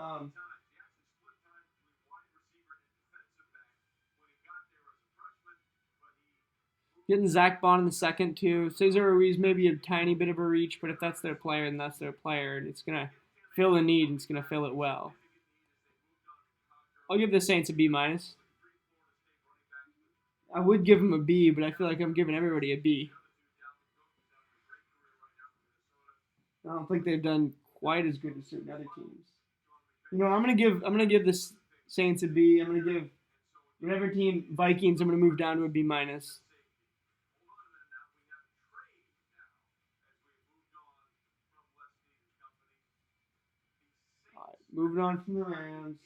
Getting Zach Bond in the second too. Cesar Ruiz may be a tiny bit of a reach, but if that's their player, then that's their player, and it's gonna fill a need and it's gonna fill it well. I'll give the Saints a B minus. I would give them a B, but I feel like I'm giving everybody a B. I don't think they've done quite as good as certain other teams. You know, I'm gonna give the Saints a B. I'm gonna give whatever team Vikings. I'm gonna move down to a B minus. All right, moving on from the Rams.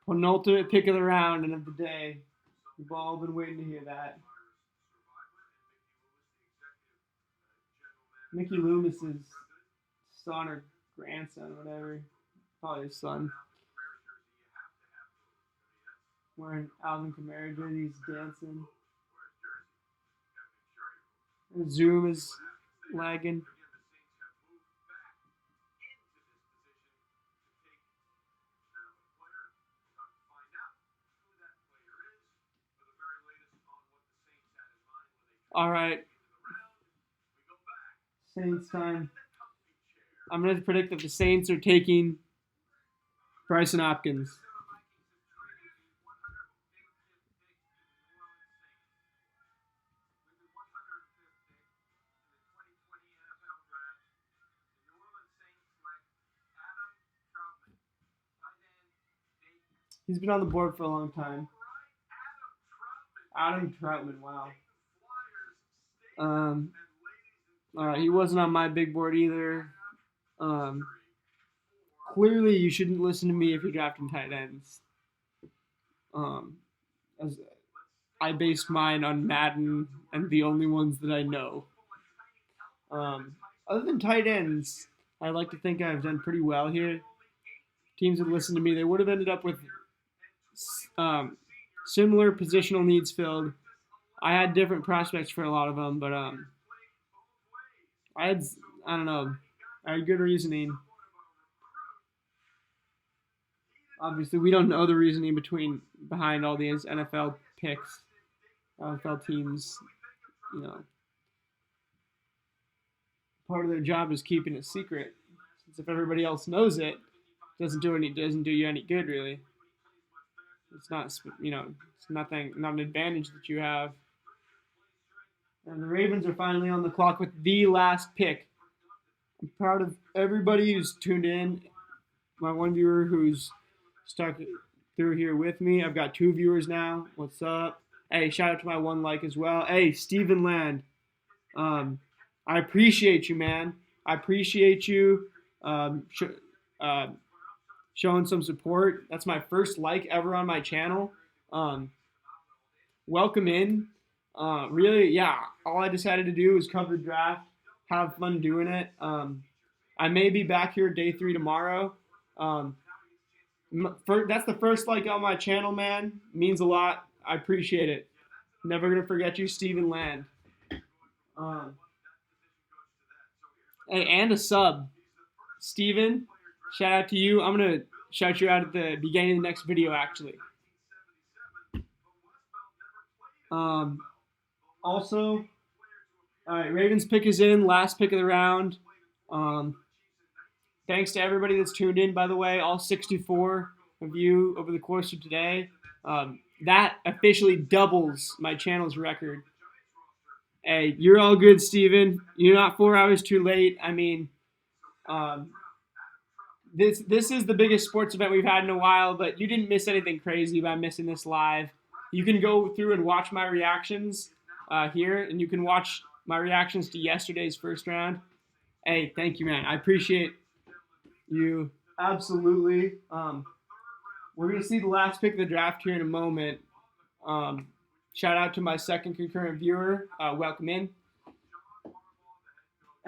Penultimate pick of the round and of the day. We've all been waiting to hear that. Mickey Loomis's son or grandson, whatever. Probably his son. Wearing Alvin Kamara jerseys, dancing. The Zoom is lagging. All right. Saints time. I'm going to predict that the Saints are taking Bryson Hopkins. He's been on the board for a long time. Adam Troutman, wow. All right, he wasn't on my big board either. Clearly, you shouldn't listen to me if you're drafting tight ends. As I based mine on Madden and the only ones that I know. Other than tight ends, I like to think I've done pretty well here. Teams that listened to me, they would have ended up with similar positional needs filled. I had different prospects for a lot of them, but I had good reasoning. Obviously, we don't know the reasoning behind all these NFL picks, NFL teams. You know, part of their job is keeping it secret. Since if everybody else knows it, doesn't do you any good really. It's not, it's not an advantage that you have. And the Ravens are finally on the clock with the last pick. I'm proud of everybody who's tuned in. My one viewer who's stuck through here with me. I've got 2 viewers now. What's up? Hey, shout out to my 1 like as well. Hey, Stephen Land. I appreciate you, man. I appreciate you. showing some support. That's my first like ever on my channel. Welcome in. Really, yeah, all I decided to do was cover the draft, have fun doing it. I may be back here day 3 tomorrow. That's the first like on my channel, man. Means a lot. I appreciate it. Never gonna forget you, Steven Land. And a sub, Steven. Shout out to you. I'm gonna shout you out at the beginning of the next video, actually. Also, all right, Ravens pick is in. Last pick of the round. Thanks to everybody that's tuned in, by the way, all 64 of you over the course of today. That officially doubles my channel's record. Hey, you're all good, Steven. You're not 4 hours too late. I mean, this is the biggest sports event we've had in a while, but you didn't miss anything crazy by missing this live. You can go through and watch my reactions here, and you can watch my reactions to yesterday's first round. Hey, thank you, man. I appreciate you. Absolutely. We're going to see the last pick of the draft here in a moment. Shout out to my second concurrent viewer. Welcome in.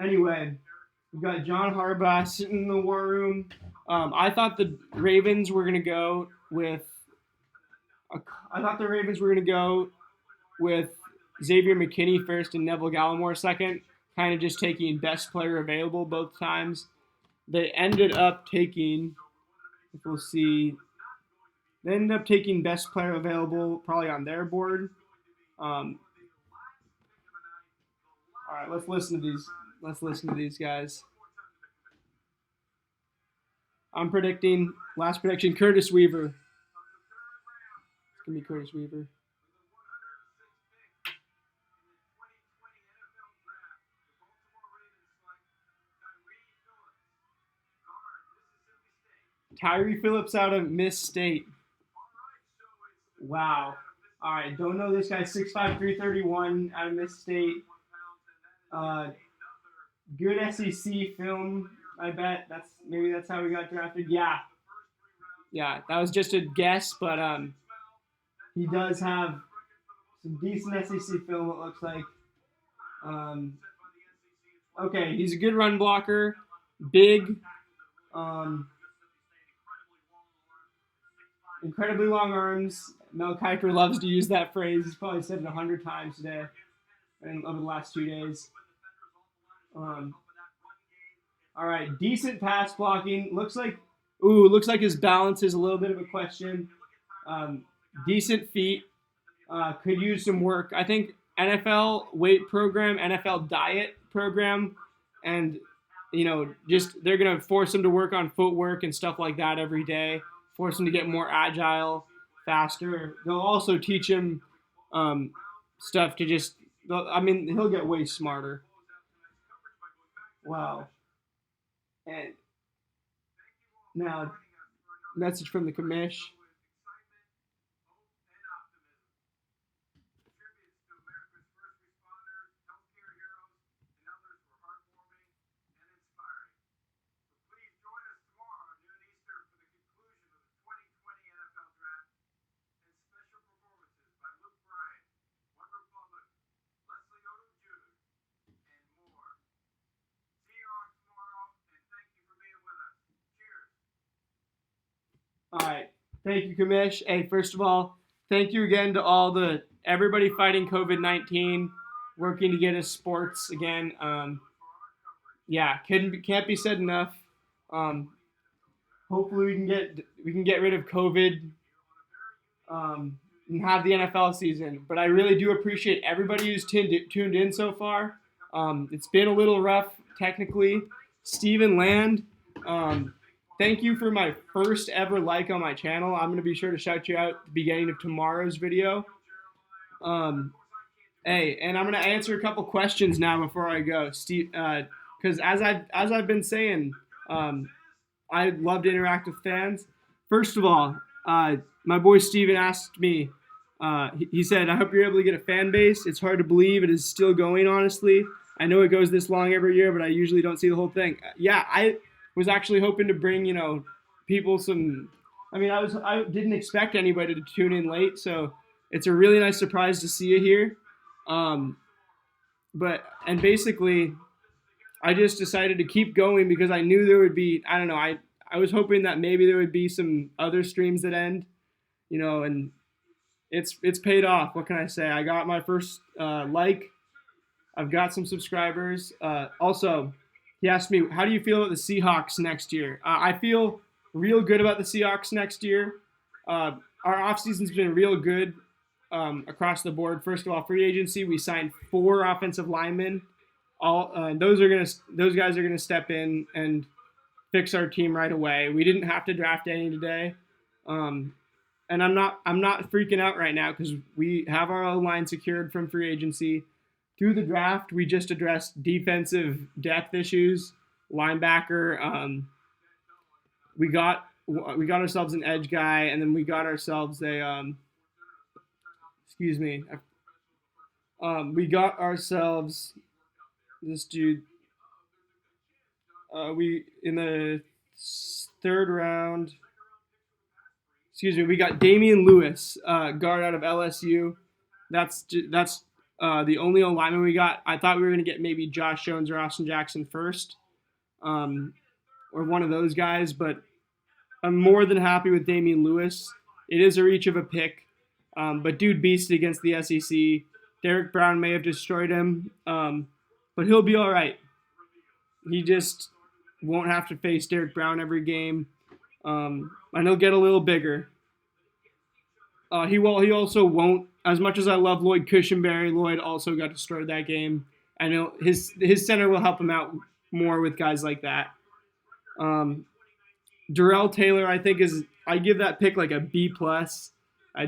Anyway, we've got John Harbaugh sitting in the war room. I thought the Ravens were going to go with Xavier McKinney first and Neville Gallimore second, kind of just taking best player available both times. They ended up taking, we'll see, they ended up taking best player available probably on their board. All right, let's listen to these. Let's listen to these guys. I'm predicting, last prediction, Curtis Weaver. It's going to be Curtis Weaver. Tyree Phillips out of Miss State. Wow. All right, don't know this guy. 6'5", 331 out of Miss State. Good SEC film, I bet. Maybe that's how we got drafted. Yeah, that was just a guess, but he does have some decent SEC film, it looks like. Okay, he's a good run blocker, big, incredibly long arms. Mel Kiper loves to use that phrase. He's probably said it 100 times today and over the last 2 days. All right, decent pass blocking. Looks like his balance is a little bit of a question. Decent feet. Could use some work. I think NFL weight program, NFL diet program, and just they're gonna force him to work on footwork and stuff like that every day. Force him to get more agile, faster. They'll also teach him stuff to he'll get way smarter. Wow. And now, message from the commish. All right. Thank you, Kamish. Hey, first of all, thank you again to everybody fighting COVID-19, working to get us sports again. Can't be said enough. Hopefully we can get rid of COVID and have the NFL season. But I really do appreciate everybody who's tuned in so far. It's been a little rough technically. Steven Land, thank you for my first ever like on my channel. I'm going to be sure to shout you out at the beginning of tomorrow's video. Hey, and I'm going to answer a couple questions now before I go, Steve, because as I've been saying, I love to interact with fans. First of all, my boy Steven asked me, he said, I hope you're able to get a fan base. It's hard to believe it is still going, honestly. I know it goes this long every year, but I usually don't see the whole thing. Yeah, was actually hoping to bring people some. I mean, I didn't expect anybody to tune in late, so it's a really nice surprise to see you here. Um, and basically, I just decided to keep going because I knew there would be. I don't know. I was hoping that maybe there would be some other streams that end, and it's paid off. What can I say? I got my first like. I've got some subscribers. Also, he asked me, how do you feel about the Seahawks next year? I feel real good about the Seahawks next year. Our offseason's been real good across the board. First of all, free agency, we signed 4 offensive linemen. Those guys are gonna step in and fix our team right away. We didn't have to draft any today. And I'm not freaking out right now because we have our O line secured from free agency. Through the draft, we just addressed defensive depth issues, linebacker. We got ourselves an edge guy, and then we got ourselves a we got ourselves this dude. We in the 3rd round. We got Damian Lewis, guard out of LSU. That's the only lineman we got. I thought we were going to get maybe Josh Jones or Austin Jackson first, or one of those guys, but I'm more than happy with Damian Lewis. It is a reach of a pick, but dude beasted against the SEC. Derek Brown may have destroyed him, but he'll be all right. He just won't have to face Derek Brown every game, and he'll get a little bigger. He also won't. As much as I love Lloyd Cushenberry, Lloyd also got destroyed that game, and his center will help him out more with guys like that. Darrell Taylor, I give that pick like a B+.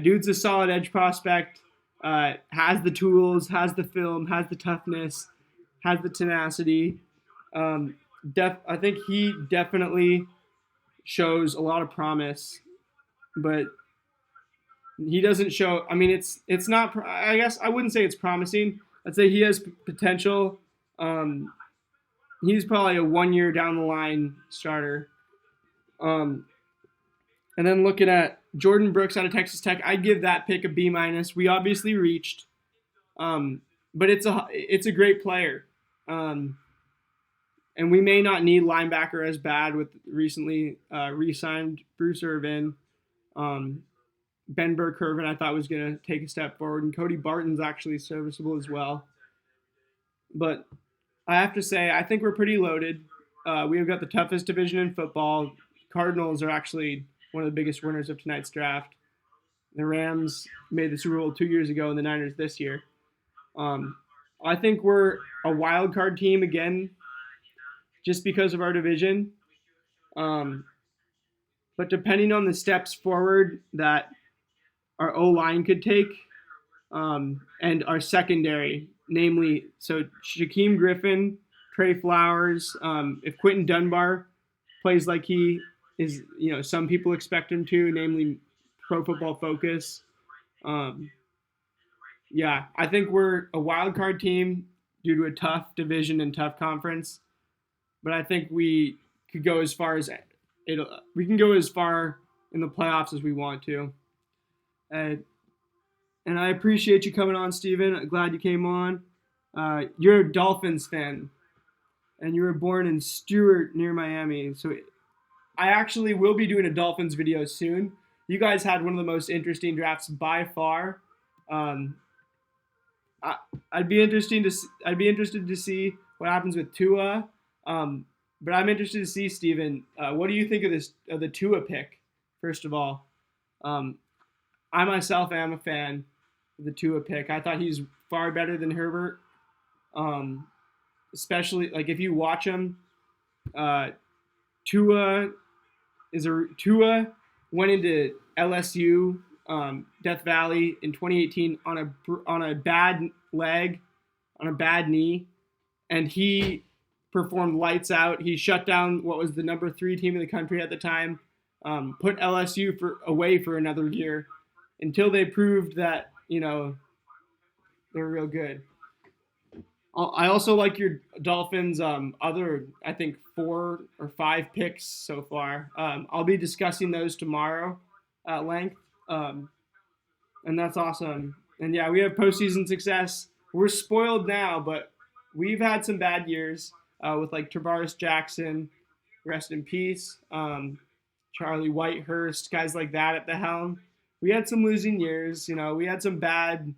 Dude's a solid edge prospect. Has the tools, has the film, has the toughness, has the tenacity. I think he definitely shows a lot of promise, but he doesn't show. I mean, it's not. I guess I wouldn't say it's promising. I'd say he has potential. He's probably a 1 year down the line starter. And then looking at Jordan Brooks out of Texas Tech, I'd give that pick a B-. We obviously reached, but it's a great player. And we may not need linebacker as bad with recently re-signed Bruce Irvin. Ben Burke-Irvin I thought was going to take a step forward, and Cody Barton's actually serviceable as well. But I have to say, I think we're pretty loaded. We have got the toughest division in football. Cardinals are actually one of the biggest winners of tonight's draft. The Rams made the Super Bowl 2 years ago, and the Niners this year. I think we're a wild card team again, just because of our division. But depending on the steps forward that our O-line could take, and our secondary, namely, so Shaquem Griffin, Trey Flowers, if Quentin Dunbar plays like he is, some people expect him to, namely Pro Football Focus. Yeah, I think we're a wild card team due to a tough division and tough conference, but I think we could go as far as we can go as far in the playoffs as we want to. And I appreciate you coming on, Steven. I'm glad you came on. You're a Dolphins fan, and you were born in Stewart near Miami. So I actually will be doing a Dolphins video soon. You guys had one of the most interesting drafts by far. I'd be interested to see what happens with Tua. But I'm interested to see, Steven, what do you think of the Tua pick? First of all, I myself am a fan of the Tua pick. I thought he's far better than Herbert. Especially like if you watch him, Tua went into LSU, Death Valley in 2018 on a bad leg, on a bad knee, and he performed lights out. He shut down what was the number 3 team in the country at the time, put LSU away for another year until they proved that, they were real good. I also like your Dolphins' other, I think, 4 or 5 picks so far. I'll be discussing those tomorrow at length, um, and that's awesome. And yeah, we have postseason success. We're spoiled now, but we've had some bad years with like Tavares Jackson, rest in peace, Charlie Whitehurst, guys like that at the helm. We had some losing years. We had some bad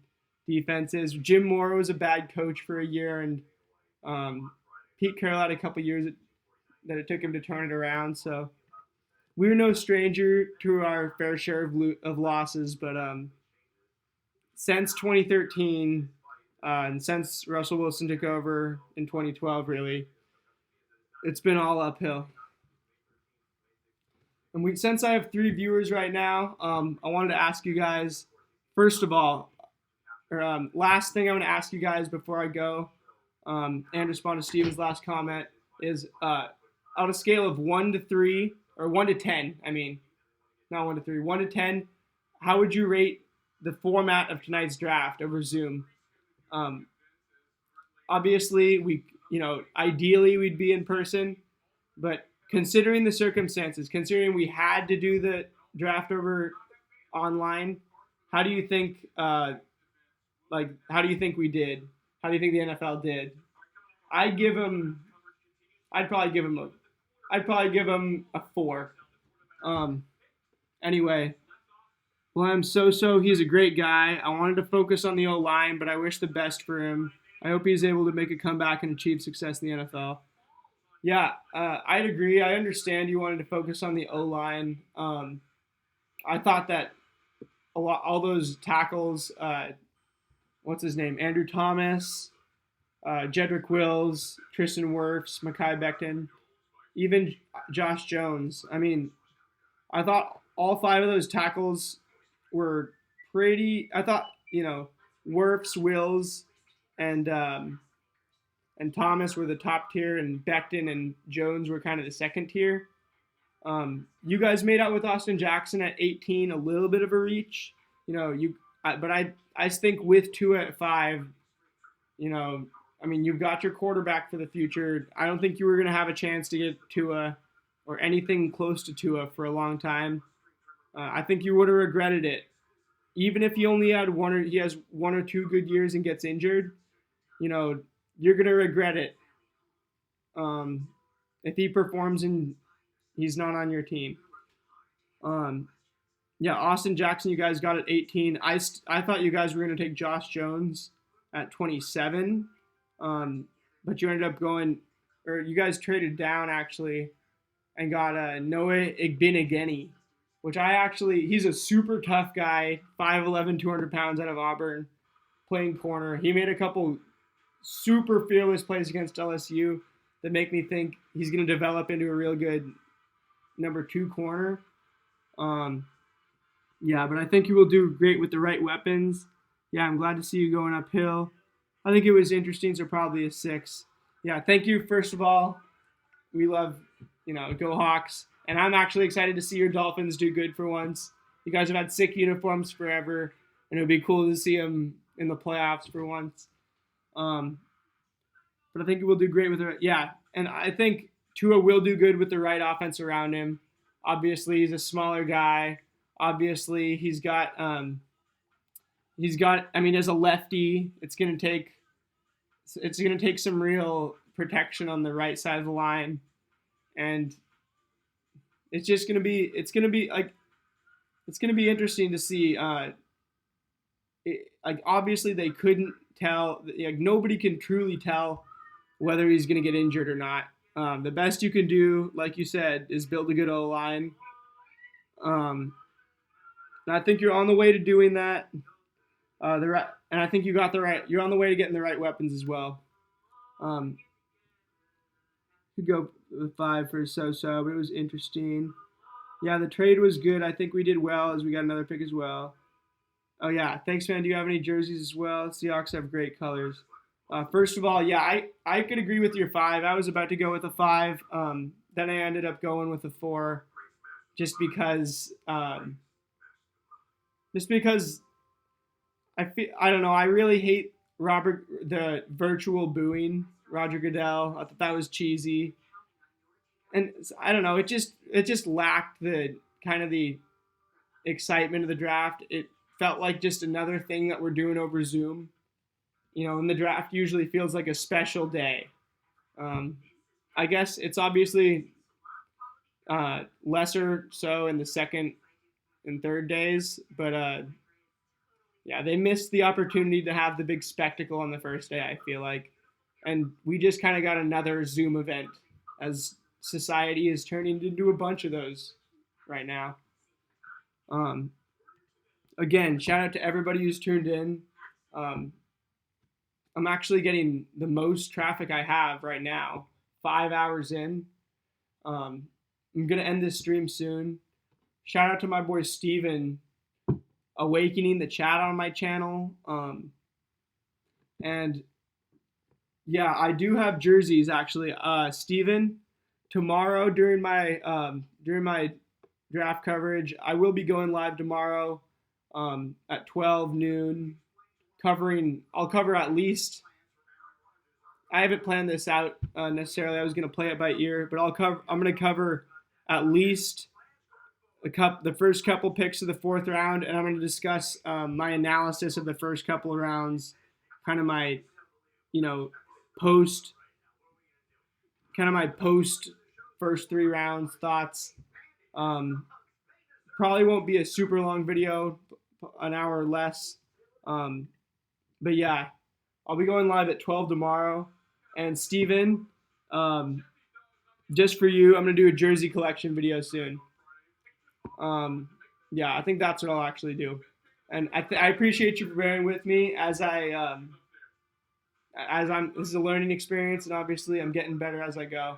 defenses. Jim Moore was a bad coach for a year, and Pete Carroll had a couple years that it took him to turn it around. So we were no stranger to our fair share of losses. But since 2013, and since Russell Wilson took over in 2012, really, it's been all uphill. And since I have 3 viewers right now, I wanted to ask you guys, first of all, or last thing I want to ask you guys before I go, and respond to Steven's last comment, is on a scale of 1 to 3, or 1 to 10, I mean, not 1 to 3, 1 to 10, how would you rate the format of tonight's draft over Zoom? Um, Obviously, ideally we'd be in person, but considering the circumstances, considering we had to do the draft over online, how do you think how do you think we did? How do you think the NFL did? I'd give him. I'd probably give him a. I'd probably give him a 4. Um. Anyway, Lem So he's a great guy. I wanted to focus on the O line, but I wish the best for him. I hope he's able to make a comeback and achieve success in the NFL. Yeah, I'd agree. I understand you wanted to focus on the O line. I thought that all those tackles. What's his name? Andrew Thomas, Jedrick Wills, Tristan Wirfs, Mekhi Becton, even Josh Jones. I mean, I thought all 5 of those tackles were pretty. I thought Wirfs, Wills, and Thomas were the top tier, and Becton and Jones were kind of the second tier. You guys made out with Austin Jackson at 18, a little bit of a reach. But I think with Tua at 5, you've got your quarterback for the future. I don't think you were going to have a chance to get Tua or anything close to Tua for a long time. I think you would have regretted it. Even if he only had he has 1 or 2 good years and gets injured, you're going to regret it. If he performs and he's not on your team. Yeah, Austin Jackson, you guys got at 18. I thought you guys were going to take Josh Jones at 27, but you ended up you guys traded down actually and got Noah Igbinoghene, which he's a super tough guy, 5'11", 200 pounds out of Auburn, playing corner. He made a couple super fearless plays against LSU that make me think he's going to develop into a real good number 2 corner. Yeah, but I think he will do great with the right weapons. Yeah, I'm glad to see you going uphill. I think it was interesting, so probably a 6. Yeah, thank you, first of all. We love, go Hawks. And I'm actually excited to see your Dolphins do good for once. You guys have had sick uniforms forever, and it would be cool to see them in the playoffs for once. But I think we'll do great with it. Yeah, and I think Tua will do good with the right offense around him. Obviously, he's a smaller guy. Obviously, he's got. As a lefty, it's gonna take some real protection on the right side of the line, and it's gonna be interesting to see. Obviously, they couldn't tell. Nobody can truly tell whether he's gonna get injured or not. The best you can do, like you said, is build a good O line. And I think you're on the way to doing that. And I think you got the right. You're on the way to getting the right weapons as well. Could go with 5 for so, but it was interesting. Yeah, the trade was good. I think we did well as we got another pick as well. Oh yeah, thanks, man. Do you have any jerseys as well? Seahawks have great colors. First of all, yeah, I could agree with your 5. I was about to go with a 5. Then I ended up going with a 4, just because I don't know. I really hate the virtual booing, Roger Goodell. I thought that was cheesy, and I don't know. It just lacked the kind of the excitement of the draft. It felt like just another thing that we're doing over Zoom. And the draft usually feels like a special day. Um, I guess it's obviously lesser so in the second and third days, but yeah, they missed the opportunity to have the big spectacle on the first day, I feel like. And we just kind of got another Zoom event as society is turning into a bunch of those right now. Um, Again, shout out to everybody who's tuned in. Um, I'm actually getting the most traffic I have right now, 5 hours in. I'm going to end this stream soon. Shout out to my boy Steven awakening the chat on my channel. And yeah, I do have jerseys actually. Steven, tomorrow during my draft coverage, I will be going live tomorrow at 12 noon. I'll cover at least. I haven't planned this out necessarily. I was going to play it by ear, but I'm going to cover at least the first couple picks of the fourth round, and I'm going to discuss my analysis of the first couple of rounds, kind of my, post, first three rounds thoughts. Probably won't be a super long video, an hour or less. But yeah, I'll be going live at 12 tomorrow. And Steven, just for you, I'm going to do a jersey collection video soon. Yeah, I think that's what I'll actually do. And I appreciate you for bearing with me as this is a learning experience, and obviously I'm getting better as I go.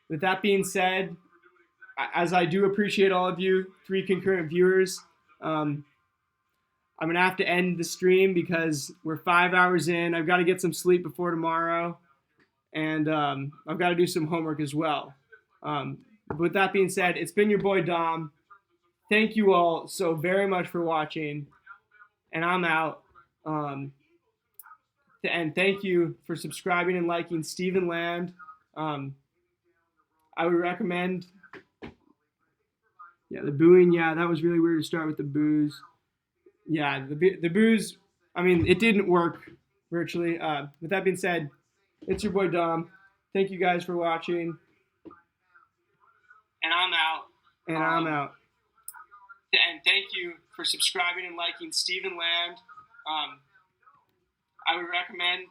With that being said, as I do appreciate all of you, 3 concurrent viewers, I'm going to have to end the stream because we're 5 hours in. I've got to get some sleep before tomorrow, and I've got to do some homework as well. With that being said, it's been your boy Dom. Thank you all so very much for watching, and I'm out. And thank you for subscribing and liking Stephen Land. I would recommend. Yeah, the booing. Yeah, that was really weird to start with the boos. Yeah, the boos. I mean, it didn't work virtually. With that being said, it's your boy Dom. Thank you guys for watching. And I'm out. And I'm out. And thank you for subscribing and liking Stephen Land. I would recommend.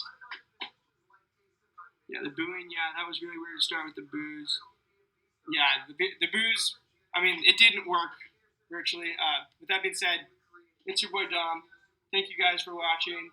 Yeah, the booing. Yeah, that was really weird to start with the boos. Yeah, the boos. I mean, it didn't work virtually. With that being said, it's your boy Dom. Thank you guys for watching.